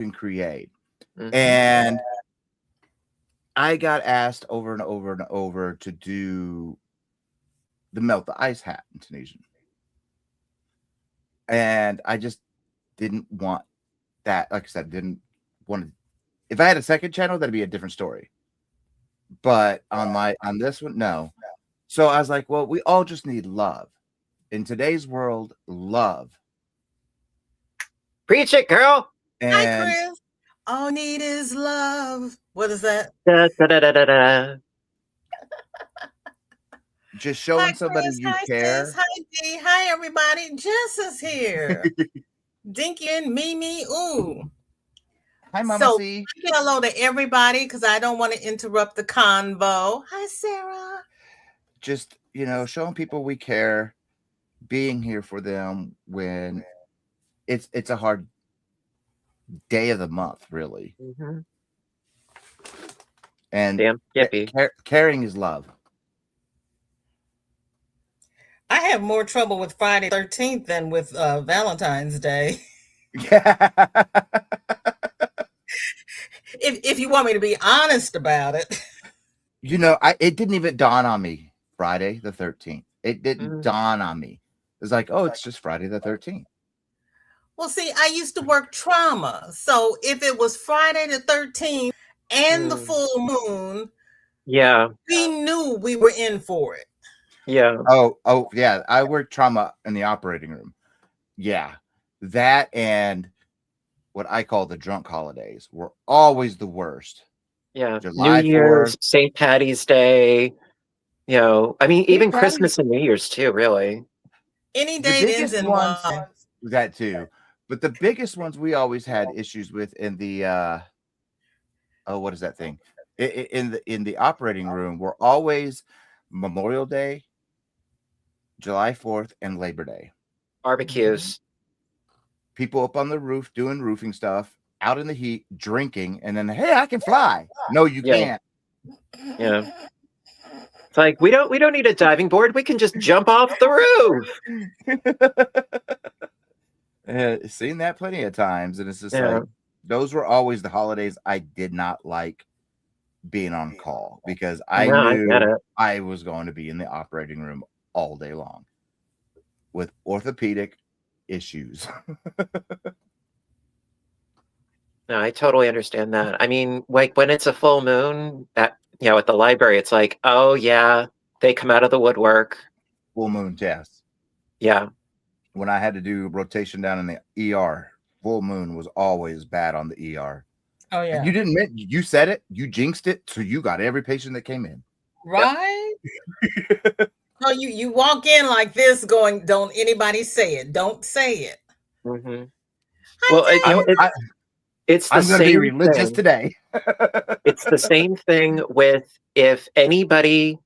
can create. Mhm. And I got asked over and over and over to do the melt the ice hat in Tunisian. And I just didn't want that. Like I said, didn't want to. If I had a second channel, that'd be a different story. But on this one, no. So I was like, well, we all just need love. In today's world, love. Preach it, girl. Hi, And Chris. All need is love. What is that? Da, da, da, da, da, da. just Hi, showing somebody Chris. you Hi, sis. care. Hi, D. Hi, everybody. Jess is here. Dinky and Mimi. Ooh. Hi, Mama So, C. say hello to everybody because I don't want to interrupt the convo. Hi, Sarah. Just, showing people we care, being here for them when it's a hard day of the month, really. Mhm. And Damn Skippy. caring is love. I have more trouble with Friday 13th than with Valentine's Day. Yeah. If you want me to be honest about it. It didn't even dawn on me Friday the 13th. It didn't Mhm. dawn on me. It's like, oh, it's just Friday the 13th. Well, see, I used to work trauma. So if it was Friday the 13th and the full moon, Yeah. we knew we were in for it. Yeah. Oh, yeah. I worked trauma in the operating room. Yeah. That and what I call the drunk holidays were always the worst. Yeah. July New Year's, 4th. St. Patty's Day. I mean, even Patty's- Christmas and New Year's too, really. Any The date ends biggest in ones, Y. that too. But the biggest ones we always had issues with in the what is that thing? In the operating room were always Memorial Day, July 4th, and Labor Day. Barbecues. People up on the roof doing roofing stuff, out in the heat, drinking, and then, hey, I can fly. No, you Yeah. can't. Yeah. It's like we don't need a diving board. We can just jump off the roof. Seen that plenty of times, and it's just Yeah. like those were always the holidays I did not like being on call because I No, I knew get it. I was going to be in the operating room all day long with orthopedic issues. No, I totally understand that. I mean, like when it's a full moon at the library, it's like, oh yeah, they come out of the woodwork. Full moon, yes. Yeah. When I had to do rotation down in the ER, full moon was always bad on the ER. Oh, yeah. And you didn't admit, you said it, you jinxed it, so you got every patient that came in. Right? No, you walk in like this going, don't anybody say it. Don't say it. Mm-hmm. Hi, Well, Dave. it's the I'm going to be same religious thing. today. It's the same thing with if anybody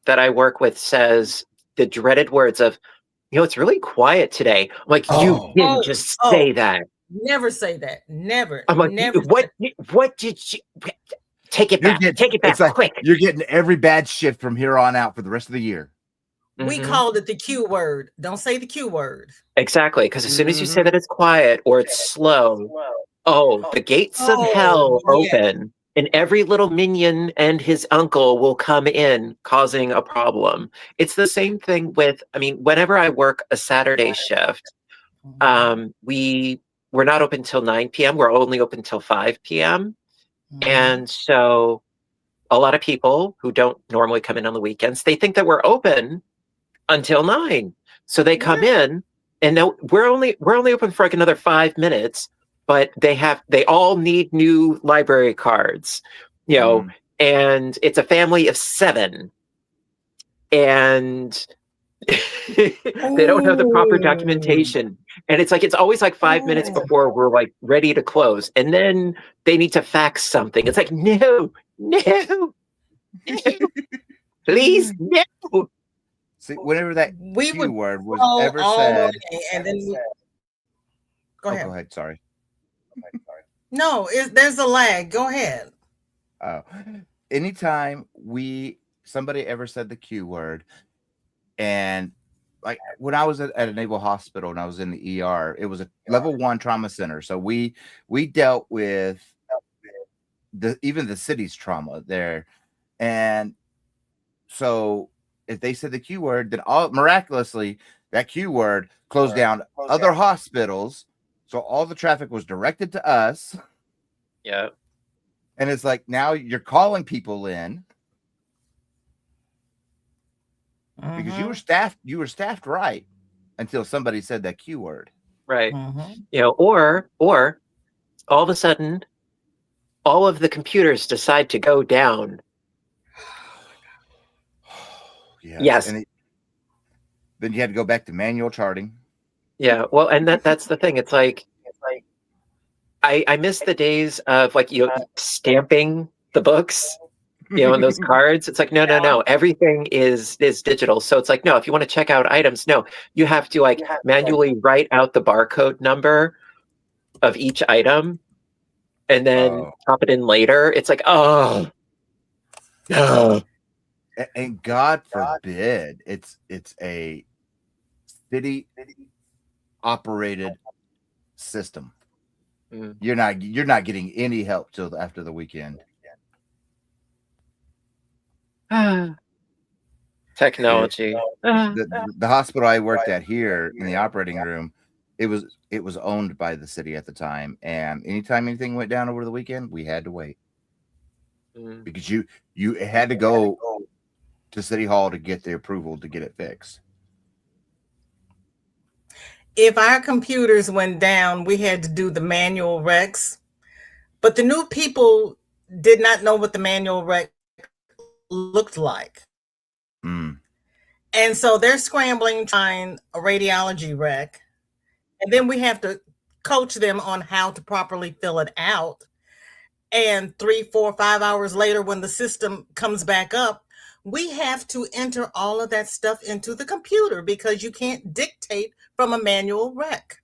that I work with says the dreaded words of, it's really quiet today. I'm like, you didn't just say that. Never say that. Never. I'm like, never. what did you take it back? Take it back It's like quick. you're getting every bad shift from here on out for the rest of the year. We called it the Q word. Don't say the Q word. Exactly, because as soon as you say that it's quiet or it's slow, the gates of hell open, and every little minion and his uncle will come in, causing a problem. It's the same thing with, whenever I work a Saturday shift, we're not open till 9 p.m. We're only open till 5 p.m. And so a lot of people who don't normally come in on the weekends, they think that we're open until 9. So they come in, and now we're only open for like another 5 minutes, but they all need new library cards, and it's a family of 7, and they don't have the proper documentation. And it's always like 5 minutes before we're like ready to close, and then they need to fax something. It's like, no, please, no. See, whenever that Q word was ever said, and then go ahead. Go ahead. Sorry. No, there's a lag. Go ahead. Anytime somebody ever said the Q word, and like when I was at a naval hospital and I was in the ER, it was a level 1 trauma center. So we dealt with even the city's trauma there. And so if they said the Q word, then all miraculously that Q word closed down other hospitals. So all the traffic was directed to us. Yeah. And it's like now you're calling people in because you were staffed right until somebody said that Q word. Right. You know, or all of a sudden all of the computers decide to go down. Yes. And then you had to go back to manual charting. Yeah. Well, and that's the thing. It's like I miss the days of like, you know, stamping the books, you know, on those cards. It's like, no. Everything is digital. So it's like, no, if you want to check out items, no, you have to like manually write out the barcode number of each item and then pop it in later. It's like, oh no. And God forbid it's a city operated system. You're not getting any help till after the weekend. Technology. The hospital I worked at here in the operating room, it was owned by the city at the time, and anytime anything went down over the weekend, we had to wait because you had to go to City Hall to get the approval to get it fixed. If our computers went down, we had to do the manual recs, but the new people did not know what the manual rec looked like. And so they're scrambling to find a radiology rec, and then we have to coach them on how to properly fill it out. And 3, 4, 5 hours later, when the system comes back up, we have to enter all of that stuff into the computer because you can't dictate from a manual rec.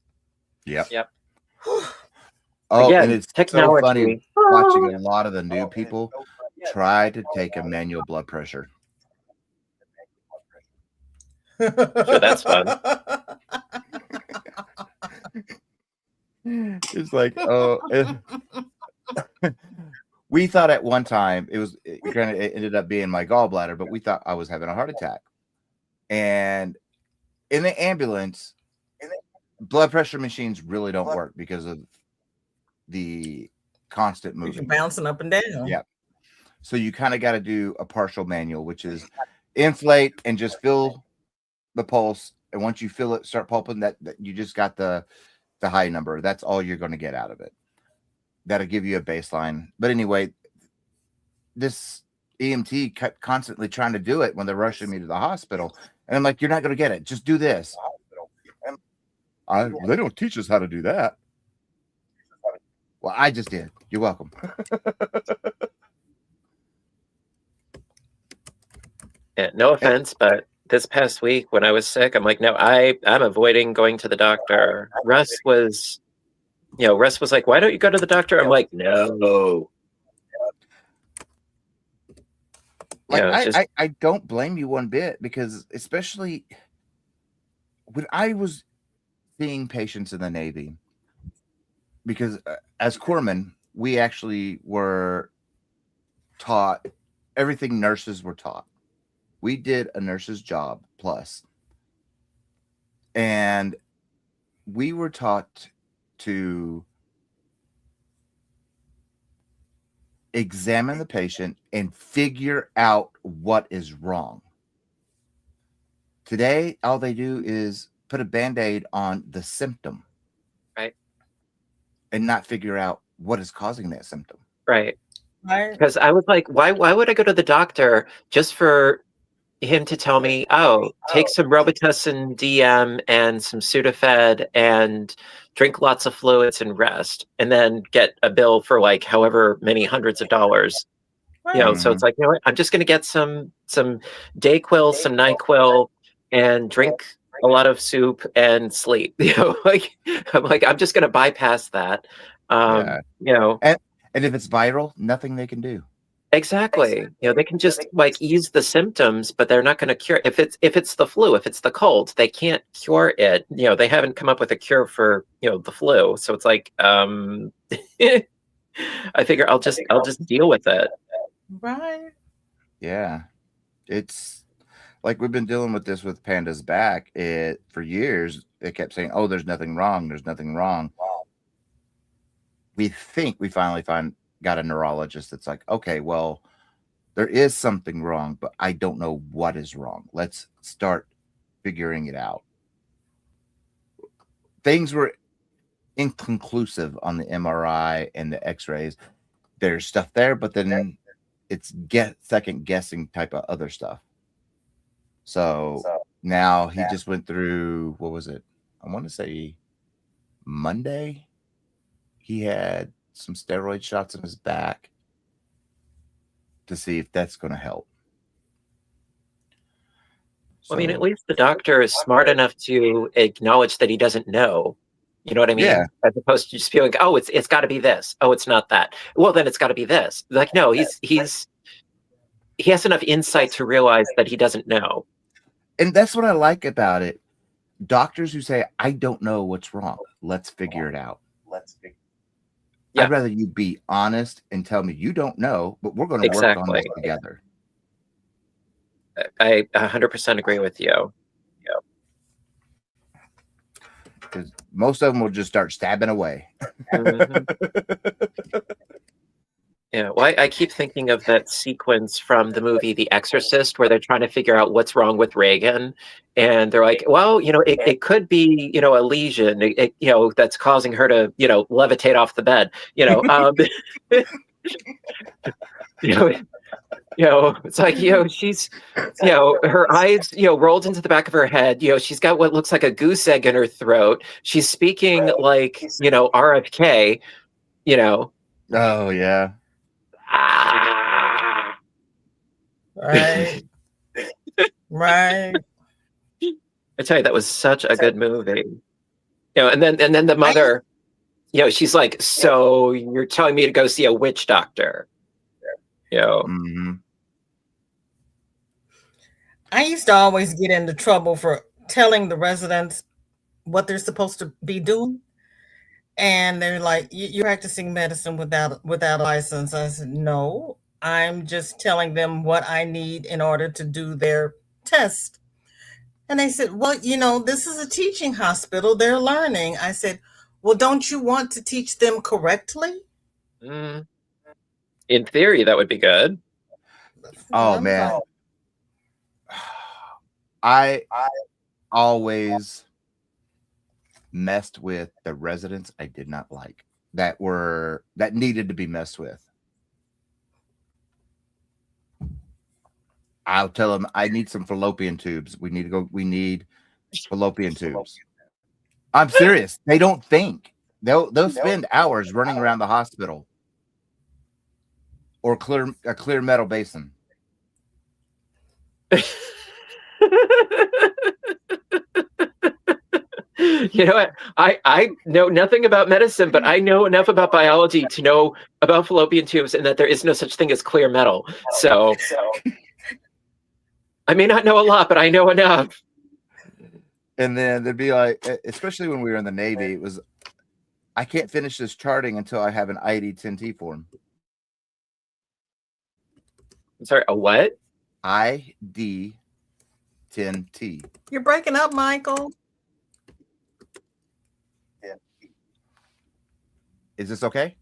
Yep. Oh, again, and it's technology. so funny watching a lot of the new people try to take a manual blood pressure. So that's fun. It's like, we thought at one time it ended up being my gallbladder, but we thought I was having a heart attack. And in the ambulance, blood pressure machines really don't work because of the constant movement. You're bouncing up and down. Yeah. So you kind of got to do a partial manual, which is inflate and just fill the pulse. And once you feel it start pulping, that you just got the high number. That's all you're going to get out of it. That'll give you a baseline. But anyway, this EMT kept constantly trying to do it when they're rushing me to the hospital. And I'm like, you're not going to get it. Just do this. They don't teach us how to do that. Well, I just did. You're welcome. Yeah, no offense, but this past week when I was sick, I'm like, no, I'm avoiding going to the doctor. Russ was like, why don't you go to the doctor? I'm like, no. Like, I don't blame you one bit, because especially when I was seeing patients in the Navy, because as corpsmen, we actually were taught everything nurses were taught. We did a nurse's job plus. And we were taught to examine the patient and figure out what is wrong. Today, all they do is put a Band-Aid on the symptom. Right. And not figure out what is causing that symptom. Right. Because I was like, why would I go to the doctor just for him to tell me, take some Robitussin DM and some Sudafed and drink lots of fluids and rest, and then get a bill for like however many hundreds of dollars. Right. So it's like, you know what? I'm just going to get some Dayquil, some NyQuil, and drink a lot of soup and sleep. I'm just going to bypass that. And if it's viral, nothing they can do. Exactly. They can just like ease the symptoms, but they're not going to cure. If it's the flu, if it's the cold, they can't cure it. They haven't come up with a cure for the flu. So it's like, I figure I'll just deal with it. Right. Yeah, it's like we've been dealing with this with Panda's back. It for years they kept saying, "Oh, there's nothing wrong. There's nothing wrong." We think we finally got a neurologist that's like, "Okay, well, there is something wrong, but I don't know what is wrong. Let's start figuring it out." Things were inconclusive on the MRI and the X-rays. There's stuff there, but then it's second guessing type of other stuff. So now he just went through, what was it? I want to say Monday. He had some steroid shots in his back to see if that's going to help. I mean, at least the doctor is smart enough to acknowledge that he doesn't know. You know what I mean? Yeah. As opposed to just feeling, oh, it's got to be this. Oh, it's not that. Well, then it's got to be this. Like, no, he has enough insight to realize that he doesn't know. And that's what I like about it. Doctors who say, "I don't know what's wrong. Let's figure it out." Yeah. I'd rather you be honest and tell me you don't know, but we're going to work on this together. I 100% agree with you. Because most of them will just start stabbing away. Mm-hmm. Yeah, well, I keep thinking of that sequence from the movie The Exorcist where they're trying to figure out what's wrong with Reagan. And they're like, well, it could be, a lesion, that's causing her to, levitate off the bed, it's like, she's, her eyes, rolled into the back of her head. She's got what looks like a goose egg in her throat. She's speaking like, RFK, Oh, yeah. Right. Right. I tell you, that was such a good movie. And then the mother, she's like, "So you're telling me to go see a witch doctor?" Mm-hmm. I used to always get into trouble for telling the residents what they're supposed to be doing. And they're like, "You're practicing medicine without a license." I said, "No, I'm just telling them what I need in order to do their test." And they said, "Well, this is a teaching hospital. They're learning." I said, "Well, don't you want to teach them correctly?" In theory, that would be good. Oh, man. I always messed with the residents I did not like that needed to be messed with. I'll tell them, "I need some fallopian tubes. We need fallopian tubes." I'm serious. They don't think. They'll spend hours running around the hospital or a clear metal basin. You know what? I know nothing about medicine, but I know enough about biology to know about fallopian tubes and that there is no such thing as clear metal. So I may not know a lot, but I know enough. And then they'd be like, especially when we were in the Navy, it was, "I can't finish this charting until I have an ID-10T form." I'm sorry, a what? ID-10T. You're breaking up, Michael. Is this okay?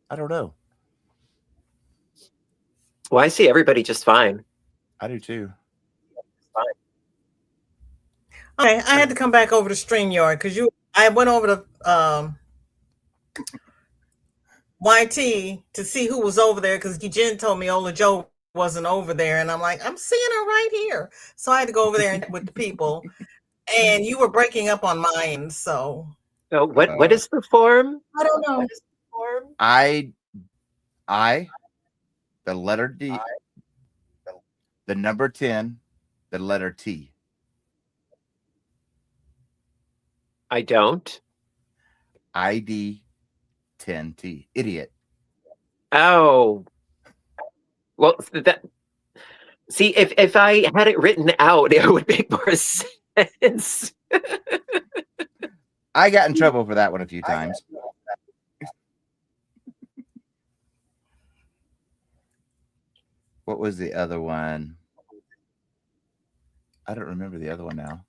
I don't know. Well, I see everybody just fine. I do too. Okay, I had to come back over to StreamYard because I went over to YT to see who was over there because Jen told me Ola Joe wasn't over there, and I'm like, I'm seeing her right here. So I had to go over there with the people, and you were breaking up on mine. So what is the form? I don't know. What is the form? The letter D, the number 10, the letter T. I don't. ID 10T. Idiot. Oh, well, see, if I had it written out, it would make more sense. I got in trouble for that one a few times. What was the other one? I don't remember the other one now.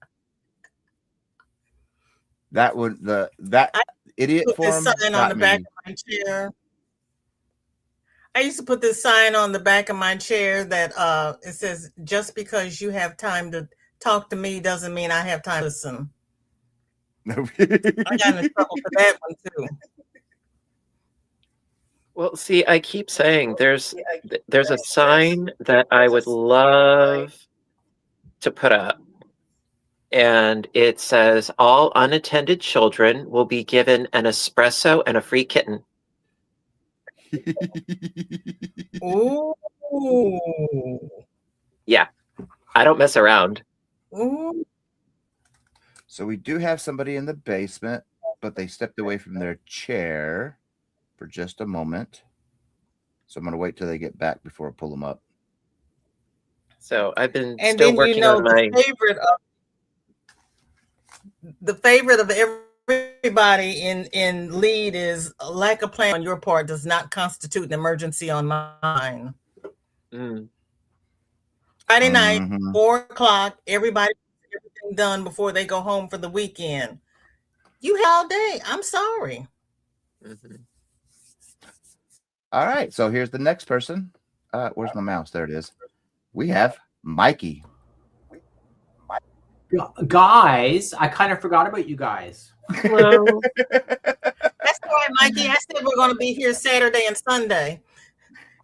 That would that I idiot put this form sign on got the back me. of my chair. I used to put this sign on the back of my chair that it says, "Just because you have time to talk to me doesn't mean I have time to listen." I got in trouble for that one too. Well, see, I keep saying there's a sign that I would love to put up, and it says all unattended children will be given an espresso and a free kitten. Ooh. Yeah, I don't mess around. Ooh. So we do have somebody in the basement, but they stepped away from their chair for just a moment. So I'm going to wait till they get back before I pull them up. So I've been And still then working on my the favorite of everybody in lead is a lack of plan on your part does not constitute an emergency on mine. Friday night, 4:00, everybody gets everything done before they go home for the weekend. You have all day. I'm sorry. All right. So here's the next person. Where's my mouse? There it is. We have Mikey. Guys, I kind of forgot about you guys. Hello. That's right, Mikey. I said we're going to be here Saturday and Sunday.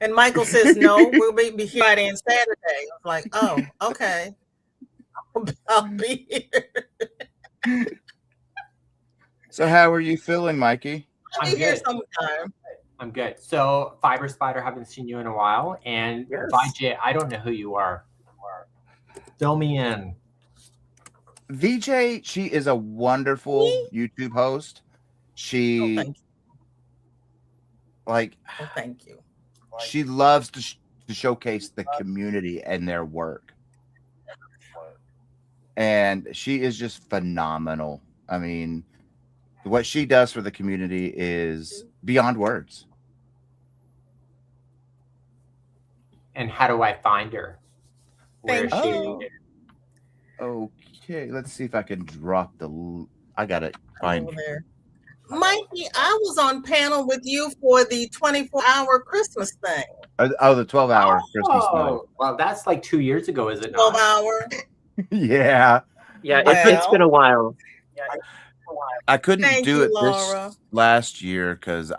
And Michael says, no, we'll be here Friday and Saturday. I was like, oh, okay. I'll be here. So how are you feeling, Mikey? I'll be here sometime. I'm good. So Fiber Spider, haven't seen you in a while. And VJ, I don't know who you are. Fill me in. VJ, she is a wonderful YouTube host. She thank you. She loves to showcase the community and their work. And she is just phenomenal. I mean, what she does for the community is beyond words. And how do I find her? Where is she? Okay, let's see if I can drop the. I gotta find there. Mikey, I was on panel with you for the 24-hour Christmas thing. Oh, the 12-hour Christmas thing. Well, that's like 2 years ago, is it 12 not? 12-hour. Yeah, it's been a while. I couldn't do it this last year because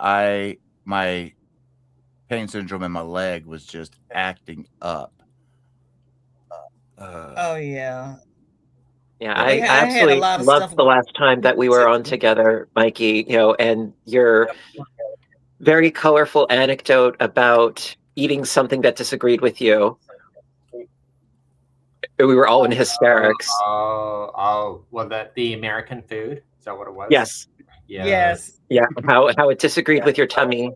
my pain syndrome in my leg was just acting up. Oh yeah. Yeah, I absolutely loved the last time that we were on together, Mikey, and your very colorful anecdote about eating something that disagreed with you. We were all in hysterics. Well, the American food? Is that what it was? Yes. Yes. Yeah, how it disagreed with your tummy.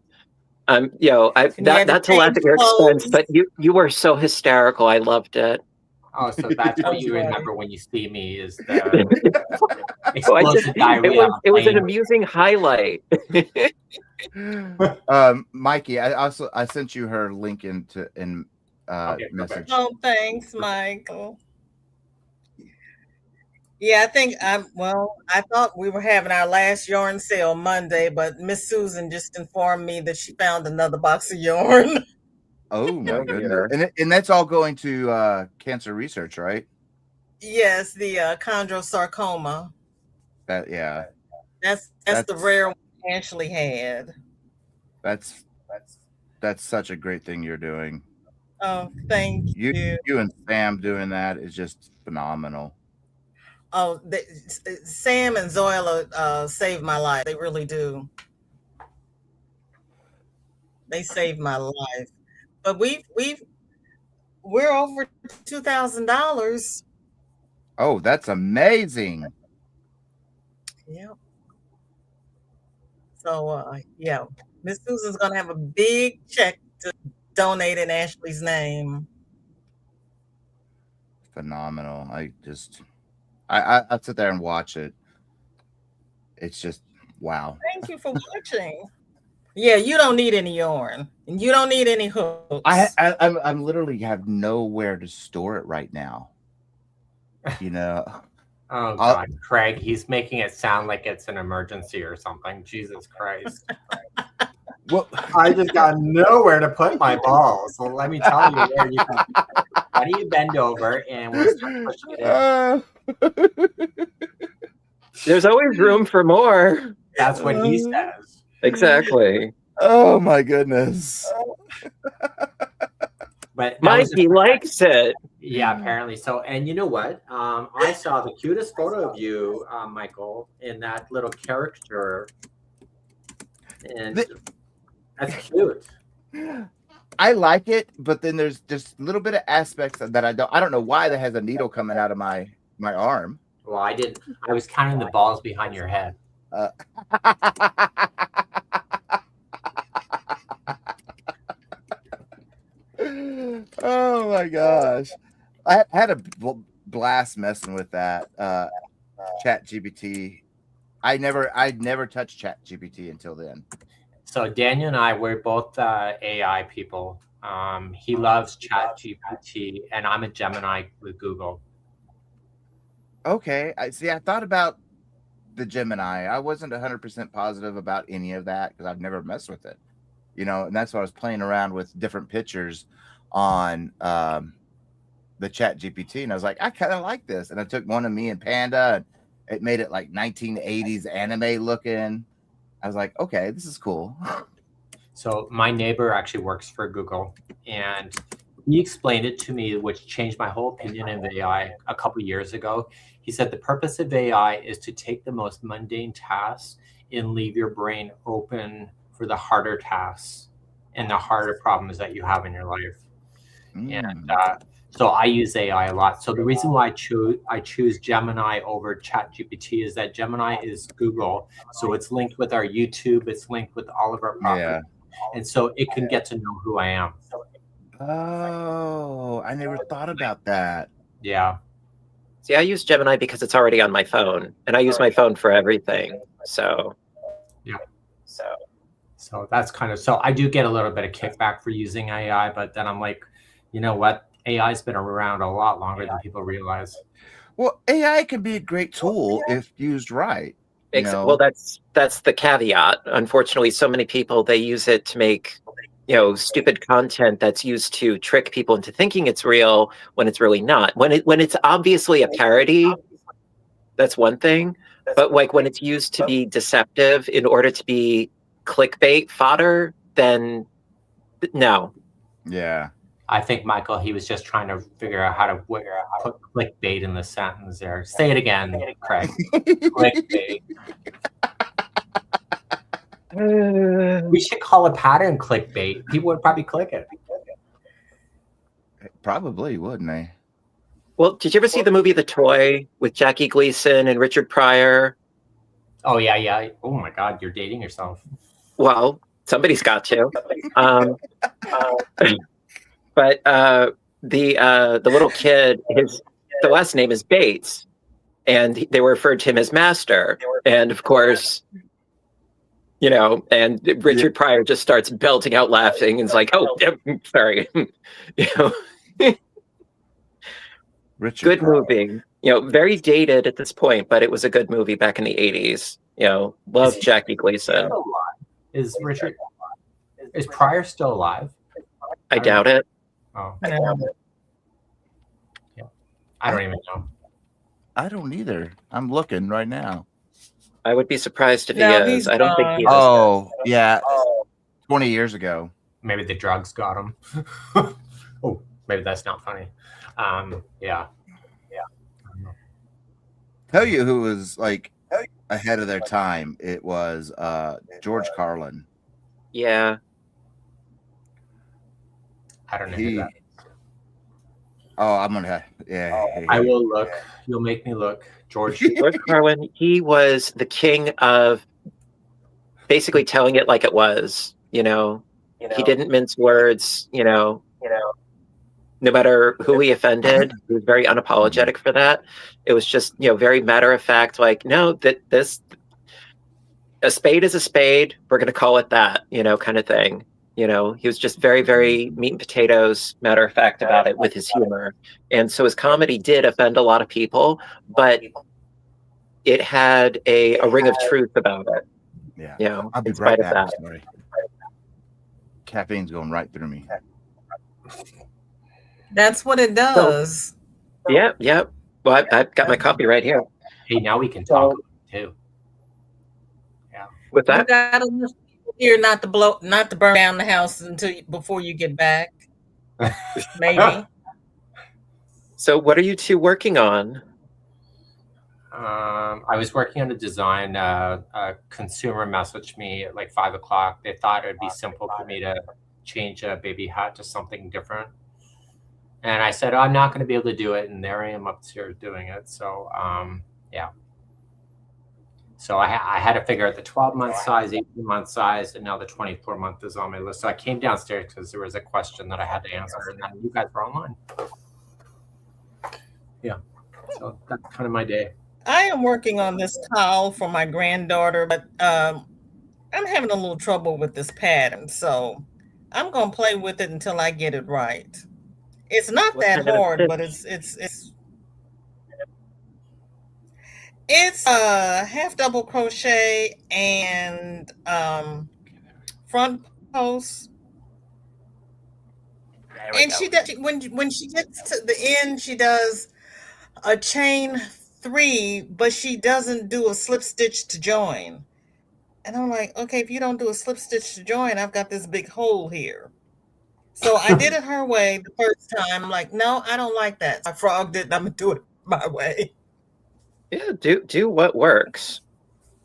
Not to laugh at your expense, but you were so hysterical. I loved it. Oh, so that's what you remember when you see me is the explosive diarrhea. It was an amusing highlight. Mikey, I sent you her link in message. Oh, thanks, Michael. Yeah, I think I thought we were having our last yarn sale Monday, but Miss Susan just informed me that she found another box of yarn. Oh my goodness! And that's all going to cancer research, right? Yes, the chondrosarcoma. That's the rare one Ashley had. That's such a great thing you're doing. Oh, thank you. You and Sam doing that is just phenomenal. Oh, Sam and Zoila saved my life. They really do. They saved my life. But we're over $2,000. Oh, that's amazing. Yeah. So yeah, Miss Susan's gonna have a big check to donate in Ashley's name. Phenomenal. I sit there and watch it. It's just wow. Thank you for watching. Yeah, you don't need any yarn, and you don't need any hooks. I'm literally have nowhere to store it right now. You know. Oh God, Craig, he's making it sound like it's an emergency or something. Jesus Christ. Well, I just got nowhere to put my balls. So let me tell you where you can. Why don't you bend over and we'll start pushing it in. There's always room for more. That's what he says. Exactly. Oh my goodness. But Mikey likes it. Yeah, apparently so. And you know what? I saw the cutest photo of you, Michael, in that little character, and that's cute. I like it, but then there's just a little bit of aspects that I don't know why that has a needle coming out of my arm. Well, I didn't. I was counting the balls behind your head. Oh my gosh. I had a blast messing with that Chat GPT. I'd never touched Chat GPT until then. So Daniel and I, we're both AI people. He loves Chat GPT, and I'm a Gemini with Google. Okay. I thought about the Gemini. I wasn't 100% positive about any of that because I've never messed with it. You know, and that's why I was playing around with different pictures on the Chat GPT, and I was like, I kind of like this. And I took one of me and Panda, and it made it like 1980s anime looking. I was like, okay, this is cool. So my neighbor actually works for Google, and he explained it to me, which changed my whole opinion of AI a couple years ago. He said the purpose of AI is to take the most mundane tasks and leave your brain open for the harder tasks and the harder problems that you have in your life. And so I use AI a lot. So the reason why I choose Gemini over ChatGPT is that Gemini is Google, so it's linked with our YouTube, it's linked with all of our properties, and so it can get to know who I am. Oh, I never thought about that. Yeah. See, I use Gemini because it's already on my phone, and I use my phone for everything. So, yeah. So that's kind of, so I do get a little bit of kickback for using AI, but then I'm like, you know what? AI's been around a lot longer than people realize. Well, AI can be a great tool if used right. Well, that's the caveat. Unfortunately, so many people, they use it to make, stupid content that's used to trick people into thinking it's real when it's really not. When it's obviously a parody, that's one thing. But like when it's used to be deceptive in order to be clickbait fodder, then no. Yeah. I think, Michael, he was just trying to figure out how to put clickbait in the sentence there. Say it again, Craig. Clickbait. We should call a pattern clickbait. People would probably click it. Probably, wouldn't they? Well, did you ever see the movie The Toy with Jackie Gleason and Richard Pryor? Oh, yeah. Oh, my God, you're dating yourself. Well, somebody's got to. But the little kid, the last name is Bates, and they referred to him as Master. And of course, and Richard Pryor just starts belting out laughing and is like, "Oh, sorry." Richard good Pryor. movie. Very dated at this point, but it was a good movie back in the 80s. Love Jackie Gleason. Is Pryor still alive? I doubt it. Oh. Yeah. I don't even know. I don't either. I'm looking right now. I would be surprised if he No, is. he's I don't think he is. Oh, yeah. 20 years ago. Maybe the drugs got him. Oh, maybe that's not funny. Yeah. Tell you who was like ahead of their time. It was George Carlin. Yeah. I don't know who that is. Oh, I'm gonna. Yeah. I will look. You'll make me look. George Carlin. He was the king of basically telling it like it was. He didn't mince words. No matter who he offended, he was very unapologetic for that. It was just very matter of fact, like, no, that a spade is a spade. We're going to call it that, kind of thing. He was just very, very meat and potatoes, matter of fact about it with his humor. And so his comedy did offend a lot of people, but it had a ring of truth about it. Yeah. I'll be in spite right of back. that. Sorry. Caffeine's going right through me. That's what it does. Yeah. Well, I've got my coffee right here. Hey, now we can talk too. Yeah. With You that, got enough people here not to burn down the house before you get back. Maybe. so what are you two working on? I was working on a design. A consumer messaged me at like 5 o'clock. They thought it'd be simple for me to change a baby hat to something different. And I said, I'm not going to be able to do it. And there I am upstairs doing it. So, yeah. So I had to figure out the 12-month size, 18-month size, and now the 24-month is on my list. So I came downstairs because there was a question that I had to answer, and then you guys were online. Yeah. So that's kind of my day. I am working on this towel for my granddaughter, but I'm having a little trouble with this pattern. So I'm going to play with it until I get it right. It's not that hard, but it's half double crochet and front post. And she does when she gets to the end, she does a chain 3, but she doesn't do a slip stitch to join. And I'm like, okay, if you don't do a slip stitch to join, I've got this big hole here. So I did it her way the first time. I'm like, no, I don't like that. I frogged it. I'm gonna do it my way. Yeah, do what works.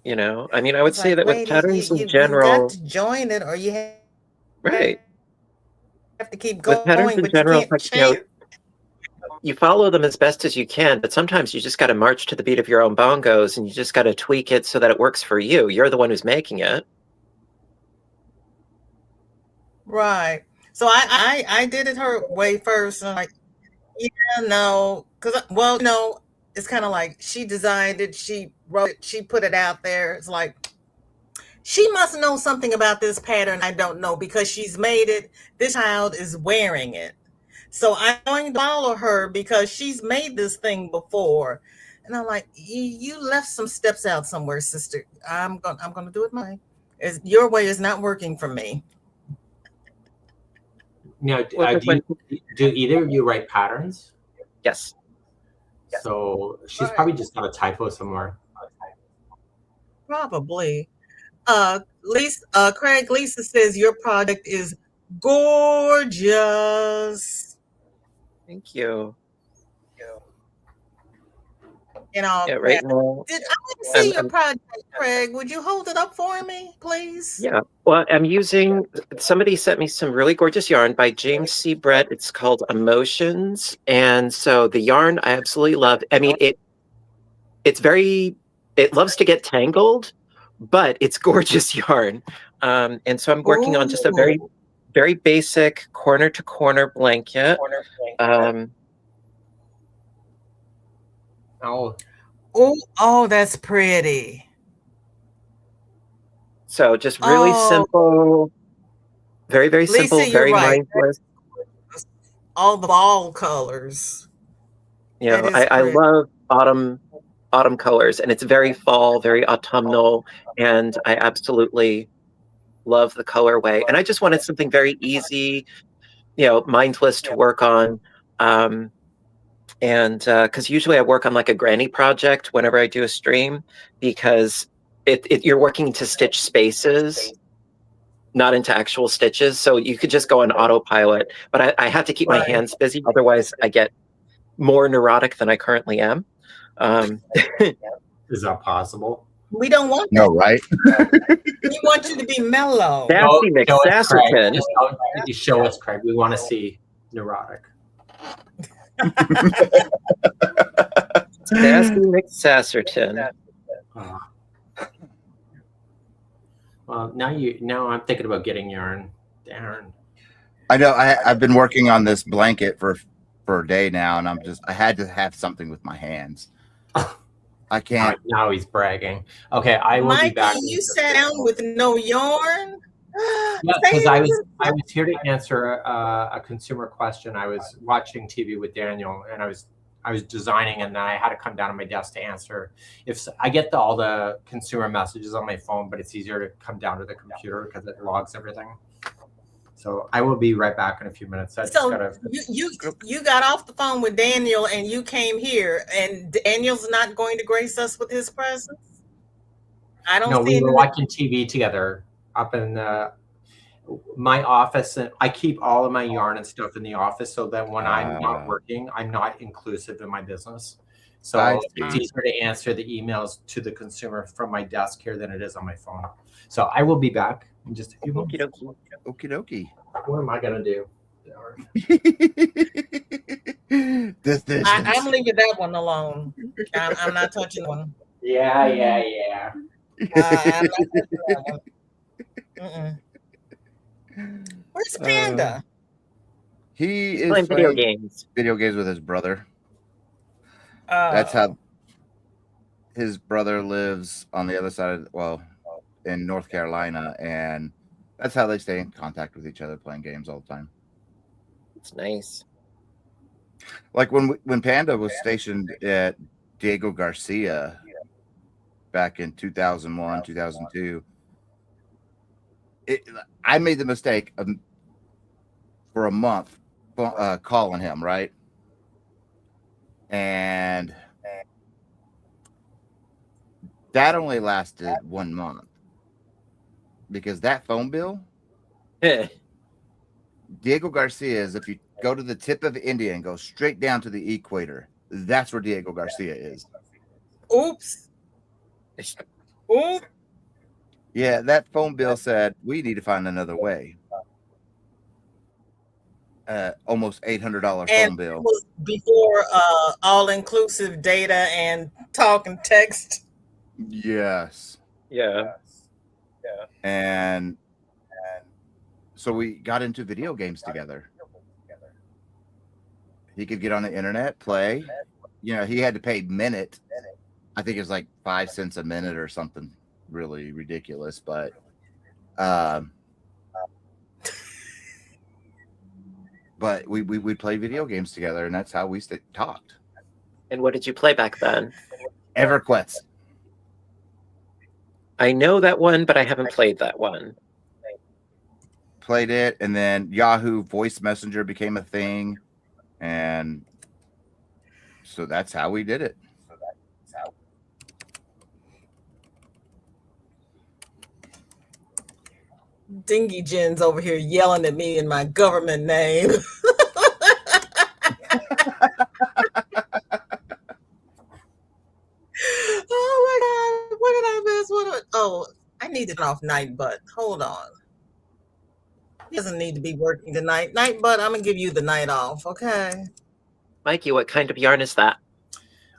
I mean, I would say that with patterns in you general, got to join it, or you have to keep going. With patterns in but general, you can't change. You follow them as best as you can, but sometimes you just got to march to the beat of your own bongos, and you just got to tweak it so that it works for you. You're the one who's making it. Right. So I did it her way first. And I'm like, yeah, no, because it's kind of like she designed it, she wrote it, she put it out there. It's like she must know something about this pattern I don't know because she's made it. This child is wearing it. So I'm going to follow her because she's made this thing before. And I'm like, you left some steps out somewhere, sister. I'm gonna do it my way. Your way is not working for me. Now, do either of you write patterns? Yes. So she's probably just got a typo somewhere. Probably. Lisa says your project is gorgeous. Thank you. Yeah, right now, I didn't see your project, Craig. Would you hold it up for me, please? Yeah. Well, somebody sent me some really gorgeous yarn by James C. Brett. It's called Emotions. And so the yarn I absolutely love. I mean, it loves to get tangled, but it's gorgeous yarn. And so I'm working on just a very, very basic corner to corner blanket. Oh, that's pretty. So just really simple, very, very simple, Lisa, very right. mindless. All the fall colors. I love autumn colors, and it's very fall, very autumnal, and I absolutely love the colorway. And I just wanted something very easy, mindless to work on. And because usually I work on like a granny project whenever I do a stream, because you're working to stitch spaces, not into actual stitches. So you could just go on autopilot, but I have to keep my hands busy. Otherwise I get more neurotic than I currently am. Is that possible? We don't want that. No, right? We want you to be mellow. Sassy McSasserton. Just show us, Craig. We want to see neurotic. Sassy McSasserton. Well, Well, now I'm thinking about getting yarn. Darn. I know. I've been working on this blanket for a day now, and I had to have something with my hands. I can't. Now he's bragging. Okay, I will Mikey, be back. you sat down with no yarn? Yeah, because I was here to answer a consumer question. I was watching TV with Daniel, and I was designing, and then I had to come down to my desk to answer. If I get all the consumer messages on my phone, but it's easier to come down to the computer because it logs everything. So I will be right back in a few minutes. You got off the phone with Daniel and you came here, and Daniel's not going to grace us with his presence? I don't see we were watching TV together up in my office, and I keep all of my yarn and stuff in the office so that when I'm not working, I'm not inclusive in my business. So it's easier to answer the emails to the consumer from my desk here than it is on my phone. So I will be back in just a few moments. Okie dokie. What am I gonna do? I'm leaving that one alone. I'm not touching one. Yeah. I'm not touching that one. Where's Panda? He is playing video games with his brother. That's how his brother lives on the other side of, in North Carolina, and that's how they stay in contact with each other, playing games all the time. It's nice. Like when Panda was stationed at Diego Garcia back in 2001, 2002, I made the mistake of, for a month, calling him, right? And that only lasted 1 month because that phone bill, Diego Garcia is, if you go to the tip of India and go straight down to the equator, that's where Diego Garcia is. Oops. Yeah, that phone bill said we need to find another way. Almost $800 phone bill. It was before all-inclusive data and talk and text. Yes. Yeah. And so we got into video games together. He could get on the internet, play. He had to pay minute. I think it was like 5 cents a minute or something really ridiculous, but we play video games together, and that's how we talked. And what did you play back then? EverQuest. I know that one, but I haven't played that one. Played it, and then Yahoo Voice Messenger became a thing, and so that's how we did it. Dingy Jen's over here yelling at me in my government name. Oh my God. What did I miss? I need to get off Nightbutt. Hold on. He doesn't need to be working tonight. Nightbutt, I'm going to give you the night off, okay? Mikey, what kind of yarn is that?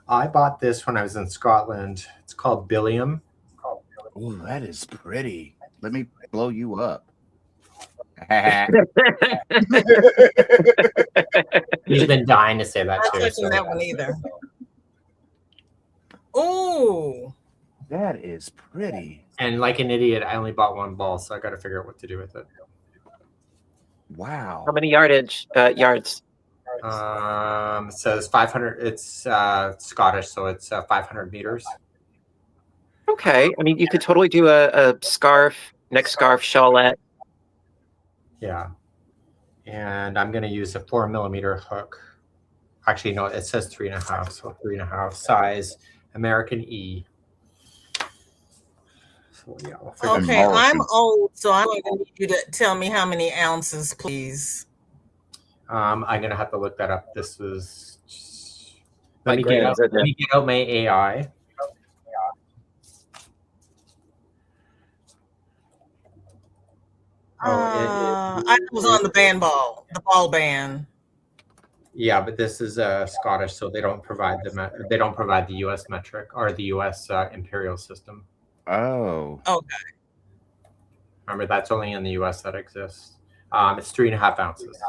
I bought this when I was in Scotland. It's called Billiam. Oh, that is pretty. Let me blow you up. He's been dying to say that I'm too. not touching that one either. Oh, that is pretty. And like an idiot, I only bought one ball, so I got to figure out what to do with it. Wow. How many yards? It says 500. It's Scottish, so it's 500 meters. Okay. I mean, you could totally do a scarf, neck scarf, shawlette. Yeah. And I'm going to use a 4mm hook. Actually, no, it says 3.5, so 3.5 size American E. So, yeah, okay, I'm old, so I'm going to need you to tell me how many ounces, please. I'm going to have to look that up. This was... Let me get out my AI. I was on the ball band. Yeah, but this is Scottish, so they don't provide the U.S. metric or the U.S. imperial system. Oh. Okay. Remember, that's only in the US that exists. It's 3.5 ounces.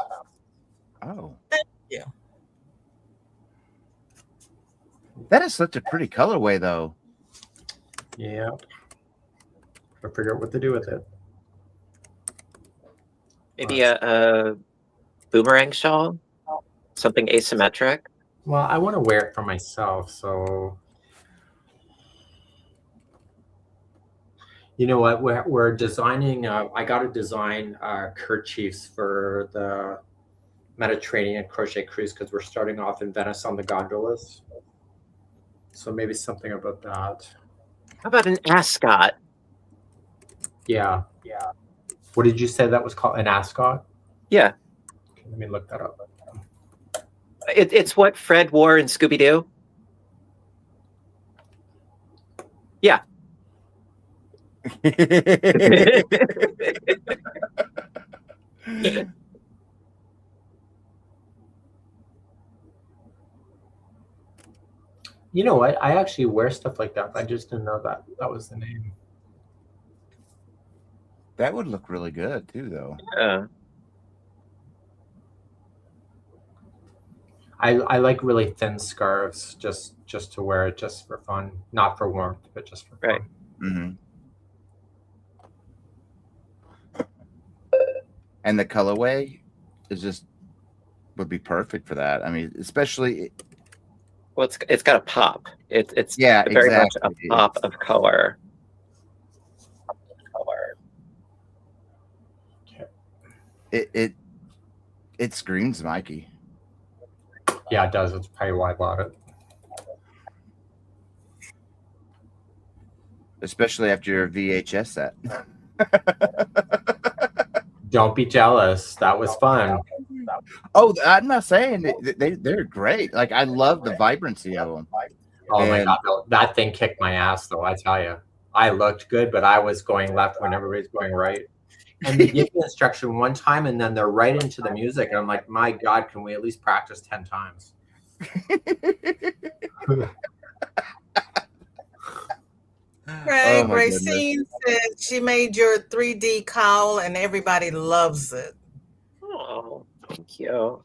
Oh. Thank you. That is such a pretty colorway, though. Yeah. Gotta figure out what to do with it. Maybe a boomerang shawl, something asymmetric. Well, I want to wear it for myself, so you know what? We're designing. I got to design kerchiefs for the Mediterranean crochet cruise because we're starting off in Venice on the gondolas. So maybe something about that. How about an ascot? Yeah. What did you say that was called? An ascot? Yeah, Okay, let me look that up. it's what Fred wore in Scooby Doo. Yeah. You know what? I actually wear stuff like that. I just didn't know that that was the name. That would look really good too, though. Yeah. I like really thin scarves just to wear it just for fun, not for warmth, but just for fun. Right. Mm-hmm. And the colorway is just would be perfect for that. I mean, especially Well, it's got a pop. It's yeah, very much a exactly. pop of color. It screams Mikey. Yeah, it does. That's probably why I bought it. Especially after your VHS set. Don't be jealous. That was fun. Oh, I'm not saying they're great. Like I love the vibrancy of them. Oh my And- god, that thing kicked my ass though. I tell you, I looked good, but I was going left when everybody's going right. And they give the instruction one time, and then they're right into the music, and I'm like, my god, can we at least practice 10 times? Craig Oh, my Racine said she made your 3D cowl and everybody loves it. Oh, thank you.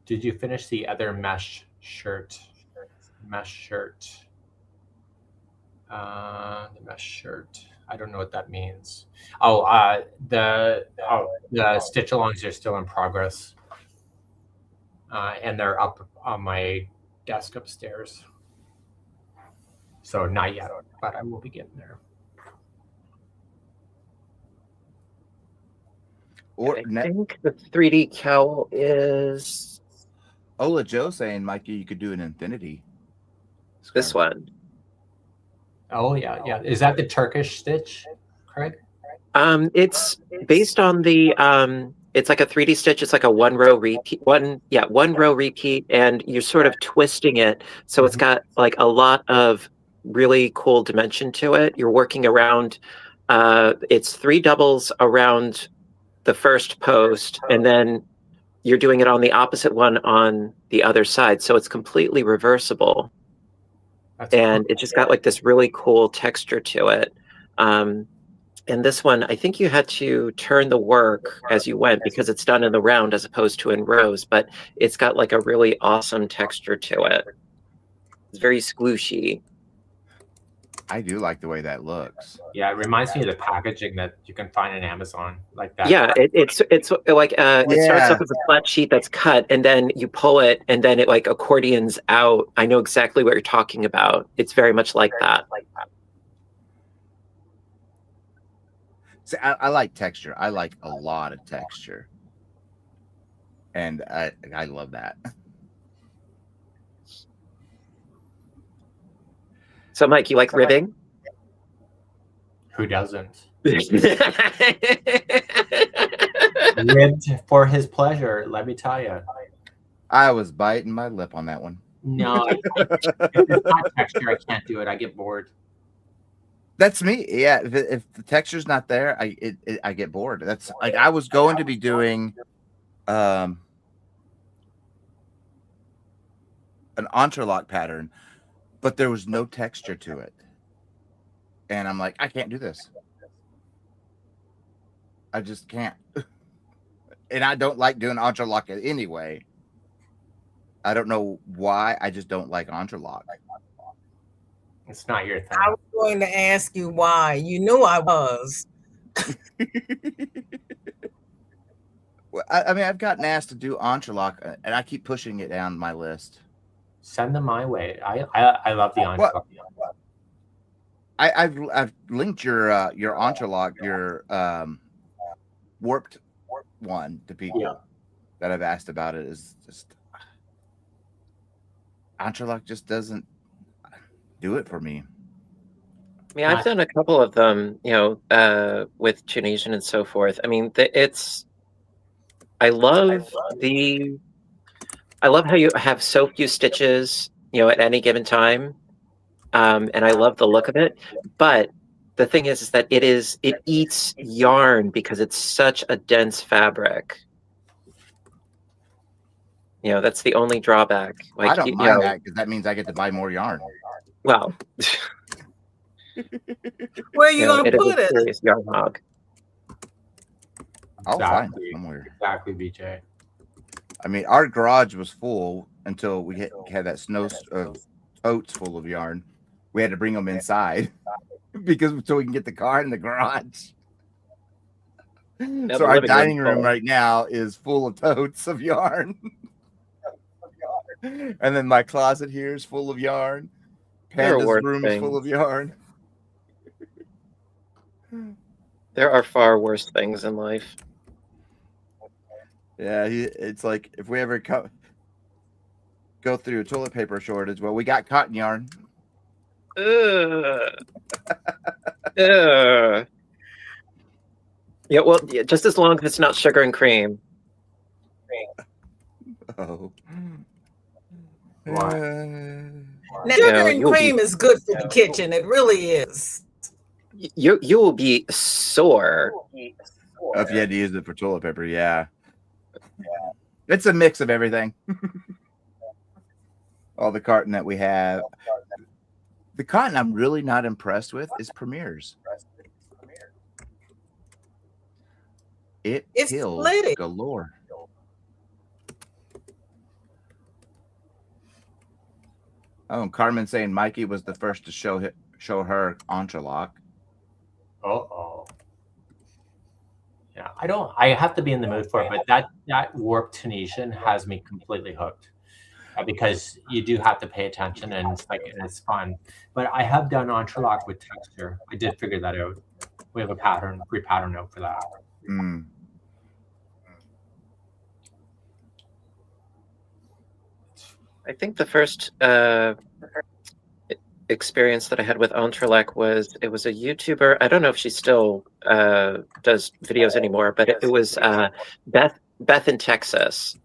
Did you finish the other mesh shirt? The mesh shirt. I don't know what that means. The stitch alongs are still in progress, and they're up on my desk upstairs. So not yet, but I will be getting there. Or I think the 3D cowl is Ola Joe saying, Mikey, you could do an infinity. this scarf. one. Oh yeah. Is that the Turkish stitch, Craig? It's based on the it's like a 3D stitch. It's like a one row repeat, and you're sort of twisting it. So it's got like a lot of really cool dimension to it. You're working around it's 3 doubles around the first post, and then you're doing it on the opposite one on the other side. So it's completely reversible. And it just got like this really cool texture to it. And this one, I think you had to turn the work as you went because it's done in the round as opposed to in rows, but it's got like a really awesome texture to it. It's very squishy. I do like the way that looks. Yeah, it reminds me of the packaging that you can find on Amazon, like that. Yeah, it's like it starts off with a flat sheet that's cut, and then you pull it, and then it like accordions out. I know exactly what you're talking about. It's very much like that. See, I like texture. I like a lot of texture, and I love that. So, Mike, you like ribbing? Who doesn't? Ribbed Ribbed for his pleasure, let me tell you. I was biting my lip on that one. No, if it's not texture, I can't do it. I get bored. That's me. Yeah, if the texture's not there, I get bored. That's like I was going to be doing an entrelac pattern, but there was no texture to it. And I'm like, I can't do this. I just can't. And I don't like doing entrelock anyway. I don't know why. I just don't like entrelock. It's not your thing. I was going to ask you why. You knew I was. Well, I mean, I've gotten asked to do entrelock, and I keep pushing it down my list. Send them my way. I love the entrelock. I've linked your entrelock, your warped one to people that I've asked about it. Is just entrelock just doesn't do it for me. I mean, I've done a couple of them, with Tunisian and so forth. I mean, I love how you have so few stitches, at any given time. And I love the look of it. But the thing is that it eats yarn because it's such a dense fabric. That's the only drawback. Like, I don't mind that because that means I get to buy more yarn. Well, where are you going to put it? Serious yarn hog. I'll find it somewhere. Exactly, BJ. I mean, our garage was full until we had that snow totes full of yarn. We had to bring them inside so we can get the car in the garage. So our dining room right now is full of totes of yarn. And then my closet here is full of yarn. Panda's room is full of yarn. There are far worse things in life. Yeah, it's like if we ever go through a toilet paper shortage, well, we got cotton yarn. Yeah, well, just as long as it's not sugar and cream. Oh. Now, sugar and cream is good for the kitchen. It really is. You will be sore. If you had to use it for toilet paper, yeah. It's a mix of everything. All the cotton that we have. The cotton I'm really not impressed with is Premier's. It's kills galore. Oh, and Carmen saying Mikey was the first to show her entrelock. Uh-oh. Yeah, I have to be in the mood for it, but that warped Tunisian has me completely hooked. Because you do have to pay attention, and it's fun. But I have done entrelock with texture. I did figure that out. We have a free pattern note for that. Mm. I think the first experience that I had with entrelac was it was a YouTuber. I don't know if she still does videos anymore, but it was Beth in Texas.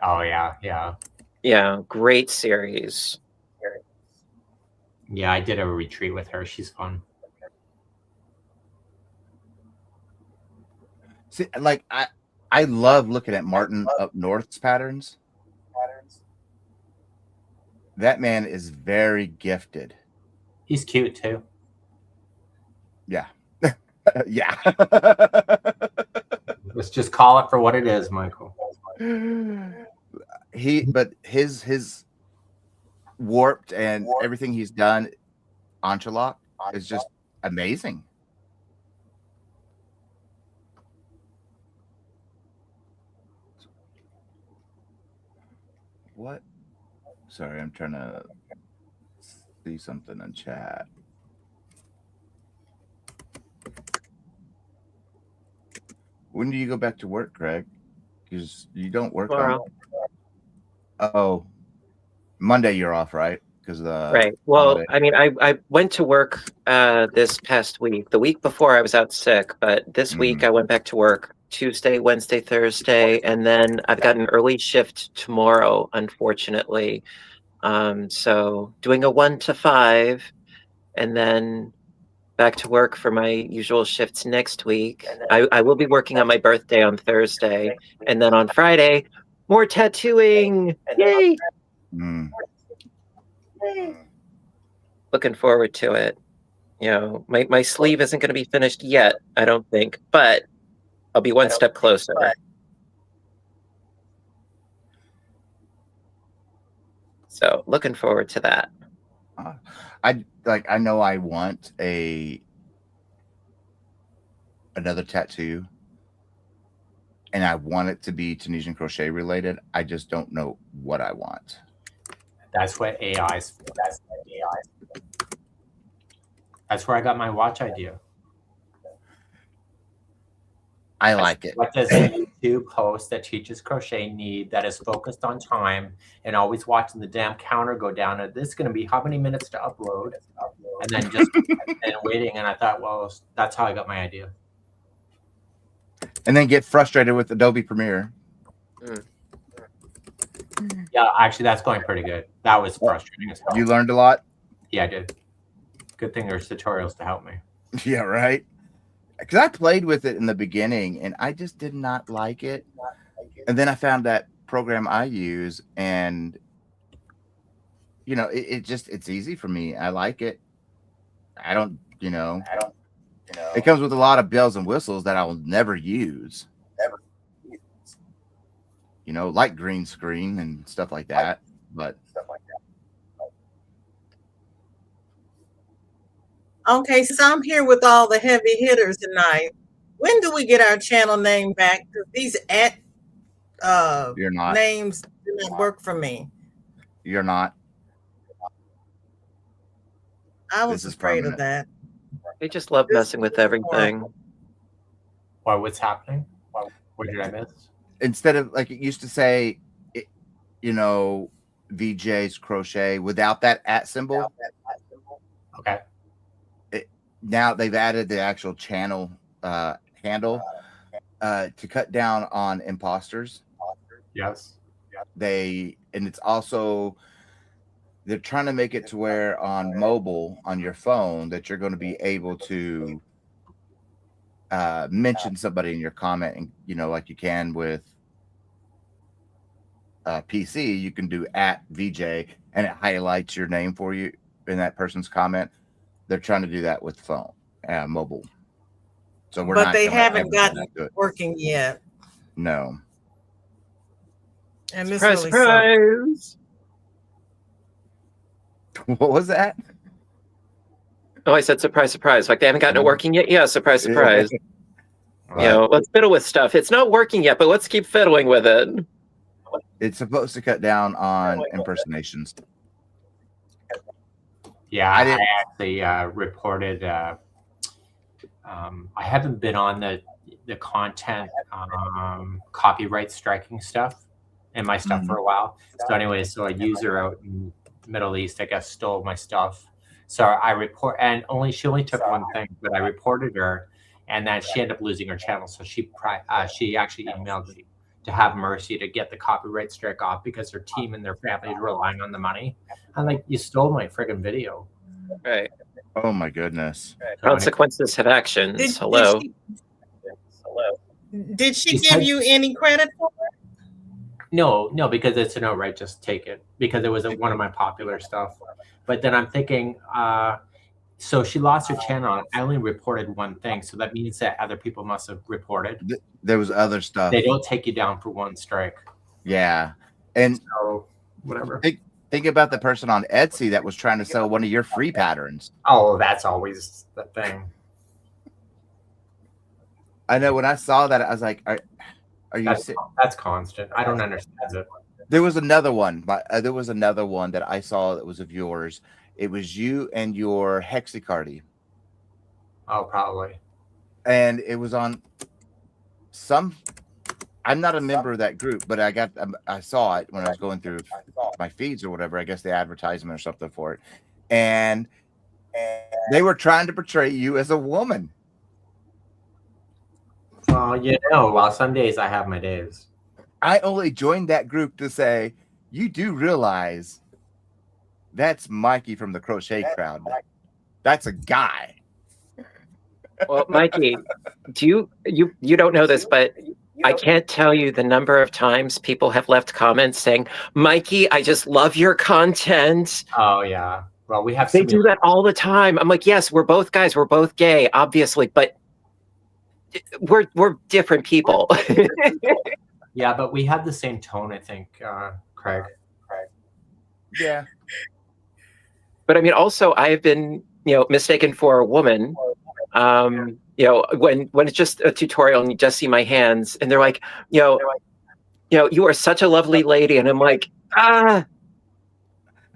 Oh yeah. Yeah, great series. Yeah, I did a retreat with her. She's fun. See, like I love looking at Martin up north's patterns. That man is very gifted. He's cute too. Yeah. Yeah. Let's just call it for what it is, Michael. But his warped and everything he's done, entrelock, is just amazing. What? Sorry, I'm trying to see something in chat. When do you go back to work, Greg? Because you don't work Tomorrow. Oh, Monday you're off, right? Because right. Well, holiday. I mean, I went to work this past week. The week before I was out sick, but this week I went back to work Tuesday, Wednesday, Thursday, and then I've got an early shift tomorrow, unfortunately. So doing a 1 to 5, and then back to work for my usual shifts next week. I will be working on my birthday on Thursday, and then on Friday, more tattooing. Yay! Looking forward to it. My sleeve isn't going to be finished yet, I don't think, but I'll be one step closer. So looking forward to that. I know I want another tattoo, and I want it to be Tunisian crochet related. I just don't know what I want. That's what AI's for. That's where I got my watch idea. I like it. What does a YouTube post that teaches crochet need that is focused on time and always watching the damn counter go down? And this is going to be how many minutes to upload? And then just and waiting. And I thought, well, that's how I got my idea. And then get frustrated with Adobe Premiere. Yeah, actually, that's going pretty good. That was frustrating as hell. You learned a lot? Yeah, I did. Good thing there's tutorials to help me. Yeah, right? Because I played with it in the beginning, and I just did not like it. And then I found that program I use, and, you know, it's easy for me. I like it. I don't, you know. It comes with a lot of bells and whistles that I will never use. You know, like green screen and stuff like that. But okay, so I'm here with all the heavy hitters tonight. When do we get our channel name back? Because these you're not. names do not work for me. You're not. I was afraid of that. They just love messing with everything. Why? What's happening? What did I miss? Instead of, like, it used to say, you know, VJ's crochet without that @ symbol. Okay. Now they've added the actual channel handle to cut down on imposters. Yes. And it's also, they're trying to make it to where on mobile, on your phone, that you're going to be able to mention somebody in your comment, and, you know, like you can with PC, you can do @VJ and it highlights your name for you in that person's comment. They're trying to do that with phone, mobile. So but they haven't gotten it working yet. No. And this Surprise, really surprise. What was that? Oh, I said surprise, surprise. Like they haven't gotten it working yet? Yeah, surprise, surprise. Right. You know, let's fiddle with stuff. It's not working yet, but let's keep fiddling with it. It's supposed to cut down on impersonations. Yeah, I actually reported. I haven't been on the content copyright striking stuff in my stuff for a while. So anyway, so a user out in the Middle East, I guess, stole my stuff. So I report, and she only took one thing, but I reported her, and then she ended up losing her channel. So she actually emailed me to have mercy to get the copyright strike off because her team and their family is relying on the money. I'm like, you stole my friggin' video. Right. Oh my goodness. Consequences have actions. Hello. Did she give you any credit for it? No, because it's an outright just take it, because it was one of my popular stuff. But then I'm thinking, so she lost her channel. I only reported one thing, so that means that other people must have reported. There was other stuff. They don't take you down for one strike. Yeah, and so whatever. Think about the person on Etsy that was trying to sell one of your free patterns. Oh, that's always the thing. I know. When I saw that, I was like, "Are you?" That's constant. I don't understand it. There was another one. There was another one that I saw that was of yours. It was you and your Hexicardy. Oh, probably. And it was on some. I'm not a member of that group, but I saw it when I was going through my feeds or whatever. I guess the advertisement or something for it, and they were trying to portray you as a woman. Well, you know, well, some days I have my days. I only joined that group to say, you do realize that's Mikey from the crochet crowd. That's a guy. Well, Mikey, you don't know this, but I can't tell you the number of times people have left comments saying, Mikey, I just love your content. Oh, yeah. Well, we have. They do that all the time. I'm like, yes, we're both guys. We're both gay, obviously. But we're different people. Yeah, but we had the same tone, I think, Craig. Yeah. But I mean, also, I have been, mistaken for a woman. When it's just a tutorial and you just see my hands, and they're like, you are such a lovely lady, and I'm like, ah.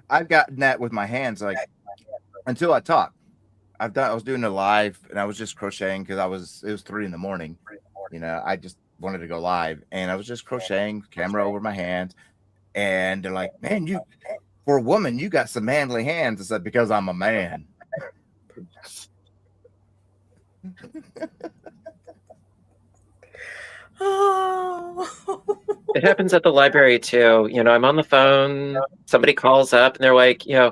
I've gotten that with my hands, like until I talk. I was doing a live, and I was just crocheting because it was 3 a.m. I just wanted to go live, and I was just crocheting, camera over my hands, and they're like, "Man, for a woman, you got some manly hands." I said, "Because I'm a man." It happens at the library too. I'm on the phone, somebody calls up and they're like, yeah,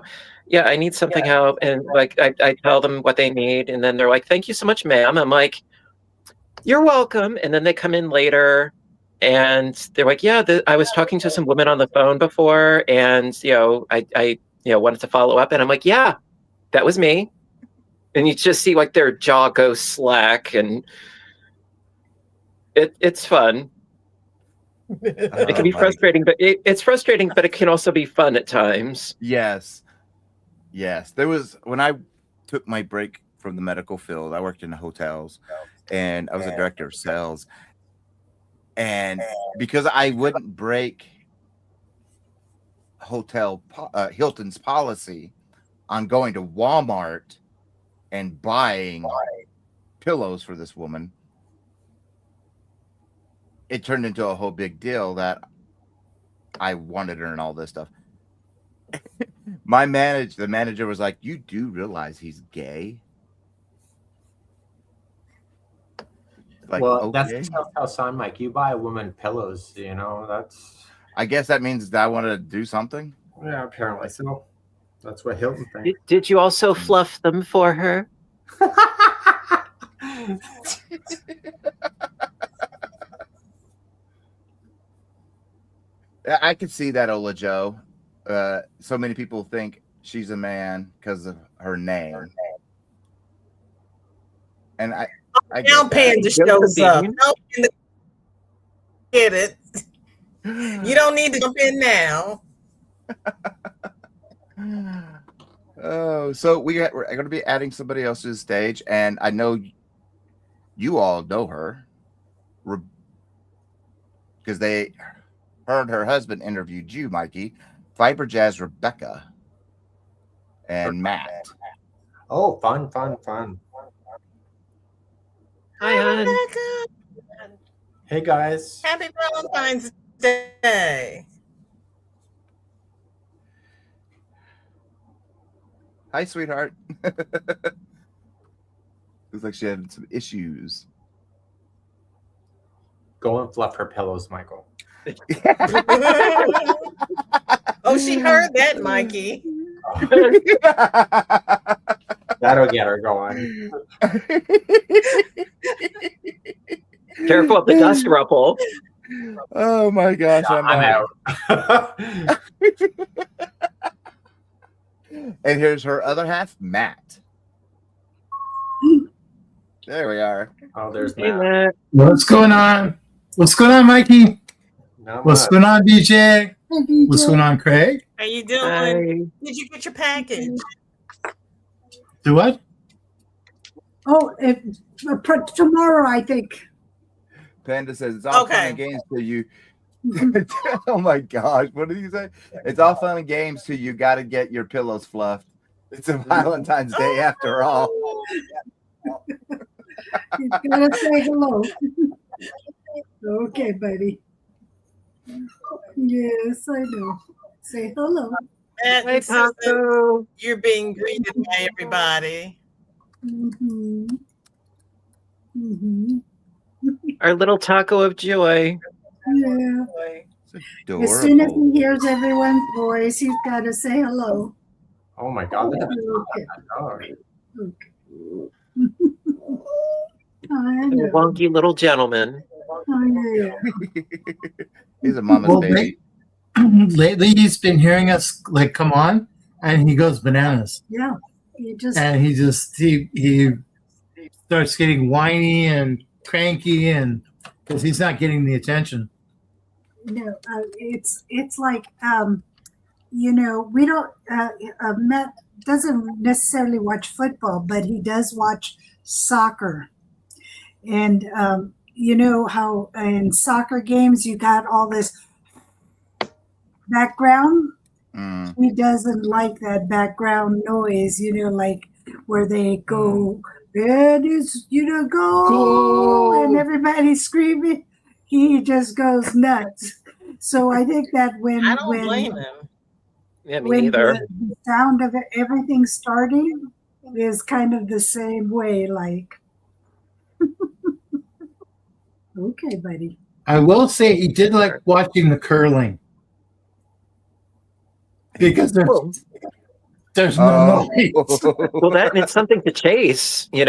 I need something help. And like, I tell them what they need. And then they're like, "Thank you so much, ma'am." I'm like, "You're welcome." And then they come in later and they're like, "Yeah, I was talking to some women on the phone before. And, I wanted to follow up." And I'm like, "Yeah, that was me." And you just see like their jaw go slack, and it's fun. It can be frustrating, but it's frustrating, but it can also be fun at times. Yes. There was, when I took my break from the medical field, I worked in hotels, and I was a director of sales. And because I wouldn't break Hilton's policy on going to Walmart and buying pillows for this woman, it turned into a whole big deal that I wanted her and all this stuff. The manager was like, "You do realize he's gay?" Like, well, okay. that's how son, Mike. You buy a woman pillows, that's. I guess that means that I want to do something. Yeah, apparently so. That's what Hilton thinks. Did you also fluff them for her? I could see that, Ola Joe. So many people think she's a man because of her name. And I now Panda shows up. Get it. You don't need to jump in now. Oh, so we're going to be adding somebody else to the stage, and I know you all know her because they heard her husband interviewed you, Mikey. Fiber Jazz Rebecca and Matt. Oh, fun. Hi, hon. Hey, guys. Happy Valentine's Day. Hi, sweetheart. Looks like she had some issues. Go and fluff her pillows, Michael. Oh, she heard that, Mikey. That'll get her going. Careful of the dust ruffle. Oh my gosh, I'm out. And here's her other half, Matt. There we are. Oh, there's Hey, Matt. Matt. What's going on? What's going on, Mikey? What's going on, BJ? What's going on, Craig? How you doing? Hi. Did you get your package? Do what? Oh, tomorrow, I think. Panda says it's all fun and games till you. Oh my gosh, what did you say? It's all fun and games till you got to get your pillows fluffed. It's a Valentine's Day after all. You gotta say hello. Okay, buddy. Yes, I know. Say hello. Hey, Paco. You're being greeted by everybody. Mm-hmm. Mm-hmm. Our little taco of joy. Yeah. As soon as he hears everyone's voice, he's got to say hello. Oh my God! Look at Okay. that dog. Okay. A wonky little gentleman. Oh, yeah. He's a mama's baby. Lately, he's been hearing us like come on, and he goes bananas. Yeah. And he starts getting whiny and cranky and because he's not getting the attention. No, it's like we don't. Matt doesn't necessarily watch football, but he does watch soccer, and you know how in soccer games you got all this background. He doesn't like that background noise, like where they go, it is, go, and everybody's screaming. He just goes nuts. So I think that I don't blame him. Yeah, me when neither. the sound of everything starting is kind of the same way, like, okay, buddy. I will say he did like watching the curling. Because there's no noise. Well, that and it's something to chase, That's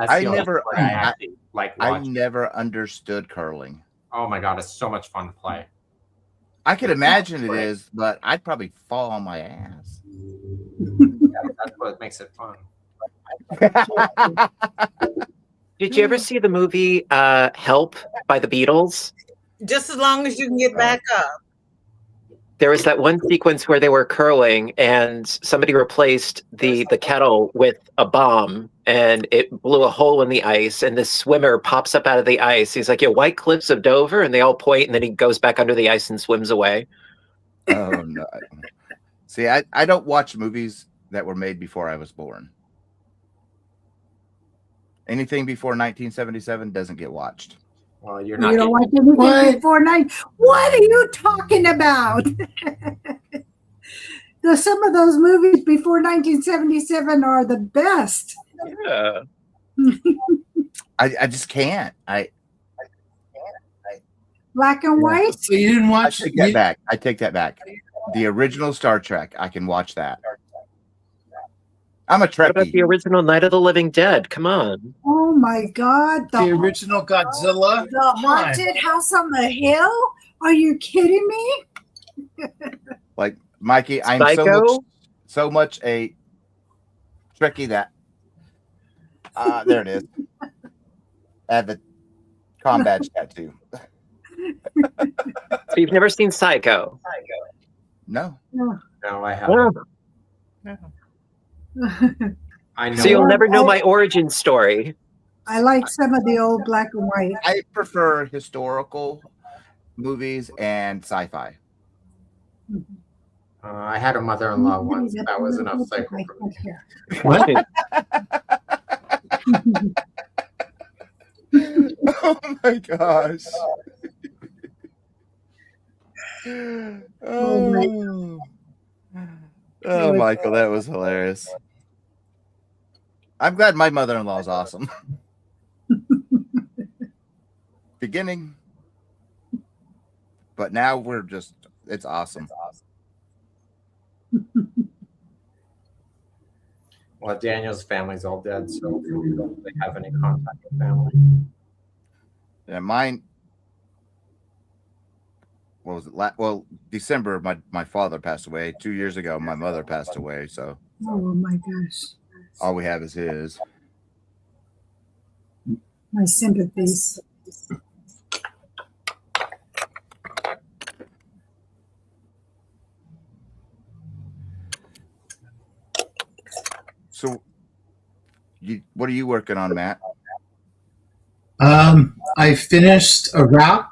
I the only never- sport I actually like I watching. never understood curling. Oh my god, it's so much fun to play. I could imagine it is, but I'd probably fall on my ass. That's what makes it fun. Did you ever see the movie Help by the Beatles? Just as long as you can get back up. There was that one sequence where they were curling and somebody replaced the kettle with a bomb and it blew a hole in the ice and this swimmer pops up out of the ice. He's like, White Cliffs of Dover, and they all point and then he goes back under the ice and swims away. Oh no. See, I don't watch movies that were made before I was born. Anything before 1977 doesn't get watched. Well, you're You not. don't watch anything before 9. What are you talking about? Some of those movies before 1977 are the best. Yeah. I just can't. Black and white. So you didn't watch I take that back. I take that back. The original Star Trek, I can watch that. I'm a What about the Trekkie. original Night of the Living Dead? Come on. Oh my God! the original Godzilla. The Haunted House on the Hill? Are you kidding me? Like Mikey, I'm Psycho? so much a Trekkie that there it is. I have the combat tattoo. So you've never seen Psycho? No. No, I haven't. I know. So you'll never know my origin story. I like some of the old black and white. I prefer historical movies and sci-fi. I had a mother-in-law once. That was enough cycle for me. What? Oh my gosh. Oh, Michael, that was hilarious. I'm glad my mother-in-law is awesome. Beginning, but now it's awesome. Well, Daniel's family's all dead, so we don't really have any contact with family. Yeah, mine. What was it? Well, December, my father passed away. 2 years ago, my mother passed away. So Oh my gosh. all we have is his. My sympathies. So, what are you working on, Matt? I finished a route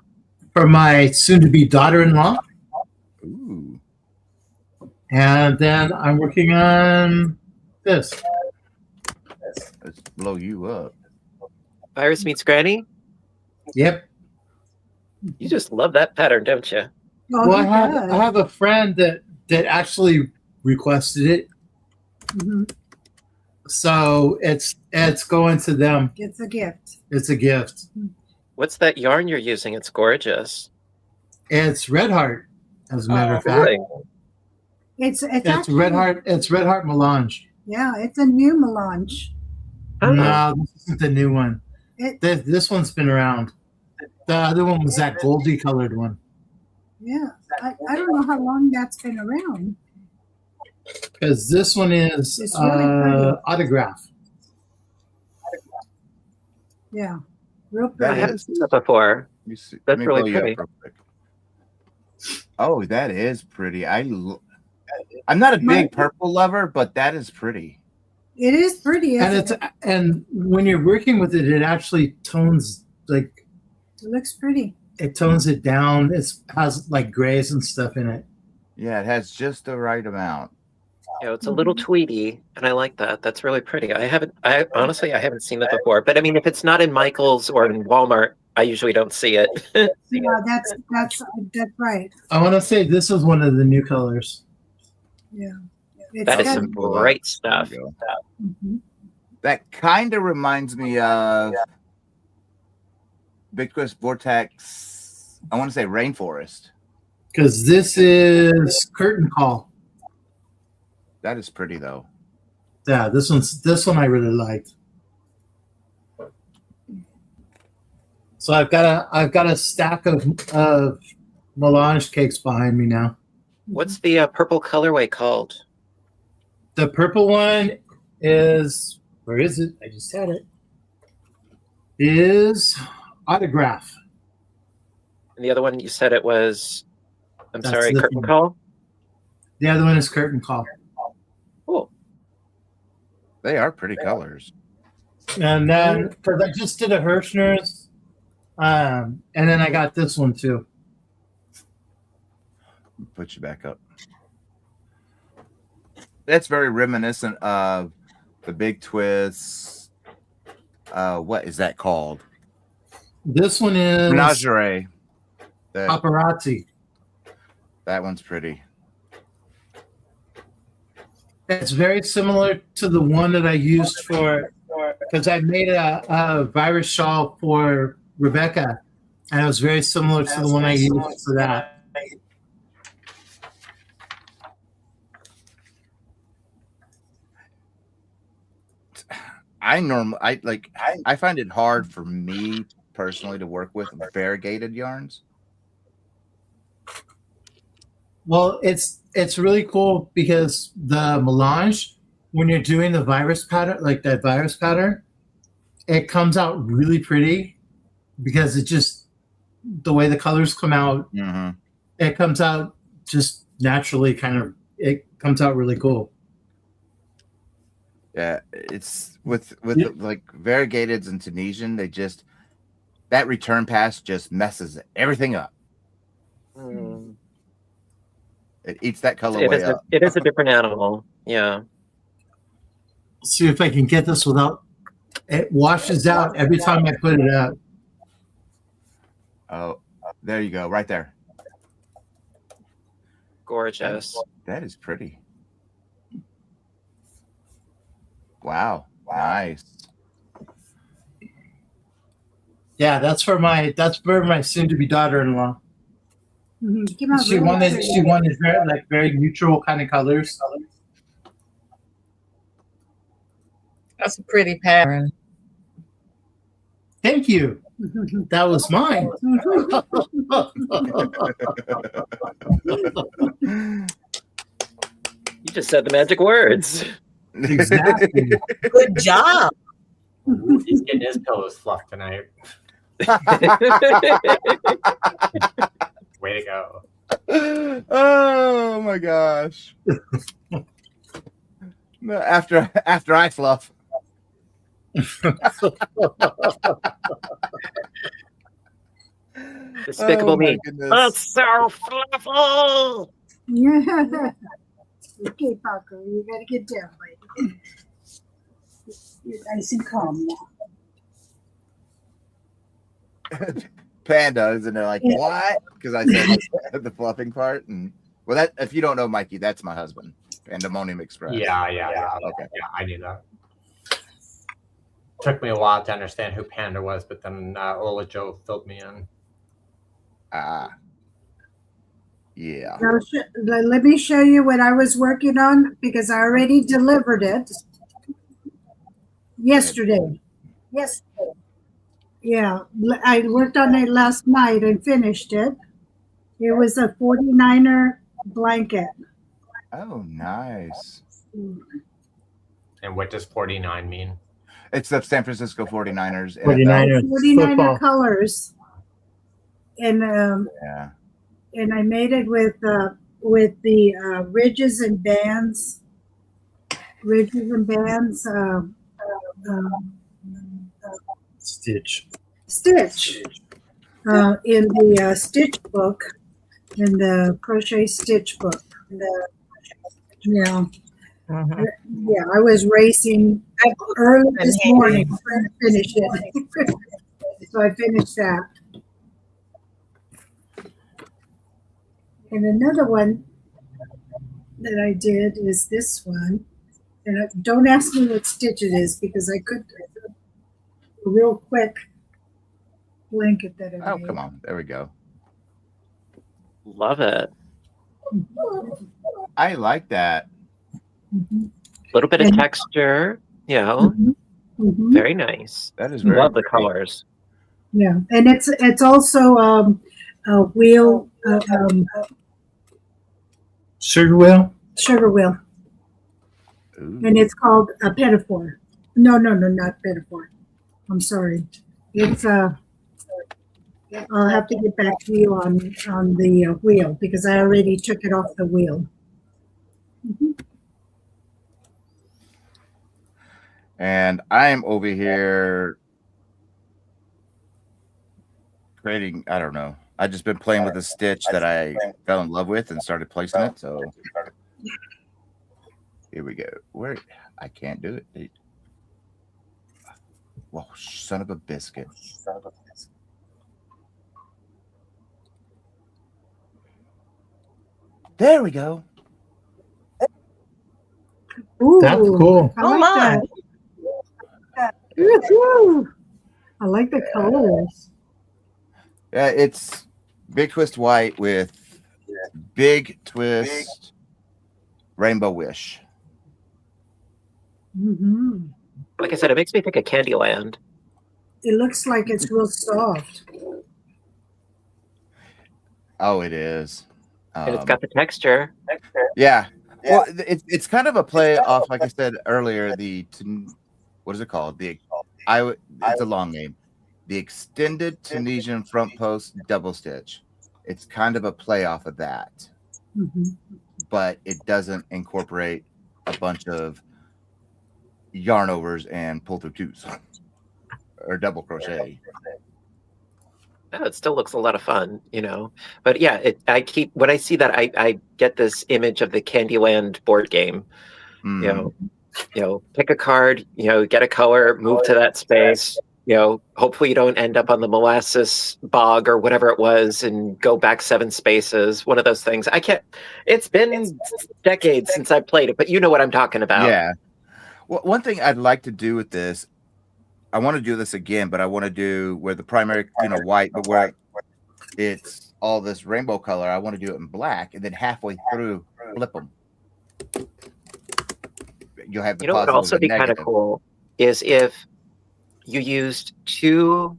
for my soon-to-be daughter-in-law, Ooh. and then I'm working on this. Let's blow you up. Iris meets Granny? Yep. You just love that pattern, don't you? Oh, Well, he I does. have a friend that actually requested it, Mhm. so it's going to them. It's a gift. It's a gift. What's that yarn you're using? It's gorgeous. It's Red Heart, as a matter of fact. Really? It's It's actually, Red Heart. It's Red Heart Melange. Yeah, it's a new melange. Oh. No, this isn't the new one. It, This one's been around. The other one was that goldie colored one. yeah, I don't know how long that's been around. Because this one is It's really pretty. autograph. Yeah, real That I pretty. haven't seen that before. You see, That's let me really blow you up pretty. real quick. Oh, that is pretty. I'm not a big purple lover, but that is pretty. It is pretty, isn't it? And when you're working with it, it actually tones like It looks pretty. it tones it down. It has like grays and stuff in it. Yeah, it has just the right amount. You know, it's a little tweedy, and I like that. That's really pretty. I honestly haven't seen that before. But I mean, if it's not in Michael's or in Walmart, I usually don't see it. Yeah, that's right. I want to say this is one of the new colors. Yeah, it's That is got- some great stuff. There you go. Mhm. That kind of reminds me of Big Twist Vortex. I want to say Rainforest. Because this is curtain call. That is pretty though. Yeah, this one I really liked. So I've got a stack of melange cakes behind me now. What's the purple colorway called? The purple one is, where is it? I just had it. Is Autograph. And the other one you said it was. I'm That's sorry, the curtain thing. call. The other one is Curtain Call. Cool. They are pretty colors. And then, because I just did a Hirschner's, and then I got this one too. Put you back up. That's very reminiscent of the Big Twist. What is that called? This one is Menagerie. Paparazzi. That one's pretty. It's very similar to the one that I used for, because I made a virus shawl for Rebecca, and it was very similar to the one I used for that. I find it hard for me personally to work with variegated yarns. Well, it's really cool because the melange, when you're doing the virus pattern, like that virus pattern, it comes out really pretty because it just, the way the colors come out, it comes out just naturally, it comes out really cool. Yeah, it's with like variegateds and Tunisian, that return pass just messes everything up. It eats that colorway up. It is a different animal. Yeah. See if I can get this without, it washes out every time I put it out. Oh, there you go, right there. Gorgeous. That is pretty. Wow, nice. Yeah, that's for my soon-to-be daughter-in-law. She wanted very neutral kind of colors. That's a pretty pattern. Thank you. That was mine. You just said the magic words. Exactly. Good job. Ooh, he's getting his pillows fluffed tonight. Way to go. Oh my gosh. After I fluff. Despicable Me. Goodness. That's so fluffy. Yeah. Okay, Paco, you gotta get down, lady. You're nice and calm now. Panda, isn't it? Like, what? Because I said the fluffing part. And well, that, if you don't know Mikey, that's my husband, Pandemonium Express. Yeah. Okay. Yeah, I knew that. Took me a while to understand who Panda was, but then Ola Joe filled me in. Yeah. Now, let me show you what I was working on because I already delivered it yesterday. Yeah, I worked on it last night and finished it. It was a 49er blanket. Oh, nice. And what does 49 mean? It's the San Francisco 49ers. 49ers 49er football. colors, and Yeah. I made it with the ridges and bands, Stitch. stitch in the stitch book, in the crochet stitch book. Yeah. Mhm. Yeah, I was racing early this morning trying to finish it. So I finished that. And another one that I did is this one. And don't ask me what stitch it is because I could a real quick blanket that I Oh, made. come on. There we go. Love it. I like that. Mhm. A little bit of And- texture, you know, Mhm. Mhm. very nice. That is very Love the pretty. colors. Yeah, and it's also a wheel, Sugar wheel. sugar wheel, Ooh. and it's called a pinafore. No, not pinafore. I'm sorry. It's I'll have to get back to you on the wheel because I already took it off the wheel. Mhm. And I'm over here creating, I don't know. I just been playing with a stitch that I fell in love with and started placing it. So here we go. Where I can't do it. Whoa, son of a biscuit. There we go. Ooh, That's cool. I Oh, like my. that. Woo-hoo. I like the colors. Yeah, it's big twist white with big twist rainbow wish. Hmm. Like I said, it makes me think of Candyland. It looks like it's real soft. Oh, it is. And it's got the texture. Yeah. Well, it's kind of a play off, like I said earlier. What is it called? It's a long name. The extended Tunisian front post double stitch. It's kind of a play off of that, Mhm. but it doesn't incorporate a bunch of yarn overs and pull through twos or double crochet. Oh, it still looks a lot of fun, you know. But yeah, when I see that, I get this image of the Candyland board game. Mm. You know, pick a card, you know, get a color, move to that space. You know, hopefully you don't end up on the molasses bog or whatever it was, and go back 7 spaces. One of those things. I can't. It's been decades since I played it, but you know what I'm talking about. Yeah. Well, one thing I'd like to do with this, I want to do this again, but I want to do where the primary, white, but where it's all this rainbow color. I want to do it in black, and then halfway through, flip them. You'll have the You know what would positive also and be kind of negative. cool is if you used 2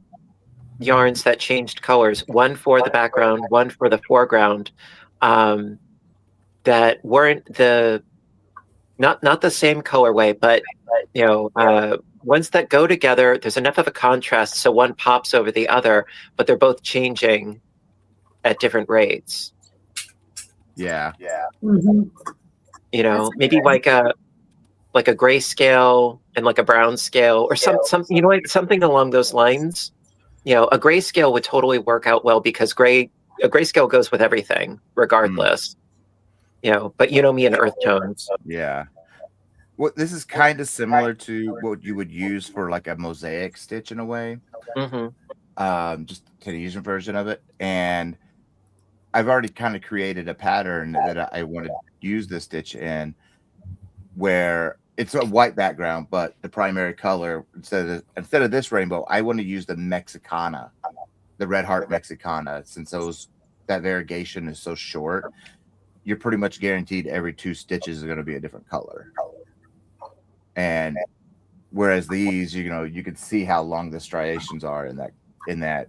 yarns that changed colors, one for the background, one for the foreground, that weren't not the same colorway, but you know, ones that go together. There's enough of a contrast so one pops over the other, but they're both changing at different rates. Yeah. Mhm. You know, maybe like a grayscale and like a brown scale, or some you know, like something along those lines. You know, a grayscale would totally work out well because a grayscale goes with everything, regardless. You know, but you know me and earth tones. Yeah. Well, this is kind of similar to what you would use for like a mosaic stitch in a way. Mm-hmm. Just Tunisian version of it. And I've already kind of created a pattern that I want to use this stitch in, where it's a white background, but the primary color, instead of this rainbow, I want to use the Mexicana, the red heart Mexicana, since that variegation is so short. You're pretty much guaranteed every 2 stitches are going to be a different color. And whereas these, you can see how long the striations are in that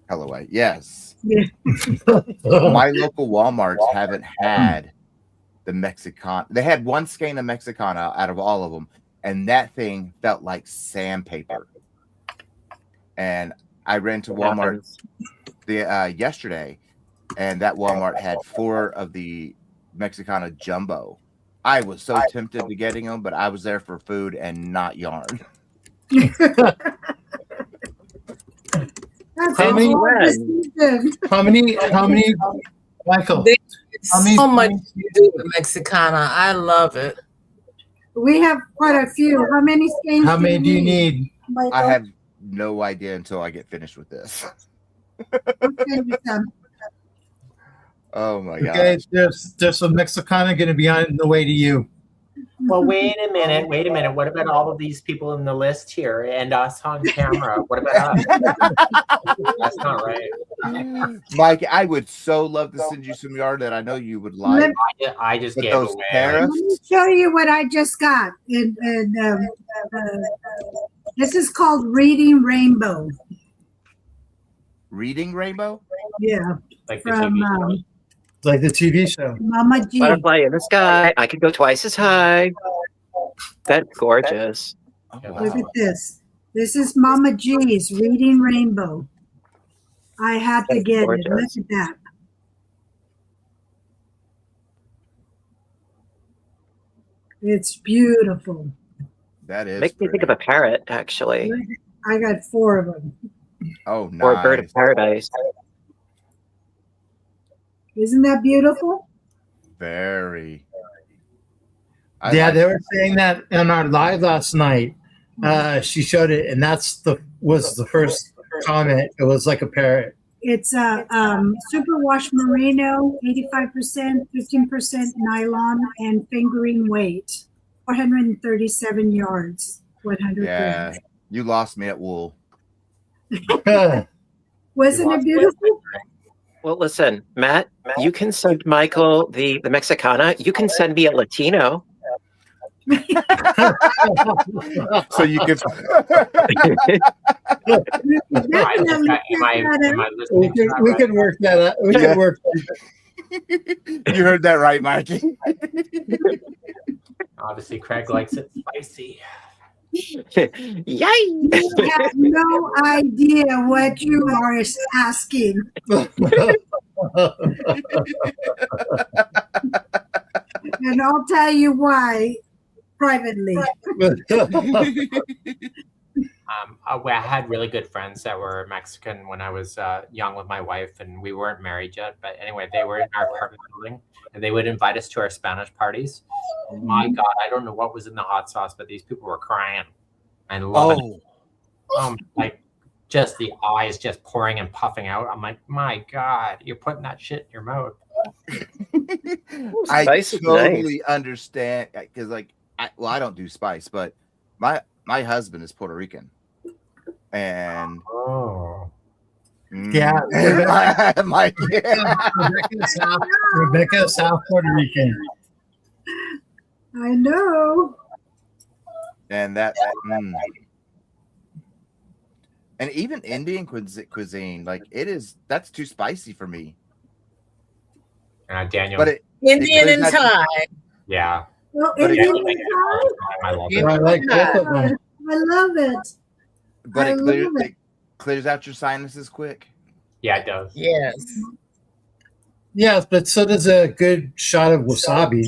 colorway. Yes. Yeah. My local Walmarts haven't had the Mexican. They had one skein of Mexicana out of all of them, and that thing felt like sandpaper. And I ran to Walmart yesterday, and that Walmart had 4 of the Mexicana jumbo. I was so tempted to getting them, but I was there for food and not yarn. That's How a many- whole decision. How many, Michael? There's How many- so much you do with Mexicana. I love it. We have quite a few. How many skeins? How many do you need? Michael? I have no idea until I get finished with this. I'll send you some. Oh my god! Okay, there's some Mexicana going to be on the way to you. Well, wait a minute. What about all of these people in the list here and us on camera? What about us? That's not right. Mike, I would so love to send you some yarn that I know you would like. I just But gave those away. tariffs, Let me show you what I just got. This is called Reading Rainbow. Reading Rainbow. Yeah, Like the from TV show. Like the TV show. Mama G. Butterfly in the sky. I could go twice as high. That's gorgeous. Oh, Look wow. at this. This is Mama G's Reading Rainbow. I had to That's get gorgeous. it. Look at that. It's beautiful. That is. Makes me think of a parrot, actually, I got 4 of them. Oh, nice. or a bird of paradise. Isn't that beautiful? Very. Yeah, like they were saying that in our live last night. She showed it, and was the first comment. It was like a parrot. It's a superwash merino, 85%, 15% nylon, and fingering weight, 437 yards, 100 Yeah, grams. you lost me at wool. Wasn't it beautiful? Well, listen, Matt, you can send Michael the Mexicana. You can send me a Latino. So you can. Definitely Am I we listening to can, that we right? can work that out. We Yeah. can work. You heard that right, Mikey. Obviously, Craig likes it spicy. Yay! You have no idea what you are asking. And I'll tell you why privately. I had really good friends that were Mexican when I was young with my wife, and we weren't married yet. But anyway, they were in our apartment building, and they would invite us to our Spanish parties. And my God, I don't know what was in the hot sauce, but these people were crying and loving it. Like just the eyes just pouring and puffing out. I'm like, my God, you're putting that shit in your mouth. I Spice is totally understand because, I don't do spice, but my husband is Puerto Rican, and Oh, Yeah. Mike, Rebecca, South Puerto Rican. I know. and that, and even Indian cuisine, like that's too spicy for me. Daniel. But Indian clears and that- Thai. yeah. Well, But Indian Daniel makes it all the time. I love it. I like both of them. I love it. but I it love it. clears out your sinuses quick. Yeah, it does. Yes. Yes, but so does a good shot of wasabi.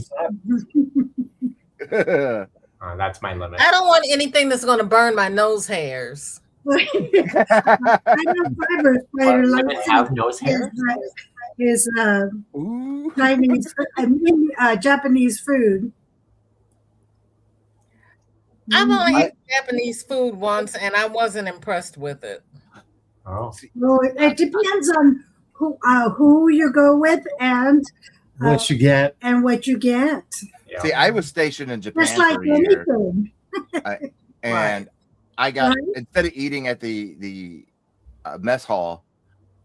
That's my limit. I don't want anything that's going to burn my nose hairs. I know fiber spider Women likes have nose hair. is Ooh. Chinese, Japanese food. I've only I- eaten Japanese food once, and I wasn't impressed with it. Oh, Well, it depends on who you go with and What you get. what you get. yeah. See, I was stationed in Japan Just like for a year, anything. and I got Right. instead of eating at the mess hall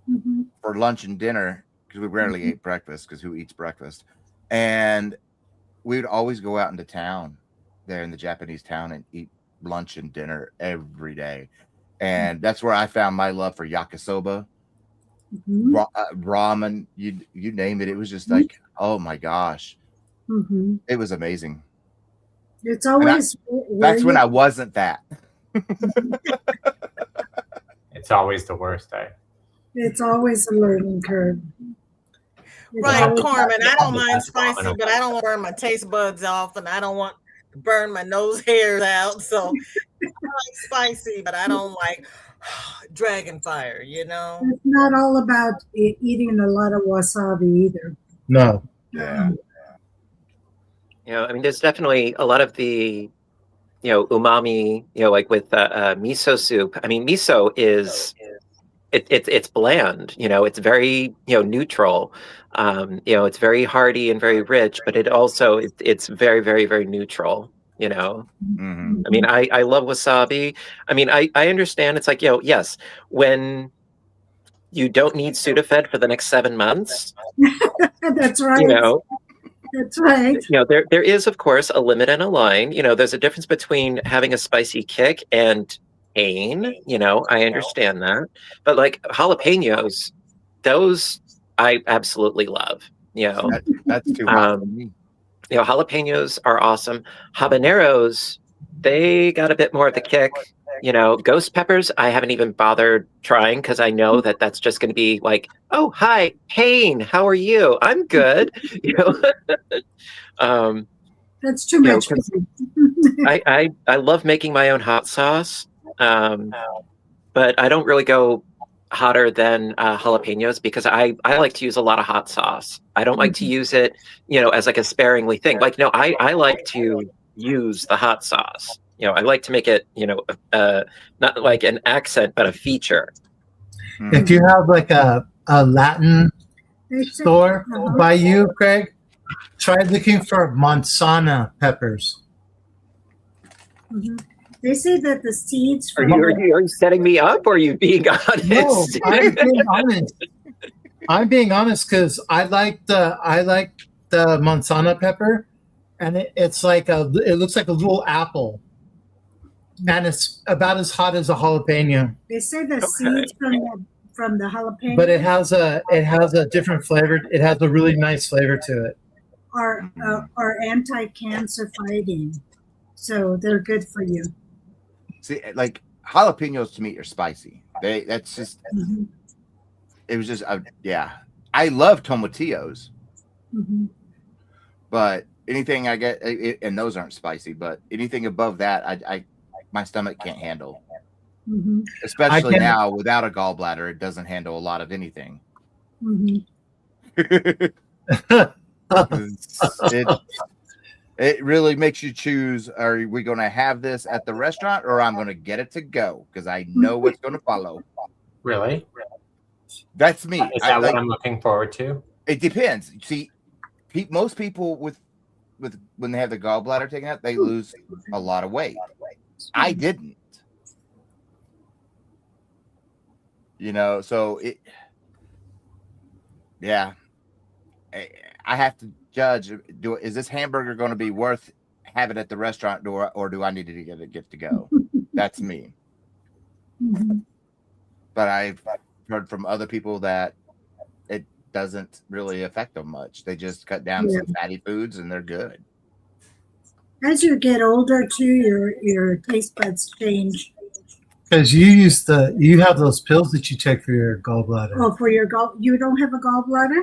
Mhm. for lunch and dinner, because we rarely ate breakfast, because who eats breakfast? And we would always go out into town there in the Japanese town and eat lunch and dinner every day. And that's where I found my love for yakisoba, Mhm. ramen, you name it. It was just like, oh my gosh, Mhm. it was amazing. It's always That's when I wasn't that. It's always the worst, eh? It's always a learning curve. It's Right, always- Carmen. I don't mind That's spicy, phenomenal. but I don't want to burn my taste buds off, and I don't want to burn my nose hairs out. So I like spicy, but I don't like dragon fire. You know. It's not all about eating a lot of wasabi either. No. Yeah. You know, I mean, there's definitely a lot of the, you know, umami, you know, like with miso soup. I mean, miso is it's bland. You know, it's very, you know, neutral. You know, it's very hearty and very rich, but it also it's very, very, very neutral. You know, Mhm. I mean, I love wasabi. I mean, I understand. It's like, you know, yes, when you don't need Sudafed for the next 7 months, That's right. you know. That's right. You know, there is, of course, a limit and a line. You know, there's a difference between having a spicy kick and pain. You know, I understand that. But like jalapenos, those I absolutely love. You know, That's too hot for me. you know, jalapenos are awesome. Habaneros, they got a bit more of the kick. You know, ghost peppers, I haven't even bothered trying because I know that that's just going to be like, oh, hi, pain, how are you? I'm good. You know, That's too you know, much. 'cause I love making my own hot sauce, but I don't really go hotter than jalapenos because I like to use a lot of hot sauce. I don't like to use it, you know, as like a sparingly thing. Like, no, I like to use the hot sauce. You know, I like to make it, you know, not like an accent, but a feature. If you have like a Latin store by you, Craig, try looking for manzana peppers. Mhm. They say that the seeds Are from you setting me up, or are you being honest? No, I'm being honest. I'm being honest because I like the manzana pepper, and it's like it looks like a little apple, and it's about as hot as a jalapeno. they say the seeds from the jalapeno But it has a different flavor. It has a really nice flavor to it. are anti-cancer fighting, so they're good for you. See, like jalapenos to me are spicy. That's just. It was just yeah. I love tomatillos, but anything I get, and those aren't spicy. But anything above that, I my stomach can't handle. Especially now without a gallbladder, it doesn't handle a lot of anything. It really makes you choose: are we going to have this at the restaurant, or I'm going to get it to go because I know what's going to follow. Really? That's me. Is that what I'm looking forward to? It depends. See, most people with when they have the gallbladder taken out, they lose a lot of weight. I didn't. You know, so yeah. I have to judge. Is this hamburger going to be worth having at the restaurant door, or do I need to get to go? That's me. But I've heard from other people that it doesn't really affect them much. They just cut down some fatty foods and they're good. As you get older too, your taste buds change. Because you have those pills that you take for your gallbladder. Oh, for your you don't have a gallbladder?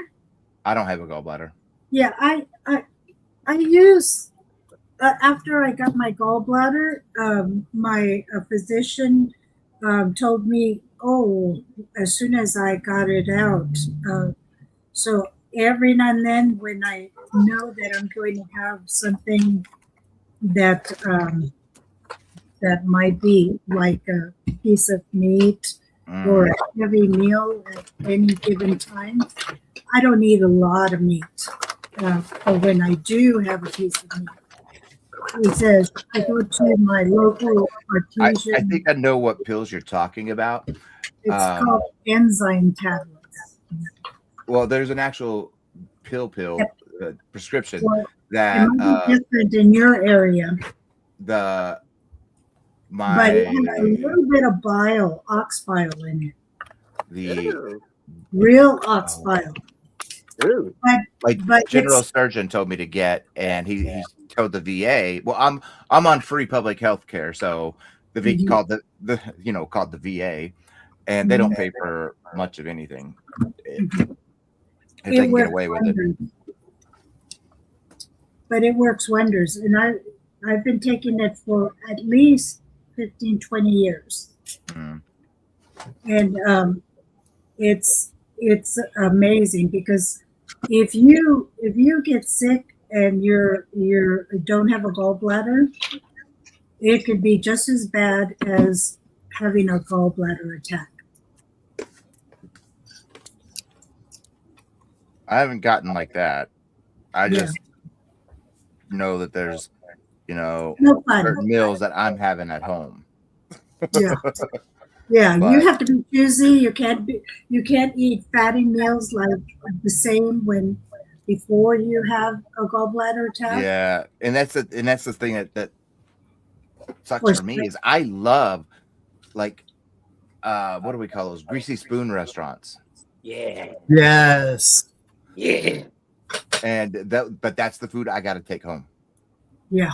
I don't have a gallbladder. Yeah, I use after I got my gallbladder, my physician told me, oh, as soon as I got it out. So every now and then, when I know that I'm going to have something that that might be like a piece of meat or a heavy meal at any given time, I don't eat a lot of meat. But when I do have a piece of meat, he says I go to my local artesian. I think I know what pills you're talking about. It's called enzyme tablets. Well, there's an actual pill prescription Well, that it might be different in your area, but it has a little bit of bile, ox bile in it. Real ox bile. Ooh. But general surgeon told me to get, and he's told the VA, well, I'm on free public health care, so the V called called the VA, and they don't pay for much of anything. If they can get away with it. But it works wonders, and I've been taking it for at least 15, 20 years. And it's amazing, because if you get sick and you don't have a gallbladder, it could be just as bad as having a gallbladder attack. I haven't gotten like that. I just know that there's, certain meals that I'm having at home. Yeah, But- you have to be choosy. You can't eat fatty meals like the same before you have a gallbladder attack. Yeah, and that's the thing that sucks for me is I love what do we call those greasy spoon restaurants? Yeah. Yes. Yeah. And but that's the food I got to take home. Yeah.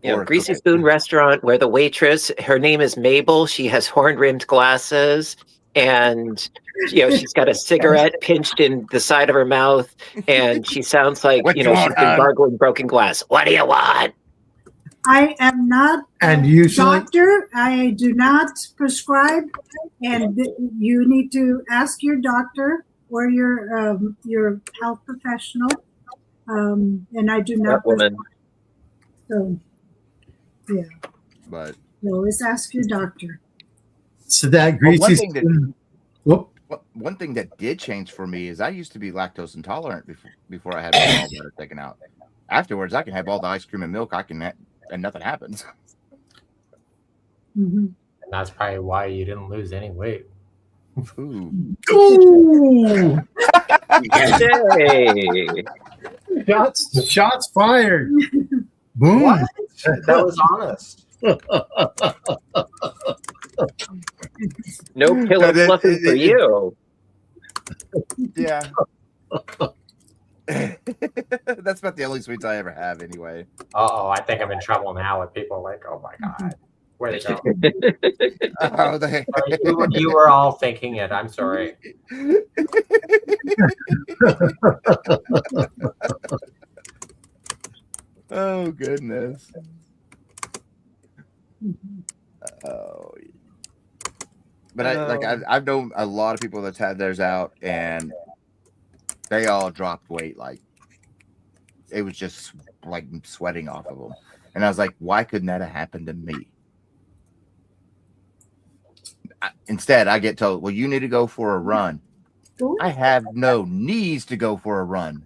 Or Greasy cook it. Spoon restaurant where the waitress, her name is Mabel. She has horn-rimmed glasses, and she's got a cigarette pinched in the side of her mouth, and she sounds like What you she's want, been hon? gargling broken glass. What do you want? I am not And a usually- doctor. I do not prescribe, and you need to ask your doctor or your health professional. And I do not That woman. prescribe. So, yeah, But you always ask your doctor. So that one greasy thing that- spoon. Whoop. one thing that did change for me is I used to be lactose intolerant before I had my gallbladder taken out. Afterwards, I can have all the ice cream and milk and nothing happens. Mm-hmm. And that's probably why you didn't lose any weight. Ooh. Ooh! Yay. Shots fired. Boom. What? That was honest. No pillow fluffing for you. Yeah. That's about the only sweets I ever have anyway. Uh-oh, I think I'm in trouble now with people like, oh my God, where'd they go? Oh, they... You were all thinking it. I'm sorry. Oh, goodness. Oh. But I've known a lot of people that's had theirs out, and they all dropped weight. Like, it was just like sweating off of them. And I was like, why couldn't that have happened to me? Instead, I get told, well, you need to go for a run. I have no knees to go for a run.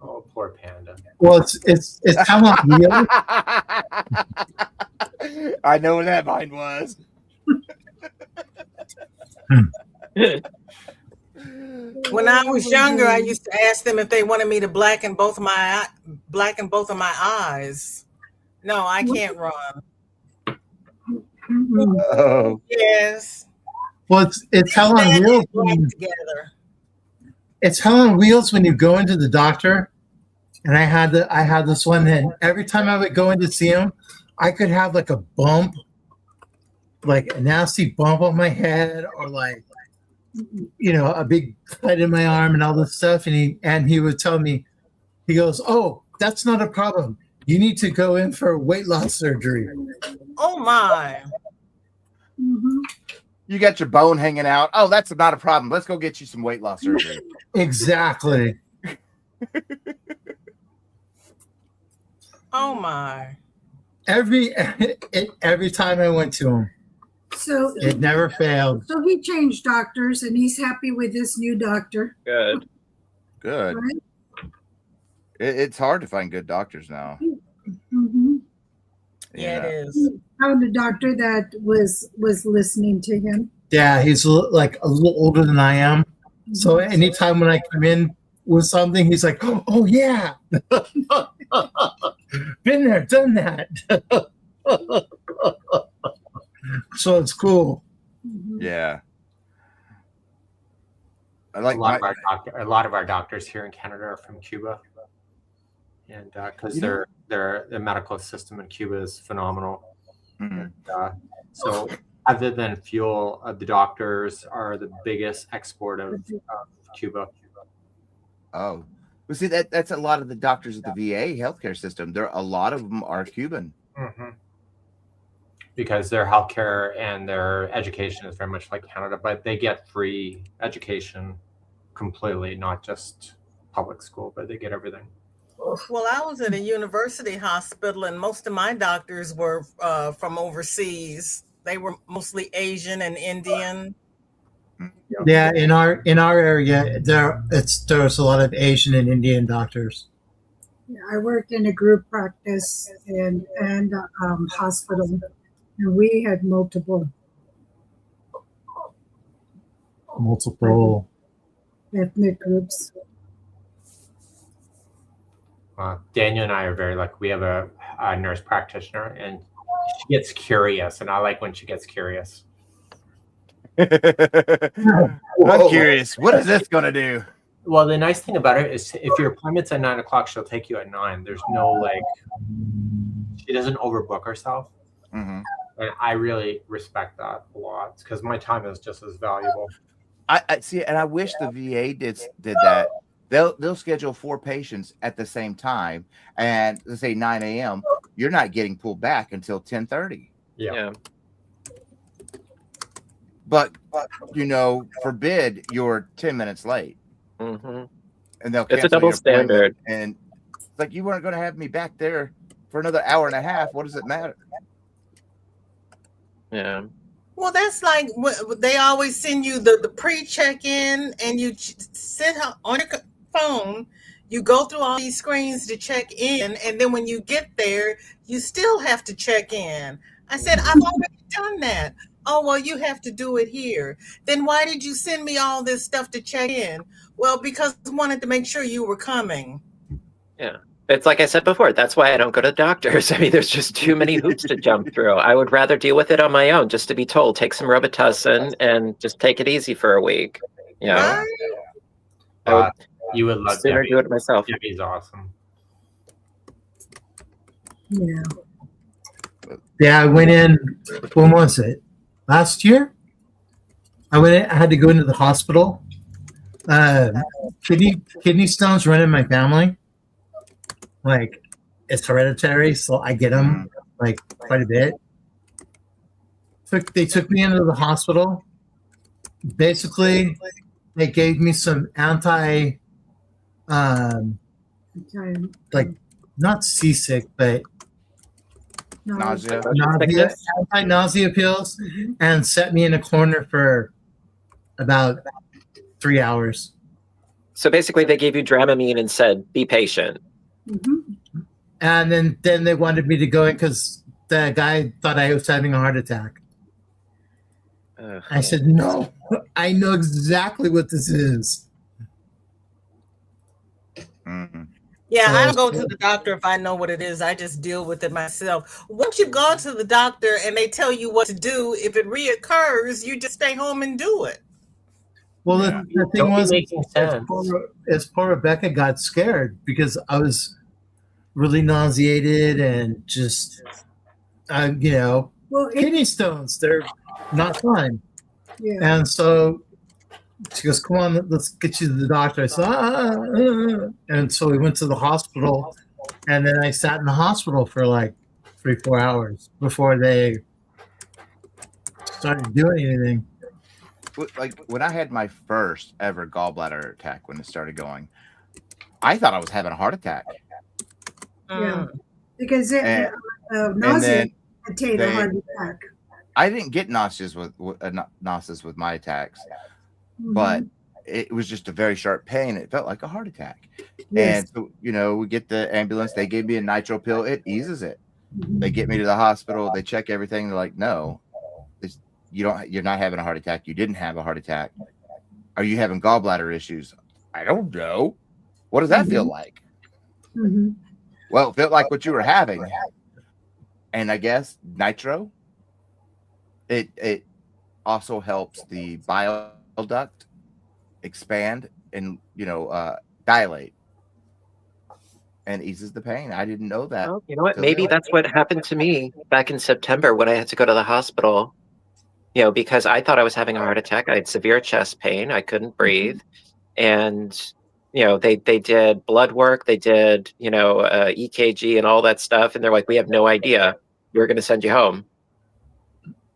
Oh, poor panda. Well, it's how long meals. I know what that mine was. When I was younger, I used to ask them if they wanted me to blacken both of my eyes. No, I can't run. Mm-hmm. Oh, Yes. Well, it's hell on Stand wheels. and together. It's hell on wheels when you go into the doctor. And I had this one, and every time I would go in to see him, I could have like a bump, like a nasty bump on my head, or like, a big cut in my arm and all this stuff. And he would tell me, he goes, "Oh, that's not a problem. You need to go in for weight loss surgery." Oh my. Mm-hmm. you got your bone hanging out. Oh, that's not a problem. Let's go get you some weight loss surgery. Exactly. Oh my. Every time I went to him, So it never failed. So he changed doctors, and he's happy with this new doctor. Good. Good. Right? It's hard to find good doctors now. Mm-hmm. Yeah, it is. Found a doctor that was listening to him. Yeah, he's like a little older than I am. So anytime when I come in with something, he's like, "Oh yeah, been there, done that." So it's cool. Mhm. Yeah. I like a lot of our doctors here in Canada are from Cuba, and because their medical system in Cuba is phenomenal. And, so, other than fuel, the doctors are the biggest export of Cuba. Oh, well, see that's a lot of the doctors of the VA healthcare system. A lot of them are Cuban. Mm-hmm. Because their healthcare and their education is very much like Canada, but they get free education completely, not just public school, but they get everything. Well, I was at a university hospital, and most of my doctors were from overseas. They were mostly Asian and Indian. Yeah, in our area, there's a lot of Asian and Indian doctors. Yeah, I worked in a group practice and hospital, and we had multiple ethnic groups. Daniel and I are very lucky. We have a nurse practitioner, and she gets curious, and I like when she gets curious. I'm curious. What is this going to do? Well, the nice thing about it is if your appointment's at 9 o'clock, she'll take you at 9. There's no she doesn't overbook herself. Mm-hmm. And I really respect that a lot because my time is just as valuable. I see, and I wish the VA did that. They'll schedule 4 patients at the same time, and let's say 9 a.m. You're not getting pulled back until 10:30. Yeah. But forbid you're 10 minutes late, Mm-hmm. and they'll It's cancel a double your appointment. standard. And it's like you weren't going to have me back there for another hour and a half. What does it matter? Yeah. Well, that's like they always send you the pre-check-in, and you sit on your phone. You go through all these screens to check in, and then when you get there, you still have to check in. I said, I've already done that. Oh, well, you have to do it here. Then why did you send me all this stuff to check in? Well, because I wanted to make sure you were coming. Yeah. It's like I said before, that's why I don't go to doctors. I mean, there's just too many hoops to jump through. I would rather deal with it on my own, just to be told, take some Robitussin and just take it easy for a week. You know? Right? You would love sooner Debbie. do it myself. Debbie's awesome. Yeah. Yeah, I went in. When was it? Last year. I went in. I had to go into the hospital. Kidney stones run in my family. Like, it's hereditary, so I get them like quite a bit. They took me into the hospital. Basically, they gave me some like not seasick, but Nausea. Anti-nausea pills, and set me in a corner for about 3 hours. So basically, they gave you Dramamine and said, be patient. Mm-hmm. And then they wanted me to go in because the guy thought I was having a heart attack. I said, no, I know exactly what this is. Mm-hmm. Yeah, I don't go to the doctor if I know what it is. I just deal with it myself. Once you go to the doctor and they tell you what to do, if it reoccurs, you just stay home and do it. Well, the thing was, poor Rebecca got scared because I was really nauseated and just, kidney stones, they're not fun. Yeah. And so she goes, come on, let's get you to the doctor. I said, And so we went to the hospital, and then I sat in the hospital for like 3-4 hours before they started doing anything. Like when I had my first ever gallbladder attack, when it started going, I thought I was having a heart attack. Yeah, because nausea attained a heart attack. I didn't get nauseous with my attacks, but it was just a very sharp pain. It felt like a heart attack. Yes. And so, we get the ambulance. They gave me a nitro pill. It eases it. They get me to the hospital. They check everything. They're like, no, you're not having a heart attack. You didn't have a heart attack. Are you having gallbladder issues? I don't know. What does that feel like? Well, it felt like what you were having. And I guess nitro, it also helps the bile duct expand and dilate, and eases the pain. I didn't know that. Well, you know what? till Maybe then. that's what happened to me back in September when I had to go to the hospital. Because I thought I was having a heart attack. I had severe chest pain. I couldn't breathe, and they did blood work. They did EKG and all that stuff, and they're like, "We have no idea. We're going to send you home."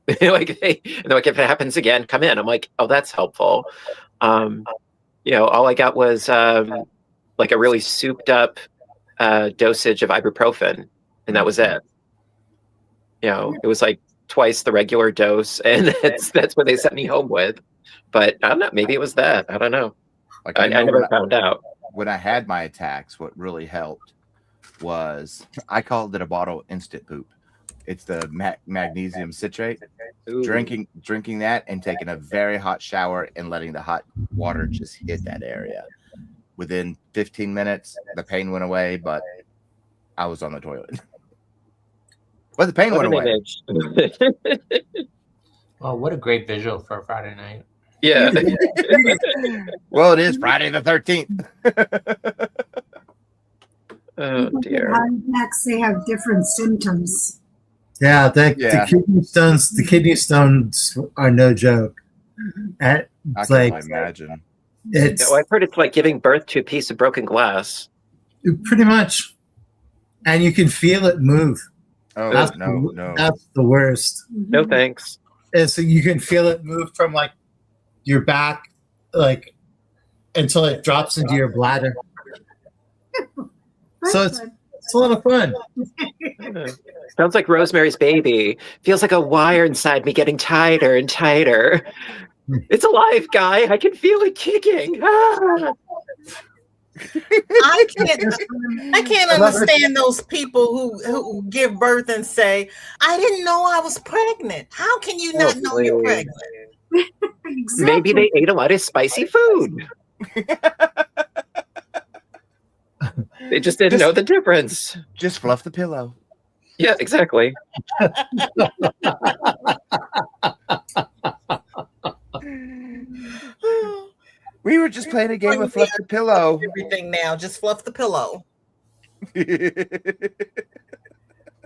They're like, if it happens again, come in. I'm like, "Oh, that's helpful." All I got was like a really souped up dosage of ibuprofen, and that was it. It was like twice the regular dose, and that's what they sent me home with. But I don't know, maybe it was that. I don't know. Like I never found out. When I had my attacks, what really helped was I called it a bottle of instant poop. It's the magnesium citrate. Ooh. Drinking that and taking a very hot shower and letting the hot water just hit that area. Within 15 minutes, the pain went away, but I was on the toilet. But the pain What went an away. image. Well, what a great visual for a Friday night. Yeah. Well, it is Friday the 13th. Oh dear. Heart attacks, they have different symptoms. Yeah, Yeah. the kidney stones are no joke. And I it's can like only imagine. it's I've heard it's like giving birth to a piece of broken glass. pretty much, and you can feel it move. Oh That's no. That's the worst. No thanks. And so you can feel it move from like your back, like until it drops into your bladder. So it's a lot of fun. Sounds like Rosemary's Baby. Feels like a wire inside me getting tighter and tighter. It's alive, guy. I can feel it kicking. Ah! I can't understand those people who give birth and say, "I didn't know I was pregnant." How can you not know you're please. pregnant? Exactly. Maybe they ate a lot of spicy food. They just didn't know the difference. Just fluff the pillow. Yeah, exactly. We were just playing a game of fluff the pillow. Everything now, just fluff the pillow.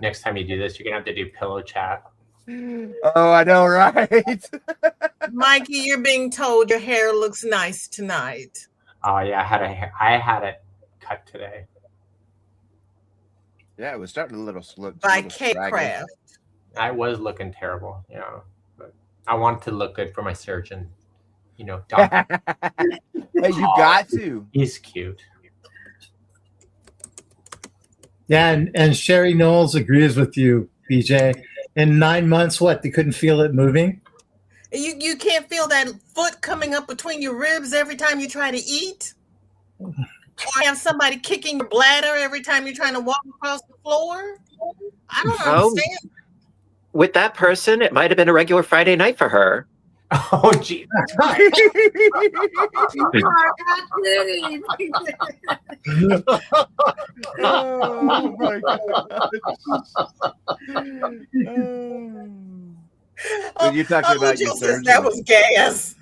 Next time you do this, you're gonna have to do pillow chat. Oh, I know, right? Mikey, you're being told your hair looks nice tonight. Oh yeah, I had it cut today. Yeah, it was starting a little slow. By K Craft. I was looking terrible, but I wanted to look good for my surgeon. Doc, Hey, you got to. he's cute. Yeah, and Sherry Knowles agrees with you, BJ. In 9 months, they couldn't feel it moving? You can't feel that foot coming up between your ribs every time you try to eat? Or have somebody kicking your bladder every time you're trying to walk across the floor? I don't understand. With that person, it might have been a regular Friday night for her. Oh, gee. Oh my god. When you're talking about your surgeon. That was gas.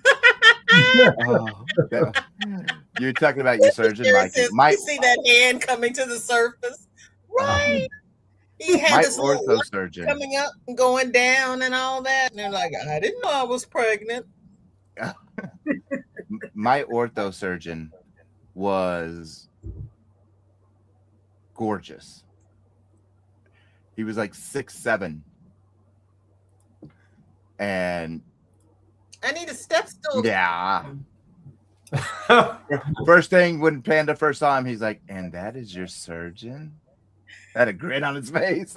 You're talking about your surgeon, Mike. You see that hand coming to the surface, right? He had this ortho surgeon coming up and going down and all that, and they're like, "I didn't know I was pregnant." My ortho surgeon was gorgeous. He was like 6'7", and I need a step stool. yeah. First thing when Panda first saw him, he's like, "And that is your surgeon?" Had a grin on his face.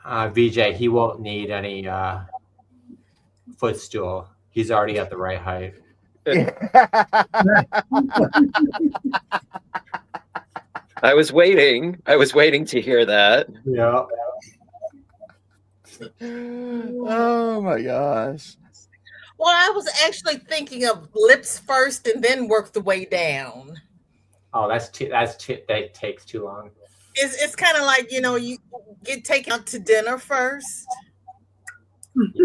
VJ, he won't need any footstool. He's already at the right height. I was waiting to hear that. Yeah. Oh my gosh. Well, I was actually thinking of lips first and then work the way down. Oh, that takes too long. It's kind of like, you get taken out to dinner first. Yeah.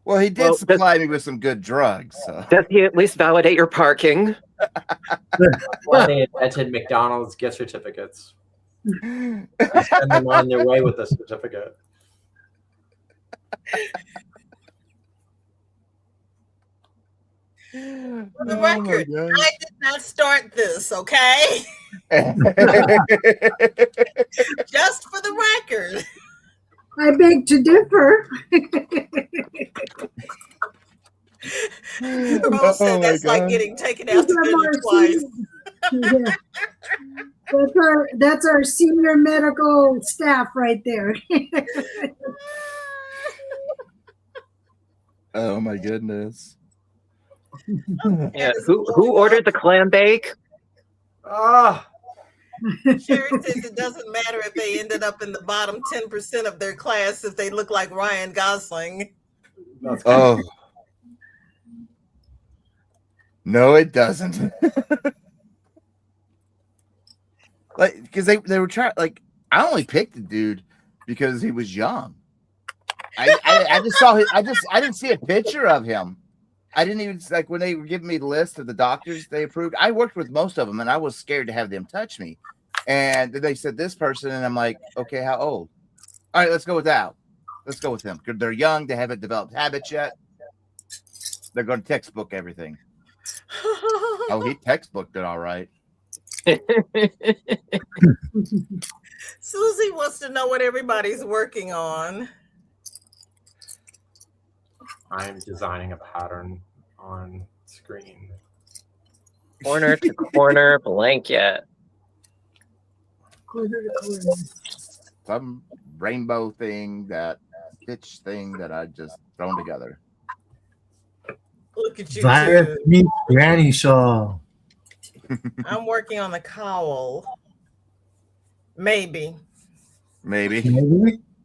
Well, he did Well, supply me with some good drugs. So. Does he at least validate your parking? Well, they invented McDonald's gift certificates. You send them on their way with a certificate. For the record, I did not start this, okay? Just for the record. I beg to differ. Rose said that's like getting taken out to dinner twice. Yeah. That's our senior medical staff right there. Oh my goodness. Yeah. Who ordered the clam bake? Ah, Sherry says it doesn't matter if they ended up in the bottom 10% of their class if they look like Ryan Gosling. Oh. No, it doesn't. Like, because they were trying, like, I only picked the dude because he was young. I just saw I didn't see a picture of him. I didn't even, like, when they were giving me the list of the doctors they approved, I worked with most of them and I was scared to have them touch me. And they said this person, and I'm like, okay, how old? All right, let's go with that. Let's go with them because they're young. They haven't developed habits yet. They're going to textbook everything. Oh, he textbooked it all right. Susie wants to know what everybody's working on. I'm designing a pattern on screen. Corner to corner blanket. Corner to corner. Some rainbow thing, that stitch thing that I just thrown together. Look at you Virus two. meets Granny Shaw. I'm working on the cowl. Maybe. Maybe.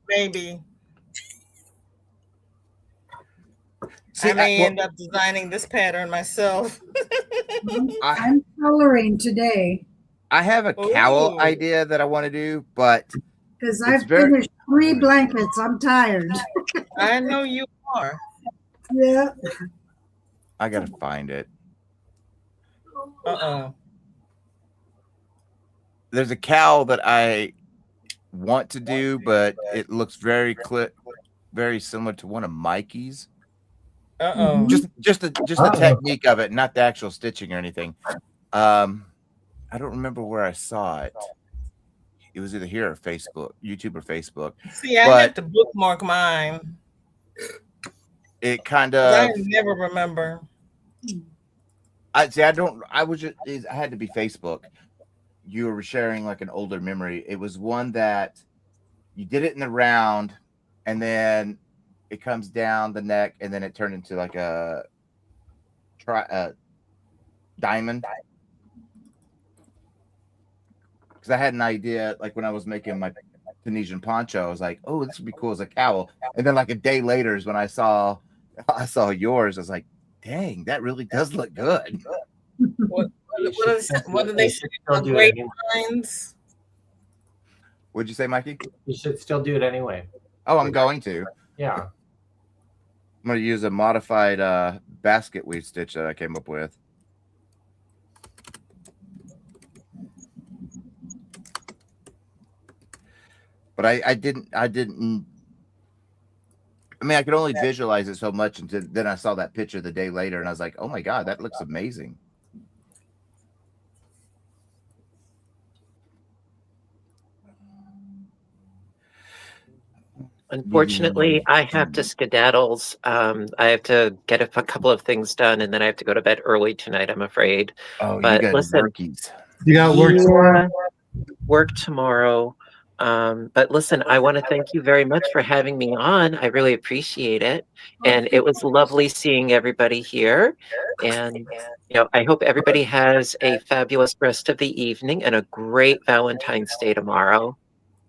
Maybe. See, I may end up designing this pattern myself. I'm coloring today I have a cowl Ooh. idea that I want to do, but because It's I've very- finished 3 blankets. I'm tired. I know you are. Yeah. I gotta find it. Uh-oh. There's a cowl that I want to do, but it looks very similar to one of Mikey's. Uh-oh. Just the technique of it, not the actual stitching or anything. I don't remember where I saw it. It was either here or Facebook, YouTube or Facebook. See, I have to bookmark mine. It kind 'Cause of. I never remember. I had to be Facebook. You were sharing like an older memory. It was one that you did it in the round, and then it comes down the neck, and then it turned into like a diamond. Because I had an idea, like when I was making my Tunisian poncho, I was like, "Oh, this would be cool as a cowl." And then like a day later is when I saw yours. I was like, "Dang, that really does look good." What do they say? Still do it Great anyway. minds. What'd you say, Mikey? You should still do it anyway. Oh, I'm going to. Yeah. I'm going to use a modified basket weave stitch that I came up with. But I didn't. I mean, I could only visualize it so much until then I saw that picture the day later, and I was like, "Oh my god, that looks amazing." Unfortunately, I have to skedaddles. I have to get a couple of things done, and then I have to go to bed early tonight, I'm afraid. Oh, But you got listen, workies. You got work tomorrow? Work tomorrow. But listen, I want to thank you very much for having me on. I really appreciate it. And it was lovely seeing everybody here. And, I hope everybody has a fabulous rest of the evening and a great Valentine's Day tomorrow.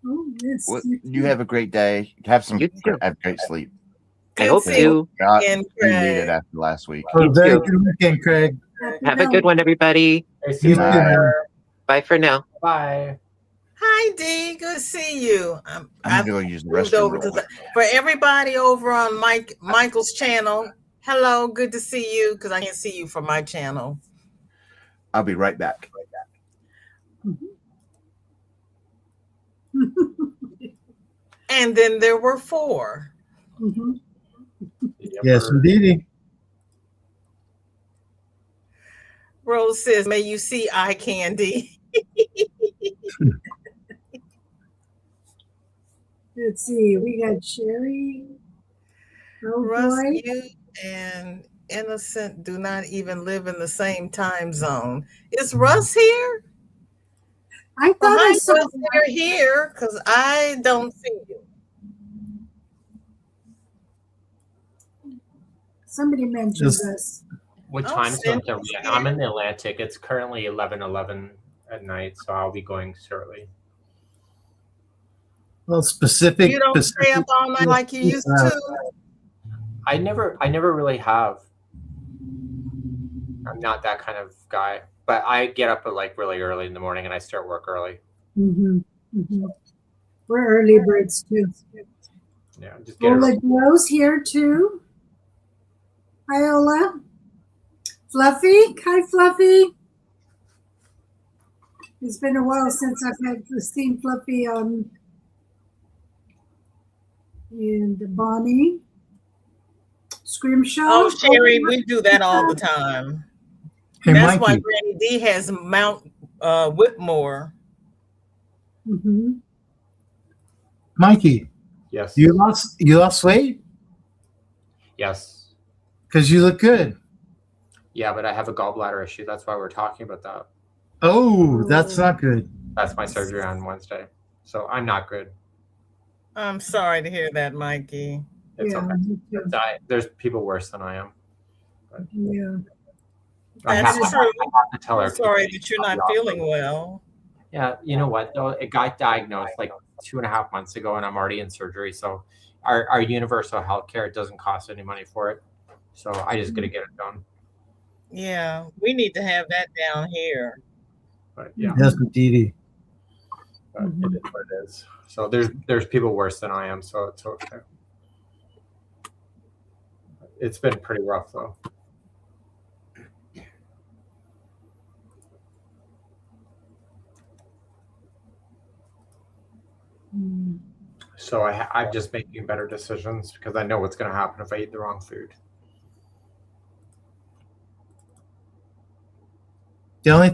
Oh, yes. Well, you have a great day. Have great sleep. I hope see you God, again, you need Craig. it after last week. Oh, very too. good weekend, Craig. have a good one, everybody. I see you You too, later. man. Bye for now. Bye. Hi. Hi, Dee. Good to see you. I'm going to use the moved restroom. over to for everybody over on Michael's channel. Hello, good to see you because I can't see you from my channel. I'll be right back. And then there were 4. Yes, indeed. Rose says, "May you see eye candy." Let's see. We got Sherry. Oh Russ, boy. you and Innocent do not even live in the same time zone. Is Russ here? I thought Well, I hi, saw Russ, you're here because I don't see you. somebody mentioned Just- this. What Oh, time zone are we in? Cindy's I'm here. in the Atlantic. It's currently 11:11 at night, so I'll be going shortly. Well, specific. You don't stay up all night like you used to. I never really have. I'm not that kind of guy, but I get up at like really early in the morning and I start work early. We're early birds too. Yeah, just get it. Ola Joe's here too. Hi, Ola. Fluffy. Hi, Fluffy. It's been a while since I've seen Fluffy on. And Bonnie. Scrimshaw. Oh, Sherry, we do that all the time. Hey, That's why Mikey. Granny D has Mount Whitmore. Mikey, Yes. you lost weight Yes. because you look good. Yeah, but I have a gallbladder issue. That's why we're talking about that. Oh, that's not good. That's my surgery on Wednesday. So I'm not good. I'm sorry to hear that, Mikey. It's Yeah, okay. me too. There's people worse than I am. Yeah. I That's have true. to tell her. I'm sorry that you're not feeling well. Yeah, you know what though? It got diagnosed like 2.5 months ago, and I'm already in surgery. So our universal health care, it doesn't cost any money for it. So I just gotta get it done. Yeah, we need to have that down here. But yeah, Yes, indeed. but it is what it is. So there's people worse than I am, so it's okay. It's been pretty rough though. So I'm just making better decisions because I know what's going to happen if I eat the wrong food. The only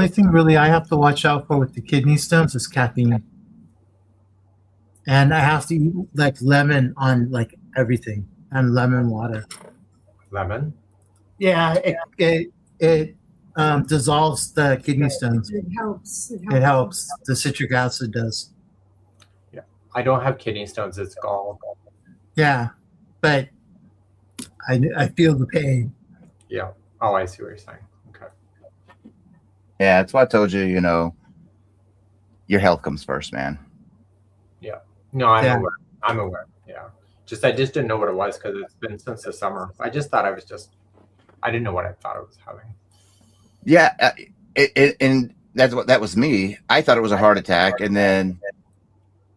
thing really I have to watch out for with the kidney stones is caffeine. And I have to eat like lemon on like everything and lemon water. Lemon? Yeah, it dissolves the kidney stones. It helps. It helps. The citric acid does. I don't have kidney stones. It's gall. Yeah, but I feel the pain. Yeah. Oh, I see what you're saying. Okay. Yeah, that's why I told you, your health comes first, man. Yeah. No, I'm Yeah. aware. I'm aware. Yeah. I just didn't know what it was because it's been since the summer. I just thought I didn't know what I thought I was having. Yeah, and that was me. I thought it was a heart attack, and then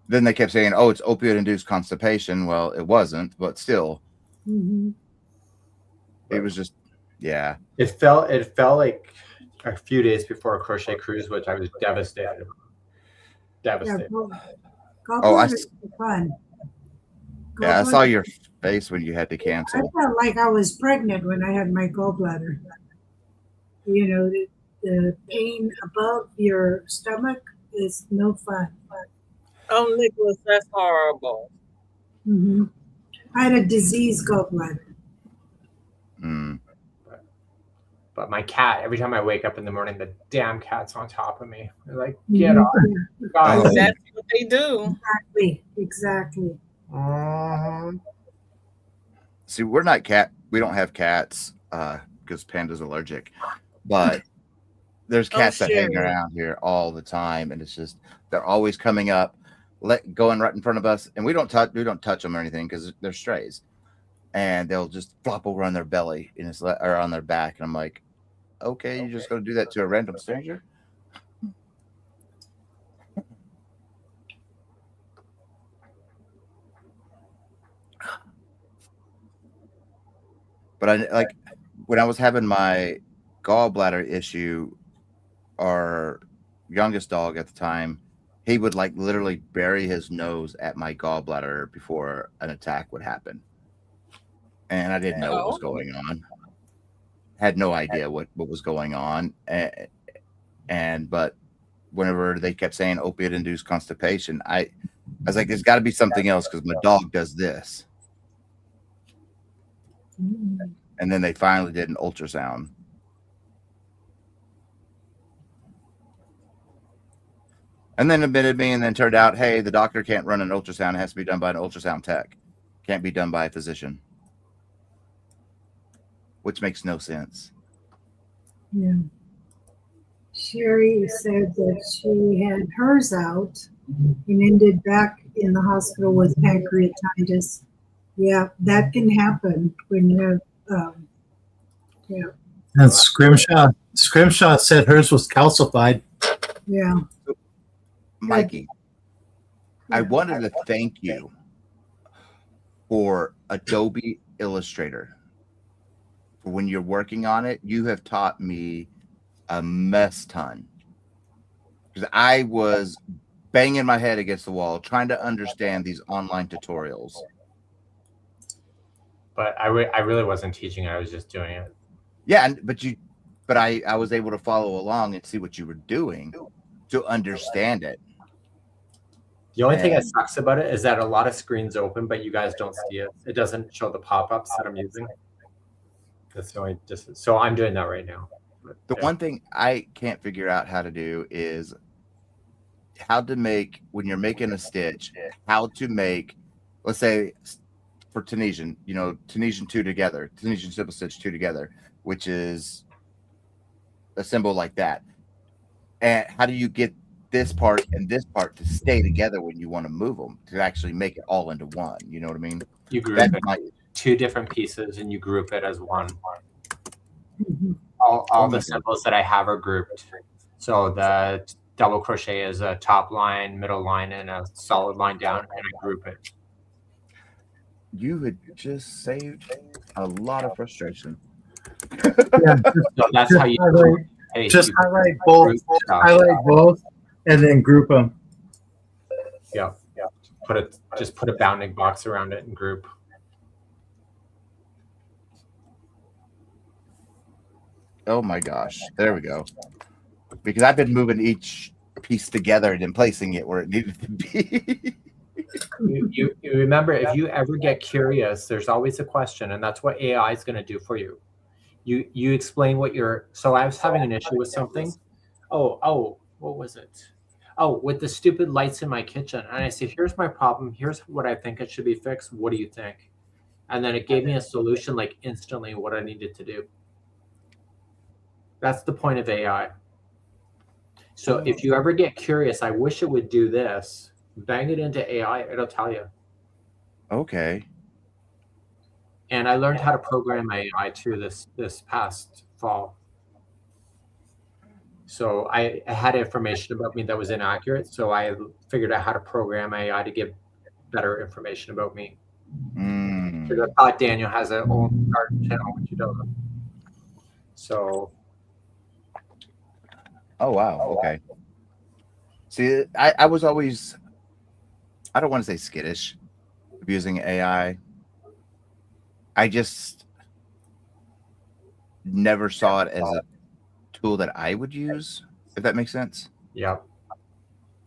they kept saying, "Oh, it's opioid-induced constipation." Well, it wasn't, but still, it was just, yeah. It felt like a few days before a crochet cruise, which I was devastated. Devastated. Fun. Yeah, I saw your face when you had to I cancel. felt like I was pregnant when I had my gallbladder. The pain above your stomach is no fun. Oh, Nicholas, that's horrible. I had a diseased gallbladder. But my cat, every time I wake up in the morning, the damn cat's on top of me. They're like, get off. Oh. That's what they do. Exactly. See, we're not we don't have cats because Panda's allergic, but there's cats that hang Sherry. around here all the time, and it's just they're always coming up, going right in front of us, and we don't touch them or anything because they're strays, and they'll just flop over on their belly and or on their back, and I'm like, okay, you're just going to do that to a random stranger? But I like when I was having my gallbladder issue, our youngest dog at the time, he would like literally bury his nose at my gallbladder before an attack would happen. And I didn't know what was going on. Had no idea what was going on. But whenever they kept saying opiate induced constipation, I was like, there's got to be something else because my dog does this. And then they finally did an ultrasound. And then admitted me, and then turned out, hey, the doctor can't run an ultrasound. It has to be done by an ultrasound tech. Can't be done by a physician. Which makes no sense. Yeah. Sherry said that she had hers out and ended back in the hospital with pancreatitis. Yeah, that can happen when you have, yeah. And Scrimshaw said hers was calcified. Yeah. Mikey, I wanted to thank you for Adobe Illustrator. For when you're working on it, you have taught me a mess ton. Because I was banging my head against the wall trying to understand these online tutorials. But I really wasn't teaching. I was just doing it. Yeah, but I was able to follow along and see what you were doing to understand it. The only thing that sucks about it is that a lot of screens open, but you guys don't see it. It doesn't show the pop-ups that I'm using. That's the only distance. So I'm doing that right now. But, the one thing I can't figure out how to do is how to make, when you're making a stitch, how to make, let's say for Tunisian, Tunisian 2 together, Tunisian simple stitch 2 together, which is a symbol like that. And how do you get this part and this part to stay together when you want to move them to actually make it all into one? You know what I mean? You group it, 2 different pieces, and you group it as one. All the symbols that I have are grouped. So the double crochet is a top line, middle line, and a solid line down, and I group it. You had just saved a lot of frustration. Yeah, So that's how you highlight both, and then group them. Yeah. Just put a bounding box around it and group. Oh my gosh, there we go. Because I've been moving each piece together and then placing it where it needed to be. you remember, if you ever get curious, there's always a question, and that's what AI is going to do for you. You explain what you're. So I was having an issue with something. Oh, what was it? Oh, with the stupid lights in my kitchen. And I said, here's my problem. Here's what I think it should be fixed. What do you think? And then it gave me a solution, like instantly, what I needed to do. That's the point of AI. So if you ever get curious, I wish it would do this, bang it into AI, it'll tell you. Okay. And I learned how to program AI too this past fall. So I had information about me that was inaccurate. So I figured out how to program AI to give better information about me. Because I thought Daniel has an old garden channel, which he doesn't. So. Oh, wow. Okay. See, I was always, I don't want to say skittish of using AI. I just never saw it as a tool that I would use, if that makes sense. Yeah.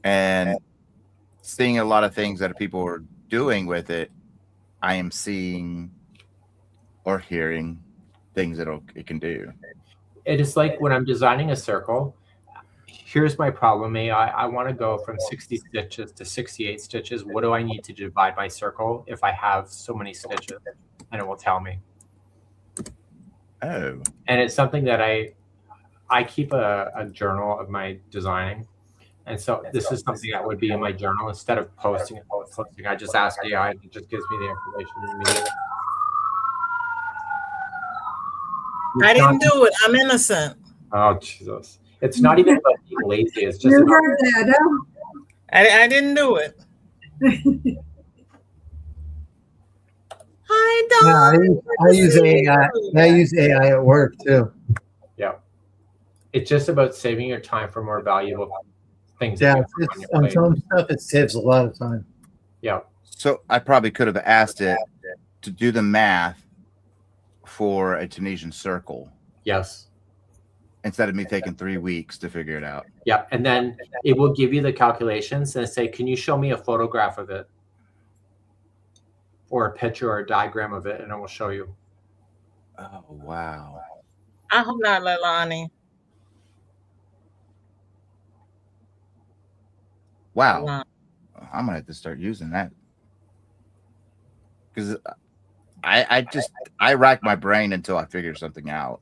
And seeing a lot of things that people are doing with it, I am seeing or hearing things that it can do. It is like when I'm designing a circle, here's my problem, AI. I want to go from 60 stitches to 68 stitches. What do I need to divide my circle if I have so many stitches? And it will tell me. Oh. And it's something that I keep a journal of my designing. And so this is something that would be in my journal instead of posting. I just ask AI, and it just gives me the information immediately. I didn't do it. I'm innocent. Oh, Jesus. It's not even about being lazy. It's just You about, heard that, huh? I didn't do it. Hi, Don. Yeah, I use AI. I use AI at work too. Yeah. It's just about saving your time for more valuable things. Yeah, that you have on your on plate. some stuff it saves a lot of time. Yeah. So I probably could have asked it to do the math for a Tunisian circle Yes. instead of me taking 3 weeks to figure it out. Yeah. And then it will give you the calculations and say, can you show me a photograph of it? Or a picture or a diagram of it, and it will show you. Oh, wow. I hope not, Leilani. Wow. Leilani. I'm gonna have to start using that because I rack my brain until I figure something out.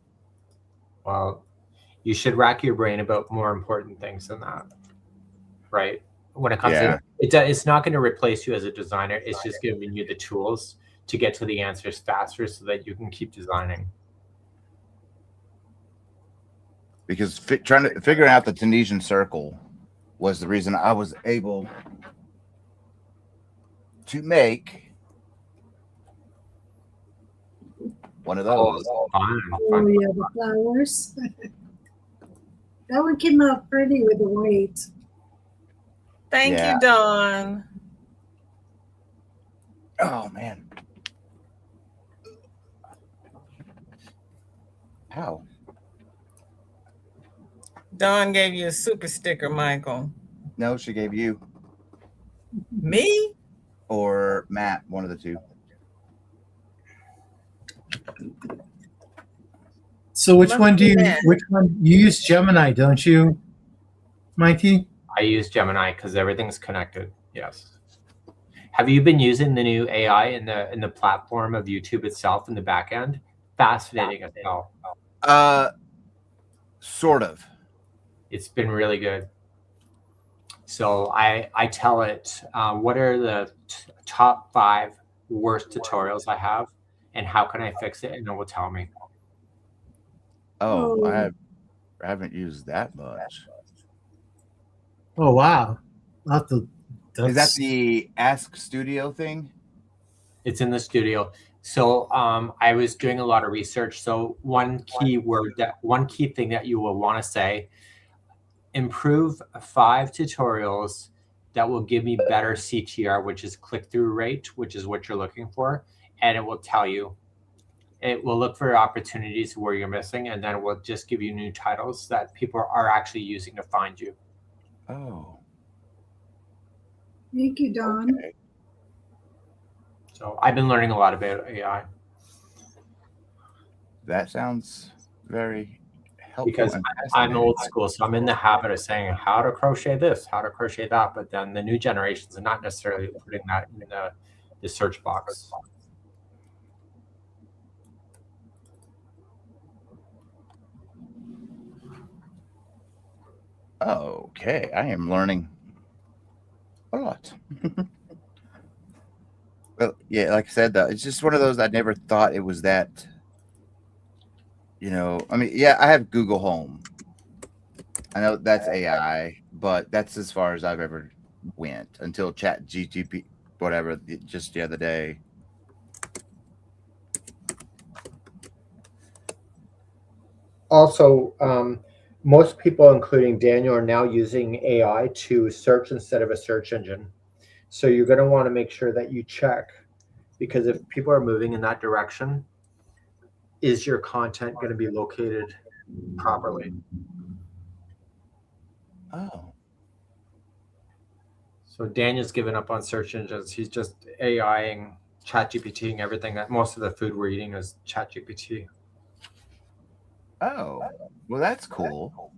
Well, you should rack your brain about more important things than that, right? When it comes to it's not going to replace you as a designer. It's just giving you the tools to get to the answers faster so that you can keep designing. Because trying to figure out the Tunisian circle was the reason I was able to make one of those. Fun. Oh yeah, the flowers. That one came out pretty with the white. Thank you, Dawn. Oh man. How? Dawn gave you a super sticker, Michael. No, she gave you Me? or Matt, one of the two. So which one you use Gemini, don't you, Mikey? I use Gemini because everything's connected. Yes. Have you been using the new AI in the platform of YouTube itself in the back end? Fascinating as hell. Sort of. It's been really good. So I tell it what are the top 5 worst tutorials I have, and how can I fix it, and it will tell me. Oh, I haven't used that much. Oh wow. Is that the Ask Studio thing? It's in the studio. So I was doing a lot of research. So one key thing that you will want to say, improve 5 tutorials that will give me better CTR, which is click-through rate, which is what you're looking for. And it will tell you. It will look for opportunities where you're missing, and then it will just give you new titles that people are actually using to find you. Oh. Thank you, Dawn. Okay. So I've been learning a lot about AI. That sounds very helpful. Because I'm old school, so I'm in the habit of saying how to crochet this, how to crochet that, but then the new generations are not necessarily putting that in the search box. Okay, I am learning a lot. Well, yeah, like I said, though, it's just one of those I never thought it was that. I mean, yeah, I have Google Home. I know that's AI, but that's as far as I've ever went until Chat GTP, whatever, just the other day. Also, most people, including Daniel, are now using AI to search instead of a search engine. So you're going to want to make sure that you check, because if people are moving in that direction, is your content going to be located properly? Oh. So Daniel's given up on search engines. He's just AIing, ChatGPTing everything. That most of the food we're eating is ChatGPT. Oh, well, that's cool.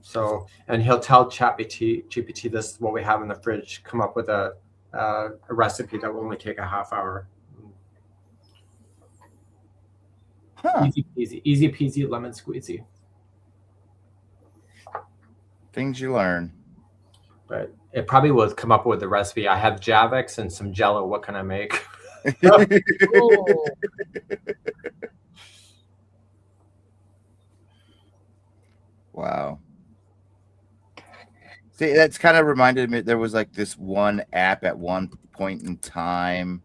So, and he'll tell GPT, this is what we have in the fridge. Come up with a recipe that will only take a half hour. Huh. Easy peasy, lemon squeezy. Things you learn. But it probably will come up with the recipe. I have Javex and some Jello. What can I make? Wow. See, that's kind of reminded me. There was like this one app at one point in time.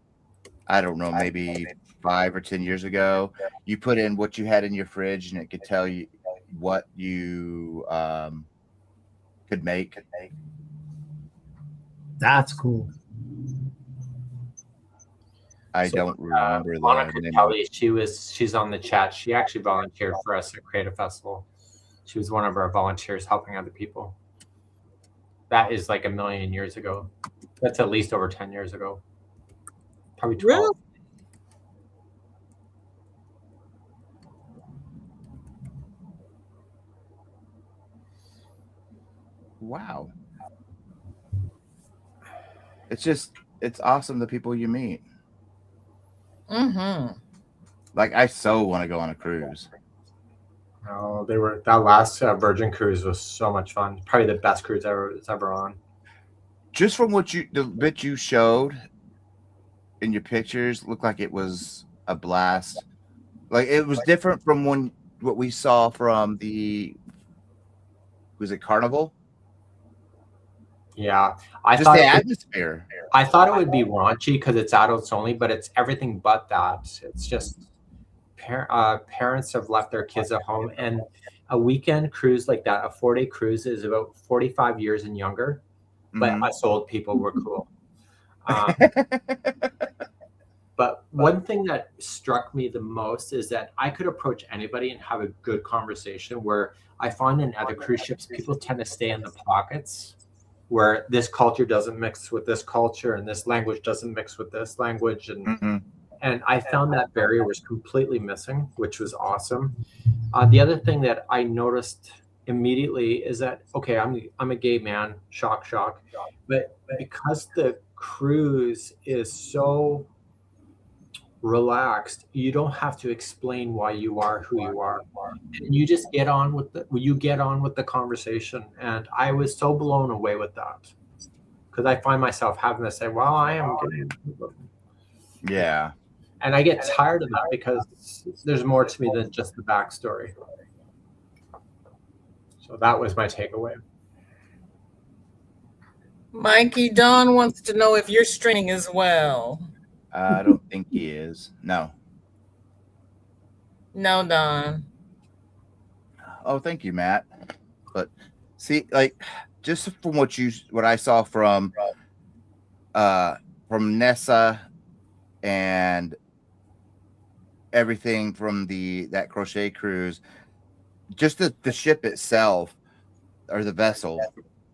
I don't know, maybe 5 or 10 years ago, you put in what you had in your fridge and it could tell you what you could make. That's cool. I don't remember the Monica name of Kelly, it. she's on the chat. She actually volunteered for us at Creative Festival. She was one of our volunteers helping other people. That is like a million years ago. That's at least over 10 years ago. Probably 12. Really? Wow. It's awesome the people you meet. Mm-hmm. Like, I so want to go on a cruise. Oh, that last Virgin cruise was so much fun. Probably the best cruise ever on. Just from the bit you showed in your pictures, looked like it was a blast. Like, it was different from what we saw from was it Carnival? Yeah, Just the atmosphere. I thought it would be raunchy because it's adults only, but it's everything but that. It's just parents have left their kids at home, and a weekend cruise like that, a 4-day cruise, is about 45 years and younger. But us old people were cool. But one thing that struck me the most is that I could approach anybody and have a good conversation, where I find in other cruise ships, people tend to stay in the pockets, where this culture doesn't mix with this culture and this language doesn't mix with this language. And I found that barrier was completely missing, which was awesome. The other thing that I noticed immediately is that, okay, I'm a gay man, shock, but because the cruise is so relaxed, you don't have to explain why you are who you are. You just get on with the conversation. And I was so blown away with that, because I find myself having to say, well, I am gay. Yeah. And I get tired of that because there's more to me than just the backstory. So that was my takeaway. Mikey Don wants to know if you're streaming as well. I don't think he is. No. No, Don. Oh, thank you, Matt. But see, like, just from what I saw from Nessa and everything from that crochet cruise, just the ship itself or the vessel,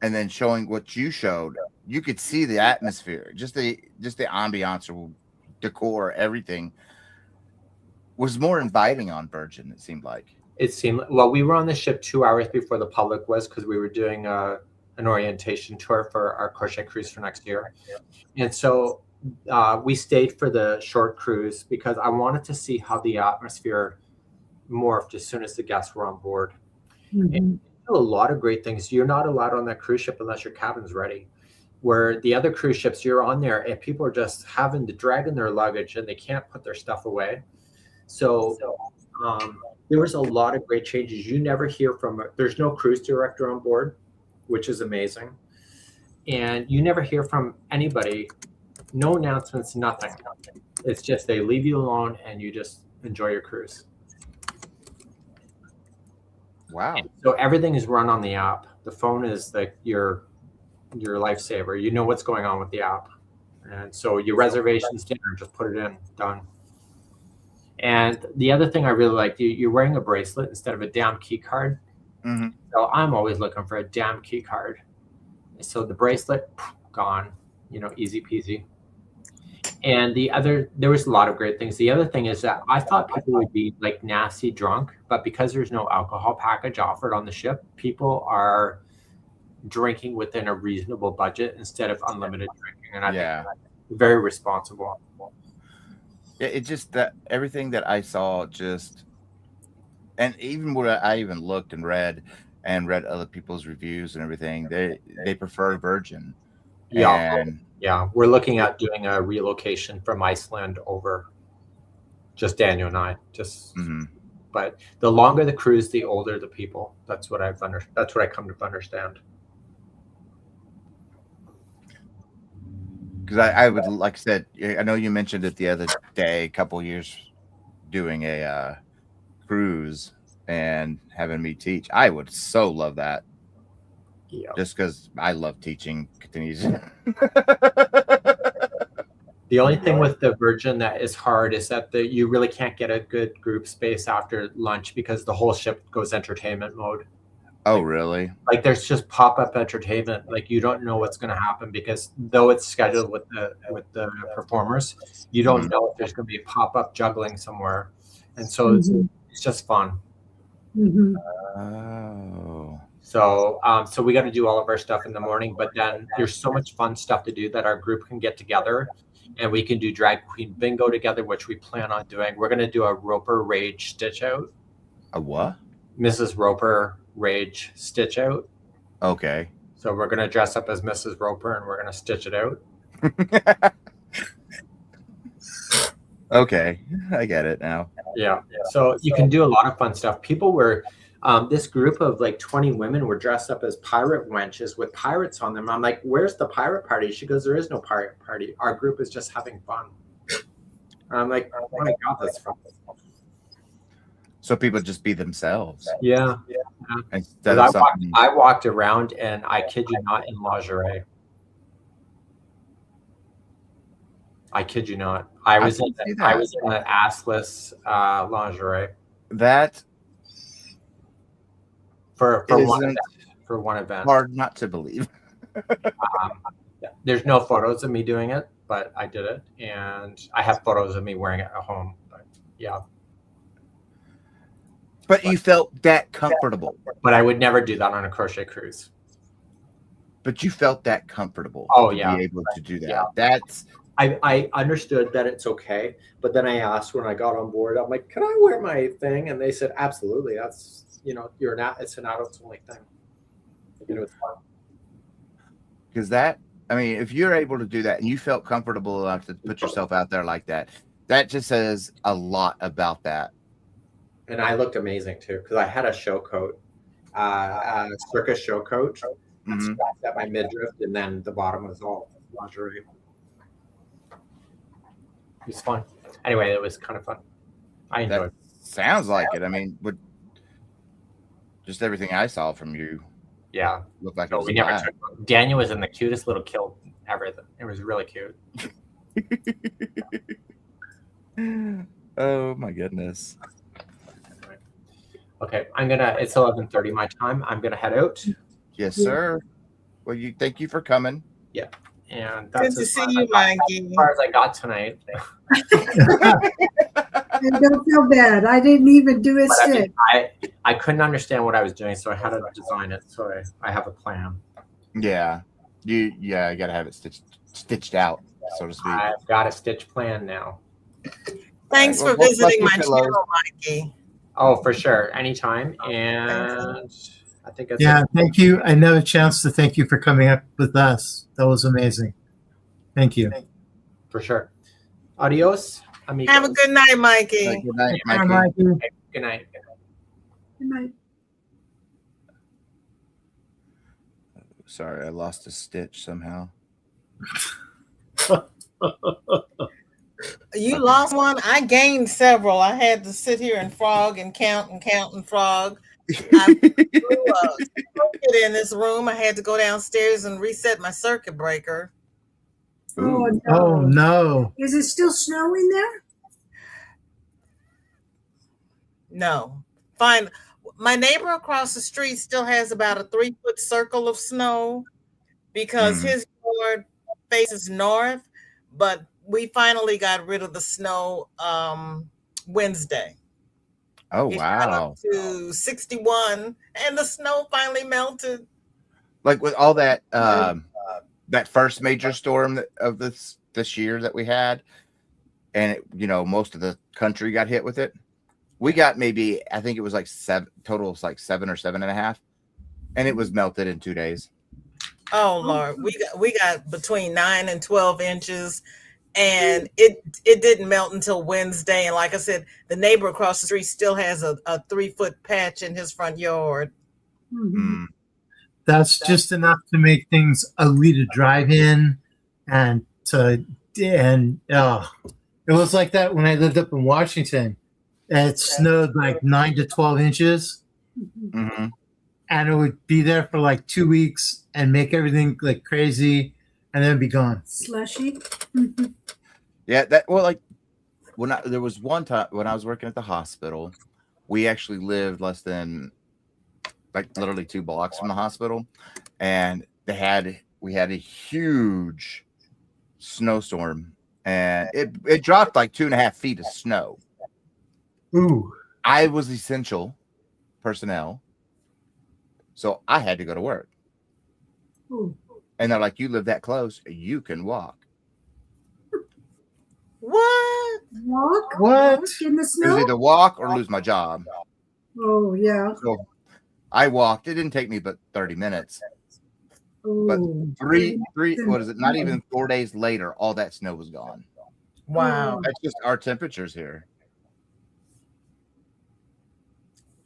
and then showing what you showed, you could see the atmosphere, just the ambiance or decor, everything was more inviting on Virgin. It seemed like. Well, we were on the ship 2 hours before the public was, because we were doing an orientation tour for our crochet cruise for next year. And so we stayed for the short cruise because I wanted to see how the atmosphere morphed as soon as the guests were on board. Mm-hmm. And a lot of great things. You're not allowed on that cruise ship unless your cabin's ready. Where the other cruise ships, you're on there and people are just having to drag in their luggage and they can't put their stuff away. So there was a lot of great changes. You never hear there's no cruise director on board, which is amazing. And you never hear from anybody, no announcements, nothing. It's just they leave you alone and you just enjoy your cruise. Wow. And so everything is run on the app. The phone is like your lifesaver. You know what's going on with the app. And so your reservation's dinner, just put it in, done. And the other thing I really liked, you're wearing a bracelet instead of a damn key card. Mm-hmm. So I'm always looking for a damn key card. So the bracelet, gone, easy peasy. And there was a lot of great things. The other thing is that I thought people would be like nasty drunk, but because there's no alcohol package offered on the ship, people are drinking within a reasonable budget instead of unlimited drinking. And I think that's very responsible. Yeah, it just that everything that I saw and even what I even looked and read other people's reviews and everything, they prefer Virgin. Yeah, we're looking at doing a relocation from Iceland over. Just Daniel and I. But the longer the cruise, the older the people. That's what I come to understand. because I would, like I said, I know you mentioned it the other day, a couple years doing a cruise and having me teach. I would so love that. Yeah. Just because I love teaching continues. The only thing with the Virgin that is hard is that you really can't get a good group space after lunch because the whole ship goes entertainment mode. Oh, really? Like there's just pop-up entertainment. Like you don't know what's going to happen because though it's scheduled with the performers, you don't know if there's going to be pop-up juggling somewhere, and so it's just fun. Oh. So so we got to do all of our stuff in the morning, but then there's so much fun stuff to do that our group can get together, and we can do drag queen bingo together, which we plan on doing. We're going to do a Roper Rage Stitch Out. A what? Mrs. Roper Rage Stitch Out. Okay. So we're going to dress up as Mrs. Roper and we're going to stitch it out. Okay, I get it now. Yeah. So you can do a lot of fun stuff. People were, this group of like 20 women were dressed up as pirate wenches with pirates on them. I'm like, where's the pirate party? She goes, there is no pirate party. Our group is just having fun. And I'm like, oh my God, that's fun. So people just be themselves. Yeah. Instead of something. I walked around and I kid you not in lingerie. I kid you not. I was in an assless lingerie. That for one event. Hard not to believe. There's no photos of me doing it, but I did it, and I have photos of me wearing it at home. But yeah. But you felt that comfortable. But I would never do that on a crochet cruise. But you felt that comfortable. Oh, to yeah. be able to do that. Yeah. That's. I understood that it's okay, but then I asked when I got on board, I'm like, can I wear my thing? And they said, absolutely. That's, it's an adults only thing. It's fun. Because that, I mean, if you're able to do that and you felt comfortable enough to put yourself out there like that, that just says a lot about that. And I looked amazing too, because I had a show coat, a circus show coat, strapped at my midriff, and then the bottom was all lingerie. It was fun. Anyway, it was kind of fun. I enjoyed it. Sounds like it. I mean, just everything I saw from you. Yeah. Looked like it was Daniel was in the cutest little kilt ever. It was really cute. Oh my goodness. Okay, it's 11:30 my time. I'm gonna head out. Yes, sir. Well, thank you for coming. Yeah. And that's good to see you, Mikey. As far as I got tonight. Don't feel bad. I didn't even do a stitch. I couldn't understand what I was doing, so I had to design it. So I have a plan. Yeah. You got to have it stitched out, so to speak. I've got a stitch plan now. Thanks for visiting my channel, Mikey. Oh, for sure. Anytime. And I think that's it. Thank you. I know a chance to thank you for coming up with us. That was amazing. Thank you. For sure. Adios, amigos. Have a good night, Mikey. Good night, Mikey. Okay, good night. Good night. Sorry, I lost a stitch somehow. You lost one? I gained several. I had to sit here and frog and count and frog. I blew a circuit in this room. I had to go downstairs and reset my circuit breaker. Oh no. Oh no. Is it still snowing there? No. Fine. My neighbor across the street still has about a 3-foot circle of snow because his yard faces north, but we finally got rid of the snow Wednesday. Oh, it wow. got up to 61 and the snow finally melted. Like with all that that first major storm of this year that we had, and most of the country got hit with it. We got maybe, I think it was like 7 or 7.5, and it was melted in 2 days. Oh Lord, we got between 9 and 12 inches, and it didn't melt until Wednesday. And like I said, the neighbor across the street still has a 3-foot patch in his front yard. That's just enough to make things ugly to drive in, and and it was like that when I lived up in Washington. It snowed like 9 to 12 inches, Mhm. and it would be there for like 2 weeks and make everything like crazy, and then be gone. Slushy. Yeah, like there was one time when I was working at the hospital, we actually lived less than like literally 2 blocks from the hospital, and we had a huge snowstorm, and it dropped like 2.5 feet of snow. Ooh. I was essential personnel, so I had to go to work. Ooh. And they're like, "You live that close, you can walk." What? Walk? What? Walk in the It was snow? either walk or lose my job. Oh, yeah. So I walked. It didn't take me but 30 minutes. But Oh, three, what is it? Not even 4 days later, all that snow was gone. Wow. That's just our temperatures here.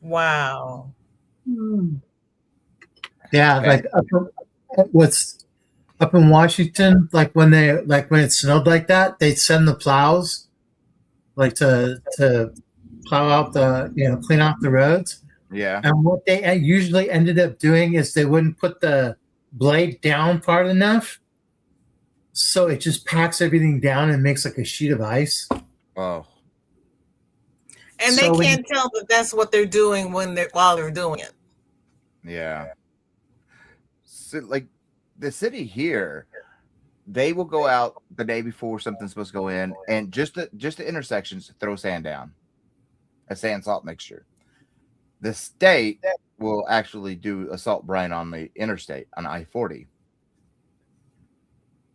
Wow. Mm. Yeah, Okay. like up in Washington, like when it snowed like that, they'd send the plows like to plow out clean out the roads. Yeah. And what they usually ended up doing is they wouldn't put the blade down far enough, so it just packs everything down and makes like a sheet of ice. Oh. And So they can't tell that that's what they're doing while they're doing it. Yeah. So, like the city here, they will go out the day before something's supposed to go in, and just the intersections throw sand down, a sand salt mixture. The state will actually do a salt brine on the interstate on I-40,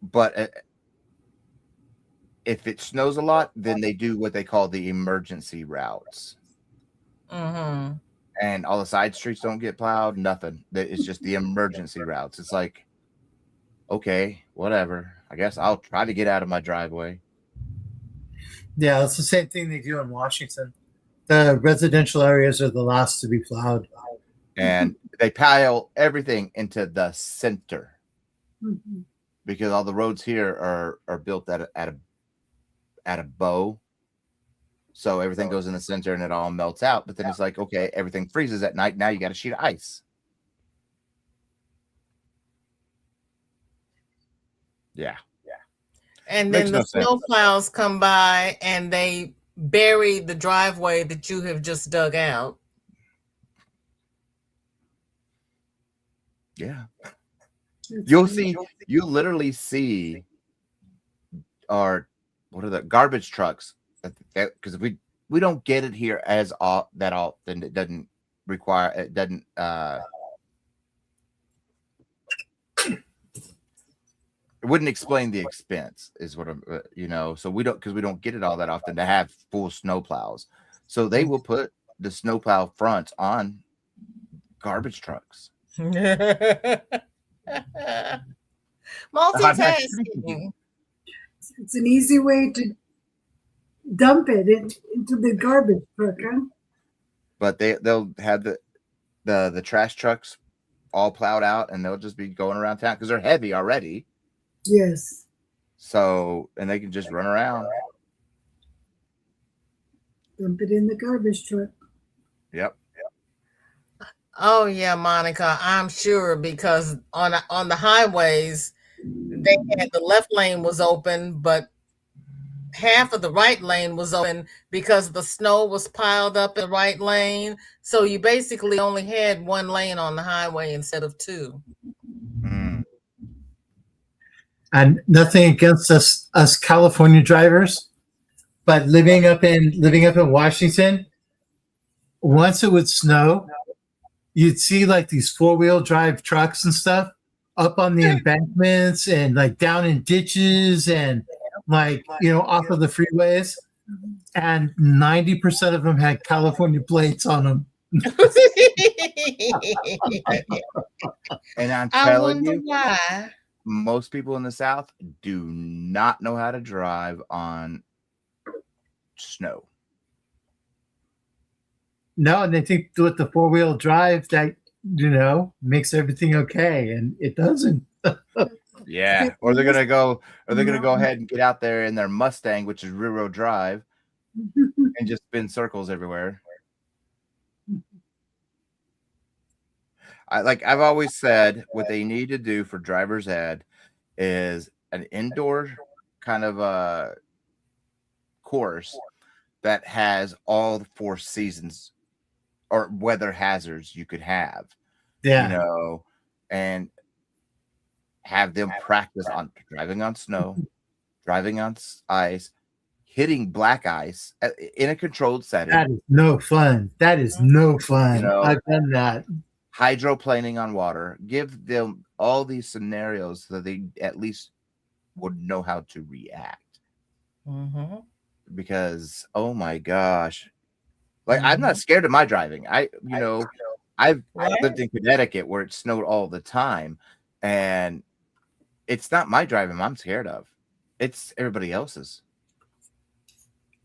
but if it snows a lot, then they do what they call the emergency routes. Mm-hmm. And all the side streets don't get plowed, nothing. It's just the emergency routes. It's like, okay, whatever. I guess I'll try to get out of my driveway. Yeah, it's the same thing they do in Washington. The residential areas are the last to be plowed. And they pile everything into the center Mhm. because all the roads here are built at a bow. So everything goes in the center and it all melts out. But then it's like, okay, everything freezes at night. Now you got a sheet of ice. Yeah. And Makes then the no sense. snow plows come by and they bury the driveway that you have just dug out. Yeah. That's You'll funny. see, you literally see what are the garbage trucks? Because we don't get it here that often. It doesn't require, it doesn't, it wouldn't explain the expense is what I'm, so because we don't get it all that often to have full snow plows. So they will put the snow plow fronts on Multitasking. garbage trucks. It's an easy way to dump it into the garbage truck, huh? But they'll have the trash trucks all plowed out, and they'll just be going around town because they're heavy already. Yes. So, and they can just run around. Dump it in the garbage truck. Yep. Oh yeah, Monica, I'm sure because on the highways, they had the left lane was open, but half of the right lane was open because the snow was piled up in the right lane. So you basically only had one lane on the highway instead of two. Mm. And nothing against us California drivers, but living up in Washington, once it would snow, you'd see like these 4-wheel drive trucks and stuff up on the embankments and like down in ditches and like off of the freeways, and 90% of them had California plates on them. And I'm I telling wonder you, why. most people in the South do not know how to drive on snow. No, and they think with the 4-wheel drive that makes everything okay, and it doesn't. Yeah, or they're gonna go ahead and get out there in their Mustang, which is rear-wheel drive, and just spin circles everywhere. I've always said, what they need to do for driver's ed is an indoor kind of a course that has all the 4 seasons or weather hazards you could have, Yeah. you know, and have them practice on driving on snow, driving on ice, hitting black ice in a controlled setting. That is no fun. That is no fun. You know, I've done that. Hydroplaning on water. Give them all these scenarios so that they at least would know how to react. Mm-hmm. Because, oh my gosh, like I'm not scared of my driving. I've lived in Connecticut where it snowed all the time, and it's not my driving I'm scared of. It's everybody else's.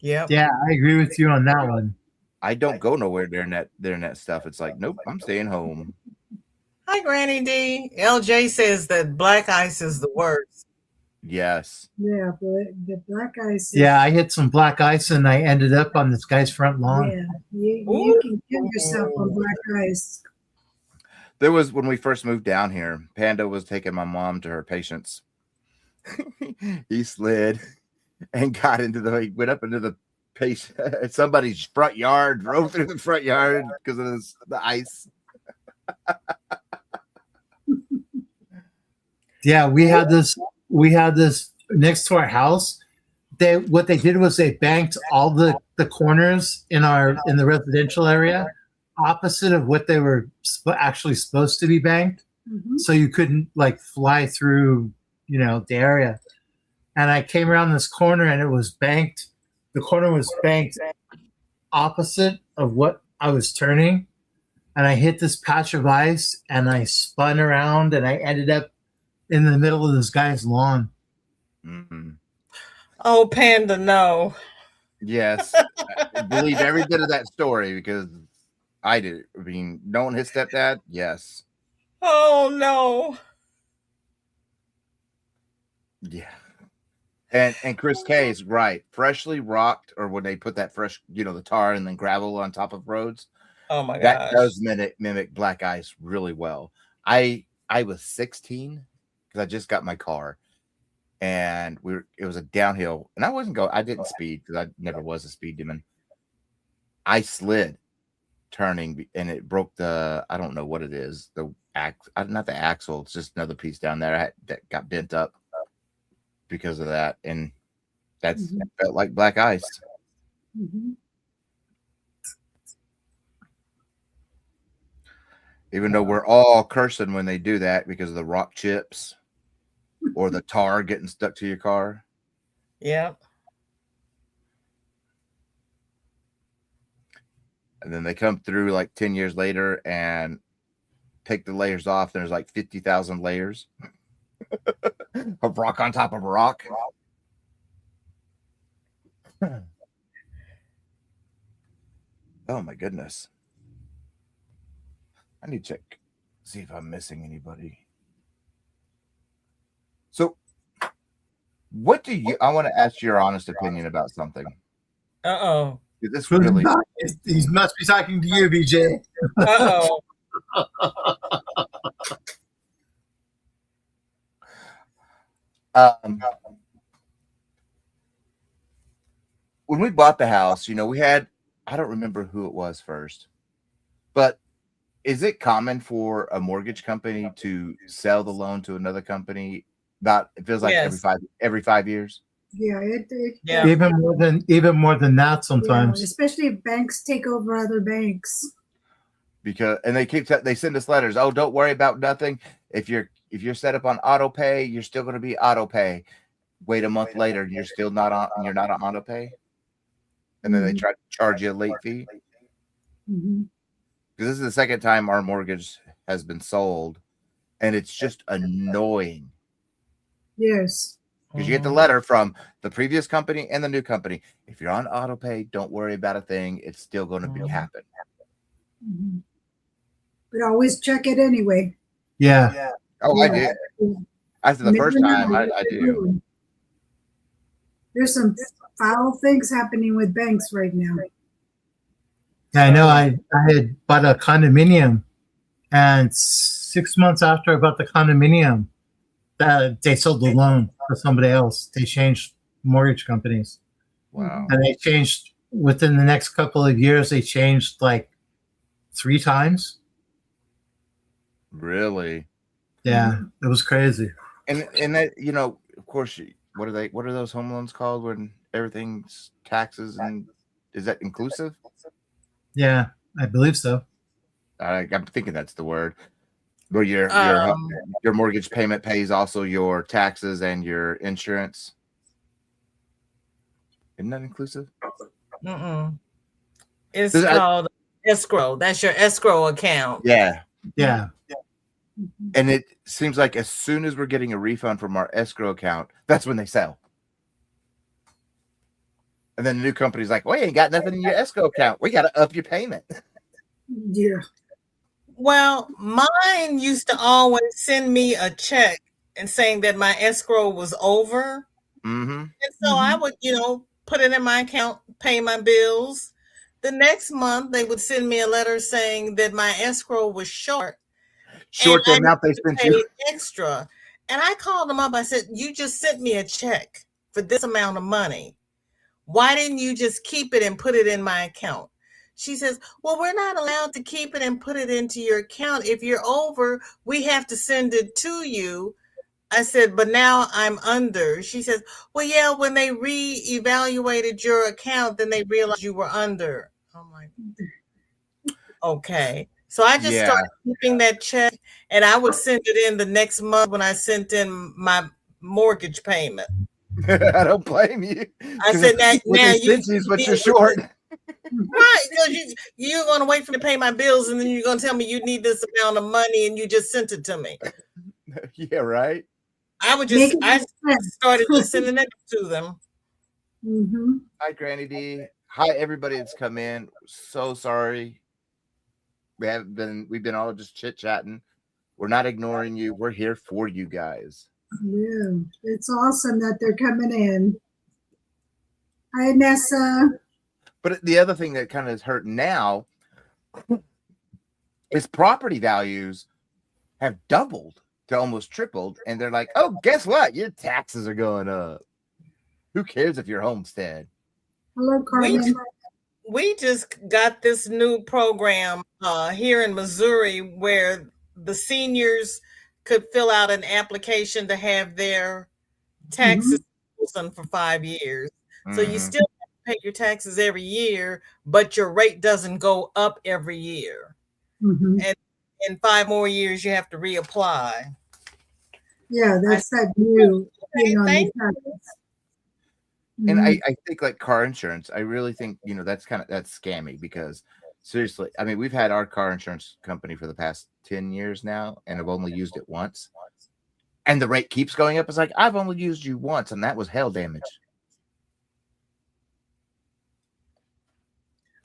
Yep. Yeah, I agree with you on that one. I don't go nowhere during that stuff. It's like, nope, I'm staying home. Hi, Granny D. LJ says that black ice is the worst. Yes. Yeah, but the black ice. Yeah, I hit some black ice and I ended up on this guy's front lawn. Yeah, you can kill yourself on black ice. There was, when we first moved down here, Panda was taking my mom to her patients. He slid and he went up into the somebody's front yard, drove through the front yard because of the ice. Yeah, we had this next to our house. What they did was they banked all the corners in the residential area opposite of what they were actually supposed to be banked. So you couldn't like fly through, the area. And I came around this corner and it was banked. The corner was banked opposite of what I was turning. And I hit this patch of ice and I spun around and I ended up in the middle of this guy's lawn. Mm-hmm. Oh, Panda, no. Yes. I believe every bit of that story because I did. I mean, knowing his stepdad, yes. Oh, no. Yeah. And Chris K is right. Freshly rocked, or when they put that fresh, the tar and then gravel on top of roads. Oh my gosh. That does mimic black ice really well. I was 16 because I just got my car, and it was a downhill, and I didn't speed because I never was a speed demon. I turning, and it broke I don't know what it is, not the axle, it's just another piece down there that got bent up because of that, and that felt like black ice. Even though we're all cursing when they do that because of the rock chips or the tar getting stuck to your car. Yep. And then they come through like 10 years later and take the layers off. There's like 50,000 layers of rock on top of rock. Oh my goodness. I need to see if I'm missing anybody. So I want to ask your honest opinion about something. Uh-oh. This really, he must be talking to you, BJ. Uh-oh. When we bought the house, we had, I don't remember who it was first, but is it common for a mortgage company to sell the loan to another company? It feels like every 5 years. Yeah, Yeah. Even more than that sometimes. Yeah, especially if banks take over other banks. And they send us letters. Oh, don't worry about nothing. If you're set up on auto pay, you're still going to be auto pay. Wait a month later, and you're still not on. You're not on auto pay, and then they try to charge you a late fee. Because this is the second time our mortgage has been sold, and it's just annoying. Yes. Because you get the letter from the previous company and the new company. If you're on auto pay, don't worry about a thing. It's still going to happen. But always check it anyway. Yeah. Oh, I did. After the first time, I do. There's some foul things happening with banks right now. Yeah, I know. I had bought a condominium, and 6 months after I bought the condominium, they sold the loan to somebody else. They changed mortgage companies. Wow. And they changed within the next couple of years. They changed like 3 times. Really? Yeah, it was crazy. And that, you know, of course, what are those home loans called when everything's taxes, and is that inclusive? Yeah, I believe so. I'm thinking that's the word. Where your mortgage payment pays also your taxes and your insurance. Isn't that inclusive? It's called escrow. That's your escrow account. Yeah. Yeah. And it seems like as soon as we're getting a refund from our escrow account, that's when they sell. And then the new company's like, well, you ain't got nothing in your escrow account. We got to up your payment. Yeah. Well, mine used to always send me a check and saying that my escrow was over. Mm-hmm. And so I would, put it in my account, pay my bills. The next month, they would send me a letter saying that my escrow was short. Short the amount they sent you. Extra. And I called them up. I said, you just sent me a check for this amount of money. Why didn't you just keep it and put it in my account? She says, well, we're not allowed to keep it and put it into your account. If you're over, we have to send it to you. I said, but now I'm under. She says, well, yeah, when they reevaluated your account, then they realized you were under. I'm like, okay. So I just started keeping that check, and I would send it in the next month when I sent in my mortgage payment. I don't blame you. I said, now you but you're short. Right, because you're going to wait for me to pay my bills, and then you're going to tell me you need this amount of money, and you just sent it to me. Yeah, right. I started just sending it to them. Mm-hmm. Hi, Granny D. Hi, everybody that's come in. So sorry. We've been all just chit-chatting. We're not ignoring you. We're here for you guys. Yeah, it's awesome that they're coming in. Hi, Nessa. But the other thing that kind of is hurting now is property values have doubled to almost tripled. And they're like, oh, guess what? Your taxes are going up. Who cares if you're homestead? Hello, Carmen. We just got this new program here in Missouri where the seniors could fill out an application to have their taxes for 5 years. So you still have to pay your taxes every year, but your rate doesn't go up every year. And in 5 more years, you have to reapply. Yeah, that's that new thing on the taxes. And I think like car insurance, I really think, that's scammy because seriously, I mean, we've had our car insurance company for the past 10 years now, and I've only used it once. And the rate keeps going up. It's like, I've only used you once, and that was hail damage.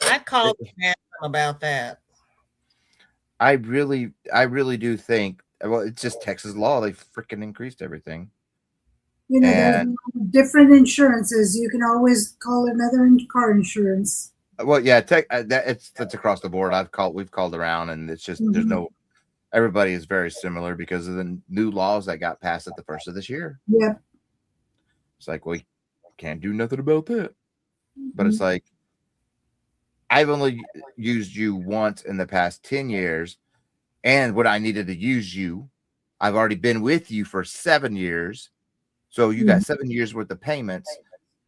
I called about that. I really do think, well, it's just Texas law. They freaking increased everything. There's different insurances. You can always call another car insurance. Well, yeah, that's across the board. We've called around, and it's just there's no. Everybody is very similar because of the new laws that got passed at the first of this year. Yep. It's like, we can't do nothing about that. But it's like, I've only used you once in the past 10 years, and when I needed to use you, I've already been with you for 7 years. So you got 7 years worth of payments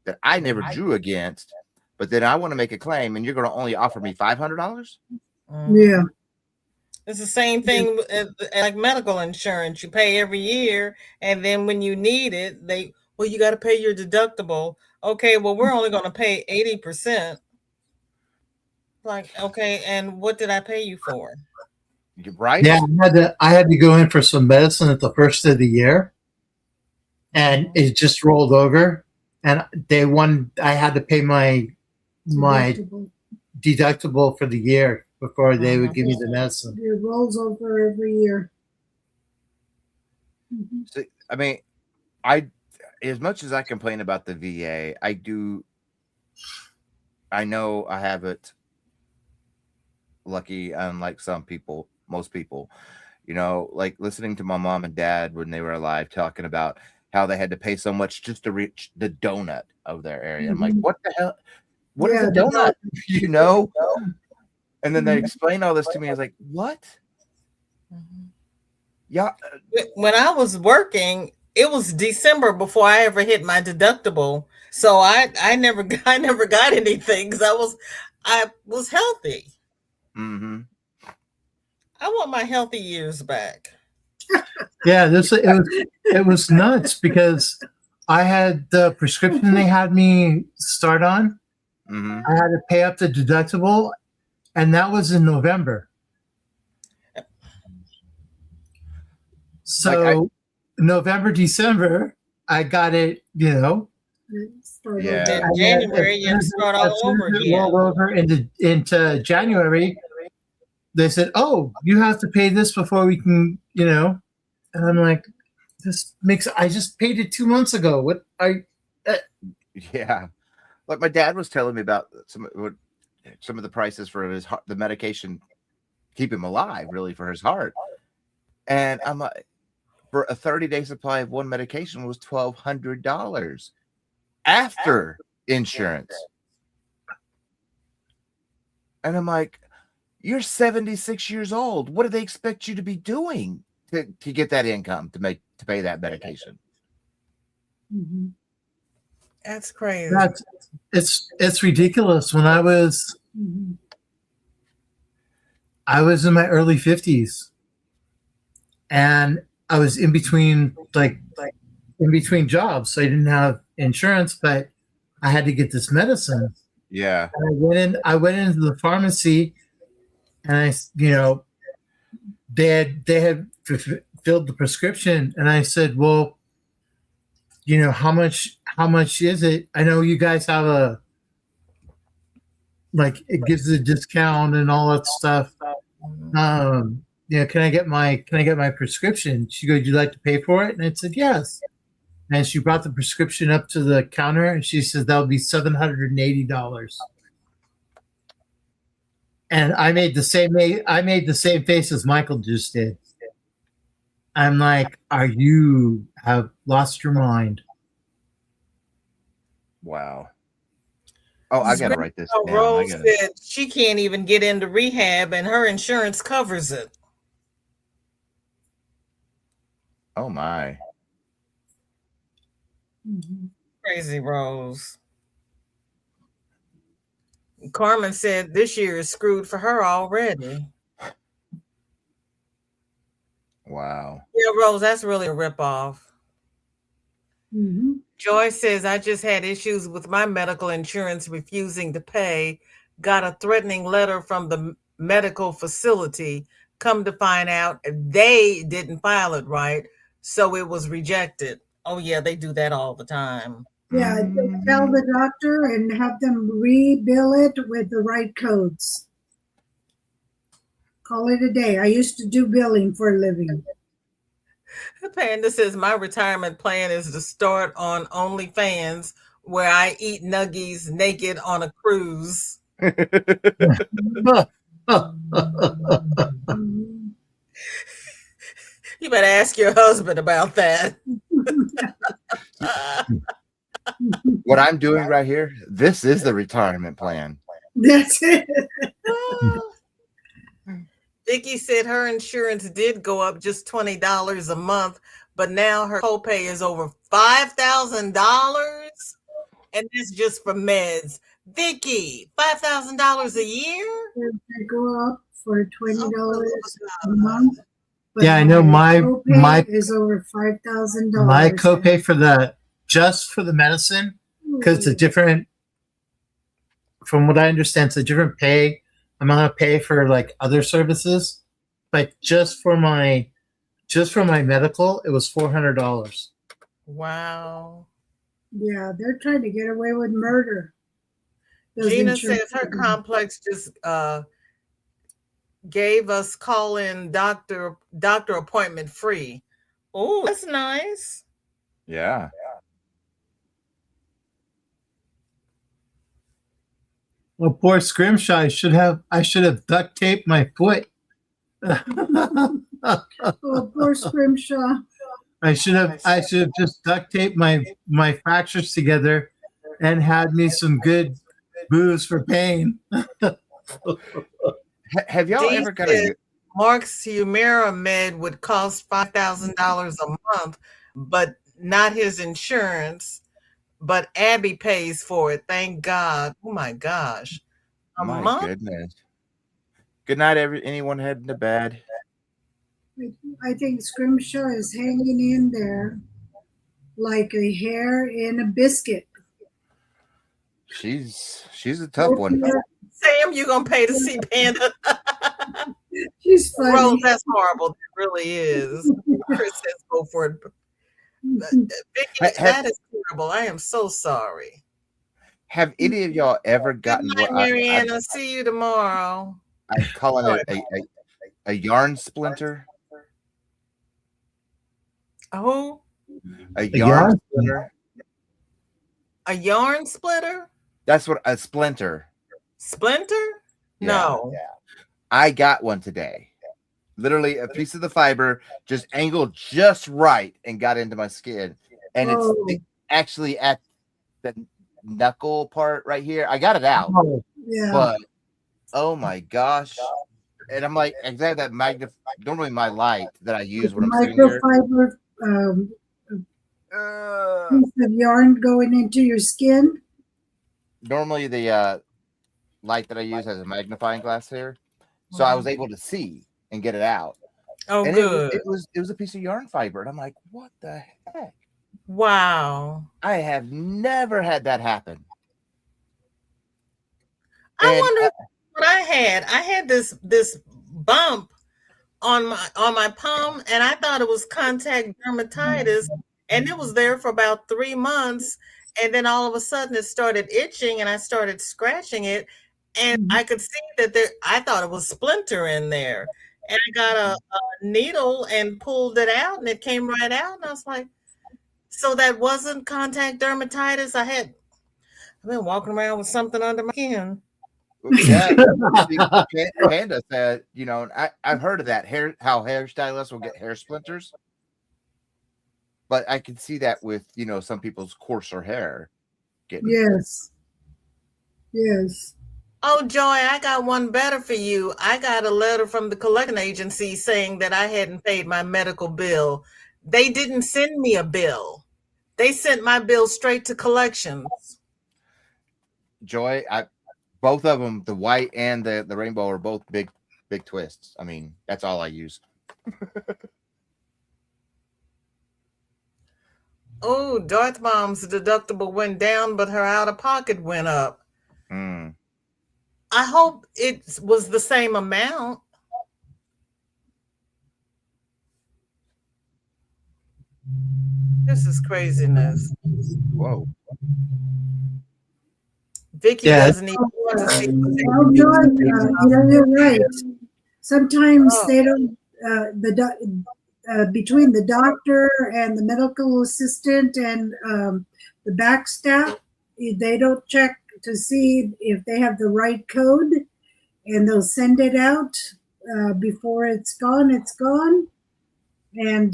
that I never drew against, but then I want to make a claim, and you're going to only offer me $500? Yeah. It's the same thing like medical insurance. You pay every year, and then when you need it, you got to pay your deductible. Okay, well, we're only going to pay 80%. Like, okay, and what did I pay you for? You're right. Yeah, I had to go in for some medicine at the first of the year. And it just rolled over, and I had to pay my deductible for the year before they would give me the medicine. It rolls over every year. Mhm. So, I mean, I as much as I complain about the VA, I know I have it lucky, unlike most people, like listening to my mom and dad when they were alive talking about how they had to pay so much just to reach the donut of their area. I'm like, Mhm. what the hell? What is Yeah, a the donut? you know? And then they Mhm. explain all this to me. I was like, what? Yeah. When I was working, it was December before I ever hit my deductible. So I never I never got anything because I was healthy. Mm-hmm. I want my healthy years back. Yeah, it was nuts because I had the prescription they had me start on. Mm-hmm. I had to pay up the deductible, and that was in November. So November, December, I got it, start Yeah. over. Then and then January you have to start all over it again. rolled over into January. They said, "Oh, you have to pay this before we can," and I'm like, I just paid it 2 months ago. Yeah. Like my dad was telling me about some of the prices for the medication keep him alive, really, for his heart. And I'm like, for a 30-day supply of one medication was $1,200 after insurance. And I'm like, you're 76 years old. What do they expect you to be doing to get that income to pay that medication? Mhm. That's crazy. It's ridiculous. When I was Mhm. in my early 50s, and I was in between jobs, so I didn't have insurance, but I had to get this medicine. Yeah. And I went into the pharmacy, and they had filled the prescription, and I said, "Well, how much is it? I know you guys have it gives a discount and all that stuff. Can I get my prescription?" She goes, "Would you like to pay for it?" And I said, "Yes." And she brought the prescription up to the counter, and she says that would be $780. And I made the same face as Michael just did. I'm like, you have lost your mind? Wow. Oh, I gotta write this down. Rose said she can't even get into rehab and her insurance covers it. Oh my. Mhm. Crazy Rose. Carmen said this year is screwed for her already. Wow. Yeah, Rose, that's really a ripoff. Mhm. Joy says, I just had issues with my medical insurance refusing to pay. Got a threatening letter from the medical facility. Come to find out, they didn't file it right, so it was rejected. Oh, yeah, they do that all the time. Yeah, tell the doctor and have them rebill it with the right codes. Call it a day. I used to do billing for a living. Panda says, my retirement plan is to start on OnlyFans where I eat nuggies naked on a cruise. You better ask your husband about that. What I'm doing right here, this is the retirement plan. That's it. Vicky said her insurance did go up just $20 a month, but now her copay is over $5,000, and that's just for meds. Vicky, $5,000 a year? They go up for $20 a month. Yeah, I know my copay is over $5,000. My copay just for the medicine, because it's a different. From what I understand, it's a different amount of pay for like other services, but just for my medical, it was $400. Wow. Yeah, they're trying to get away with murder. Gina says her complex just gave us call-in doctor appointment free. Oh, that's nice. Yeah. Well, poor Scrimshaw. I should have duct taped my foot. Oh, poor Scrimshaw. I should have just duct taped my fractures together and had me some good booze for pain. Have y'all Dee ever got said a Mark's Humira med would cost $5,000 a month, but not his insurance. But Abby pays for it. Thank God. Oh my gosh. A my month? goodness? Good night, anyone heading to bed? I think Scrimshaw is hanging in there like a hair in a biscuit. She's a tough one. Sam, you gonna pay to see Panda? She's funny. Rose, that's horrible. It really is. Chris says go for it. Vicky, that is terrible. I am so sorry. Have any of y'all ever gotten Good night, what Mariana. See you tomorrow. I'm calling it a yarn splinter? Oh, A yarn splinter? a yarn splitter? That's what a splinter. Splinter? Yeah. No. I got one today. Literally a piece of the fiber just angled just right and got into my skin. And it's actually at the knuckle part right here. I got it out. Yeah. But oh my gosh. And I'm like, exactly that normally my light that I use when I'm sitting here. Microfiber piece of yarn going into your skin. Normally the light that I use has a magnifying glass here. So I was able to see and get it out. Oh, and good. It was a piece of yarn fiber. And I'm like, what the heck? Wow. I have never had that happen. I wonder what I had. I had this bump on my palm, and I thought it was contact dermatitis, and it was there for about 3 months, and then all of a sudden it started itching, and I started scratching it, and I could see that I thought it was splinter in there, and I got a needle and pulled it out, and it came right out, and I was like, so that wasn't contact dermatitis. I've been walking around with something under my skin. Yeah, Panda said, I've heard of that how hairstylists will get hair splinters, but I can see that with some people's coarser hair. Yes. Oh, Joy, I got one better for you. I got a letter from the collection agency saying that I hadn't paid my medical bill. They didn't send me a bill. They sent my bill straight to collections. Joy, both of them, the white and the rainbow, are both big twists. I mean, that's all I use. Oh, Darth Mom's deductible went down, but her out-of-pocket went up. I hope it was the same amount. This is craziness. Whoa. Vicky doesn't even want to see. You're right. Sometimes they don't. Between the doctor and the medical assistant and the back staff, they don't check to see if they have the right code, and they'll send it out before it's gone. It's gone, and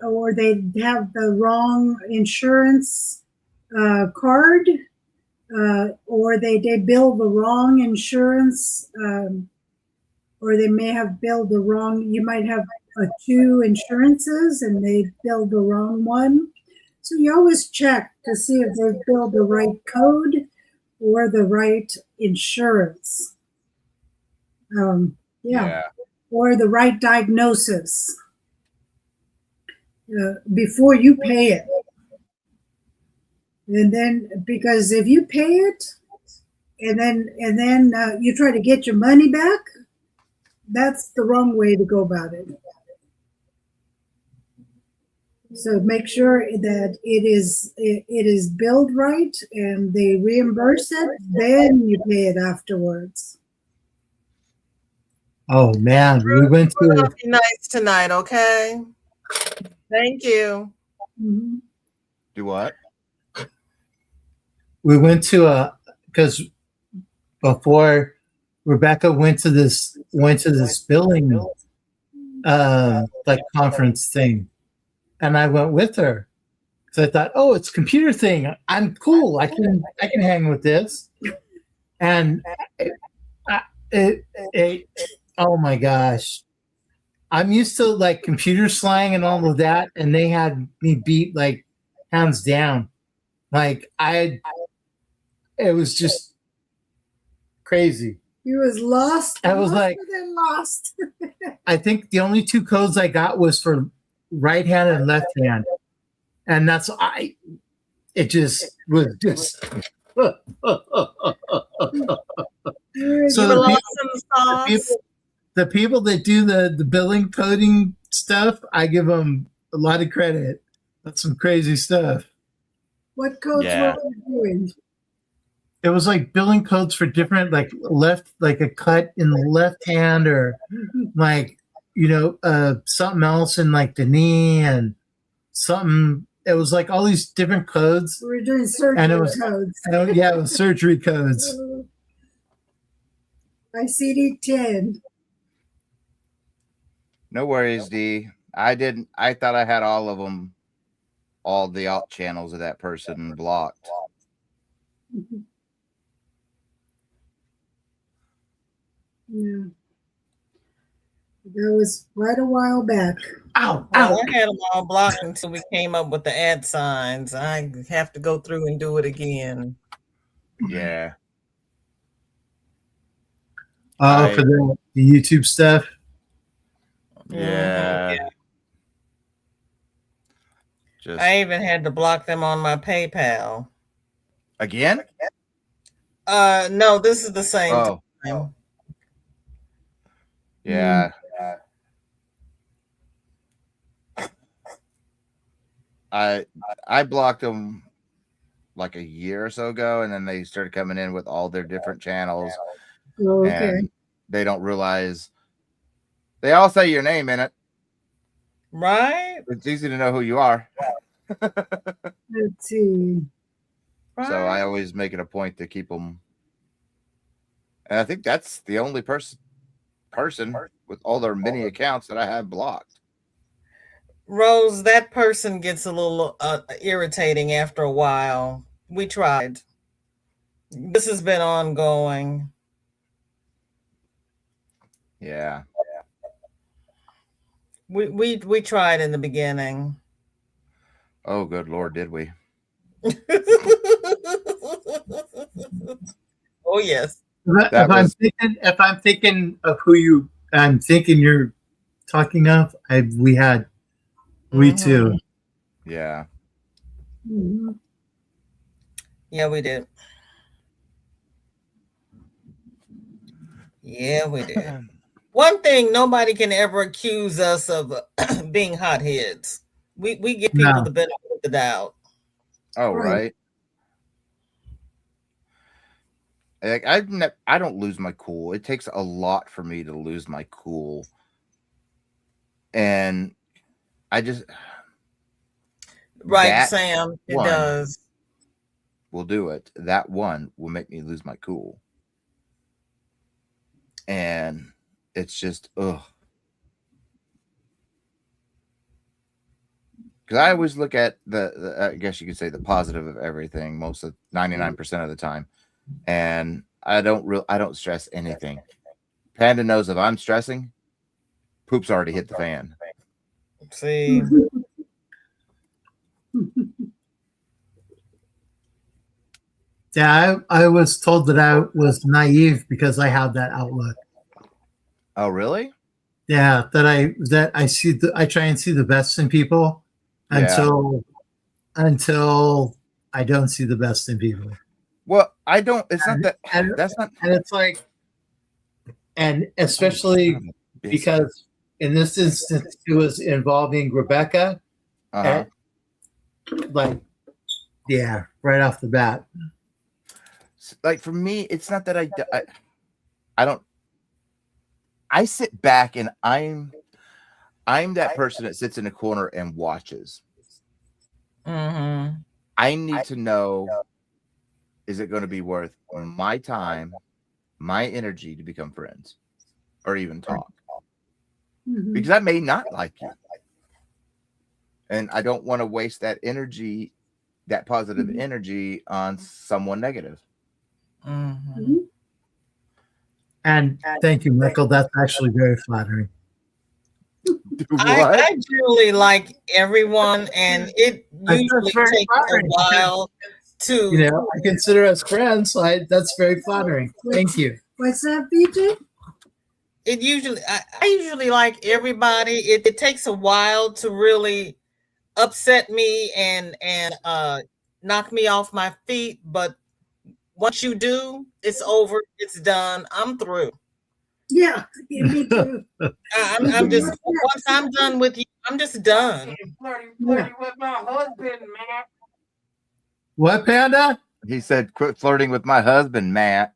or they have the wrong insurance card. Or they bill the wrong insurance, or they may have billed the wrong. You might have 2 insurances and they billed the wrong one. So you always check to see if they've billed the right code or the right insurance. Or the right diagnosis before you pay it. And then, because if you pay it and then you try to get your money back, that's the wrong way to go about it. So make sure that it is billed right and they reimburse it, then you pay it afterwards. Oh man, we went to nice tonight, okay? Thank you. Mhm. Do what? We went to because before Rebecca went to this billing like conference thing, and I went with her. So I thought, oh, it's a computer thing. I'm cool. I can hang with this. And it oh my gosh, I'm used to like computer slang and all of that, and they had me beat like hands down. Like it was just crazy. He was lost. I was like, lost. I think the only two codes I got was for right hand and left hand, and that's it just was just. You So were lost in the sauce. the people that do the billing coding stuff, I give them a lot of credit. That's some crazy stuff. What codes Yeah. were you doing? It was like billing codes for different, like a cut in the left hand, or like something else in like the knee, and something. It was like all these different codes. We were doing surgery And it was- codes. Yeah, it was surgery codes. ICD-10. No worries, D. I didn't. I thought I had all of them, all the alt channels of that person blocked. Yeah. That was quite a while back. Ow! Well, Ow! I had them all blocked until we came up with the ad signs. I have to go through and do it again. Yeah. Oh, I- for the YouTube stuff. Yeah. Just I even had to block them on my PayPal. again? No, this is the same Oh, time. yeah. I blocked them like a year or so ago, and then they started coming in with all their different channels, Oh, okay. and they don't realize they all say your name in it. Right? It's easy to know who you are. Let's see. Right. So I always make it a point to keep them. And I think that's the only person with all their many accounts that I have blocked. Rose, that person gets a little irritating after a while. We tried. This has been ongoing. Yeah. We tried in the beginning. Oh, good Lord, did we? Oh yes. If I'm thinking of who I'm thinking you're talking of, we too. Yeah. Mhm. Yeah, we did. Yeah, we did. One thing, nobody can ever accuse us of being hotheads. We give people No. the benefit of the doubt. Oh, Right. right. Like I don't lose my cool. It takes a lot for me to lose my cool, and I just Right, that Sam? It one does. will do it. That one will make me lose my cool, and it's just ugh. Because I always look at the I guess you could say the positive of everything, most of 99% of the time, and I don't stress anything. Panda knows if I'm stressing, poop's already hit the fan. See, Yeah, I was told that I was naive because I have that outlook. Oh, really? Yeah, that I try and see the best in people until I don't see the best in people. Well, I don't. It's not that. And, That's not. and it's like, and especially because in this instance it was involving Rebecca. Uh-huh. Like, yeah, right off the bat. Like for me, it's not that I don't. I sit back and I'm that person that sits in a corner and watches. Mm-hmm. I need to know, is it going to be worth my time, my energy to become friends or even talk? Mhm. Because I may not like you. And I don't want to waste that energy, that positive energy on someone negative. Mm-hmm. And thank you, Michael. That's actually very flattering. I generally like everyone, and it usually very takes a flattering. while to. You know, I consider us friends, so that's very flattering. Thank you. What's up, BJ? It usually, I usually like everybody. It takes a while to really upset me and knock me off my feet, but once you do, it's over. It's done. I'm through. Yeah, me too. I'm just once I'm done with you, I'm just done. Flirting with my husband, man. What, Panda? He said, quit flirting with my husband, Matt.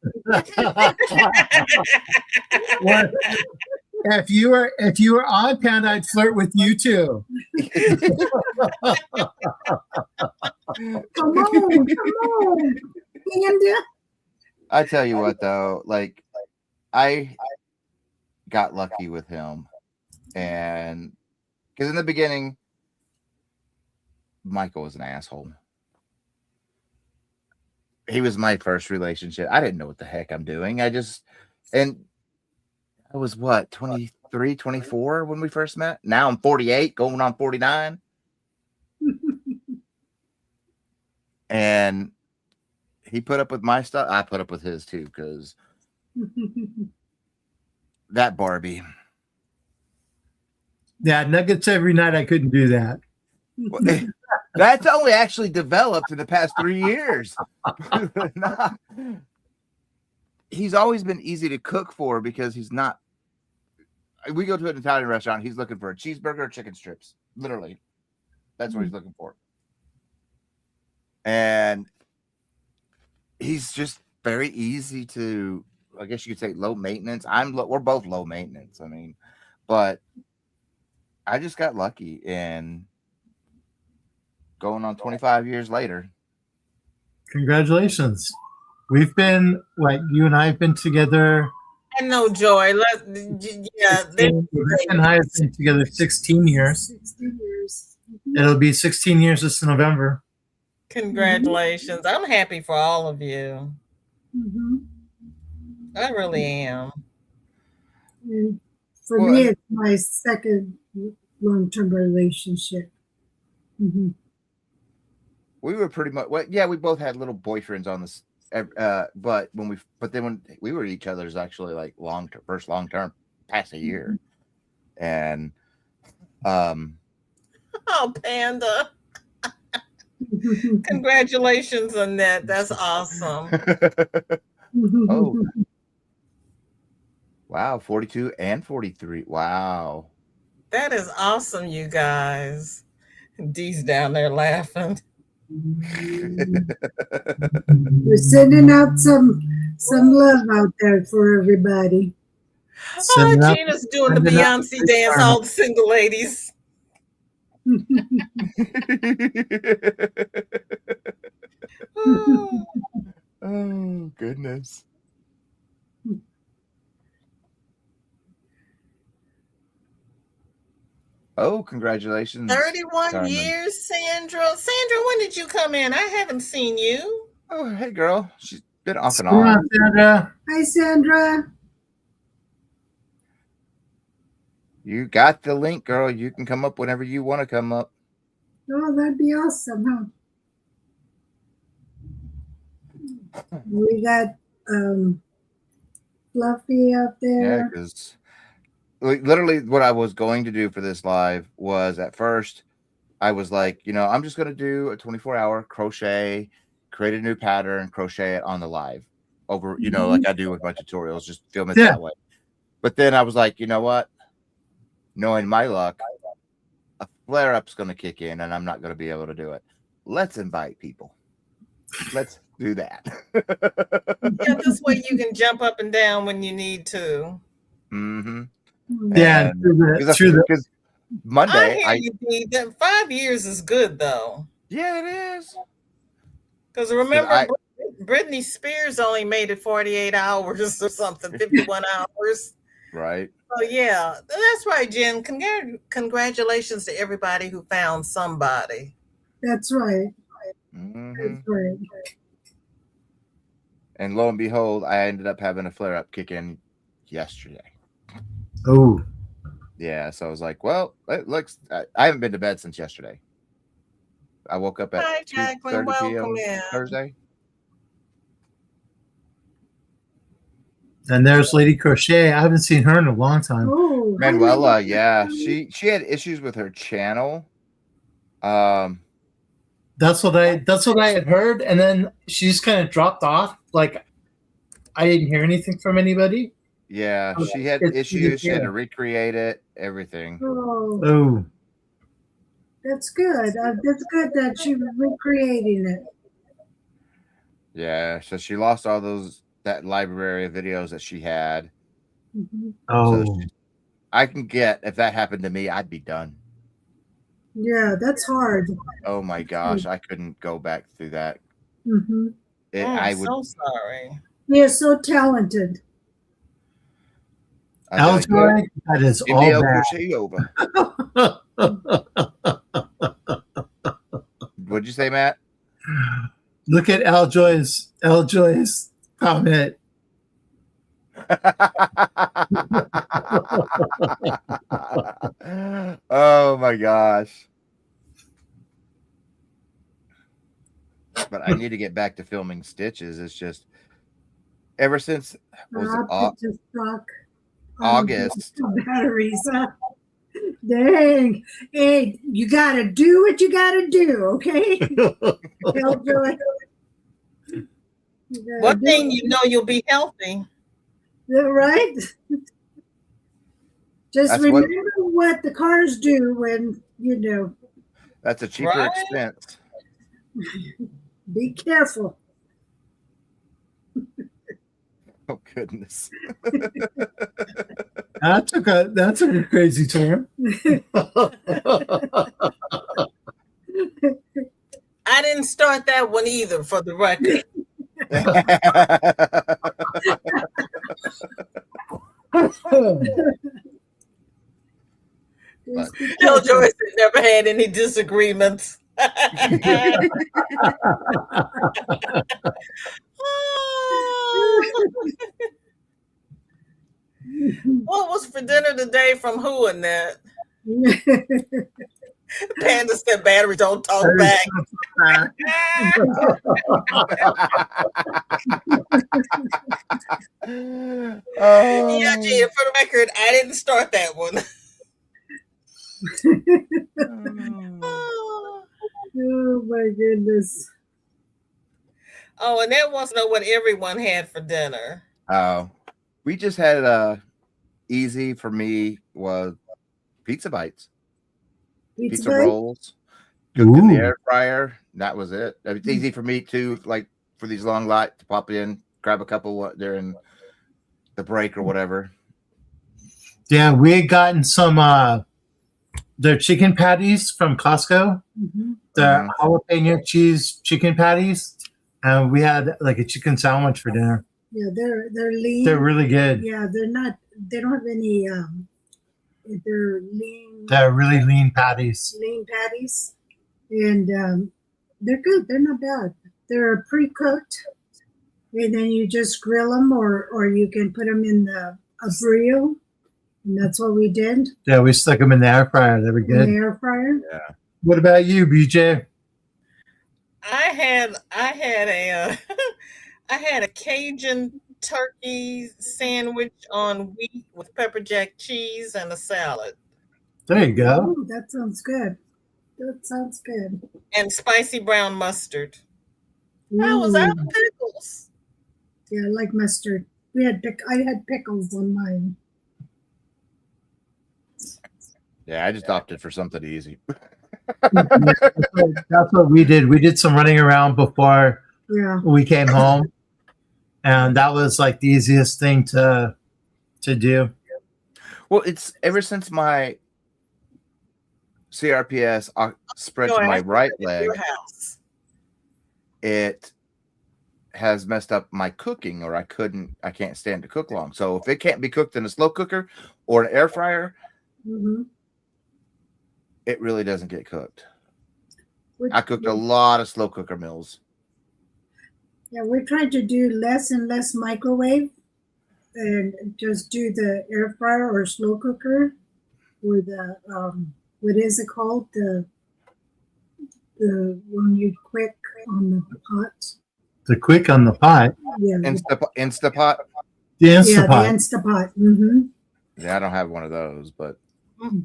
What? If you were on Panda, I'd flirt with you too. Come on, Panda. I tell you what, though, like I got lucky with him, and because in the beginning, Michael was an asshole. He was my first relationship. I didn't know what the heck I'm doing. I was what, 23, 24 when we first met. Now I'm 48, going on 49. And he put up with my stuff. I put up with his too, because that Barbie. Yeah, nuggets every night. I couldn't do that. That's only actually developed in the past 3 years. He's always been easy to cook for because he's not. We go to an Italian restaurant. He's looking for a cheeseburger or chicken strips. Literally, that's what he's looking for. And he's just very easy to, I guess you could say, low maintenance. We're both low maintenance. I mean, but I just got lucky, and going on 25 years later. Congratulations. We've been, like, you and I have been together. I know, Joy. Yeah, Rick and I have been together 16 years. 16 years. It'll be 16 years this November. congratulations. I'm happy for all of you. Mm-hmm. I really am. And for me, it's my second long-term relationship. Mm-hmm. We were pretty much, well, yeah, we both had little boyfriends on this, but when we were each other's actually like first long term, past a year, and Oh, Panda. Congratulations on that. That's awesome. Oh, wow, 42 and 43. Wow. That is awesome, you guys. Dee's down there laughing. We're sending out some love out there for everybody. Oh, Gina's doing the Beyonce dance, all the single ladies. Oh, goodness. Oh, congratulations. 31 Carmen. years, Sandra. Sandra, when did you come in? I haven't seen you. Oh, hey, girl. She's been off and Come on. on, Sandra. Hi, Sandra. You got the link, girl. You can come up whenever you want to come up. Oh, that'd be awesome, huh? We got Fluffy out Yeah, there. because literally what I was going to do for this live was, at first I was like, I'm just going to do a 24-hour crochet, create a new pattern, crochet it on the live over, like I do with my tutorials, just film it that way. But then I was like, you know what? Knowing my luck, a flare-up's going to kick in and I'm not going to be able to do it. Let's invite people. Let's do that. Yeah, this way you can jump up and down when you need to. Mm-hmm. Yeah, Monday. I hear you, D. That 5 years is good though. Yeah, it is. Because remember, Britney Spears only made it 48 hours or something, 51 hours. Right. Oh yeah, that's right, Jen. Congratulations to everybody who found somebody. That's right. Mm-hmm. That's right. And lo and behold, I ended up having a flare-up kick in yesterday. Oh. Yeah, so I was like, well, it looks. I haven't been to bed since yesterday. I woke up at Hi, Jacqueline. 2:30 p.m. Welcome in. Thursday. And there's Lady Crochet. I haven't seen her in a long time. Oh, Manuela, yeah, she had issues with her channel. That's what I had heard, and then she just kind of dropped off. Like I didn't hear anything from anybody. Yeah, she had issues. She had to recreate it, everything. Oh, that's good. That's good that she was recreating it. Yeah, so she lost all that library of videos that she had. Mm-hmm. oh, So I can get, if that happened to me, I'd be done. Yeah, that's hard. Oh my gosh, I couldn't go back through that. Mm-hmm. I'm so sorry. You're so talented. Aljoy, that is all MDL bad. crochet over. What'd you say, Matt? Look at Aljoy's comment. Oh my gosh. But I need to get back to filming stitches. It's just ever since August. Batteries. Dang. Hey, you gotta do what you gotta do, okay? One thing you know, you'll be healthy. Right? Just remember what the cars do when, That's a cheaper expense. Be careful. Oh goodness. That's a crazy term. I didn't start that one either, for the record. Tell Joyce they never had any disagreements. What was for dinner today from who and that? Panda said battery don't talk back. Yeah, Gina, for the record, I didn't start that one. Oh my goodness. Oh, and that wants to know what everyone had for dinner. Oh, we just had easy for me was pizza bites, pizza rolls, cooked in the air fryer. That was it. It's easy for me too, like for these long lights to pop in, grab a couple during the break or whatever. Yeah, we had gotten some their chicken patties from Costco, the jalapeno cheese chicken patties, and we had like a chicken sandwich for dinner. Yeah, they're lean. They're really good. Yeah, they don't have any they're lean. They're really lean patties. Lean patties. And they're good. They're not bad. They're pre-cooked. And then you just grill them or you can put them in a burrito. And that's what we did. Yeah, we stuck them in the air fryer. They were good. In the air fryer. Yeah. What about you, BJ? I had a Cajun turkey sandwich on wheat with pepper jack cheese and a salad. There you go. Oh, that sounds good. That sounds good. And spicy brown mustard. I was out of pickles. Yeah, I like mustard. I had pickles on mine. Yeah, I just opted for something easy. That's what we did. We did some running around before we came home, and that was like the easiest thing to do. Well, it's ever since my CRPS spread No, to it my has to right be at leg, your house. it has messed up my cooking, or I can't stand to cook long. So if it can't be cooked in a slow cooker or an air fryer, Mm-hmm. it really doesn't get cooked. We're, I cooked a lot of slow cooker meals. yeah, we're trying to do less and less microwave and just do the air fryer or slow cooker or the what is it called? The when you quick on the pot. The quick on the pot. Yeah. Instapot. The Yeah, the Instapot. Instapot. Mm-hmm. Yeah, I don't have one of those, but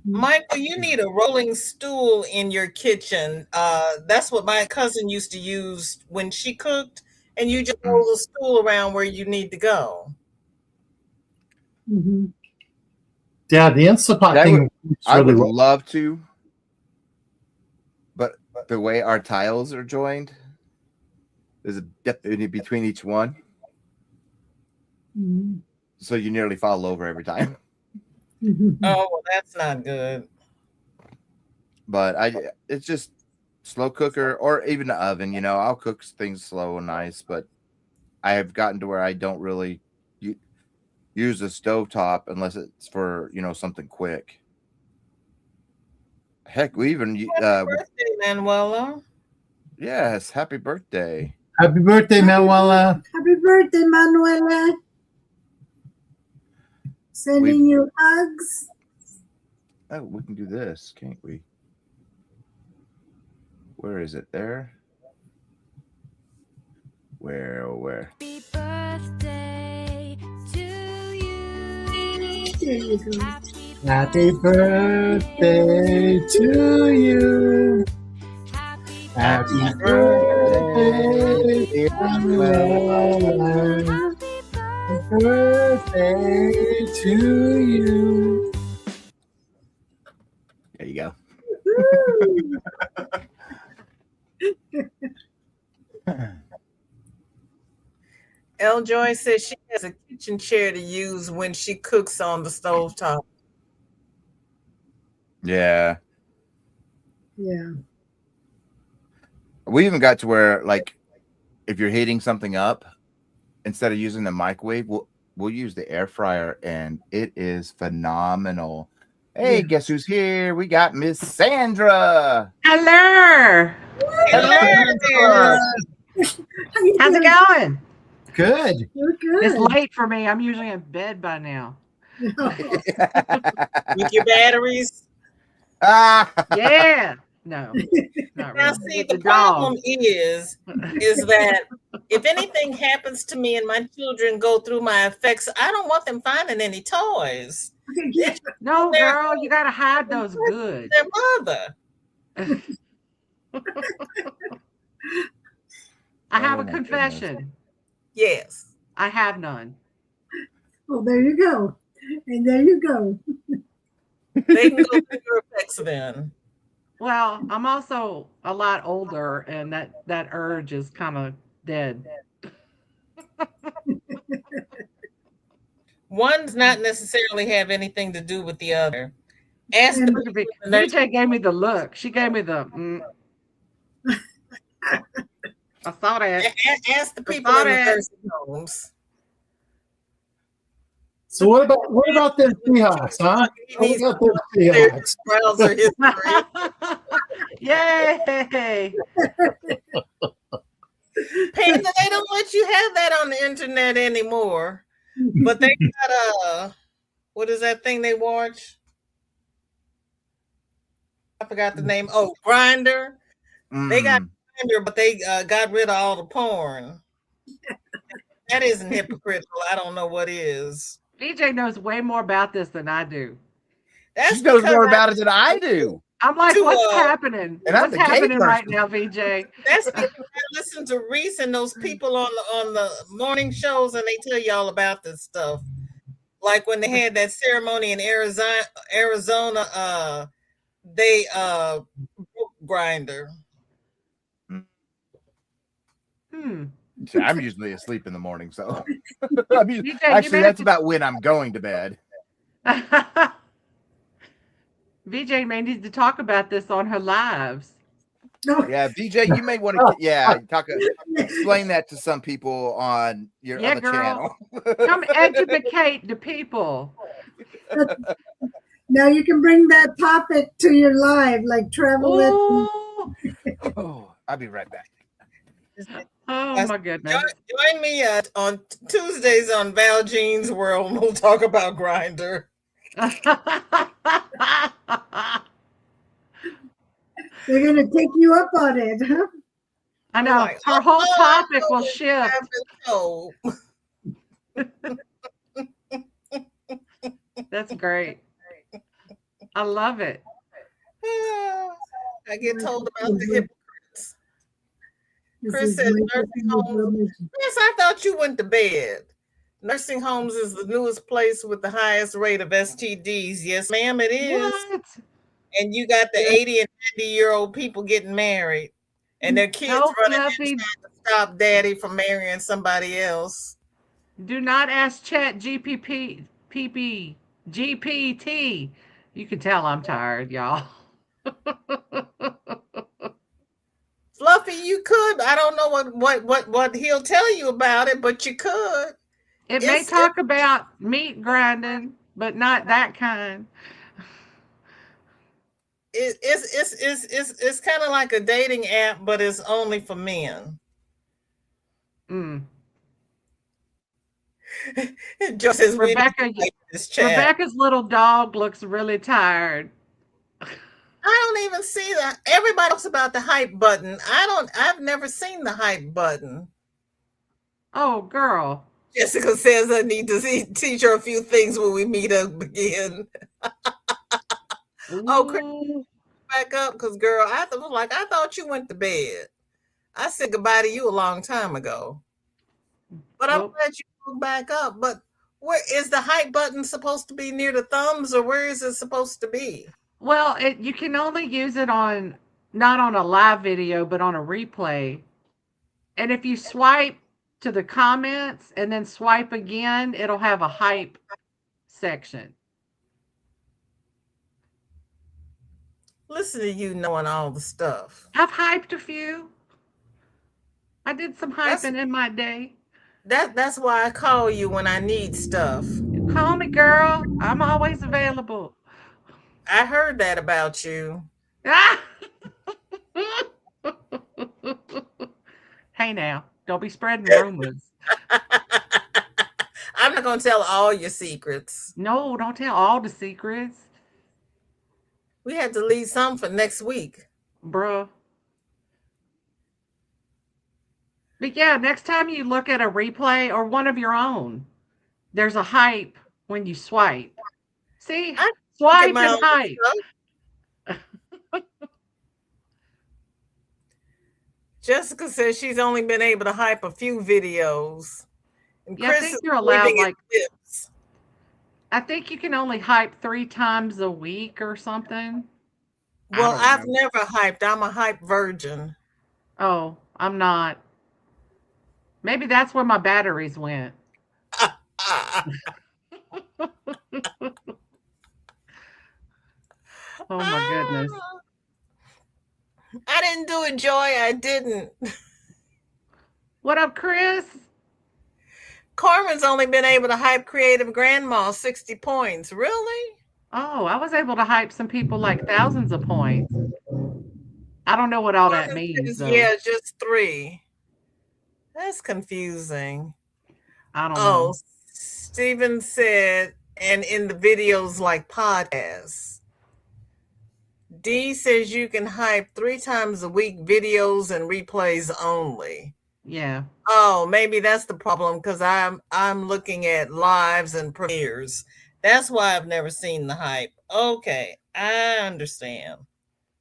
Michael, you need a rolling stool in your kitchen. That's what my cousin used to use when she cooked, and you just roll the stool around where you need to go. Mm-hmm. Yeah, the Instapot I thing would, works I really would well. love to, but the way our tiles are joined, there's a depth in between each one, Mm-hmm. so you nearly fall over every time. Mm-hmm. Oh, well, that's not good. But it's just slow cooker or even the oven. I'll cook things slow and nice, but I have gotten to where I don't really use a stovetop unless it's for something quick. Heck, we even Happy birthday, Manuela. yes, happy birthday. Happy birthday, Manuela. Happy birthday, Manuela. Sending you hugs. Oh, we can do this, can't we? Where is it? There? Where? Happy birthday to you. There you go. Happy birthday to you. Happy birthday, dear Manuela. Happy birthday to you. There you go. El Joy says she has a kitchen chair to use when she cooks on the stovetop. Yeah. Yeah. We even got to where, like, if you're heating something up, instead of using the microwave, we'll use the air fryer, and it is phenomenal. Hey, Yeah. guess who's here? We got Miss Sandra. Hello. Hello. How's it going? Good. You're good. It's late for me. I'm usually in bed by now. With your batteries. Yeah. No, not Now, really. see, With the dog. problem is that if anything happens to me and my children go through my effects, I don't want them finding any toys. No, girl, you gotta hide those good. Their mother. I have Oh, a my confession. Yes. I have none. Well, there you go. And there you go. They can go through your effects then. Well, I'm also a lot older, and that urge is kind of dead. One does not necessarily have anything to do with the other. Ask the Look at me. people in the nursing- DJ gave me the look. She gave me the. I saw that. ask the people in the nursing homes. So what about them Seahawks, huh? What about them Seahawks? Browser history. Yay! Panda, they don't let you have that on the internet anymore. But they got what is that thing they watch? I forgot the name. Oh, Grinder. They got Grinder, but they got rid of all the porn. That isn't hypocritical. I don't know what is. DJ knows way more about this than I do. That's She knows because more about it than I do. I'm like, To, what's happening? and I'm What's the gay happening right person. now, VJ? That's because I listen to Reese and those people on the morning shows, and they tell you all about this stuff. Like when they had that ceremony in Arizona, they broke Grinder. See, I'm usually asleep in the morning, so I mean, DJ, actually, that's about when I'm going to bed. VJ may need to talk about this on her lives. No. Yeah, VJ, you may want to explain that to some people on your Yeah, other girl. channel. Come educate the people. Now you can bring that topic to your live, like travel it. Ooh. Oh, I'll be right back. Oh my goodness. Join me on Tuesdays on Val Jean's World. We'll talk about Grinder. They're gonna take you up on it, huh? I know. Like, Her whole oh, topic will I've shift. been told. That's great. I love it. I get told about the hypocrites. This Chris is said my nursing homes. Chris, I thought you went to bed. Nursing homes is the newest place with the highest rate of STDs. Yes, ma'am, it is. What? And you got the 80 and 90-year-old people getting married, and their kids No, running in Fluffy. trying to stop daddy from marrying somebody else. Do not ask Chat GPT. You can tell I'm tired, y'all. Fluffy, you could. I don't know what he'll tell you about it, but you could. It may talk about meat grinding, but not that kind. It's kind of like a dating app, but it's only for men. Just as Rebecca's little dog looks really tired. I don't even see that. Everybody talks about the hype button. I've never seen the hype button. Oh, girl. Jessica says I need to teach her a few things when we meet up again. Oh, Chris, back up, because girl, I thought you went to bed. I said goodbye to you a long time ago. But I'm glad you moved back up. But where is the hype button supposed to be? Near the thumbs, or where is it supposed to be? Well, you can only use it on, not on a live video, but on a replay. And if you swipe to the comments and then swipe again, it'll have a hype section. Listen to you knowing all the stuff. I've hyped a few. I did some hyping in my day. That's why I call you when I need stuff. Call me, girl. I'm always available. I heard that about you. Hey now, don't be spreading rumors. I'm not going to tell all your secrets. No, don't tell all the secrets. We had to leave some for next week. Bruh. But yeah, next time you look at a replay or one of your own, there's a hype when you swipe. See? Swipe and hype. Jessica says she's only been able to hype a few videos. And Yeah, Chris I think you're allowed like tips. I think you can only hype 3 times a week or something. Well, I've never hyped. I'm a hype virgin. Oh, I'm not. Maybe that's where my batteries went. Oh my goodness. I didn't do it, Joy. I didn't. What up, Chris? Carmen's only been able to hype Creative Grandma 60 points. Really? Oh, I was able to hype some people like thousands of points. I don't know what all that means. Though. Yeah, just 3. That's confusing. I don't know. Steven said, and in the videos like podcasts. D says you can hype 3 times a week videos and replays only. Yeah. Oh, maybe that's the problem, because I'm looking at lives and premieres. That's why I've never seen the hype. Okay, I understand.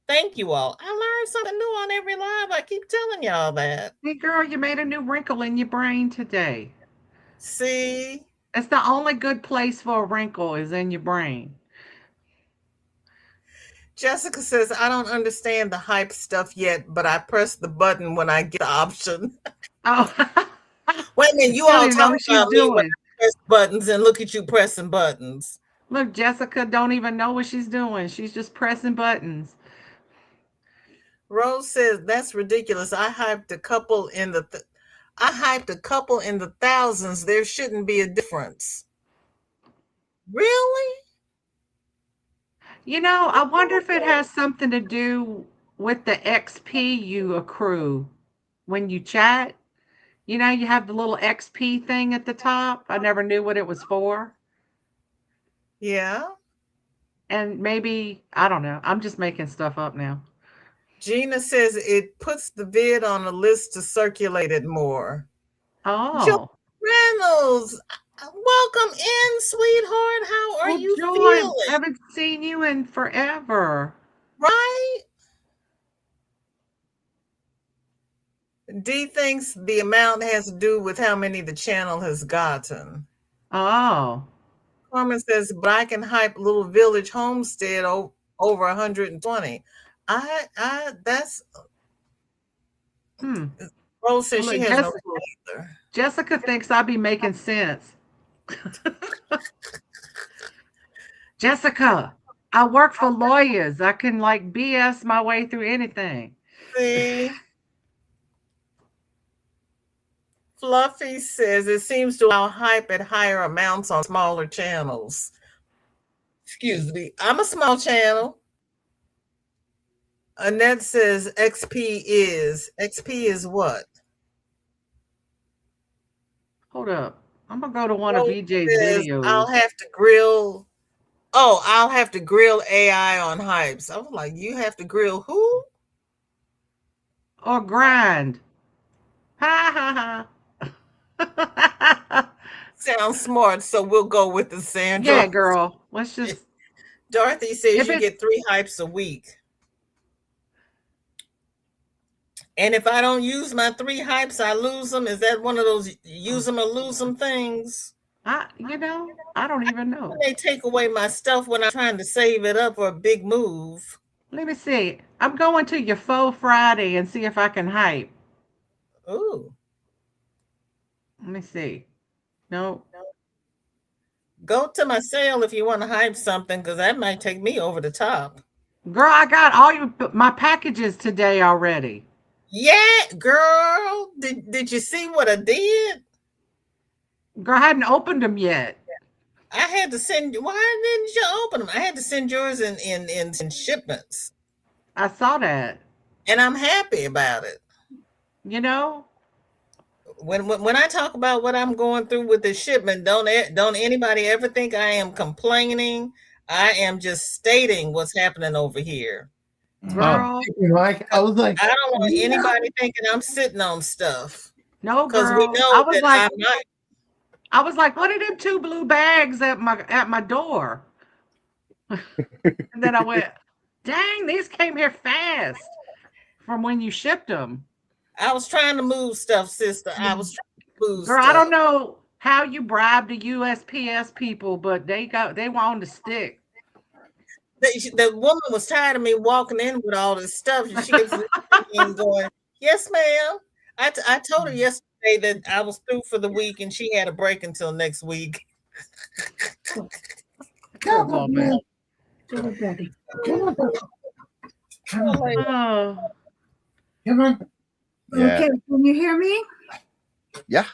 Thank you all. I learned something new on every live. I keep telling y'all that. Hey, girl, you made a new wrinkle in your brain today. See? It's the only good place for a wrinkle is in your brain. Jessica says, I don't understand the hype stuff yet, but I press the button when I get the option. Oh. Wait a minute, you all talk about me when I press buttons, and look at you pressing buttons. Look, Jessica don't even know what she's doing. She's just pressing buttons. Rose says that's ridiculous. I hyped a couple in the thousands. There shouldn't be a difference. Really? You know, I wonder if it has something to do with the XP you accrue when you chat. You know, you have the little XP thing at the top. I never knew what it was for. Yeah. And maybe, I don't know. I'm just making stuff up now. Gina says it puts the vid on a list to circulate it more. Oh. Joy Reynolds, welcome in, sweetheart. How are you Joy, feeling? I haven't seen you in forever. Right? D thinks the amount has to do with how many the channel has gotten. Oh. Carmen says, but I can hype Little Village Homestead over 120. That's Rose says Well, she look, has no clue either. Jessica thinks I be making sense. Jessica, I work for lawyers. I can like BS my way through anything. See? Fluffy says it seems to allow hype at higher amounts on smaller channels. Excuse me. I'm a small channel. Annette says XP is what? Hold up. I'm gonna go to one of VJ's videos. I'll have to grill AI on hypes. I was like, you have to grill who? Or grind. Ha ha. Sounds smart, so we'll go with the Sandra. Yeah, girl. Let's just. Dorothy says you get 3 hypes a week. And if I don't use my 3 hypes, I lose them. Is that one of those use them or lose them things? I don't even know. They take away my stuff when I'm trying to save it up for a big move. Let me see. I'm going to your Faux Friday and see if I can hype. Ooh. Let me see. No. Go to my sale if you want to hype something, because that might take me over the top. Girl, I got all my packages today already. Yeah, girl. Did you see what I did? Girl, I hadn't opened them yet. I had to send. Why didn't you open them? I had to send yours in shipments. I saw that, and I'm happy about it. You know, when I talk about what I'm going through with the shipment, don't anybody ever think I am complaining. I am just stating what's happening over here. Girl, I was like, I don't want anybody thinking I'm sitting on stuff. No, because girl. we know I was that like, I'm not. I was like, what are them 2 blue bags at my door? And then I went, dang, these came here fast from when you shipped them. I was trying to move stuff, sister. I was trying to move Girl, stuff. I don't know how you bribed the USPS people, but they want to stick. The woman was tired of me walking in with all this stuff. She keeps going, yes, ma'am. I told her yesterday that I was through for the week and she had a break until next week. Come on, man. Everybody. Come on. Come on. Oh. Come on. Yeah. Okay, can you hear me? Yeah.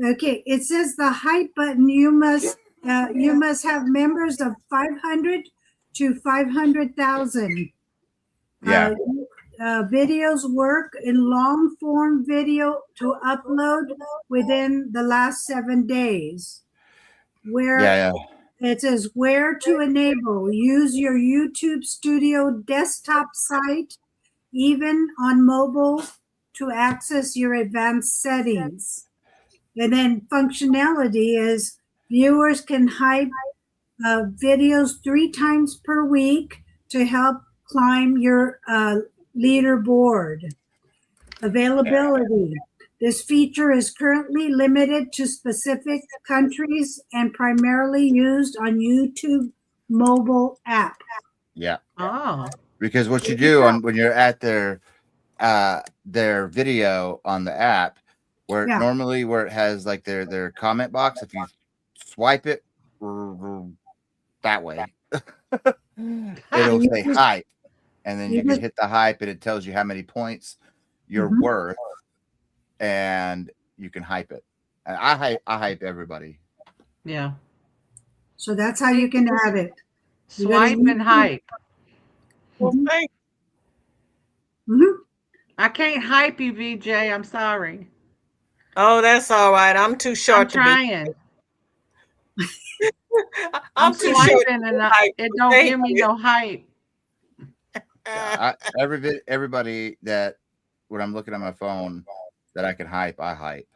Okay, it says the hype button. You must have members of 500 to 500,000. Yeah. Videos work in long form video to upload within the last 7 days. Where it says where to enable, use your YouTube Studio desktop site, even on mobile, to access your advanced settings. And then functionality is viewers can hype videos 3 times per week to help climb your leaderboard. Availability. This feature is currently limited to specific countries and primarily used on YouTube mobile app. Yeah. Oh. Because what you do when you're at their video on the app, where normally where it has like their comment box, if you swipe it that way. It'll say hype, and then you can hit the hype, and it tells you how many points you're worth, and you can hype it. And I hype everybody. Yeah. So that's how you can add it. You gotta Swipe use and hype. Well, thank I can't hype you, VJ. I'm sorry. Oh, that's all right. I'm too I'm short to be. trying. I'm too short. swiping and hype. it don't Thank give me you. no hype. Everybody that when I'm looking at my phone that I can hype, I hype.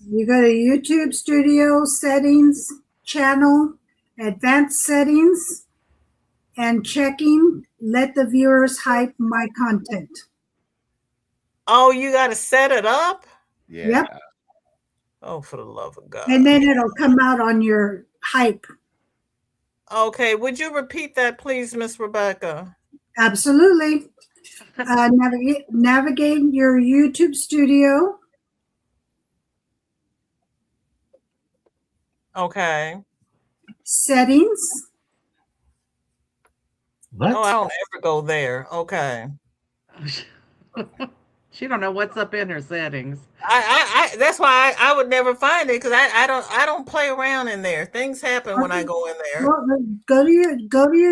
You go to YouTube Studio settings, channel, advanced settings, and checking. Let the viewers hype my content. Oh, you got to set it up? Yeah. Yep. Oh, for the love of God. And then it'll come out on your hype. Okay, would you repeat that, please, Miss Rebecca? Absolutely. Navigate your YouTube Studio. Okay. Settings. What? Oh, I don't ever go there. Okay. She don't know what's up in her settings. I that's why I would never find it because I don't play around in there. Things happen when I go in there. Well, go to your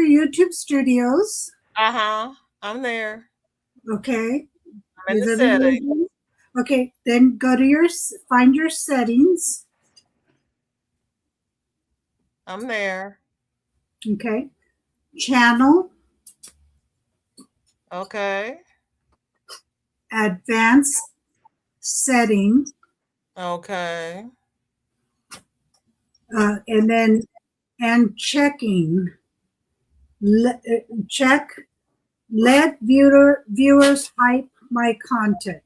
YouTube Studios. I'm there. Okay. I'm in the Is settings. everything- Okay, then go to find your settings. I'm there. Okay. Channel, Okay. advanced setting, Okay. and checking. Check. Let viewers hype my content.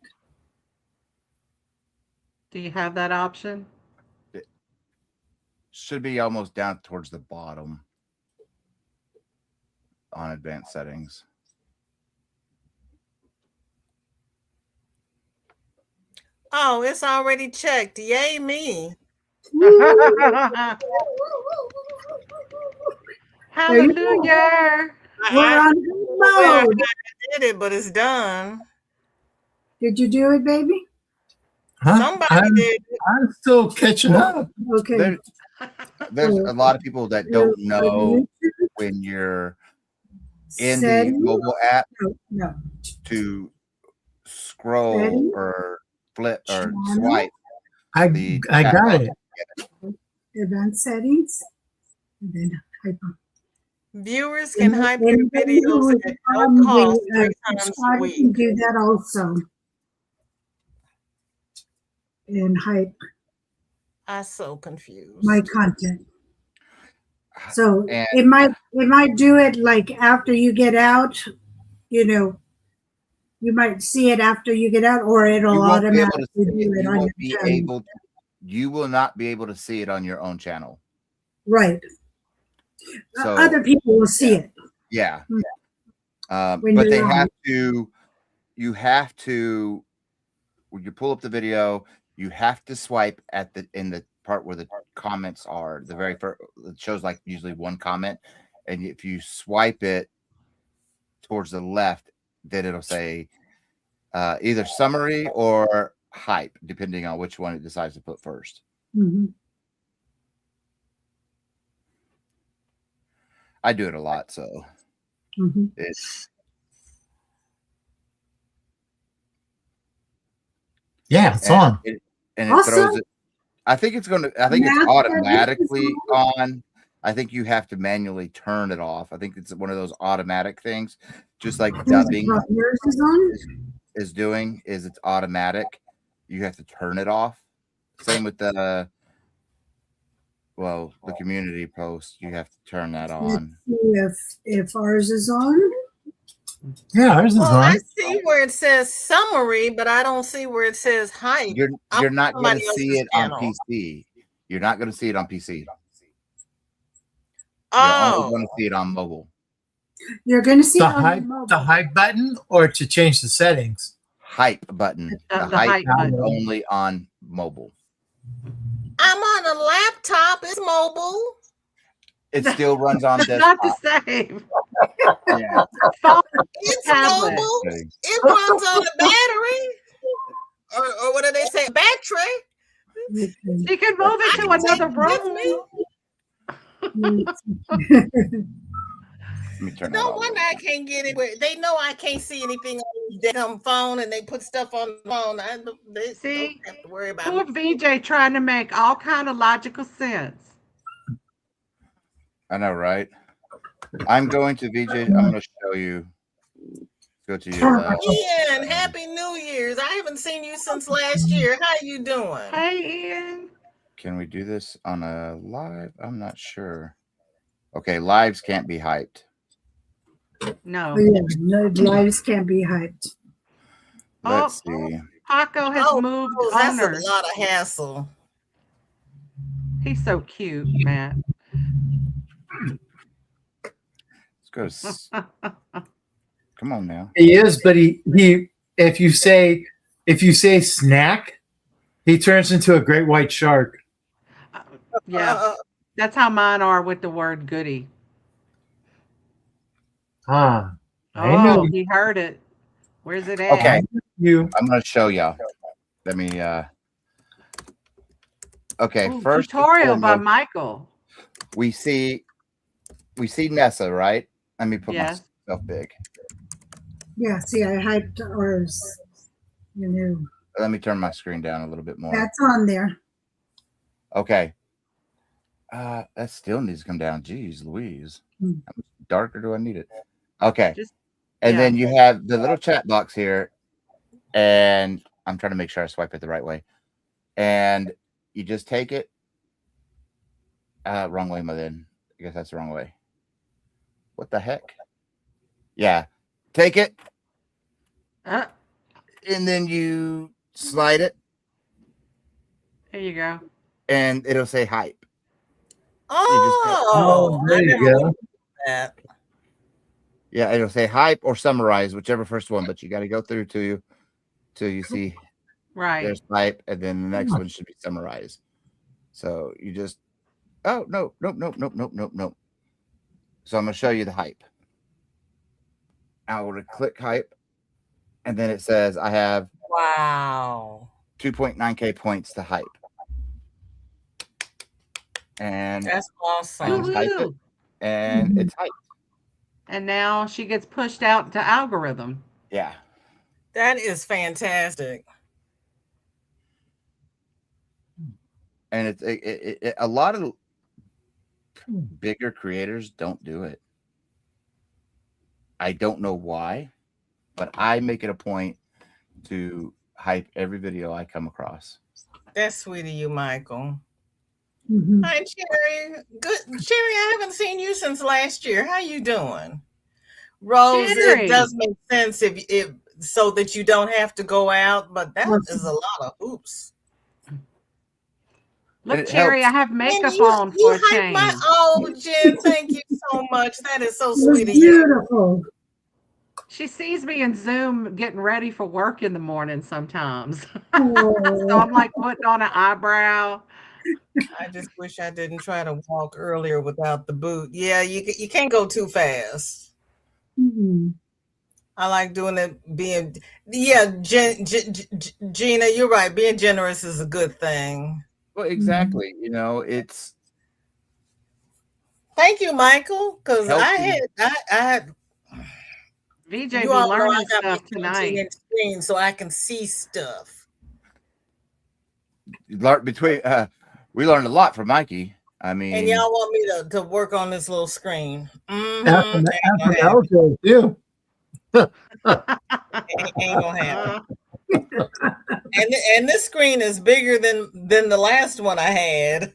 Do you have that option? It should be almost down towards the bottom on advanced settings. Oh, it's already checked. Yay me. Hallelujah. We're on Well, mode. I did it, but it's done. Did you do it, baby? Huh? Somebody did. I'm still catching up. Okay. There's a lot of people that don't know when you're in the Settings? mobile app No. to scroll Settings? or flip or Channel? swipe. I chat got box. it. Advanced settings. And then hyper. Viewers can hype their Anybody who videos is at no cost 3 times a subscribed can week. do that also. And hype I'm so confused. my content. So And- it might do it like after you get out, you might see it after you get out, or it'll You won't be able to automatically see it. do it You on won't your be channel. able to, you will not be able to see it on your own channel. Right. So Other people will see it. yeah. When But you're they on. you have to when you pull up the video, you have to swipe in the part where the comments are. The very first, it shows like usually one comment, and if you swipe it towards the left, then it'll say either summary or hype, depending on which one it decides to put first. Mhm. I do it a lot, so Mhm. it's Yeah, it's on. and it Awesome. throws it. I think it's Now, automatically on. I think you have to manually turn it off. I think it's one of those automatic things, just like dubbing Yours is on? is doing. Is it's automatic. You have to turn it off. Same with the community post. You have to turn that on. Let's see if ours is on. Yeah, ours is Well, I on. see where it says summary, but I don't see where it says hype. You're I'm not going to somebody see else's it on channel. PC. You're not going to see it on PC. You're Oh, only going to see it on mobile. You're going to see The it on hype, your mobile. the hype button, or to change the settings. Hype button. The The hype hype is button. only on mobile. I'm on a laptop. It's mobile. It still runs on It's desktop. not the same. Yeah. Phone, It's tablet. mobile. Okay. It runs on a battery. Or what do they say? A battery. She can move it to another room. Let me turn that No off. wonder I can't get it. They know I can't see anything on the damn phone, and they put stuff on the phone. They See? don't have to worry about Poor it. VJ trying to make all kind of logical sense. I know, right? I'm going to VJ. I'm going to show you. Go to your. Ian, Happy New Year's. I haven't seen you since last year. How you doing? Hey, Ian. Can we do this on a live? I'm not sure. Okay, lives can't be hyped. No. Oh, yeah, no, lives can't be hyped. Let's see. Paco has moved That's owners. a lot of hassle. He's so cute, Matt. Let's go. Come on now. He is, but he if you say snack, he turns into a great white shark. Yeah. That's how mine are with the word goody. Ah, I Oh, know he heard it. Where's it at? Okay, you. I'm going to show y'all. Let me. Okay, Ooh, first tutorial by foremost, Michael. we see Nessa, right? Let me put Yes. myself big. Yeah, see, I hyped ours. You know, Let me turn my screen down a little bit more. that's on there. Okay. That still needs to come down. Jeez Louise. Hmm. How much darker do I need it? Okay. Just And yeah. then you have the little chat box here. And I'm trying to make sure I swipe it the right way. And you just take it. Wrong way, then. I guess that's the wrong way. What the heck? Yeah. Take it. Uh, And then you slide it. there you go. And it'll say hype. Oh, there I you never go. looked at that. Yeah, it'll say hype or summarize, whichever first one, but you got to go through till you see Right. there's hype, and then the next one should be summarized. So you just nope. So I'm gonna show you the hype. I will click hype, and then it says I have Wow. 2.9K points to hype. And That's I awesome. just type it, Woo-hoo. and it's hype. And now she gets pushed out to algorithm. Yeah. That is fantastic. And it's a lot of bigger creators don't do it. I don't know why, but I make it a point to hype every video I come across. That's sweet of you, Michael. Mhm. Hi, Cherry. Good, Cherry. I haven't seen you since last year. How you doing, Rose? Cherry. It does make sense if so that you don't have to go out, but that is a lot of hoops. Look, it Cherry, helps. I have makeup And on you for a hyped my change. Jen. Thank you so much. That is so It was sweet of you. beautiful. She sees me in Zoom getting ready for work in the morning sometimes. Oh, So I'm like putting on an eyebrow. I just wish I didn't try to walk earlier without the boot. Yeah, you can't go too fast. mhm. I like doing it. Gina, you're right. Being generous is a good thing. Well, exactly. You know, it's Thank you, Michael. Because I healthy. had VJ you be all know I learning got my stuff tonight. 14-inch screen so I can see stuff. we learned a lot from Mikey. I mean, And y'all want me to work on this little screen. That's Mhm. from Aljo too. Ain't gonna happen. And this screen is bigger than the last one I had.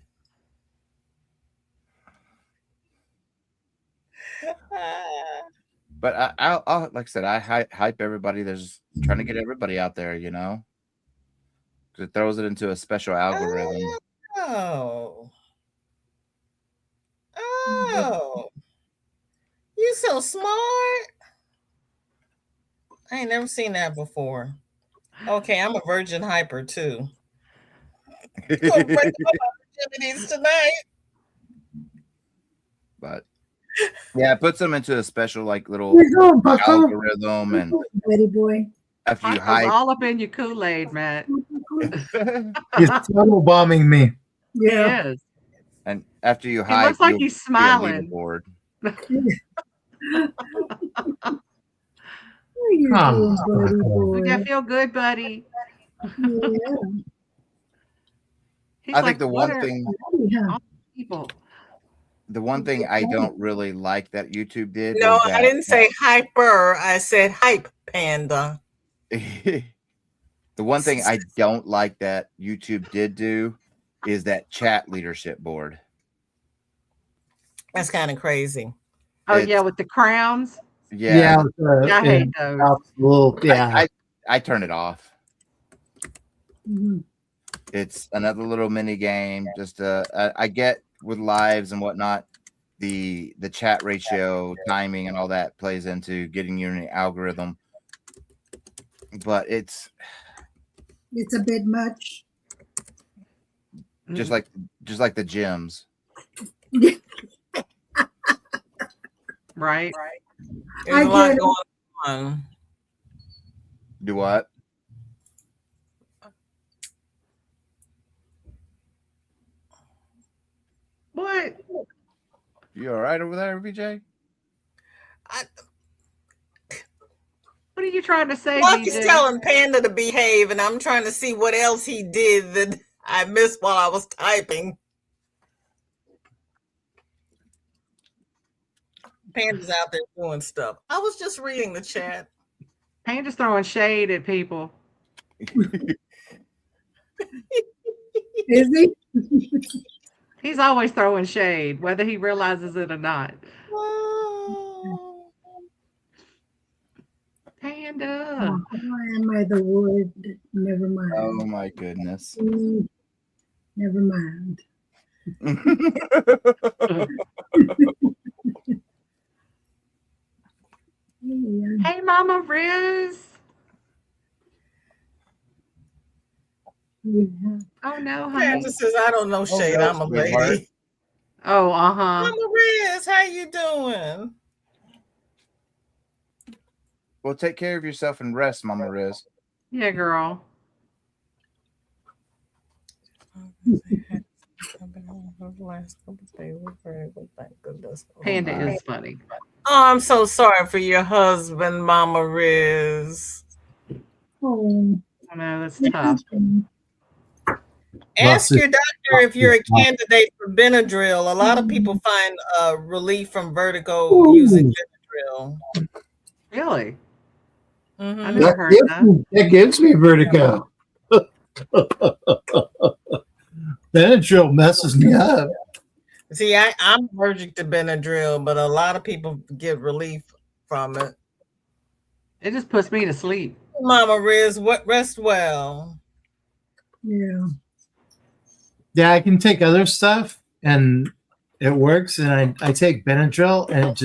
but I'll like I said, I hype everybody. There's trying to get everybody out there, you know, because it throws it into a special algorithm. Oh. Oh. You so smart. I ain't never seen that before. Okay, I'm a virgin hyper too. Gonna break up opportunities tonight. But yeah, it puts them into a special like little Here you go, Bucko. algorithm, and Buddy boy. after you Bucko's hype, all up in your Kool-Aid, Matt. He's total bombing me. He Yeah. is. and after you He hype, looks like you'll he's be a smiling. leaderboard. How you Oh. doing, buddy Would boy? that feel good, buddy? Yeah. He's I like, think the what one are thing, Yeah. all people? the one thing I don't really like that YouTube did No, was I that didn't say hyper. I said hype panda. the one thing I don't like that YouTube did do is that chat leadership board. That's kind of crazy. Oh It's- yeah, with the crowns. Yeah, I hate those. I turn it off. Mhm. It's another little mini game. Just I get with lives and whatnot, the chat ratio, timing, and all that plays into getting you in the algorithm. But it's It's a bit much. just like the gyms. Right. There's a I lot get it. going on. Do what? What? You all right over there, VJ? What are you trying to say, Mark is BJ? telling Panda to behave, and I'm trying to see what else he did that I missed while I was typing. Panda's out there doing stuff. I was just reading the chat. Panda's throwing shade at people. Is he? He's always throwing shade, whether he realizes it or not. Panda. Why am I the word? Never mind. Oh my goodness. Never mind. Yeah. Hey, Mama Riz. Yeah. Oh no, honey. Panda says, I don't know shade. no, I'm a sweetheart. lady. Oh, Mama Riz, how you doing? Well, take care of yourself and rest, Mama Riz. Yeah, girl. Panda is funny. Oh, I'm so sorry for your husband, Mama Riz. Oh, I know that's tough. Ask your doctor if you're a candidate for Benadryl. A lot of people find relief from vertigo using Benadryl. Really? Mhm. I never heard that. That gives me vertigo. Benadryl messes me up. See, I'm allergic to Benadryl, but a lot of people get relief from it. It just puts me to sleep. Mama Riz, rest well. yeah. Yeah, I can take other stuff and it works. And I take Benadryl and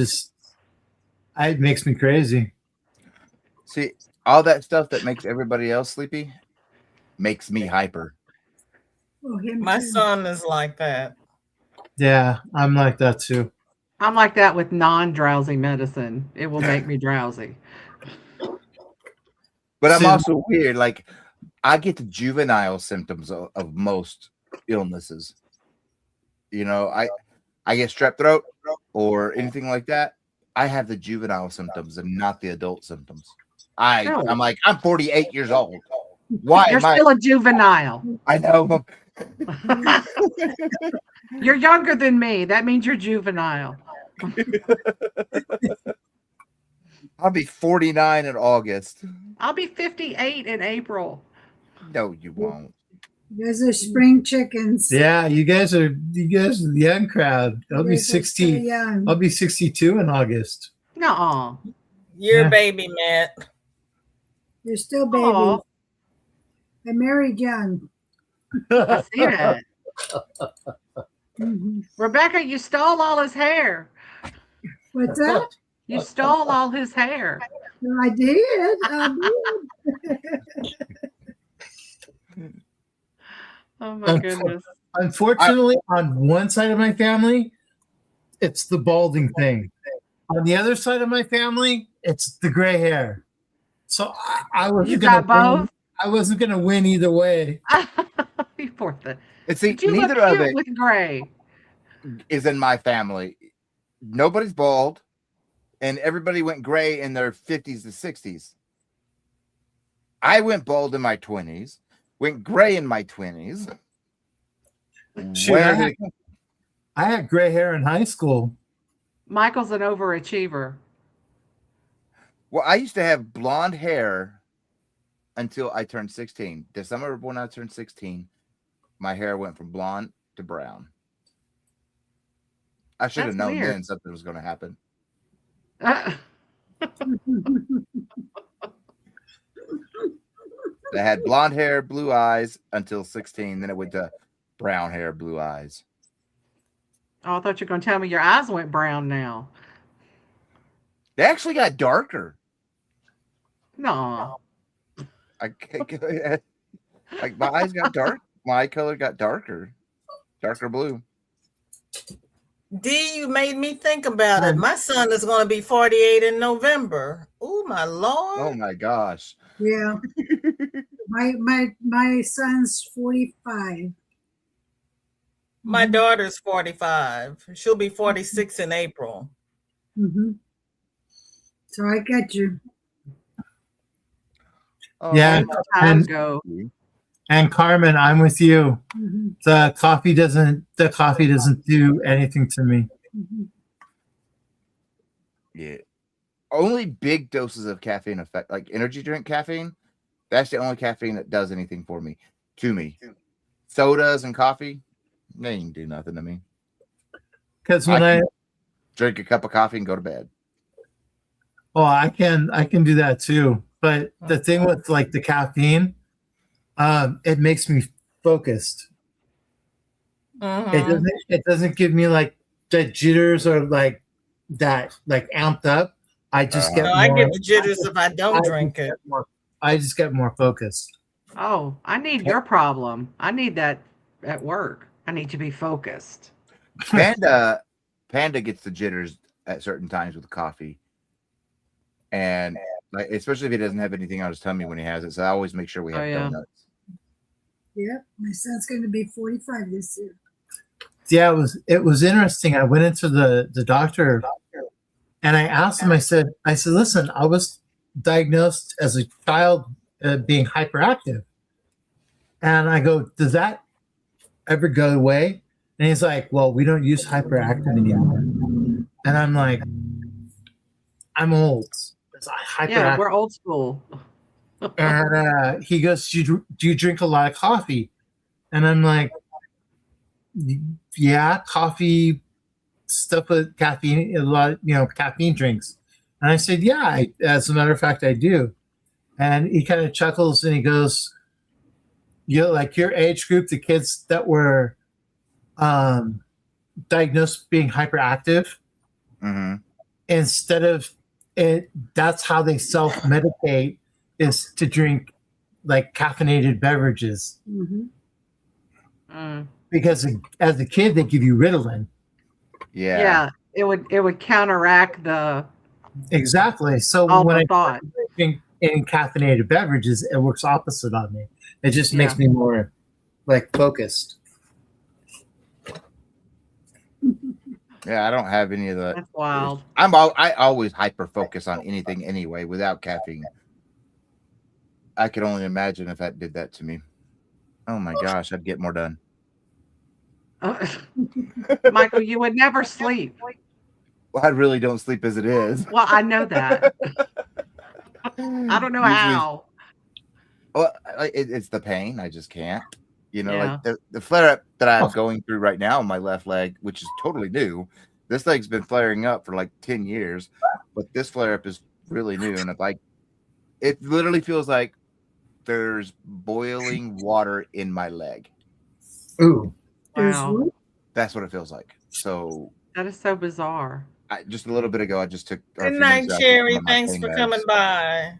it makes me crazy. See, all that stuff that makes everybody else sleepy makes me hyper. Oh, him My too. son is like that. Yeah, I'm like that too. I'm like that with non-drowsy medicine. It will make me drowsy. But I'm See- also weird. Like, I get the juvenile symptoms of most illnesses. You know, I get strep throat or anything like that. I have the juvenile symptoms and not the adult symptoms. Really? I'm like, I'm 48 years old. Why You're am I? still a juvenile. I know. You're younger than me. That means you're juvenile. I'll be 49 in August. I'll be 58 in April. No, you won't. You guys are spring chickens. Yeah, you guys are the young crowd. I'll be You guys are so 60. young. I'll be 62 in August. Nuh-uh. You're Yeah. a baby, Matt. You're still babies. Aw. I married young. I see that. Mhm. Rebecca, you stole all his hair. What's that? You stole all his hair. I did. Oh my goodness. Unfortunately, on one side of my family, it's the balding thing. On the other side of my family, it's the gray hair. So I You wasn't got gonna win. both? I wasn't gonna win either way. You poor thing. And see, But you look neither of cute it with gray. is in my family. Nobody's bald, and everybody went gray in their 50s to 60s. I went bald in my 20s, went gray in my 20s. Shoot, Where did it come? I had gray hair in high school. Michael's an overachiever. Well, I used to have blonde hair until I turned 16. The summer when I turned 16, my hair went from blonde to brown. I should have That's known weird. then something was going to happen. Uh, I had blonde hair, blue eyes until 16. Then it went to brown hair, blue eyes. Oh, I thought you were going to tell me your eyes went brown now. They actually got darker. No. Like my eyes got dark. My eye color got darker blue. D, you made me think about it. My son is going to be 48 in November. Oh my Lord! Oh my gosh! Yeah. my son's 45. My daughter's 45. She'll be 46 in April. Mm-hmm. So I get you. Oh, Yeah, Time and go. Carmen, I'm with you. Mm-hmm. The coffee doesn't do anything to me. Mm-hmm. Yeah. Only big doses of caffeine affect, like energy drink caffeine. That's the only caffeine that does anything for me. To me, sodas and coffee, they ain't do nothing to me. Because when I drink a cup of coffee and go to bed. I can do that too. But the thing with like the caffeine, it makes me focused. Mhm. It doesn't give me like the jitters or like that like amped up. I just get No, more, I get the jitters if I don't drink it. I just get more focused. Oh, I need your problem. I need that at work. I need to be focused. Panda gets the jitters at certain times with coffee, and like especially if he doesn't have anything on his tummy when he has it. So I always make sure we have donuts. Yep, my son's going to be 45 this year. Yeah, it was interesting. I went into the doctor and I asked him, I said, listen, I was diagnosed as a child being hyperactive. And I go, does that ever go away? And he's like, well, we don't use hyperactive anymore. And I'm like, I'm old. Yeah, we're old school. And he goes, do you drink a lot of coffee? And I'm like, yeah, coffee, stuff with caffeine, a lot, caffeine drinks. And I said, yeah, as a matter of fact, I do. And he kind of chuckles and he goes, like your age group, the kids that were diagnosed being hyperactive, instead of it, that's how they self-medicate, is to drink like caffeinated beverages. Because as a kid, they give you Ritalin. Yeah, it would counteract the exactly. So all when the I thought. drink in caffeinated beverages, it works opposite on me. It just makes me more like focused. Yeah, I don't have any of the. That's wild. I always hyper focus on anything anyway without caffeine. I could only imagine if that did that to me. Oh my gosh, I'd get more done. Michael, you would never sleep. Well, I really don't sleep as it is. Well, I know that. I don't know how. Well, it's the pain. I just can't. Yeah. Like the flare up that I'm going through right now on my left leg, which is totally new. This leg's been flaring up for like 10 years, but this flare up is really new. And it literally feels like there's boiling water in my leg. Ooh. Wow. That's what it feels like. So that is so bizarre. Just a little bit ago, I just took. Good night, Cherry. Thanks for coming by.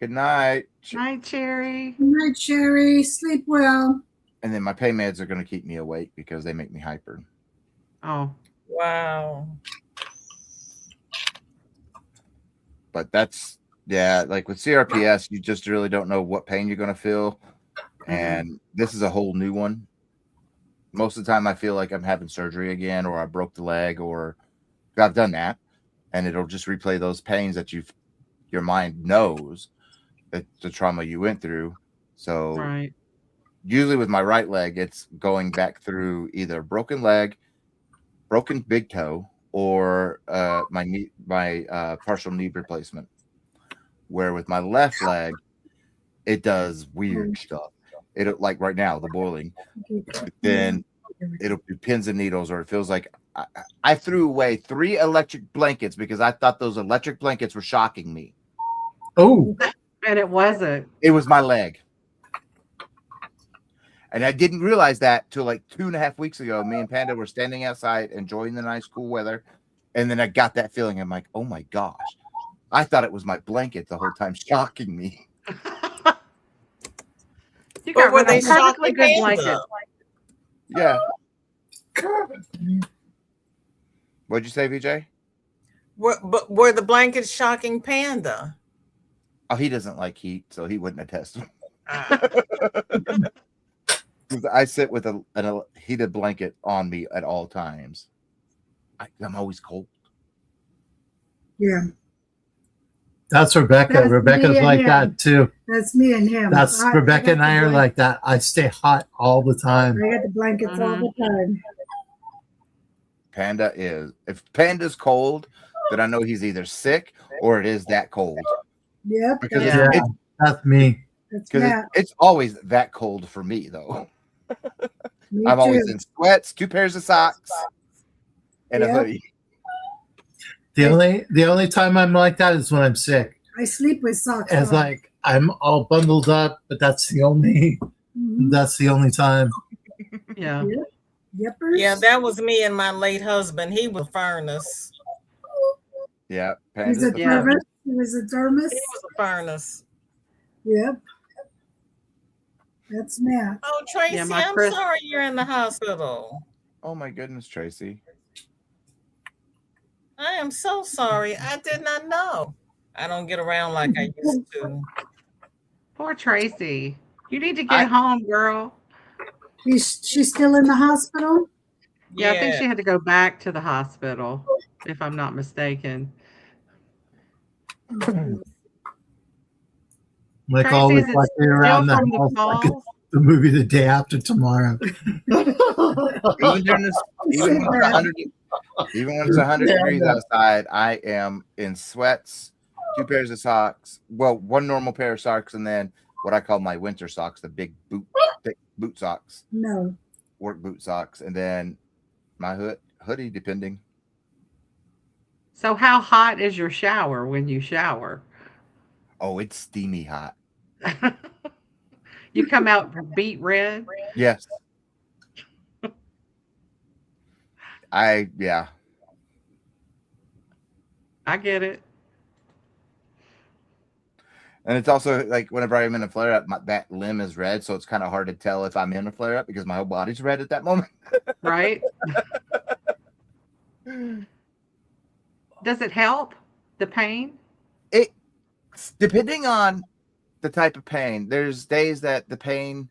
Good night. Night, Cherry. Good night, Cherry. Sleep well. And then my pain meds are going to keep me awake because they make me hyper. Oh. Wow. But that's, yeah, like with CRPS, you just really don't know what pain you're going to feel. And this is a whole new one. Most of the time, I feel like I'm having surgery again, or I broke the leg, or I've done that. And it'll just replay those pains that your mind knows that the trauma you went through. So Right. usually with my right leg, it's going back through either broken leg, broken big toe, or my partial knee replacement. Where with my left leg, it does weird stuff. It'll, like right now, the boiling. Then it'll be pins and needles, or it feels like I threw away 3 electric blankets because I thought those electric blankets were shocking me. Oh, And it wasn't. It was my leg. And I didn't realize that till like 2.5 weeks ago. Me and Panda were standing outside enjoying the nice cool weather. And then I got that feeling. I'm like, oh my gosh. I thought it was my blanket the whole time shocking me. You But got were rid of they a perfectly shocking good Panda? blanket. Yeah. What'd you say, VJ? Were the blankets shocking Panda? Oh, he doesn't like heat, so he wouldn't attest. Ah. I sit with a heated blanket on me at all times. I'm always cold. Yeah, that's Rebecca. That's Rebecca's me and like him. that too. that's me and him. That's Rebecca and I are like that. I stay hot all the time. I got the blankets all the time. Panda is. If Panda's cold, then I know he's either sick or it is that cold. Yep, Because Yeah. That's me. that's because Matt. it's always that cold for me, though. Me I'm too. always in sweats, 2 pairs of socks, and a Yep. hoodie. The only time I'm like that is when I'm sick. I sleep with socks It's on. like I'm all bundled up, but that's the only time. Yeah. Yippers. Yeah, that was me and my late husband. He was a furnace. Yeah, He's Panda's a the Yeah. thermos. first. He was a thermos. He was a furnace. Yep. That's Matt. Oh, Tracy, Yeah, my I'm Chris- sorry you're in the hospital. Oh my goodness, Tracy. I am so sorry. I did not know. I don't get around like I used to. Poor Tracy. You need to get home, girl. She's still in the hospital. Yeah, I think she had to go back to the hospital, if I'm not mistaken. Like Tracy, always, is it like around the still from house, the like it's falls? the movie The Day After Tomorrow. Even during this, even when it's 100, even when it's 100 degrees outside, I am in sweats, 2 pairs of socks. Well, 1 normal pair of socks, and then what I call my winter socks, the big thick boot socks, No. work boot socks, and then my hoodie, depending. So how hot is your shower when you shower? Oh, it's steamy hot. You come out beet red? Yes. Yeah. I get it. And it's also like whenever I'm in a flare up, that limb is red, so it's kind of hard to tell if I'm in a flare up because my whole body's red at that moment. Right? Does it help the pain? It's depending on the type of pain. There's days that the pain,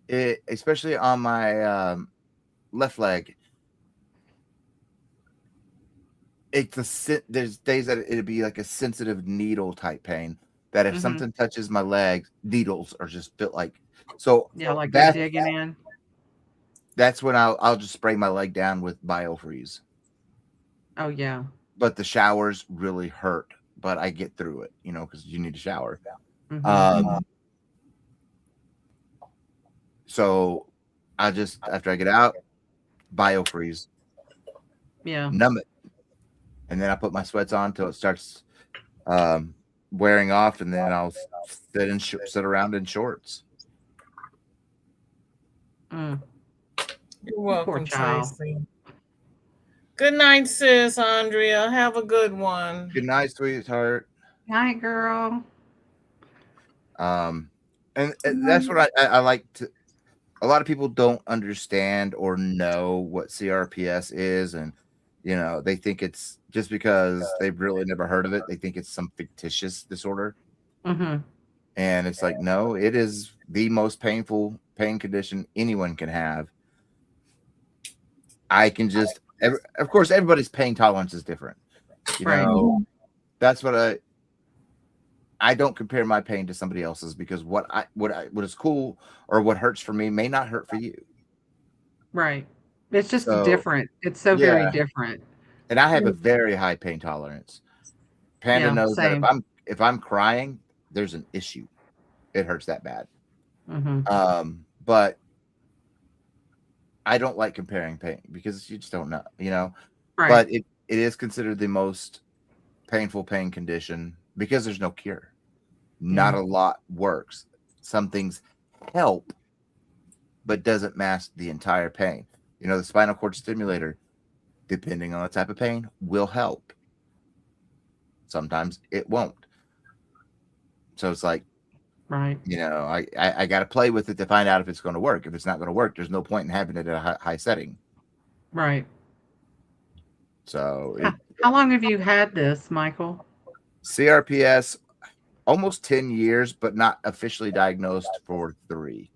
especially on my left leg, there's days that it'd be like a sensitive needle type pain. That if something touches my leg, needles are just built like so. Yeah, like they're digging in. That's when I'll just spray my leg down with biofreeze. Oh yeah. But the showers really hurt. But I get through it, because you need to shower. So I just, after I get out, biofreeze. Yeah. Numb it. And then I put my sweats on until it starts wearing off, and then I'll sit around in shorts. You're welcome, Poor child. Tracy. Good night, sis, Andrea. Have a good one. Good night, sweetheart. Night, girl. And that's what I like to. A lot of people don't understand or know what CRPS is, and You know, they think it's just because they've really never heard of it. They think it's some fictitious disorder. Mm-hmm. And it's like, no, it is the most painful pain condition anyone can have. I can just, of course, everybody's pain tolerance is different. You Right. know, that's what I don't compare my pain to somebody else's, because what is cool or what hurts for me may not hurt for you. Right. It's just So different. It's so very yeah, different. and I have a very high pain tolerance. Panda Yeah, knows that same. if I'm crying, there's an issue. It hurts that bad. Mm-hmm. But I don't like comparing pain because you just don't know, you know. Right. But it is considered the most painful pain condition because there's no cure. Not Yeah. a lot works. Some things help, but doesn't mask the entire pain. You know, the spinal cord stimulator, depending on the type of pain, will help. Sometimes it won't. So it's like, Right. you know, I got to play with it to find out if it's going to work. If it's not going to work, there's no point in having it at a high setting. Right. So How long have you had this, Michael? CRPS, almost 10 years, but not officially diagnosed for 3.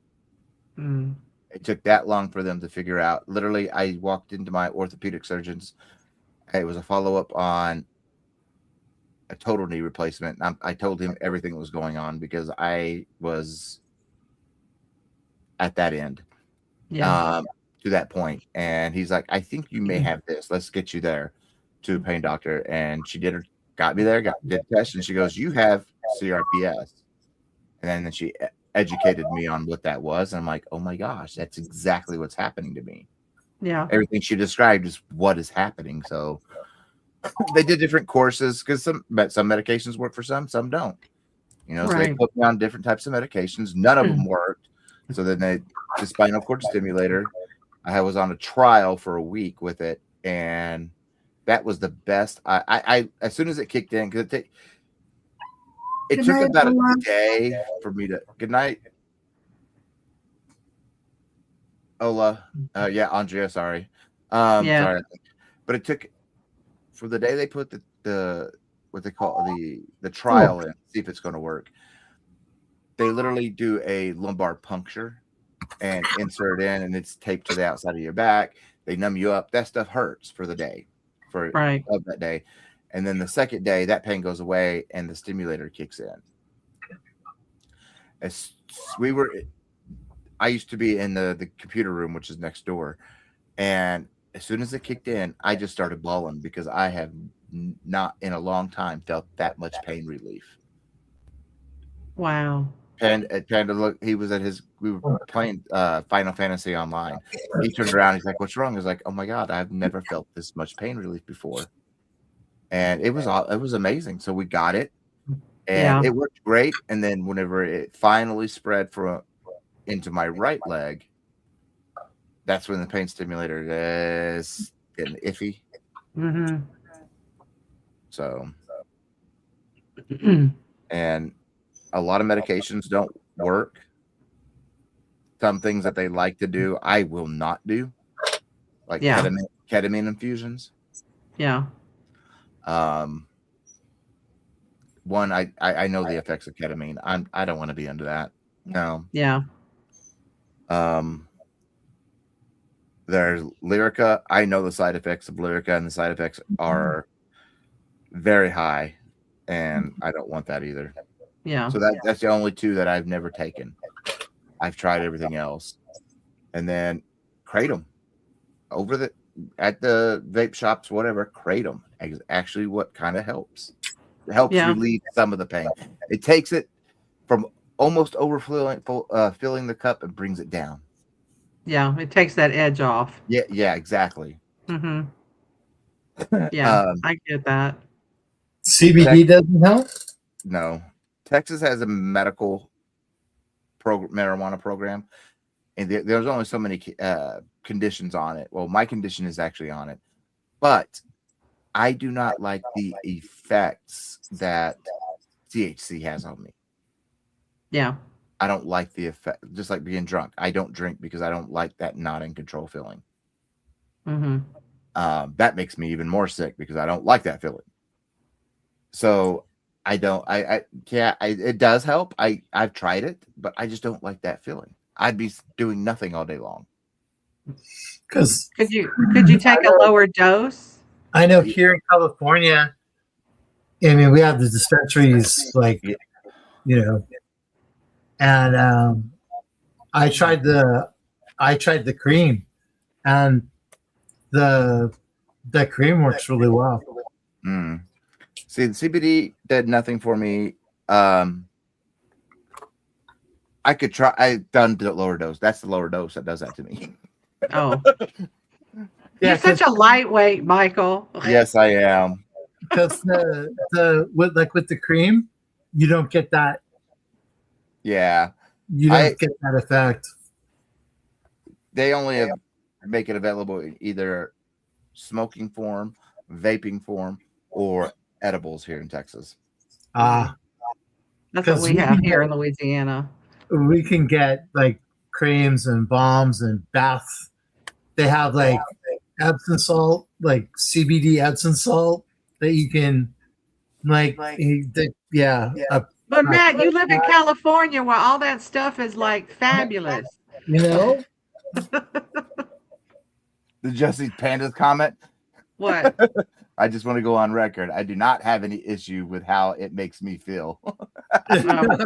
Mm. It took that long for them to figure out. Literally, I walked into my orthopedic surgeons. It was a follow-up on a total knee replacement. I told him everything that was going on because I was at that end, Yeah. to that point. And he's like, I think you may have this. Let's get you there to a pain doctor. And she got me there, did the test, and she goes, you have CRPS. And then she educated me on what that was. And I'm like, oh my gosh, that's exactly what's happening to me. Yeah. Everything she described is what is happening. So they did different courses because some medications work for some don't. You know, so they Right. put me on different types of medications. None of them worked. So then the spinal cord stimulator, I was on a trial for a week with it, and that was the best. I as soon as it kicked in, because it Good took night, about a Ola. day for me to. Good night, Ola. Yeah, Andrea. Sorry. Yeah. Sorry, but it took for the day they put the what they call the trial in, see if it's going to work. They literally do a lumbar puncture and insert it in, and it's taped to the outside of your back. They numb you up. That stuff hurts for the day, Right. of that day. And then the second day, that pain goes away and the stimulator kicks in. I used to be in the computer room, which is next door. And as soon as it kicked in, I just started bawling because I have not in a long time felt that much pain relief. Wow. Panda, look, he was we were playing Final Fantasy online. He turned around, he's like, what's wrong? I was like, oh my God, I've never felt this much pain relief before. And it was amazing. So we got it, and it worked great. And then whenever it finally spread into my right leg, that's when the pain stimulator is getting iffy. Mm-hmm. So, and a lot of medications don't work. Some things that they like to do, I will not do, like ketamine infusions. Yeah. One, I know the effects of ketamine. I don't want to be under that. No. Yeah. There's Lyrica. I know the side effects of Lyrica, and the side effects are very high, and I don't want that either. Yeah. So that's the only 2 that I've never taken. I've tried everything else. And then Kratom at the vape shops, whatever, Kratom is actually what kind of helps. It helps relieve some of the pain. It takes it from almost overflowing, filling the cup, and brings it down. Yeah. It takes that edge off. Yeah, exactly. Mm-hmm. Yeah, I get that. CBD doesn't help? No. Texas has a medical marijuana program, and there's only so many conditions on it. Well, my condition is actually on it, but I do not like the effects that THC has on me. Yeah. I don't like the effect, just like being drunk. I don't drink because I don't like that not in control feeling. Mm-hmm. that makes me even more sick because I don't like that feeling. So I don't. It does help. I've tried it, but I just don't like that feeling. I'd be doing nothing all day long. Because Could you take a lower dose? I know here in California, I mean, we have the dispensaries, like, you know, and I tried the cream, and the cream works really well. Mm. See, the CBD did nothing for me. I could try. I've done the lower dose. That's the lower dose that does that to me. Oh, Yeah, you're such a lightweight, Michael. Yes, I am. because with the cream, you don't get that. Yeah, You don't get that effect. they only make it available in either smoking form, vaping form, or edibles here in Texas. Ah, That's what 'Cause we we have can here get- in Louisiana. we can get like creams and balms and baths. They have like Epsom salt, like CBD Epsom salt that you can like. But Matt, you live in California where all that stuff is like fabulous. You know, Did Jesse Panda's comment? What? I just want to go on record. I do not have any issue with how it makes me feel.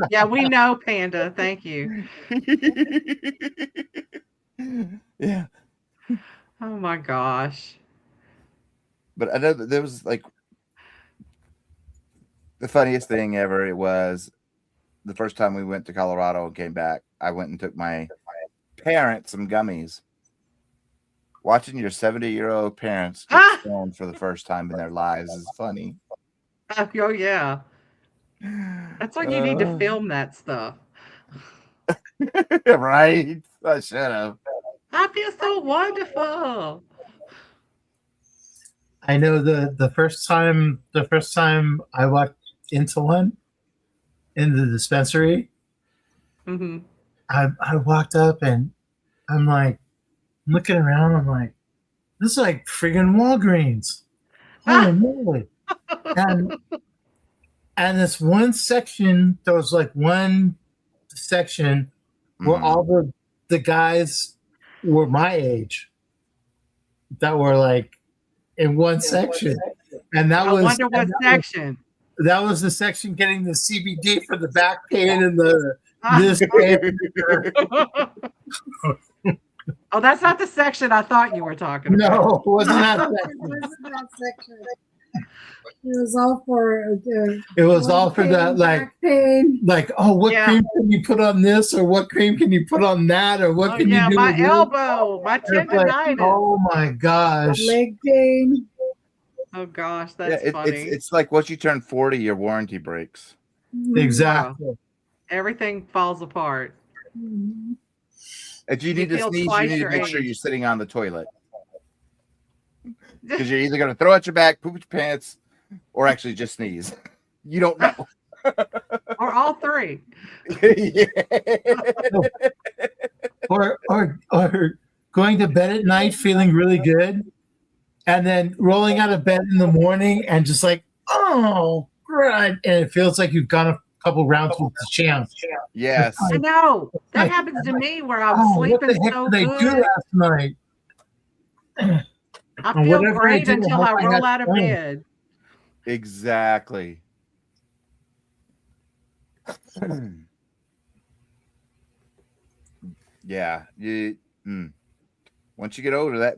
Yeah, we know, Panda. Thank you. Yeah. Oh my gosh. But I know that there was like the funniest thing ever. It was the first time we went to Colorado and came back. I went and took my parents some gummies. Watching your 70-year-old parents get stoned for the first time in their lives is funny. Oh yeah. That's why you need to film that stuff. Right? I should have. I feel so wonderful. I know the first time I walked into one in the dispensary, Hmm. I walked up and I'm like looking around. I'm like, this is like friggin' Walgreens. Oh no! And this one section, there was like one section where all the guys were my age that were like in one section, and that I was wonder what section. that was the section getting the CBD for the back pain and the this pain. Oh, that's not the section I thought you were talking about. No, it wasn't that It section. wasn't that section. It was all for It was all for that, like, back pain. oh, what Yeah. cream can you put on this, or what cream can you put on that, or what Oh can yeah, you do? my with this? elbow, my It's like, tendonitis. oh my gosh! Leg pain. Oh gosh, Yeah, that's funny. it's like once you turn 40, your warranty breaks. Exactly. Everything falls apart. Mhm. If you You need to feel sneeze, you twice need to your make sure age. you're sitting on the toilet. Because you're either going to throw out your back, poop your pants, or actually just sneeze. You don't know. Or all three. Yeah. Or going to bed at night feeling really good, and then rolling out of bed in the morning and just like, oh, right, and it feels like you've gone a couple rounds with the champ. Yes. I know. That happens to me where I'm Oh, what sleeping the heck so did I do good. last night? I And feel whatever I great do, I until hope I I roll had out of fun. bed. Exactly. Yeah. Once you get older, that,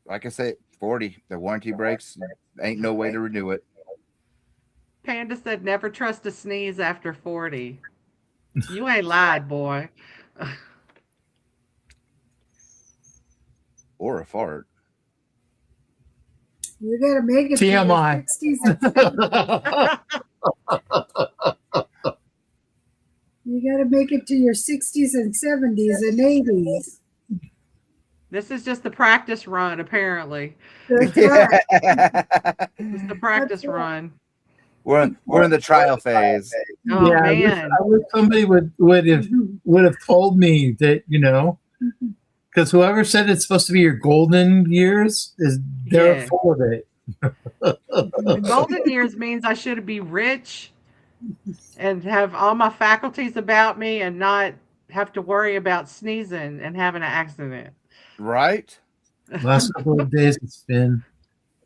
like I said, 40, the warranty breaks. Ain't no way to renew it. Panda said never trust a sneeze after 40. You ain't lied, boy. Or a fart. You gotta make it TMI. to your 60s and 70s. You gotta make it to your 60s and 70s and 80s. This is just the practice run, apparently. That's right. It's the practice run. We're in the trial phase. Oh Yeah, man. I wish somebody would have told me that, because whoever said it's supposed to be your golden years they're Yeah. full of it. Golden years means I should be rich and have all my faculties about me and not have to worry about sneezing and having an accident. Right? Last couple of days, it's been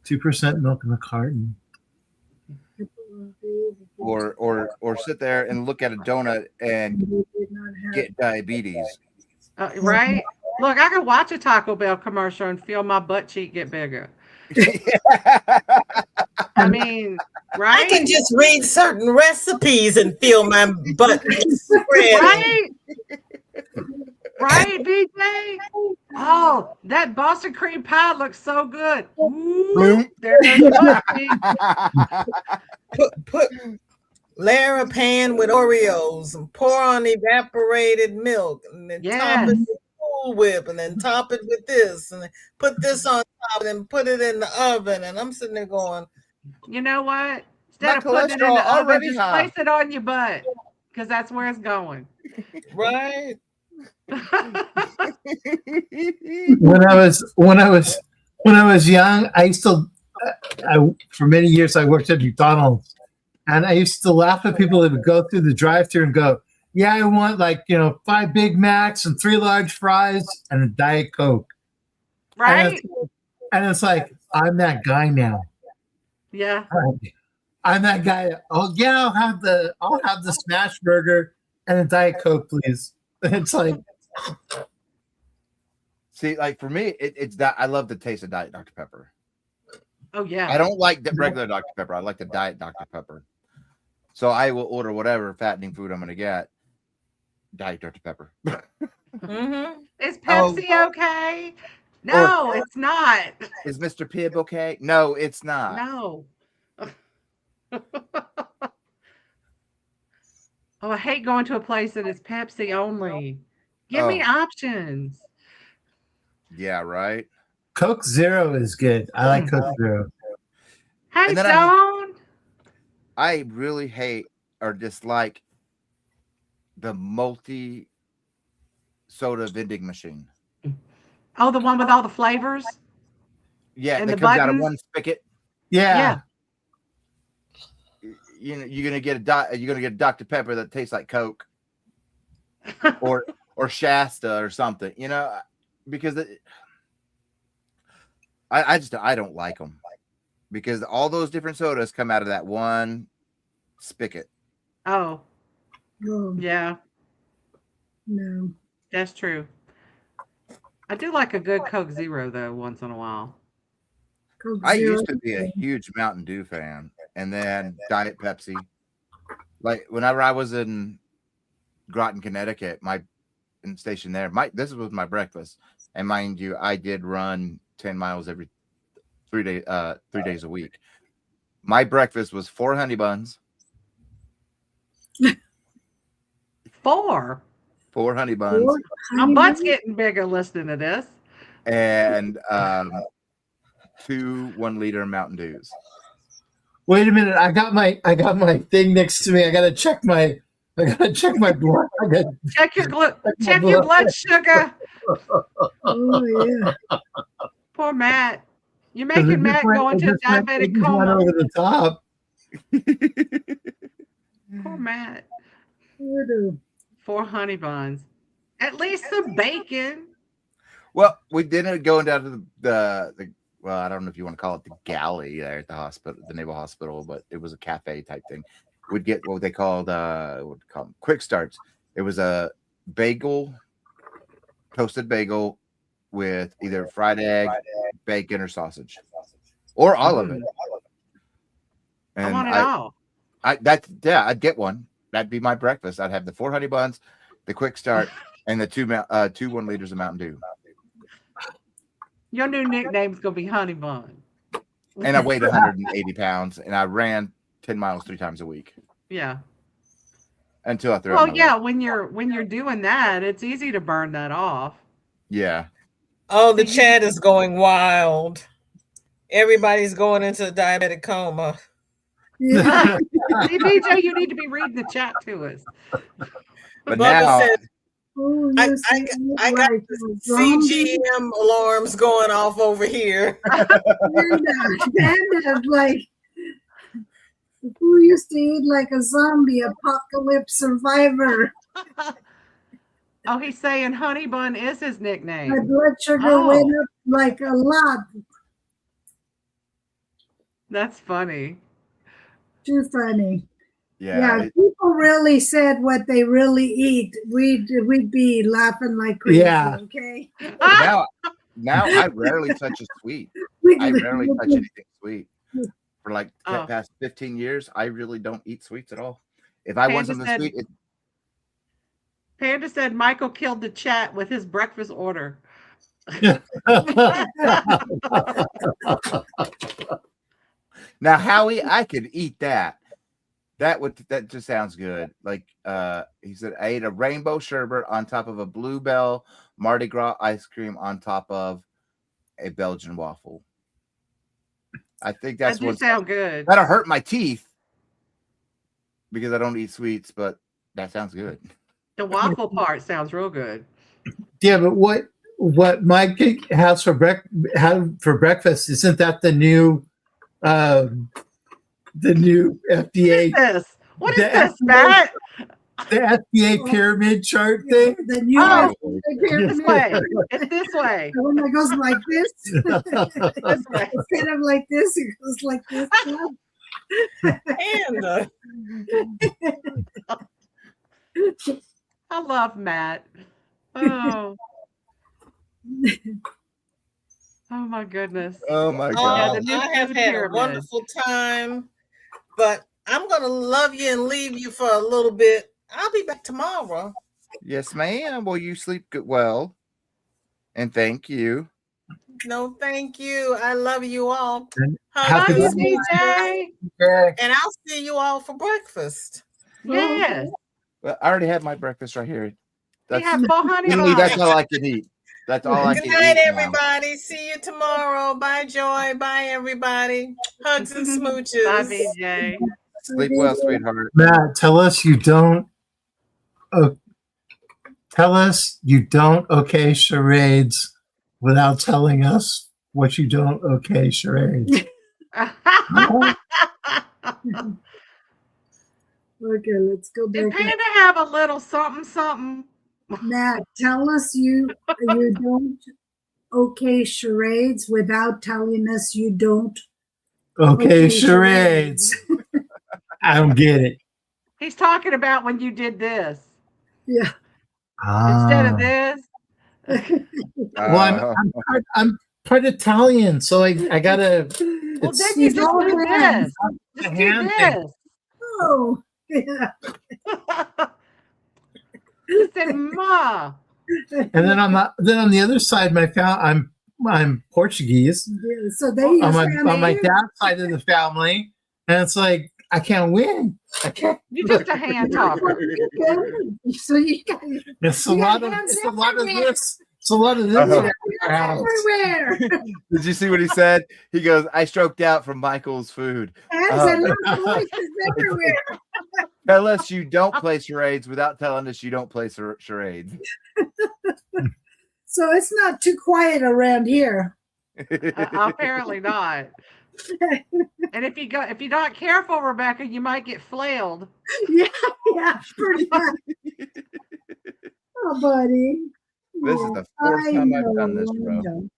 2% milk in the carton. Or sit there and look at a donut and get diabetes. Right? Look, I can watch a Taco Bell commercial and feel my butt cheek get bigger. I mean, right? I can just read certain recipes and feel my butt spread. Right? Right, BJ? Oh, that Boston cream pie looks so good. Ooh, there goes the butt cheek. Put layer a pan with Oreos and pour on evaporated milk and then top it with Cool Whip and then top it with this and then put this on top and put it in the oven. And I'm sitting there going, you know what? My Instead of putting it in cholesterol the oven, already just high. place it on your butt because that's where it's going. right? When I was young, I used to for many years I worked at McDonald's, and I used to laugh at people that would go through the drive-thru and go, "Yeah, I want 5 Big Macs and 3 large fries and a Diet Coke." Right? And it's like, I'm that guy now. Yeah. I'm that guy. Oh yeah, I'll have the smash burger and a Diet Coke, please. It's like, see, like for me, it's that I love the taste of Diet Dr. Pepper. Oh yeah. I don't like the regular Dr. Pepper. I like the Diet Dr. Pepper. So I will order whatever fattening food I'm going to get. Diet Dr. Pepper. Mm-hmm. Is Pepsi okay? No, it's not. Is Mr. Pibb okay? No, it's not. No. Oh, I hate going to a place that is Pepsi only. Give me options. Yeah, right. Coke Zero is good. I like Coke Zero. Hey, And then Stone. I really hate or dislike the multi soda vending machine. Oh, the one with all the flavors? Yeah, And that the comes out of buttons? one spigot. Yeah. You know, you're gonna get a Dr. Pepper that tastes like Coke, or Shasta or something. You know, because I don't like them because all those different sodas come out of that one spigot. Oh, Oh, yeah, no. that's true. I do like a good Coke Zero, though, once in a while. Coke I Zero. used to be a huge Mountain Dew fan, and then Diet Pepsi. Like whenever I was in Groton, Connecticut, in station there, this was my breakfast. And mind you, I did run 10 miles every 3 days a week. My breakfast was 4 honey buns. 4. 4 honey buns. My butt's getting bigger listening to this. And 2 1-liter Mountain Dews. Wait a minute. I got my thing next to me. I gotta check my blood. Check your blood sugar. Oh yeah. Poor Matt. You're making Matt go into a diabetic coma. Over the top. Poor Matt. What a- 4 honey buns. At least some bacon. Well, we didn't go down to the well, I don't know if you want to call it the galley there at the hospital, the Naval Hospital, but it was a cafe type thing. We'd get what they called quick starts. It was a toasted bagel with either fried egg, bacon, or sausage, or all of it. I And want it all. I'd get one. That'd be my breakfast. I'd have the 4 honey buns, the quick start, and the 2 1-liters of Mountain Dew. Your new nickname's gonna be Honey Bun. And I weighed 180 pounds, and I ran 10 miles 3 times a week Yeah. until I threw Well, up my yeah. weight. When you're doing that, it's easy to burn that off. Yeah. Oh, the chat is going wild. Everybody's going into a diabetic coma. Yeah. See, BJ, you need to be reading the chat to us. But Bubba now, said, Who I used to I, eat I got like the a zombie? CGM alarms going off over here. And like, who used to eat like a zombie apocalypse survivor? Oh, he's saying Honey Bun is his My nickname. blood sugar went up like a lot. That's funny. Too funny. Yeah. Yeah, people really said what they really eat. We'd be laughing like crazy. Yeah. Okay. Now I rarely touch a sweet. I rarely touch anything sweet. For like the past 15 years, I really don't eat sweets at all. If I want something sweet, Panda said Michael killed the chat with his breakfast order. now Howie, I could eat that. That just sounds good. Like he said, I ate a rainbow sherbet on top of a bluebell Mardi Gras ice cream on top of a Belgian waffle. I think that's That does sound good. That'll hurt my teeth because I don't eat sweets, but that sounds good. The waffle part sounds real good. Yeah, but what Mike has for breakfast, isn't that the new FDA? What is this, Matt? The FDA pyramid chart thing. The new this way. It's this way. The one that goes like this. This way. Instead of like this, it goes like this. Panda. I love Matt. Oh. Oh my goodness. Oh my God. I have had a wonderful time, but I'm going to love you and leave you for a little bit. I'll be back tomorrow. Yes, ma'am. Well, you sleep good well. And thank you. No, thank you. I love you all. Happy DJ. And I'll see you all for breakfast. Yes. Well, I already had my breakfast right here. We have full honey Emily, buns. that's all I can eat. That's all I can eat. Good night, now. everybody. See you tomorrow. Bye, Joy. Bye, everybody. Hugs and smooches. Bye, BJ. Sleep well, sweetheart. Matt, tell us you don't okay charades without telling us what you don't okay charades. Okay, let's go back. Did Panda have a little something? Matt, tell us you don't okay charades without telling us you don't okay charades. I don't get it. He's talking about when you did this. Yeah. Instead of this. Well, I'm part Italian, so I gotta. Well, then you just do this. Just do this. Oh, yeah. He said, "Ma." And then on the other side, I'm Portuguese. Yeah, so they on my dad's side of the family, and it's like I can't win. I can't. You're just a hand talker. So you got It's a lot of this. It's a lot of this. everywhere. Did you see what he said? He goes, I stroked out from Michael's food. Hands and voices everywhere. Tell us you don't play charades without telling us you don't play charades. So it's not too quiet around here. Apparently not. And if you're not careful, Rebecca, you might get flailed. Yeah, pretty much. Oh, buddy. This is the fourth time I've done this, bro.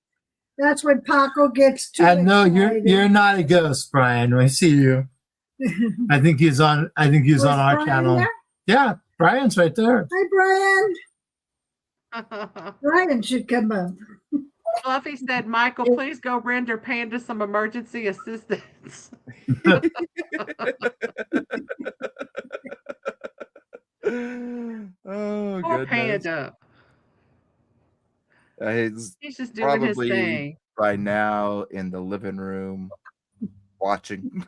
That's when Paco gets too I know excited. you're not a ghost, Brian. I see you. I think he's on our Brian channel. there? Yeah, Brian's right there. Hi, Brian. Brian should come up. Fluffy said, Michael, please go render Panda some emergency assistance. Oh, Poor goodness. Panda. He's just doing his probably thing. by now in the living room watching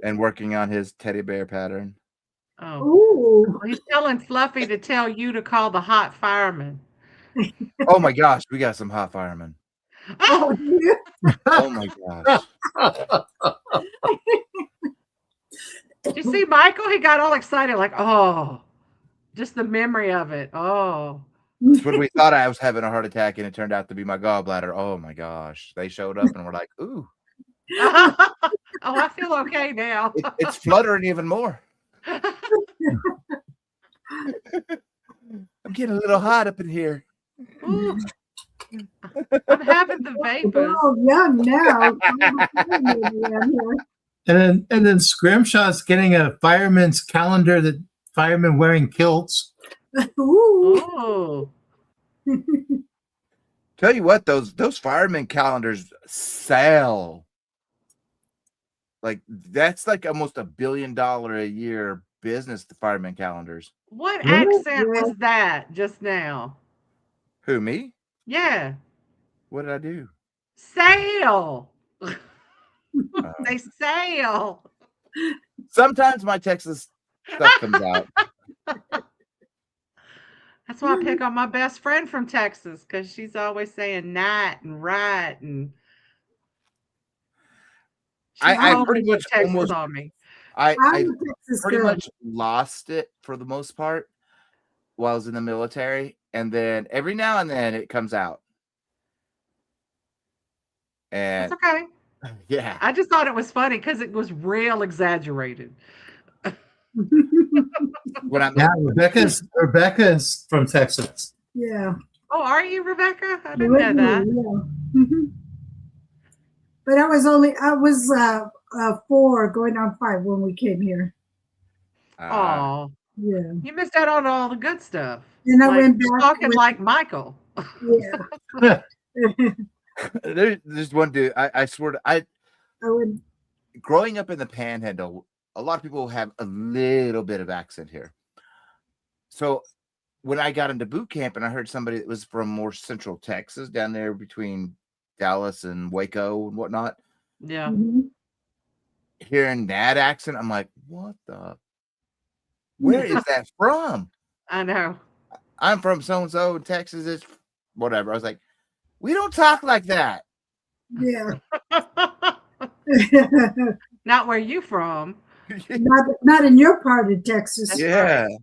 and working on his teddy bear pattern. Oh, Ooh. he's telling Fluffy to tell you to call the hot fireman. Oh my gosh, we got some hot firemen. Oh, yeah. Oh my gosh. Did you see Michael? He got all excited, like, oh, just the memory of it. Oh. It's when we thought I was having a heart attack and it turned out to be my gallbladder. Oh my gosh. They showed up and we're like, ooh. Oh, I feel okay now. It's fluttering even more. I'm getting a little hot up in here. Ooh. I'm having the vapors. Oh, young now. And then Scrimshaw's getting a fireman's calendar that firemen wearing kilts. Ooh. Oh. Tell you what, those fireman calendars sell. Like that's like almost $1 billion a year business, the fireman calendars. What Really? accent was that just now? Who, me? Yeah. What did I do? Sail. They sail. Sometimes my Texas stuff comes out. That's why I pick on my best friend from Texas, because she's always saying night and right, and I pretty much Texas almost on me. I I'm a Texas pretty girl. much lost it for the most part while I was in the military, and then every now and then it comes out. And That's okay. yeah, I just thought it was funny because it was real exaggerated. when I'm Yeah, Rebecca's from Texas. Yeah. Oh, are you, Rebecca? I didn't know that. Yeah. But I was 4 going on 5 when we came here. Oh, Yeah. you missed out on all the good stuff. And I Like, went you're back talking with- like Michael. Yeah. there's one dude. I swear to I would. growing up in the Panhandle, a lot of people have a little bit of accent here. So when I got into boot camp and I heard somebody that was from more central Texas, down there between Dallas and Waco and whatnot, Yeah. Mhm. hearing that accent, I'm like, what the? Where is that from? I know. I'm from so and so in Texas. It's whatever. I was like, we don't talk like that. Yeah. Not where you from. not in your part of Texas. That's Yeah. right.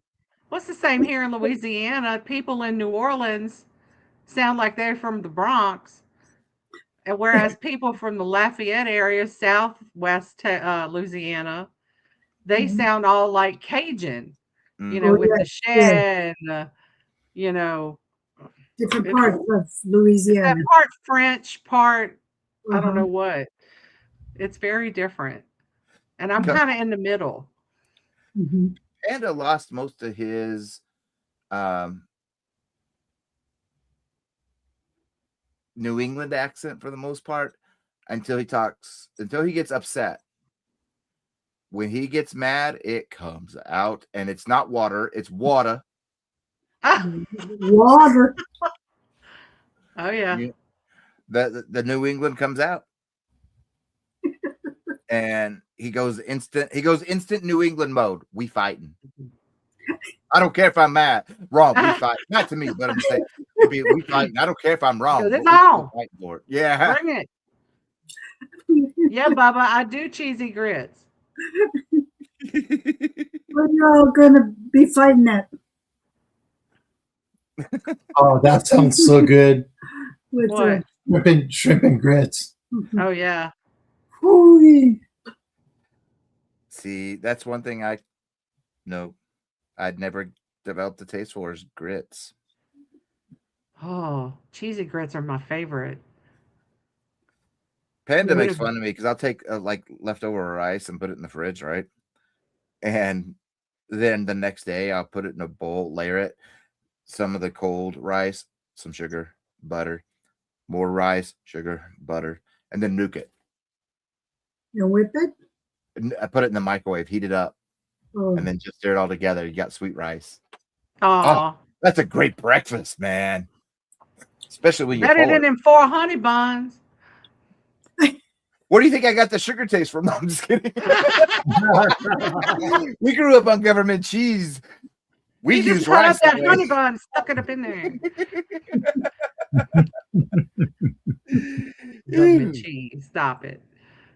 What's the same here in Louisiana? People in New Orleans sound like they're from the Bronx, and whereas people from the Lafayette area, southwest Louisiana, they Mhm. sound all like Cajun. You Mm. know, Oh, with yeah, the shed, you know, Different it's- parts of that Louisiana. part French, part I don't Uh-huh. know what. It's very different, and I'm Okay. kind of in the middle. Mhm. Panda lost most of his New England accent for the most part until he gets upset. When he gets mad, it comes out, and it's not water, it's water. Ah, Water. oh yeah. You- the New England comes out. And he goes instant New England mode. We fighting. I don't care if I'm mad. Wrong. We fight. Not to me, but I'm just saying we fighting. I don't care if I'm wrong. Goes, but "It's we still on." fighting for it. Yeah. Bring it. Yeah, Bubba, I do cheesy grits. When you're all gonna be fighting that Oh, that sounds so good. with What? Shrimp and grits. Oh yeah. Hooey. See, that's one thing I'd never developed a taste for is grits. Oh, cheesy grits are my favorite. Panda Yeah. makes fun of me because I'll take like leftover rice and put it in the fridge, right? And then the next day I'll put it in a bowl, layer it, some of the cold rice, some sugar, butter, more rice, sugar, butter, and then nuke it. You whip it. And I put it in the microwave, heat it up, Oh. and then just stir it all together. You got sweet rice. Oh, That's a great breakfast, man. Especially when you're better than poor. them 4 honey buns. Where do you think I got the sugar taste from? No, I'm just kidding. We grew up on government cheese. We You just use cut rice. up that that way. honey bun and stuck it up in there. Government cheese. Stop it.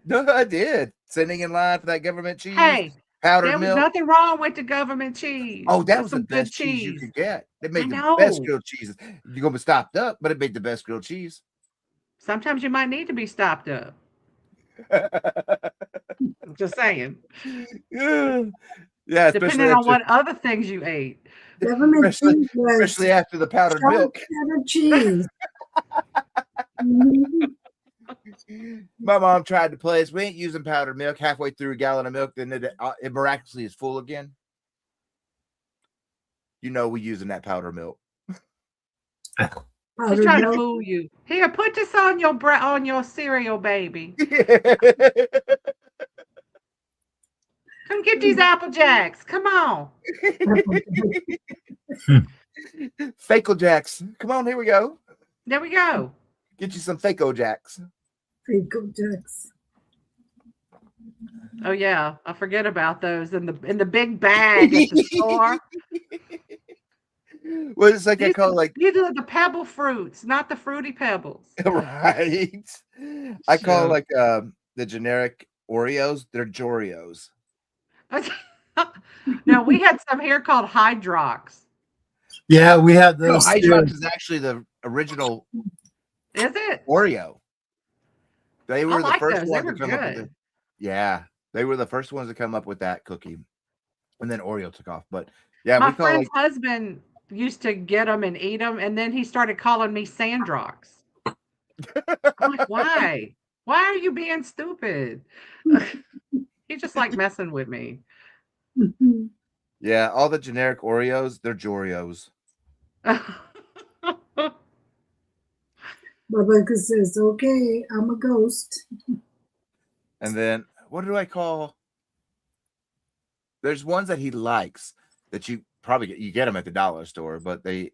No, I did. Sending in line for that government cheese. Hey, Powdered There was milk. nothing wrong with the government cheese. Oh, that That's was the some good best cheese you could get. They made the know. best grilled cheeses. You're gonna be stopped up, but it made the best grilled cheese. Sometimes you might need to be stopped up. I'm just saying. Yeah, Depending on what other things you ate. Government cheese was especially after the powdered sharp milk. cheddar cheese. Mhm. My mom tried to play us. We ain't using powdered milk. Halfway through a gallon of milk, then it miraculously is full again. You know we using that powdered milk. He's Powdered trying to milk. fool you. Here, put this on your cereal, baby. Come get these Apple Jacks. Come on. Fakel Jacks. Come on, here we go. There we go. Get you some Fakel Jacks. Fakel Jacks. Oh yeah, I forget about those in the big bag at the store. Well, it's like I call like these are the pebble fruits, not the fruity pebbles. right. I call like the generic Oreos. They're Jorios. No, we had some here called Hydrox. Yeah, we had No, those. Hydrox is actually the original. Is it? Oreo. They were the like first those. ones They to were come up with good. it. Yeah, they were the first ones to come up with that cookie, and then Oreo took off. But yeah, My we call friend's like husband used to get them and eat them, and then he started calling me Sandrox. I'm like, why? Why are you being stupid? He just like messing with me. yeah, all the generic Oreos, they're Jorios. Bubba says, okay, I'm a ghost. And then what do I call? There's ones that he likes that you probably get them at the dollar store, but they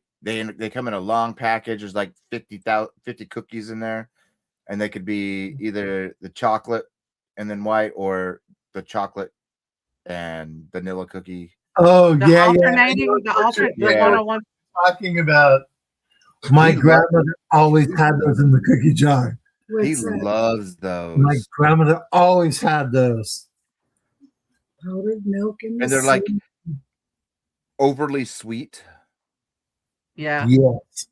come in a long package. There's like 50 cookies in there, and they could be either the chocolate and then white or the chocolate and vanilla cookie. Oh The yeah, alternating, the Yeah. 101. Talking about my grandmother always had those in the cookie jar. He What's that? loves those. My grandmother always had those. Powdered milk in the And they're like soup. overly sweet. Yeah. Yes.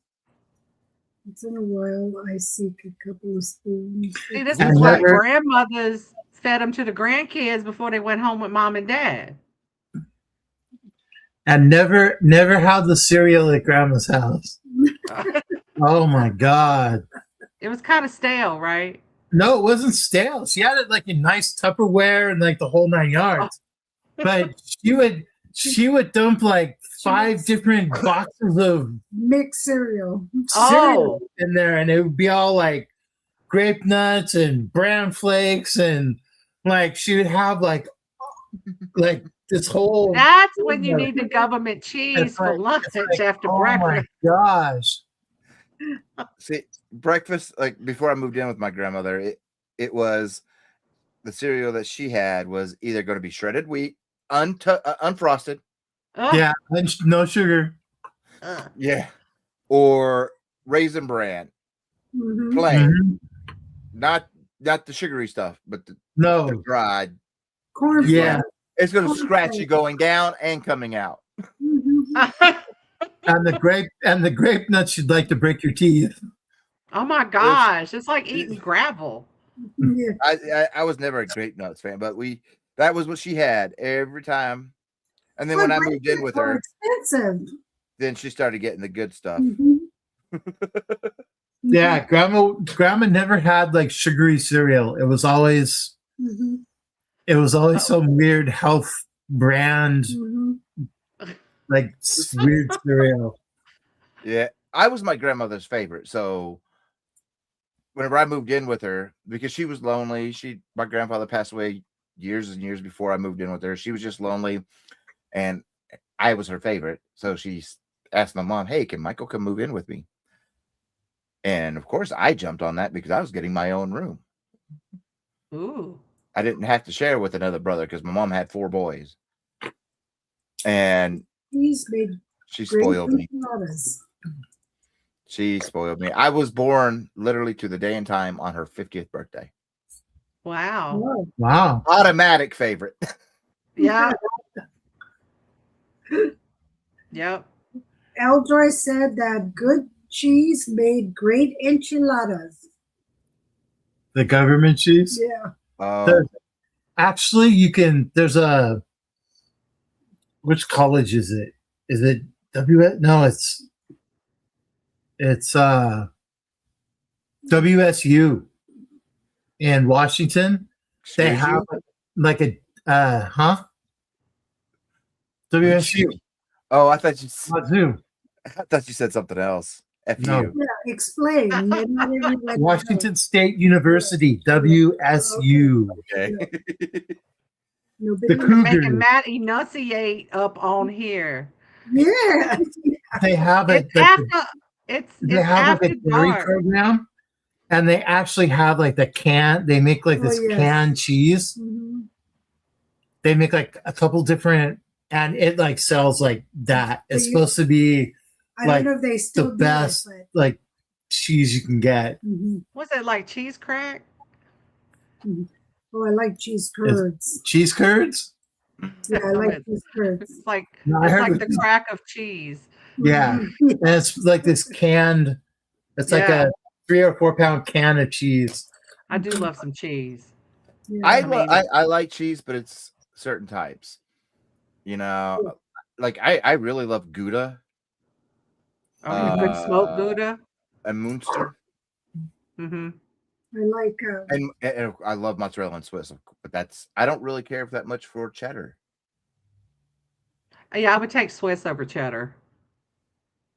Once in a while, I seek a couple of spoons. See, this And is what never- grandmothers fed them to the grandkids before they went home with mom and dad. And never had the cereal at grandma's house. Oh my God. It was kind of stale, right? No, it wasn't stale. She had it like in nice Tupperware and like the whole 9 yards. But she would dump like 5 different boxes of Mixed cereal. cereal in there, and it would be all like grape nuts and bran flakes, and like she would have like this whole. That's when you need the government cheese for lunch after oh breakfast. my gosh. See, breakfast, like before I moved in with my grandmother, it was the cereal that she had was either going to be shredded wheat, unfrosted, Ugh. Yeah, and no sugar. Ugh. yeah, or raisin bran, Mhm. plain, Mhm. not the sugary stuff, but the No. dried. Corn Yeah. It's going to scratch you going down and coming out. Mhm. And the grape nuts, you'd like to break your teeth. Oh my gosh, it's like eating gravel. Yeah. I was never a grape nuts fan, but that was what she had every time. And then when I moved in with They're her, expensive. then she started getting the good stuff. Mhm. Yeah, grandma never had like sugary cereal. It was always Mhm. some weird health brand, Mhm. like weird cereal. Yeah, I was my grandmother's favorite. So whenever I moved in with her, because she was lonely, my grandfather passed away years and years before I moved in with her. She was just lonely, and I was her favorite. So she asked my mom, "Hey, can Michael come move in with me?" And of course, I jumped on that because I was getting my own room. Ooh. I didn't have to share with another brother because my mom had 4 boys, and He's made she great spoiled me. enchiladas. She spoiled me. I was born literally to the day and time on her 50th birthday. Wow. Oh, Wow. Automatic favorite. Yeah. Yep. Eldroy said that good cheese made great enchiladas. The government cheese. Yeah. Oh, Actually, you can. There's a. Which college is it? Is it No, it's WSU in Washington. They excuse have you? like a WSU. Oh, I thought Wazoo. you said something else. F No. you. Yeah, explain. Not everybody knows. Washington State University, WSU. Okay. No The big- Cougars. Making Matt enunciate up on here. Yeah. They have it. It's after it's They have after like a dairy dark. program, and they actually have like the can. They make like this Oh, yes. canned cheese. Mhm. They make like a couple different, and it like sells like that. It's So you- supposed to be I like don't know if they still the do best it, like cheese you can get. but What's it like cheese crack? oh, I like cheese curds. Cheese curds? Yeah, I like cheese curds. It's like No, I it's heard like it the was- crack of cheese. Yeah. Mhm. And it's like this canned. It's like Yeah. a 3 or 4 pound can of cheese. I do love some cheese. Yeah. I like cheese, but it's certain types. You know, like I really love Gouda Oh, good smoked Gouda. and Munster, Mm-hmm. I like and I love mozzarella and Swiss, but I don't really care for that much for cheddar. Yeah, I would take Swiss over cheddar.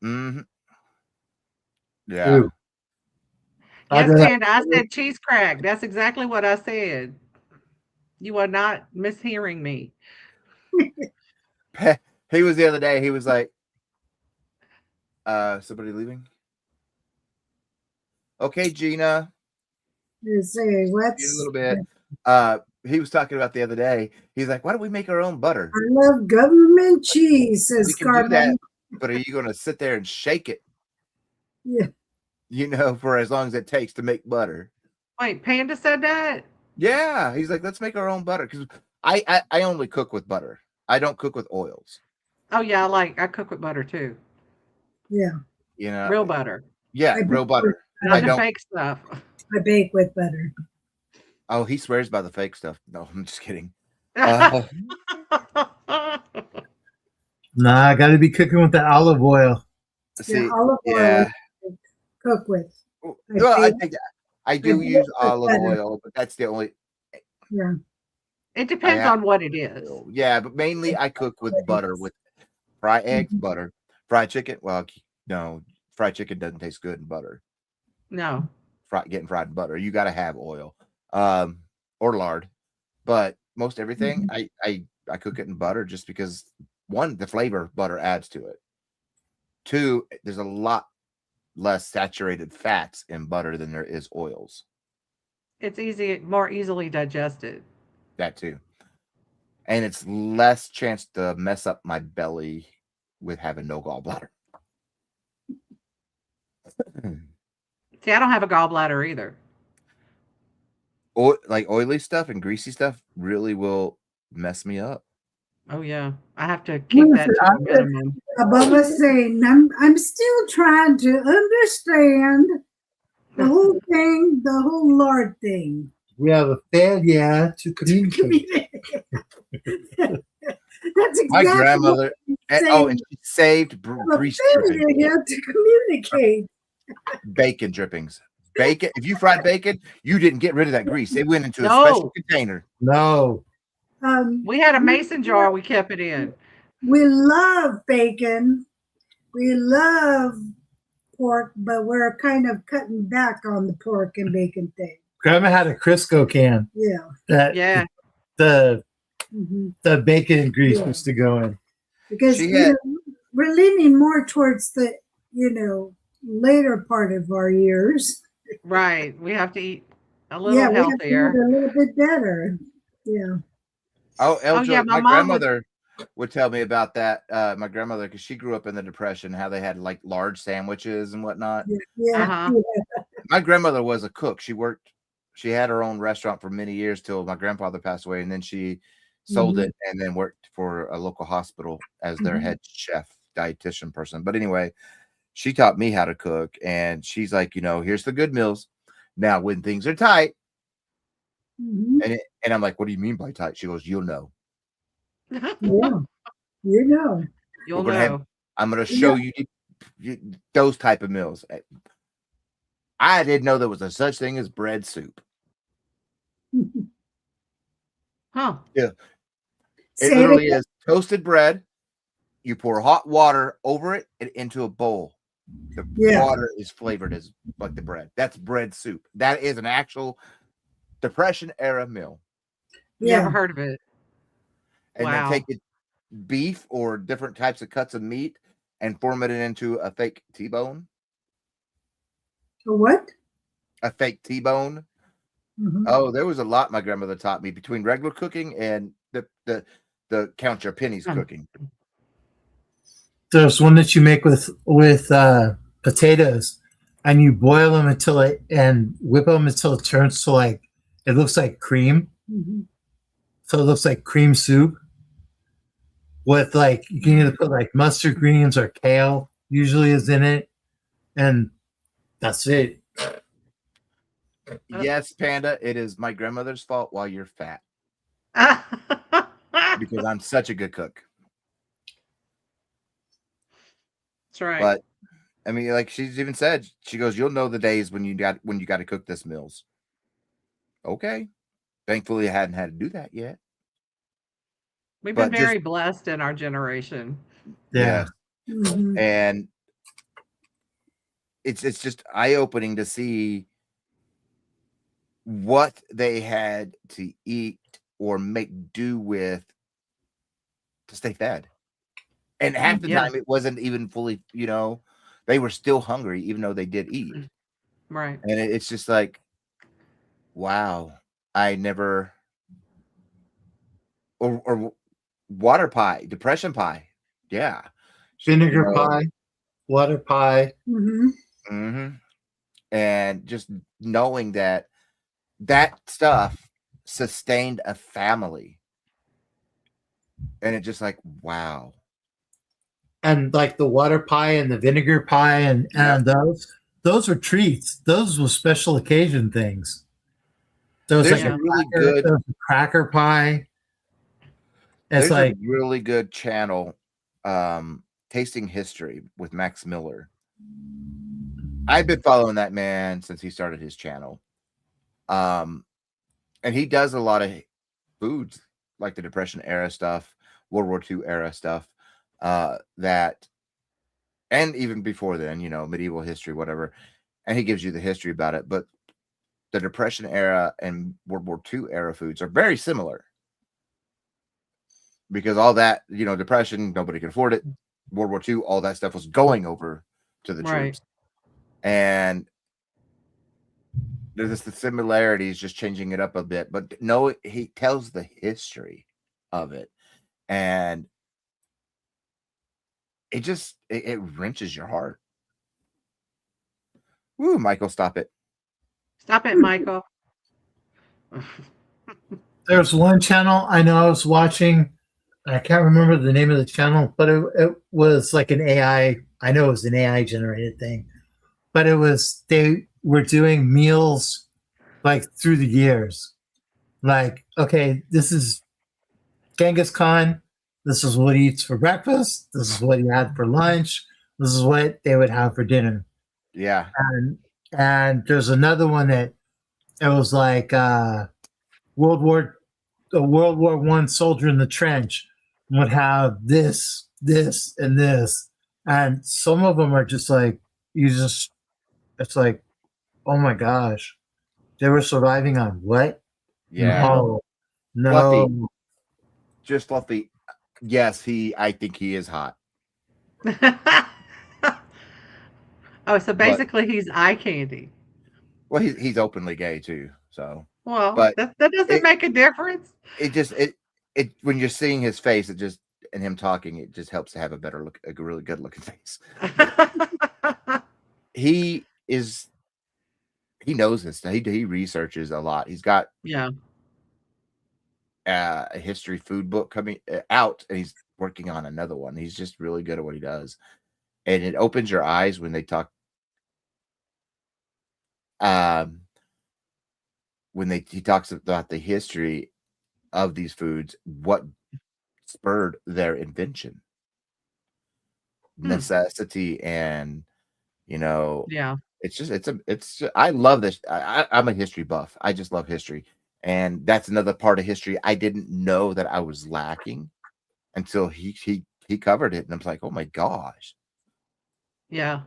Hmm. Yeah. Ooh. I Yes, do that. Panda, I said cheese crack. That's exactly what I said. You are not mishearing me. He was the other day. He was like, somebody leaving? Okay, Gina. you say In what's a little bit. He was talking about the other day. He's like, why don't we make our own butter? I love government cheese, says We can do Carmen. that, but are you going to sit there and shake it? Yeah. You know, for as long as it takes to make butter. Wait, Panda said that? Yeah, he's like, let's make our own butter because I only cook with butter. I don't cook with oils. Oh yeah, I cook with butter too. Yeah. You know, Real butter. yeah, I real bake butter. with- I Not the don't. fake stuff. I bake with butter. Oh, he swears by the fake stuff. No, I'm just kidding. Uh, Nah, I got to be cooking with the olive oil. see, Yeah, olive oil yeah. I cook with. Well, I bake- think I do bake use with olive butter. oil, but that's the only. Yeah. It depends have- on what it is. Yeah, but mainly I cook with butter, with fried eggs, butter, fried chicken. Well, no, fried chicken doesn't taste good in butter. No. Getting fried in butter, you got to have oil, or lard. But most everything, I cook it in butter just because one, the flavor butter adds to it. Two, there's a lot less saturated fats in butter than there is oils. It's more easily digested. That too. And it's less chance to mess up my belly with having no gallbladder. See, I don't have a gallbladder either. Like oily stuff and greasy stuff really will mess me up. Oh yeah. I have to keep that to a minimum. Above us saying, I'm still trying to understand the whole thing, the whole Lord thing. We have a failure to communicate. That's exactly My grandmother, saying. and she saved a grease failure drippings, here to communicate. bacon drippings. Bacon. If you fried bacon, you didn't get rid of that grease. It went into a No. special container. No. We had a mason jar we kept it in. We love bacon. We love pork, but we're kind of cutting back on the pork and bacon thing. Grandma had a Crisco can Yeah. that Yeah. the Mhm. bacon grease Yeah. used to go in. Because She had- we're leaning more towards the, later part of our years. Right. We have to eat a little We have to healthier. eat a little bit better. Yeah. Oh, Eljo, yeah, my my mom grandmother would tell me about that. My grandmother, because she grew up in the Depression, how they had like large sandwiches and whatnot. Yeah. Uh-huh. Yeah. My grandmother was a cook. She had her own restaurant for many years till my grandfather passed away, and then she sold Mhm. it, and then worked for a local hospital as their head chef, dietitian person. But anyway, she taught me how to cook, and she's like, here's the good meals. Now, when things are tight, Mhm. and I'm like, what do you mean by tight? She goes, you'll know. Yeah, you know. You'll We're gonna have. know. I'm gonna You show know. you those type of meals. I didn't know there was a such thing as bread soup. Huh. Yeah, it Say it literally again. is toasted bread. You pour hot water over it and into a bowl. The Yeah. water is flavored as like the bread. That's bread soup. That is an actual Depression era meal. Never Yeah. heard of it. And then Wow. take it beef or different types of cuts of meat and form it into a fake T-bone. A what? A fake T-bone. Mhm. Oh, there was a lot my grandmother taught me between regular cooking and the count your pennies Hmm. cooking. There's one that you make with potatoes, and you boil them until it and whip them until it turns to like it looks like cream. Mhm. So it looks like cream soup with like you can either put like mustard greens or kale usually is in it, and that's it. Yes, Panda, it is my grandmother's fault while you're fat because I'm such a good cook. That's right. But I mean, like she's even said, she goes, "You'll know the days when you got to cook this meals." Okay, thankfully, I hadn't had to do that yet. We've been But just very blessed in our generation. Yeah. yes, Mhm. and it's just eye opening to see what they had to eat or make do with to stay fed. And half the Yeah. time, it wasn't even fully. They were still hungry, even though they did eat. Right. And it's just like, wow, I never or water pie, depression pie. Yeah. Vinegar pie, water pie. Mhm. hmm And just knowing that stuff sustained a family. And it just like, wow. And like the water pie and the vinegar pie and those were treats. Those were special occasion things. There was There's like a really there good was a cracker pie. It's there's like a really good channel, Tasting History with Max Miller. I've been following that man since he started his channel. And he does a lot of foods like the Depression era stuff, World War II era stuff, that, and even before then, medieval history, whatever. And he gives you the history about it. But the Depression era and World War II era foods are very similar because all that, Depression, nobody could afford it. World War II, all that stuff was going over to the Right. troops. And there's the similarities, just changing it up a bit. But no, he tells the history of it. And it wrenches your heart. Woo, Michael, stop it. Stop it, Michael. there's one channel I know I was watching. I can't remember the name of the channel, but it was like an AI. I know it was an AI generated thing, but they were doing meals like through the years. Like, okay, this is Genghis Khan. This is what he eats for breakfast. This is what he had for lunch. This is what they would have for dinner. Yeah. And there's another one that it was like World War I soldier in the trench would have this, and this, and some of them are just like it's like, oh my gosh, they were surviving on what? Yeah. No, Fluffy. Just Fluffy. Yes, I think he is hot. Oh, so basically he's eye candy. Well, he's openly gay too. So, Well, but that doesn't make a difference. it when you're seeing his face, and him talking, it just helps to have a really good looking face. He knows this. He researches a lot. He's got Yeah. a history food book coming out, and he's working on another one. He's just really good at what he does, and it opens your eyes when they talk. When he talks about the history of these foods, what spurred their invention, necessity, and Yeah. I love this. I'm a history buff. I just love history, and that's another part of history I didn't know that I was lacking until he covered it, and I was like, oh my gosh, Yeah.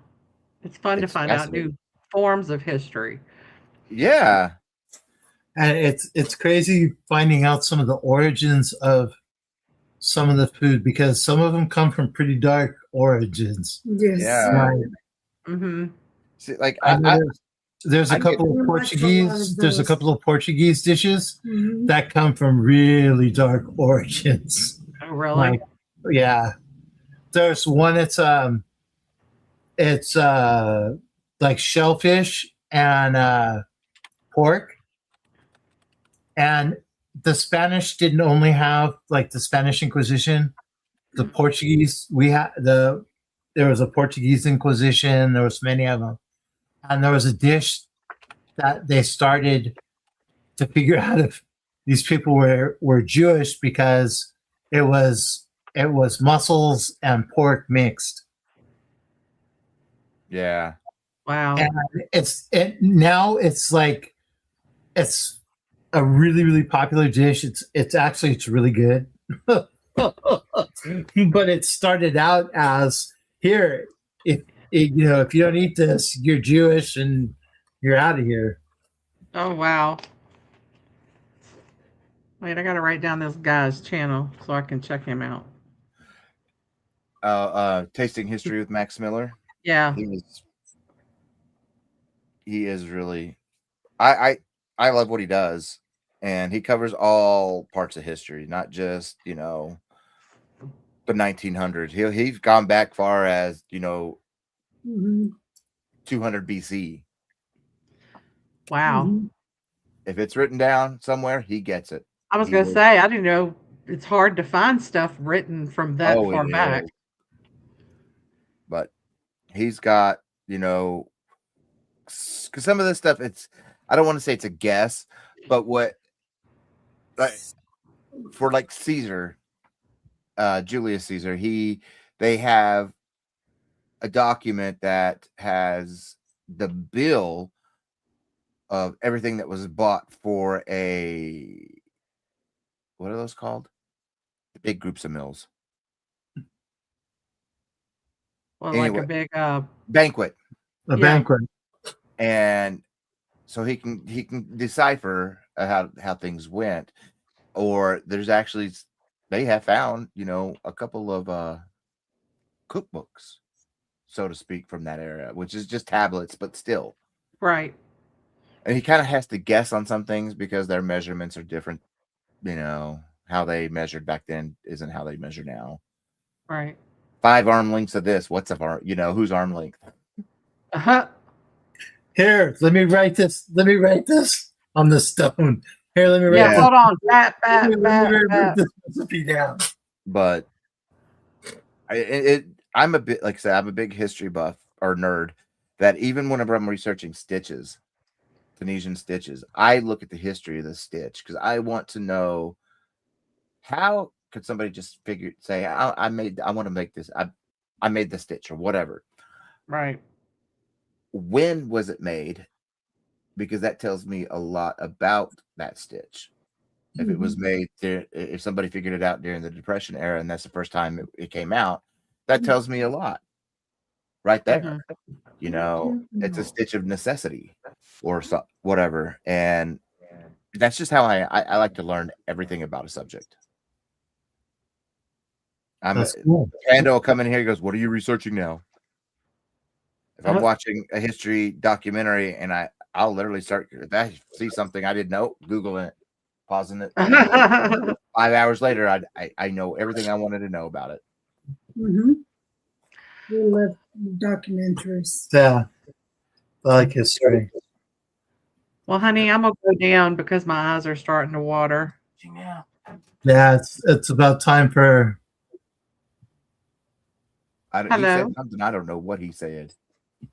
It's fun to it's find out fascinating. new forms of history. Yeah, And it's crazy finding out some of the origins of some of the food, because some of them come from pretty dark origins. Yes. yeah. Right. Mm-hmm. See, like I know there's a I get- couple We of watch a lot Portuguese. of There's a those. couple of Portuguese dishes Mhm. that come from really dark origins. Oh, really? Like, yeah, there's one. It's like shellfish and pork, and the Spanish didn't only have like the Spanish Inquisition. The Portuguese, there was a Portuguese Inquisition. There was many of them, and there was a dish that they started to figure out if these people were Jewish, because it was mussels and pork mixed. yeah. Wow. And now it's like it's a really, really popular dish. It's really good. But it started out as, here, if you don't eat this, you're Jewish and you're out of here. Oh, wow. Wait, I got to write down this guy's channel so I can check him out. Tasting History with Max Miller. Yeah. He is really, I love what he does, and he covers all parts of history, not just the 1900s. He's gone back far as Mhm. 200 BC. Wow. Mhm. If it's written down somewhere, he gets it. I was He going to will- say, I didn't know it's hard to find stuff written from that Oh, far it back. is. But he's got, because some of this stuff, I don't want to say it's a guess, but for like Caesar, Julius Caesar, they have a document that has the bill of everything that was bought for what are those called? The big groups of mills. Well, Anyway, like a big banquet. A Yeah. banquet. And so he can decipher how things went. Or there's actually, they have found a couple of cookbooks, so to speak, from that era, which is just tablets, but still. right. And he kind of has to guess on some things because their measurements are different. How they measured back then isn't how they measure now. Right. 5 arm lengths of this. What's of whose arm length? Uh-huh. Here, let me write this. Let me write this on the stone. Here, let me write Yeah, this. hold on. Bat, Let me write bat. this recipe down. But I'm a bit, like I said, I'm a big history buff or nerd, that even whenever I'm researching stitches, Tunisian stitches, I look at the history of the stitch, because I want to know, how could somebody just say, I want to make this, I made the stitch or whatever. Right. When was it made? Because that tells me a lot about that stitch. If it was made there, if somebody figured it out during the Depression era and that's the first time it came out, that tells me a lot right there. Mhm. It's a stitch of necessity or whatever. And that's just how I like to learn everything about a subject. That's cool. Pando will come in here, he goes, what are you researching now? If I'm watching a history documentary and I'll literally start, if I see something I didn't know, Googling it, pausing it. 5 hours later, I know everything I wanted to know about it. Mhm. We love documentaries. Yeah, I like history. Well, honey, I'm gonna go down because my eyes are starting to water. Yeah, it's about time for. He said Hello? something. I don't know what he said.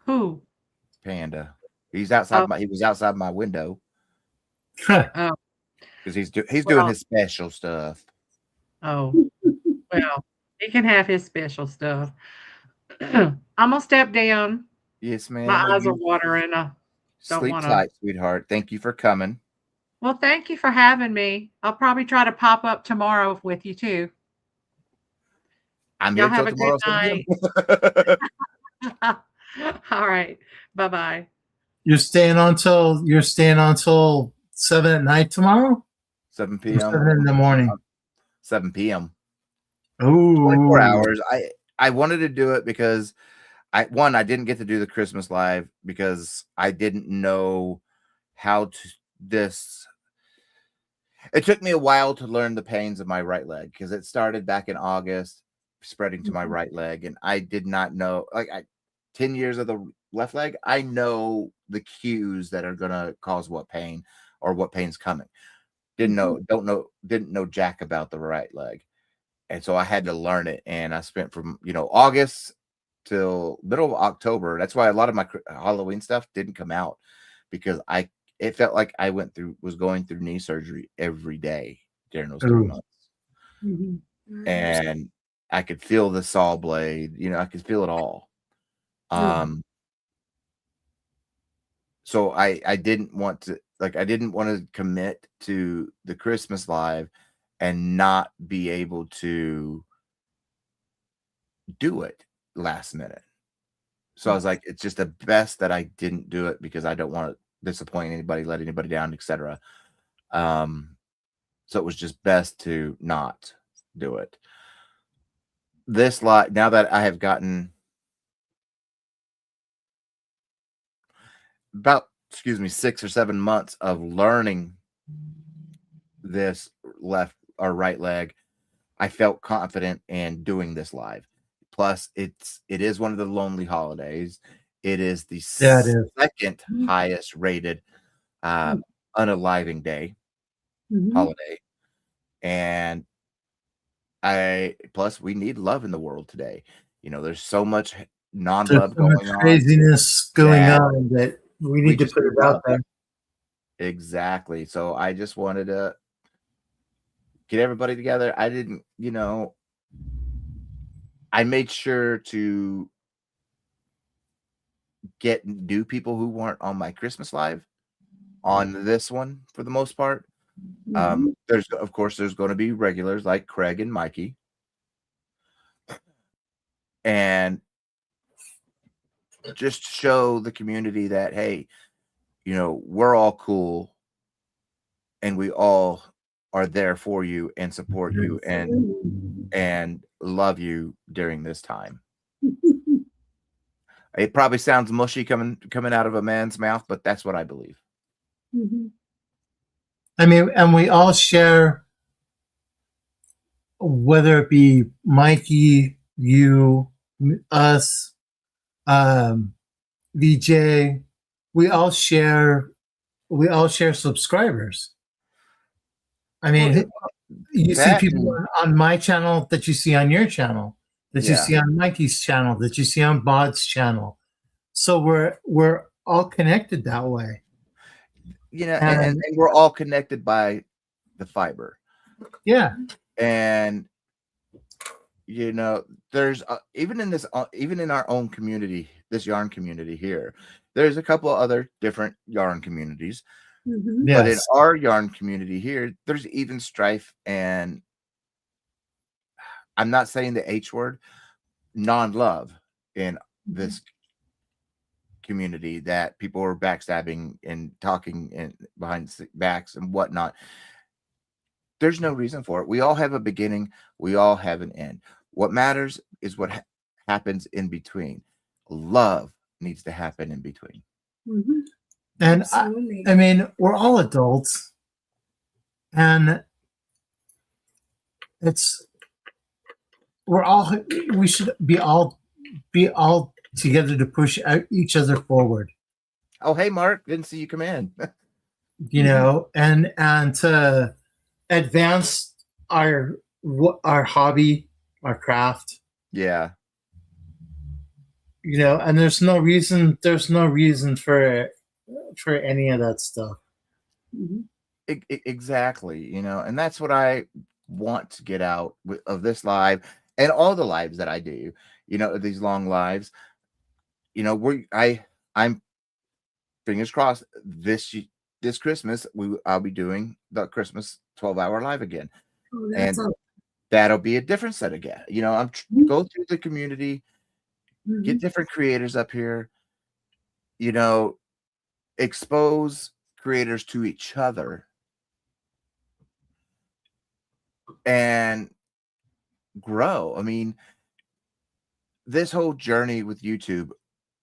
Who? Panda. He's outside Oh, He was outside my window oh, because he's doing well, his special stuff. oh. Well, he can have his special stuff. I'm gonna step down. Yes, My ma'am. Well, eyes are you watering. I don't sleep want to. tight, sweetheart. Thank you for coming. Well, thank you for having me. I'll probably try to pop up tomorrow with you too. I'm Y'all here have till a good tomorrow, 7 night. p.m. All right. Bye bye. You're staying until 7 at night tomorrow. 7 Or p.m. 7 in the morning. 7 p.m. Oh, 24 hours. I wanted to do it because I didn't get to do the Christmas live because I didn't know how to this. It took me a while to learn the pains of my right leg because it started back in August, spreading to my right leg, and I did not know. 10 years of the left leg, I know the cues that are gonna cause what pain or what pain's coming. Didn't know jack about the right leg, and so I had to learn it. And I spent from August till middle of October. That's why a lot of my Halloween stuff didn't come out because it felt like I was going through knee surgery every day during those 3 months. And I could feel the saw blade, I could feel it all. So I didn't want to commit to the Christmas live and not be able to do it last minute. So I was like, it's just the best that I didn't do it because I don't want to disappoint anybody, let anybody down, etc. So it was just best to not do it. This lot, now that I have gotten about 6 or 7 months of learning this left or right leg, I felt confident in doing this live. Plus, it is one of the lonely holidays. It is the second highest rated unaliving day holiday, and plus we need love in the world today. There's so much non-love going on, craziness going on that we need to put it out there. Exactly. So I just wanted to get everybody together. I didn't, I made sure to get new people who weren't on my Christmas live on this one for the most part. There's going to be regulars like Craig and Mikey, and just show the community that, hey, we're all cool and we all are there for you and support you and love you during this time. It probably sounds mushy coming out of a man's mouth, but that's what I believe. I mean, and we all share, whether it be Mikey, you, us, VJ, we all share subscribers. I mean, you see people on my channel that you see on your channel, that you see on Mikey's channel, that you see on Bod's channel. So we're all connected that way. And we're all connected by the fiber. Yeah. And there's even in our own community, this yarn community here, there's a couple other different yarn communities. But in our yarn community here, there's even strife, and I'm not saying the H word, non-love in this community, that people are backstabbing and talking and behind backs and whatnot. There's no reason for it. We all have a beginning. We all have an end. What matters is what happens in between. Love needs to happen in between. And I mean, we're all adults, and we should be all together to push each other forward. Oh, hey, Mark, didn't see you come in. And to advance our hobby, our craft, Yeah. and there's no reason for any of that stuff. Exactly. And that's what I want to get out of this live and all the lives that I do, these long lives, I'm fingers crossed this Christmas I'll be doing the Christmas 12-hour live again. Oh, And that's that'll be a different set again. I'm go through the community, get different creators up here, expose creators to each other and grow. I mean, this whole journey with YouTube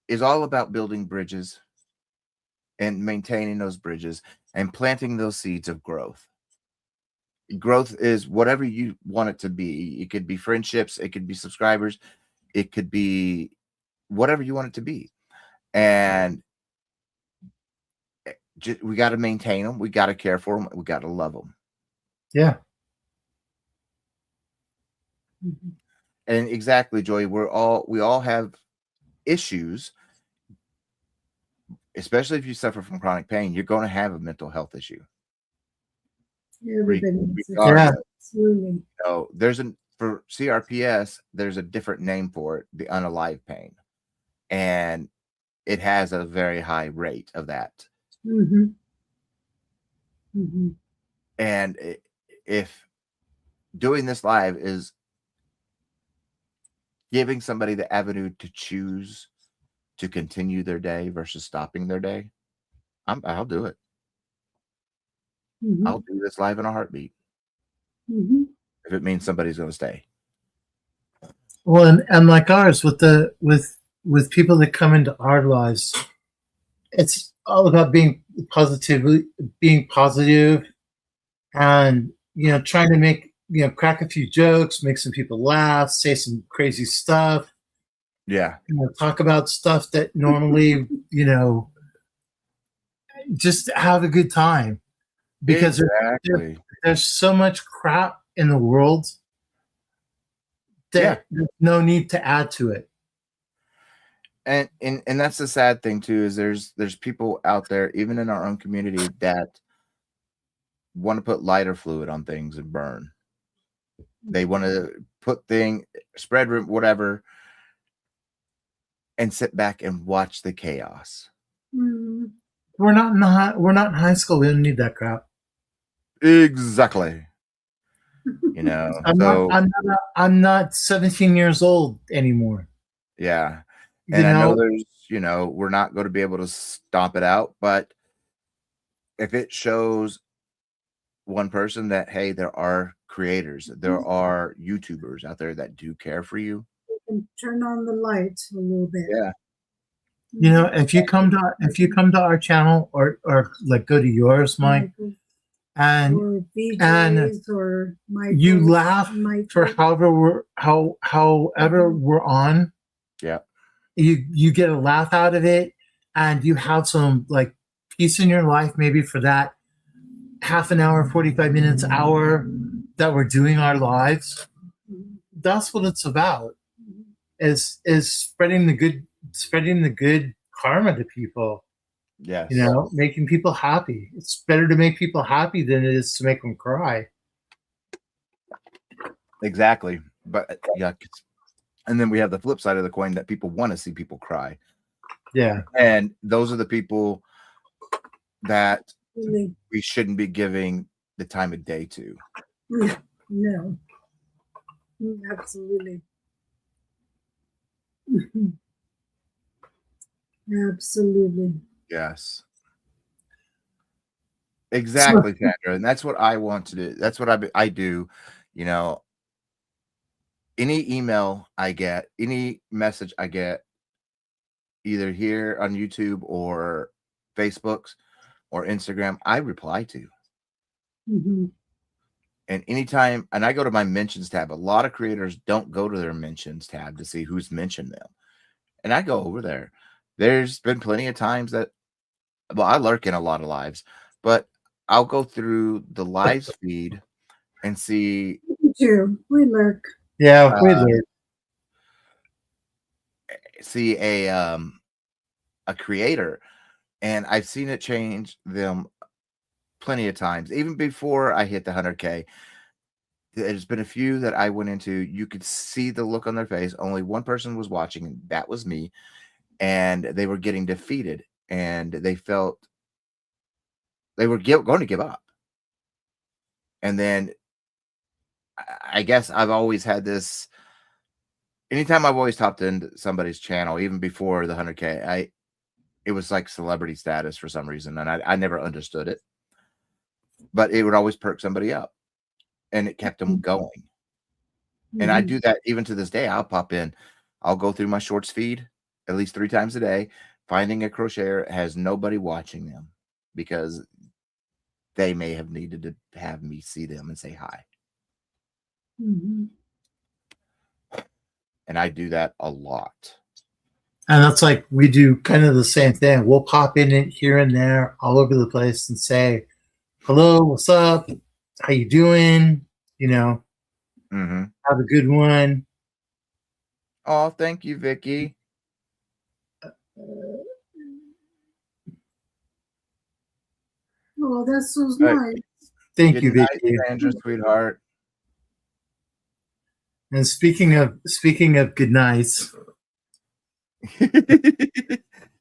is all about building bridges and maintaining those bridges and planting those seeds of growth. Growth is whatever you want it to be. It could be friendships, it could be subscribers, it could be whatever you want it to be. And we got to maintain them, we got to care for them, we got to love them. Yeah. And exactly, Joy, we all have issues, especially if you suffer from chronic pain. You're going to have a mental health issue. everybody. Regardless. Absolutely. For CRPS, there's a different name for it, the unalive pain, and it has a very high rate of that. And if doing this live is giving somebody the avenue to choose to continue their day versus stopping their day, I'll do it. I'll do this live in a heartbeat if it means somebody's going to stay. Well, and like ours, with people that come into our lives, it's all about being positive, and trying to make crack a few jokes, make some people laugh, say some crazy stuff. Yeah. Talk about stuff that normally just have a good time, because exactly. there's so much crap in the world that there's no need to add to it. And that's the sad thing too, is there's people out there, even in our own community, that want to put lighter fluid on things and burn. They want to spread room, whatever, and sit back and watch the chaos. We're not in high school. We don't need that crap. Exactly. I'm not 17 years old anymore. Yeah. And I know there's, we're not going to be able to stomp it out, but if it shows one person that, hey, there are creators, there are YouTubers out there that do care for you, You can turn on the lights a little bit. Yeah. If you come to our channel or like go to yours, Mike, and or VJs or you laugh for however we're on. Yeah. You get a laugh out of it, and you have some like peace in your life, maybe for that half an hour, 45 minutes, hour that we're doing our lives. That's what it's about. Is spreading the good karma to people. Yes. Making people happy. It's better to make people happy than it is to make them cry. Exactly. But yeah. And then we have the flip side of the coin, that people want to see people cry. Yeah. And those are the people that Really? we shouldn't be giving the time of day to. No. Absolutely. Absolutely. Yes. Exactly, Sandra. And that's what I want to do. That's what I do. Any email I get, any message I get, either here on YouTube or Facebooks or Instagram, I reply to. And anytime, and I go to my mentions tab. A lot of creators don't go to their mentions tab to see who's mentioned them. And I go over there. There's been plenty of times that, I lurk in a lot of lives, but I'll go through the lives feed and see Me too. We lurk. Yeah, we Uh, learned. a creator, and I've seen it change them plenty of times. Even before I hit the 100K, there's been a few that I went into. You could see the look on their face. Only one person was watching, and that was me. And they were getting defeated, and they felt they were going to give up. And then I guess I've always had this. Anytime I've always topped into somebody's channel, even before the 100K, it was like celebrity status for some reason, and I never understood it. But it would always perk somebody up, and it kept them going. And I do that even to this day. I'll pop in, I'll go through my shorts feed at least 3 times a day, finding a crocheter has nobody watching them because they may have needed to have me see them and say hi. Mhm. And I do that a lot. And that's like we do kind of the same thing. We'll pop in it here and there, all over the place, and say, "Hello, what's up? How you doing? You know, have a good one." Oh, thank you, Vicky. Oh, that's so Right. nice. Thank you, Good night, Vicky. Sandra, sweetheart. And speaking of good nights,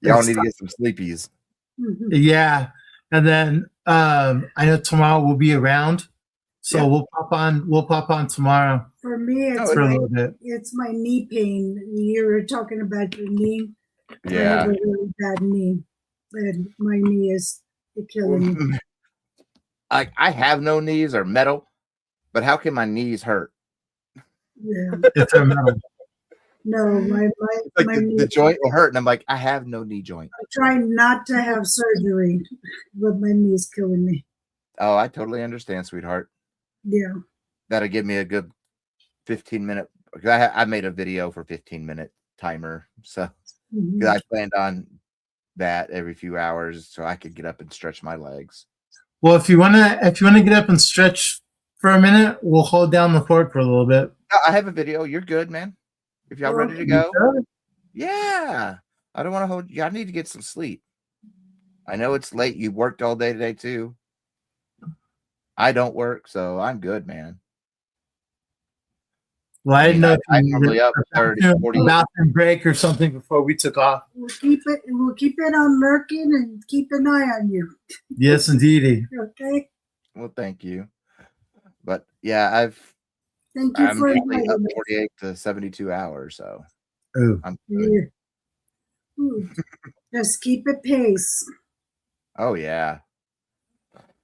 Y'all need to get some sleepies. Mhm. yeah. And then I know tomorrow we'll be around, so Yeah. we'll pop on tomorrow For me, Oh, it's for a my little bit. it's my knee pain. You were talking about your knee. I have Yeah. a really bad knee, and my knee is killing me. I have no knees or metal, but how can my knees hurt? Yeah. If they're metal. No, my Like my the knee. joint will hurt, and I'm like, I have no knee joint. I'm trying not to have surgery, but my knee is killing me. Oh, I totally understand, sweetheart. Yeah. That'll give me a good 15-minute. Because I made a video for 15-minute timer, so Mhm. 'cause I planned on that every few hours, so I could get up and stretch my legs. Well, if you wanna get up and stretch for a minute, we'll hold down the fort for a little bit. I have a video. You're good, man. If y'all ready to Okay. go, Sure. yeah. I don't want to hold you. I need to get some sleep. I know it's late. You worked all day today too. I don't work, so I'm good, man. Well, I didn't know if I'm you normally needed up 30, 40. a bathroom break or something before we took off. We'll keep it on lurking and keep an eye on you. Yes, indeedy. Okay. Well, thank you. But yeah, Thank you I'm for usually up inviting us. 48 to 72 hours, so Oh, I'm good. Yeah. Ooh. Just keep it pace. Oh yeah.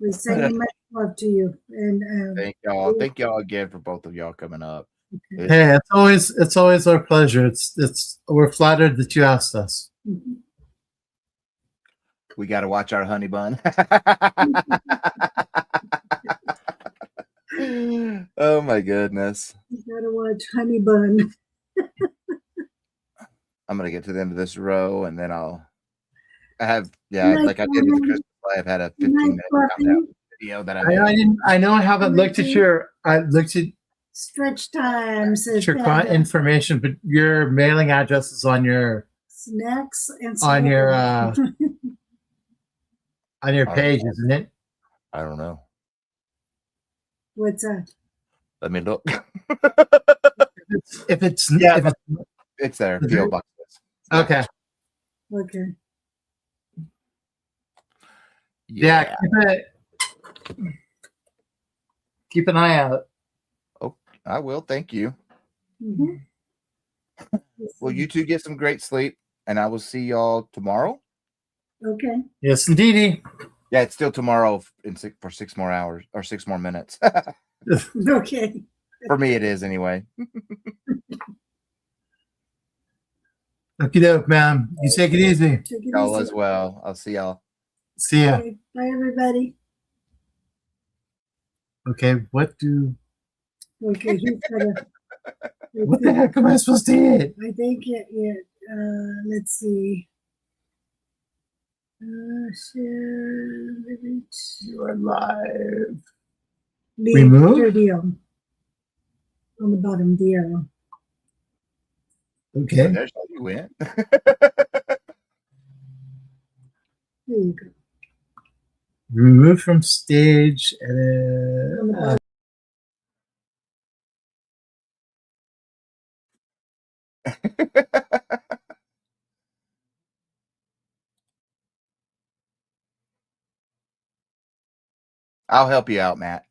We're sending much love to you. And Thank y'all. Thank y'all again for both of y'all coming up. hey, it's always our pleasure. It's we're flattered that you asked us. We got to watch our honey bun. Oh my goodness. you gotta watch Honey Bun. I'm gonna get to the end of this row and then I have Good night, like I did with Carmen. Christmas. I have had a Good night, 15-minute Fluffy. countdown video that I made. I know I haven't looked at your Stretch time, says your client Dada. information, but your mailing address is on your Snacks and on your snacks. on your page, isn't it? I don't know. What's that? Let me look. If it's It's there. Is PO it? box. Okay. Okay. Yeah, keep an eye out. Oh, I will. Thank you. Mhm. Well, you two get some great sleep, and I will see y'all tomorrow. Okay. Yes, indeedy. Yeah, it's still tomorrow for 6 more hours or 6 more minutes. Okay. For me, it is anyway. Okie doke, man. You take it easy. Take it Y'all easy. as well. I'll see y'all. See ya. Okay. Bye, everybody. Okay, what Okay. He's gotta. the heck am I supposed to hit? I think it. Let's see. Share. You are live. The Remove? video on the bottom, the arrow. Okay. There's how you went. There you go. Remove from stage. On the bottom. I'll help you out, Matt.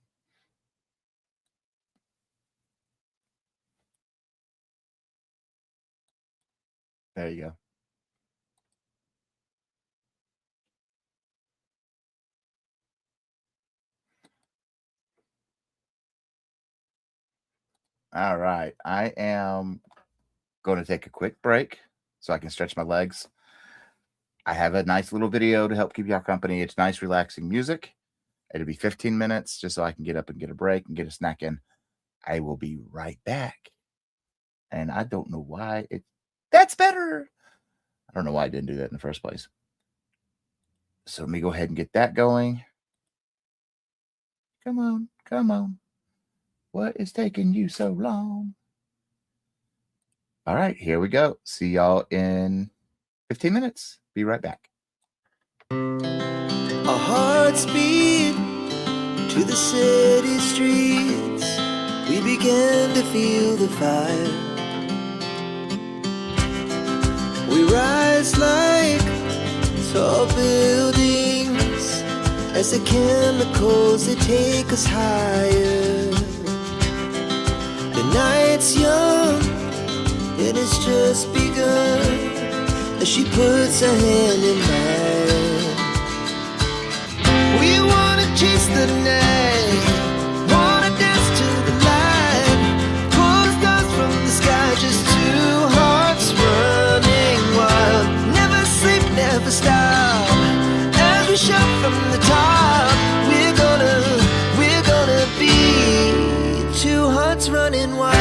There you go. All right. I am going to take a quick break so I can stretch my legs. I have a nice little video to help keep y'all company. It's nice, relaxing music. It'll be 15 minutes just so I can get up and get a break and get a snack in. I will be right back. And I don't know why that's better. I don't know why I didn't do that in the first place. So let me go ahead and get that going. Come on, come on. What is taking you so long? All right, here we go. See y'all in 15 minutes. Be right back. Our hearts beat to the city streets. We began to feel the fire. We rise like tall buildings as the chemicals they take us higher. The night's young, it has just begun as she puts her hand in mine. We wanna chase the night, wanna dance to the light, pull the stars from the sky, just two hearts running wild. Never sleep, never stop, as we shout from the top. We're gonna be two hearts running wild.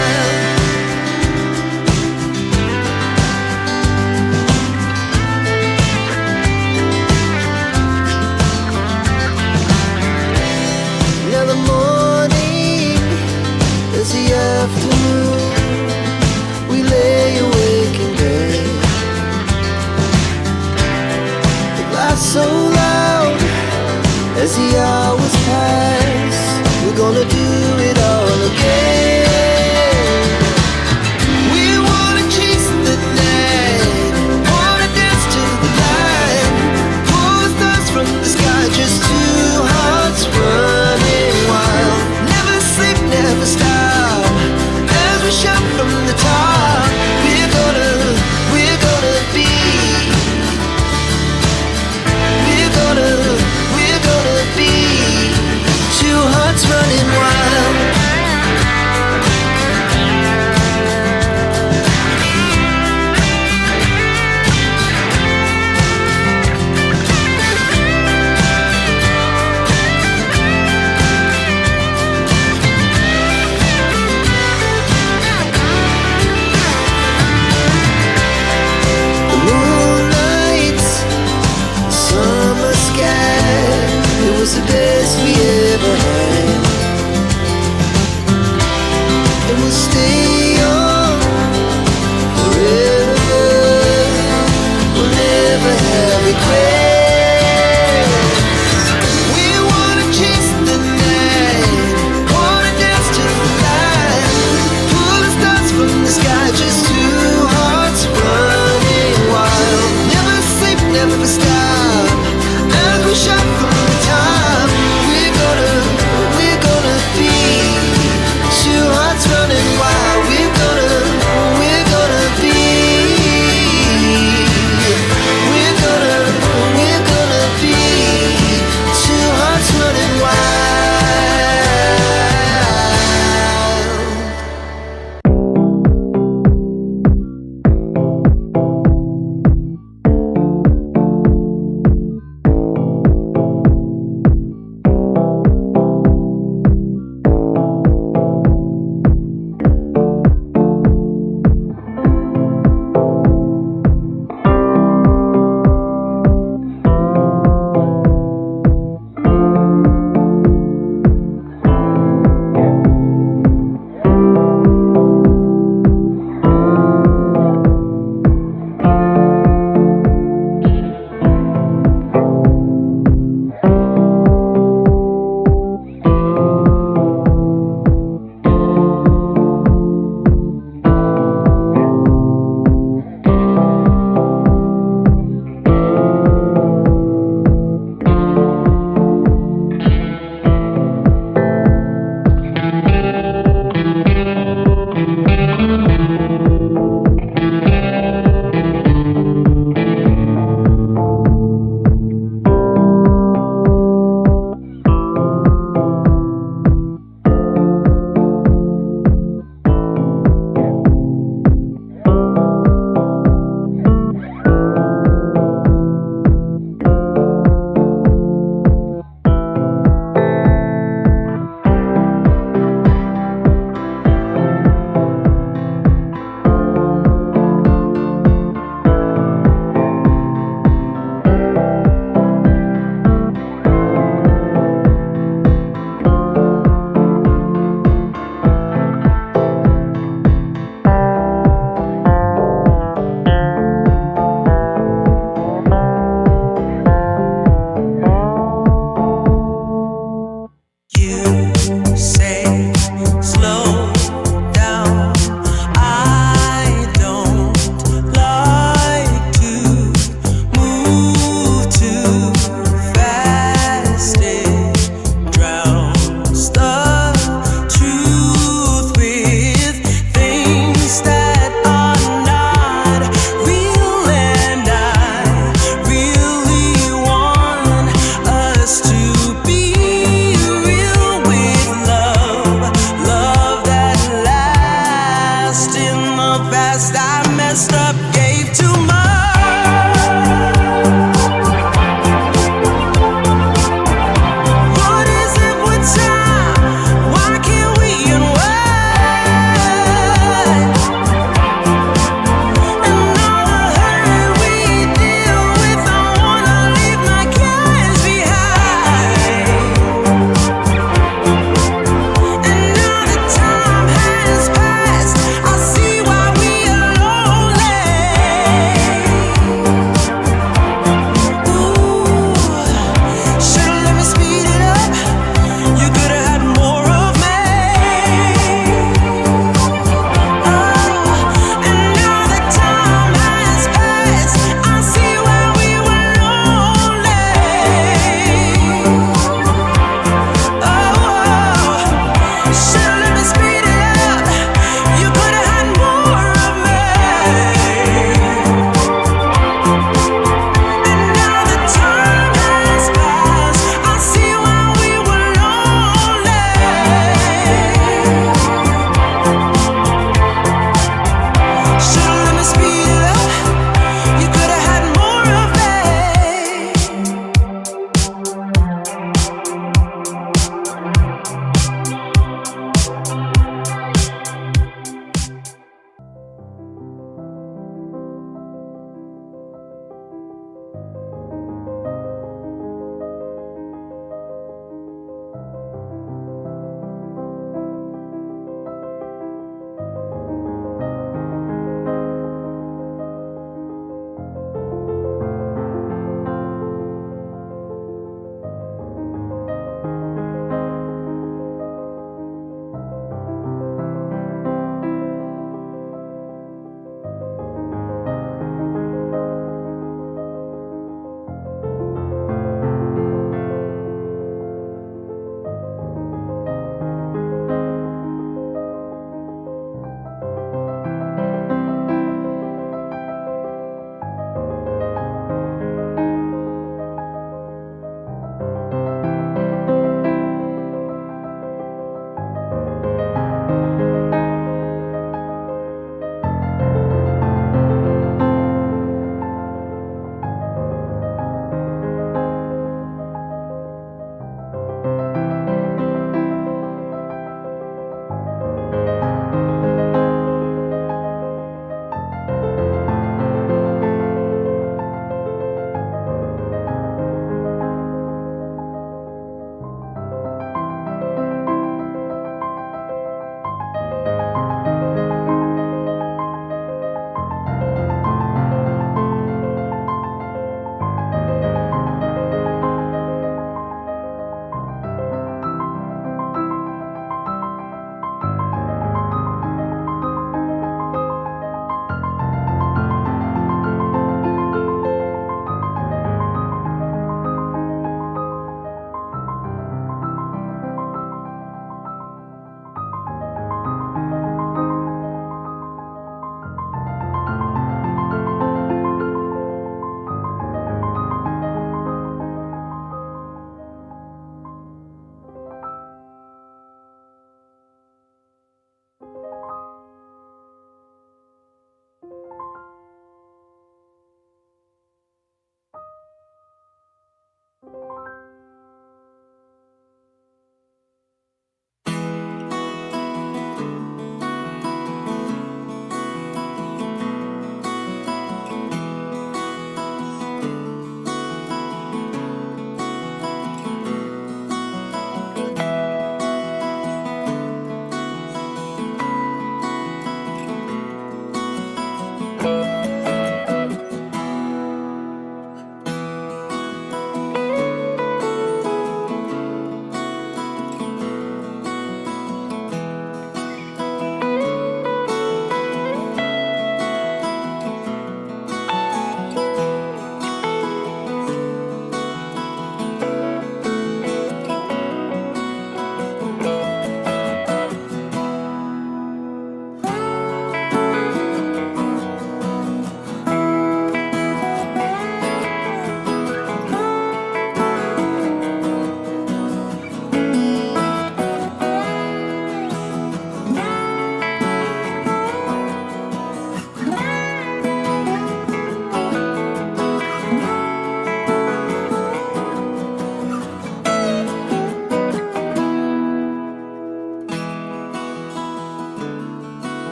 past, I messed up.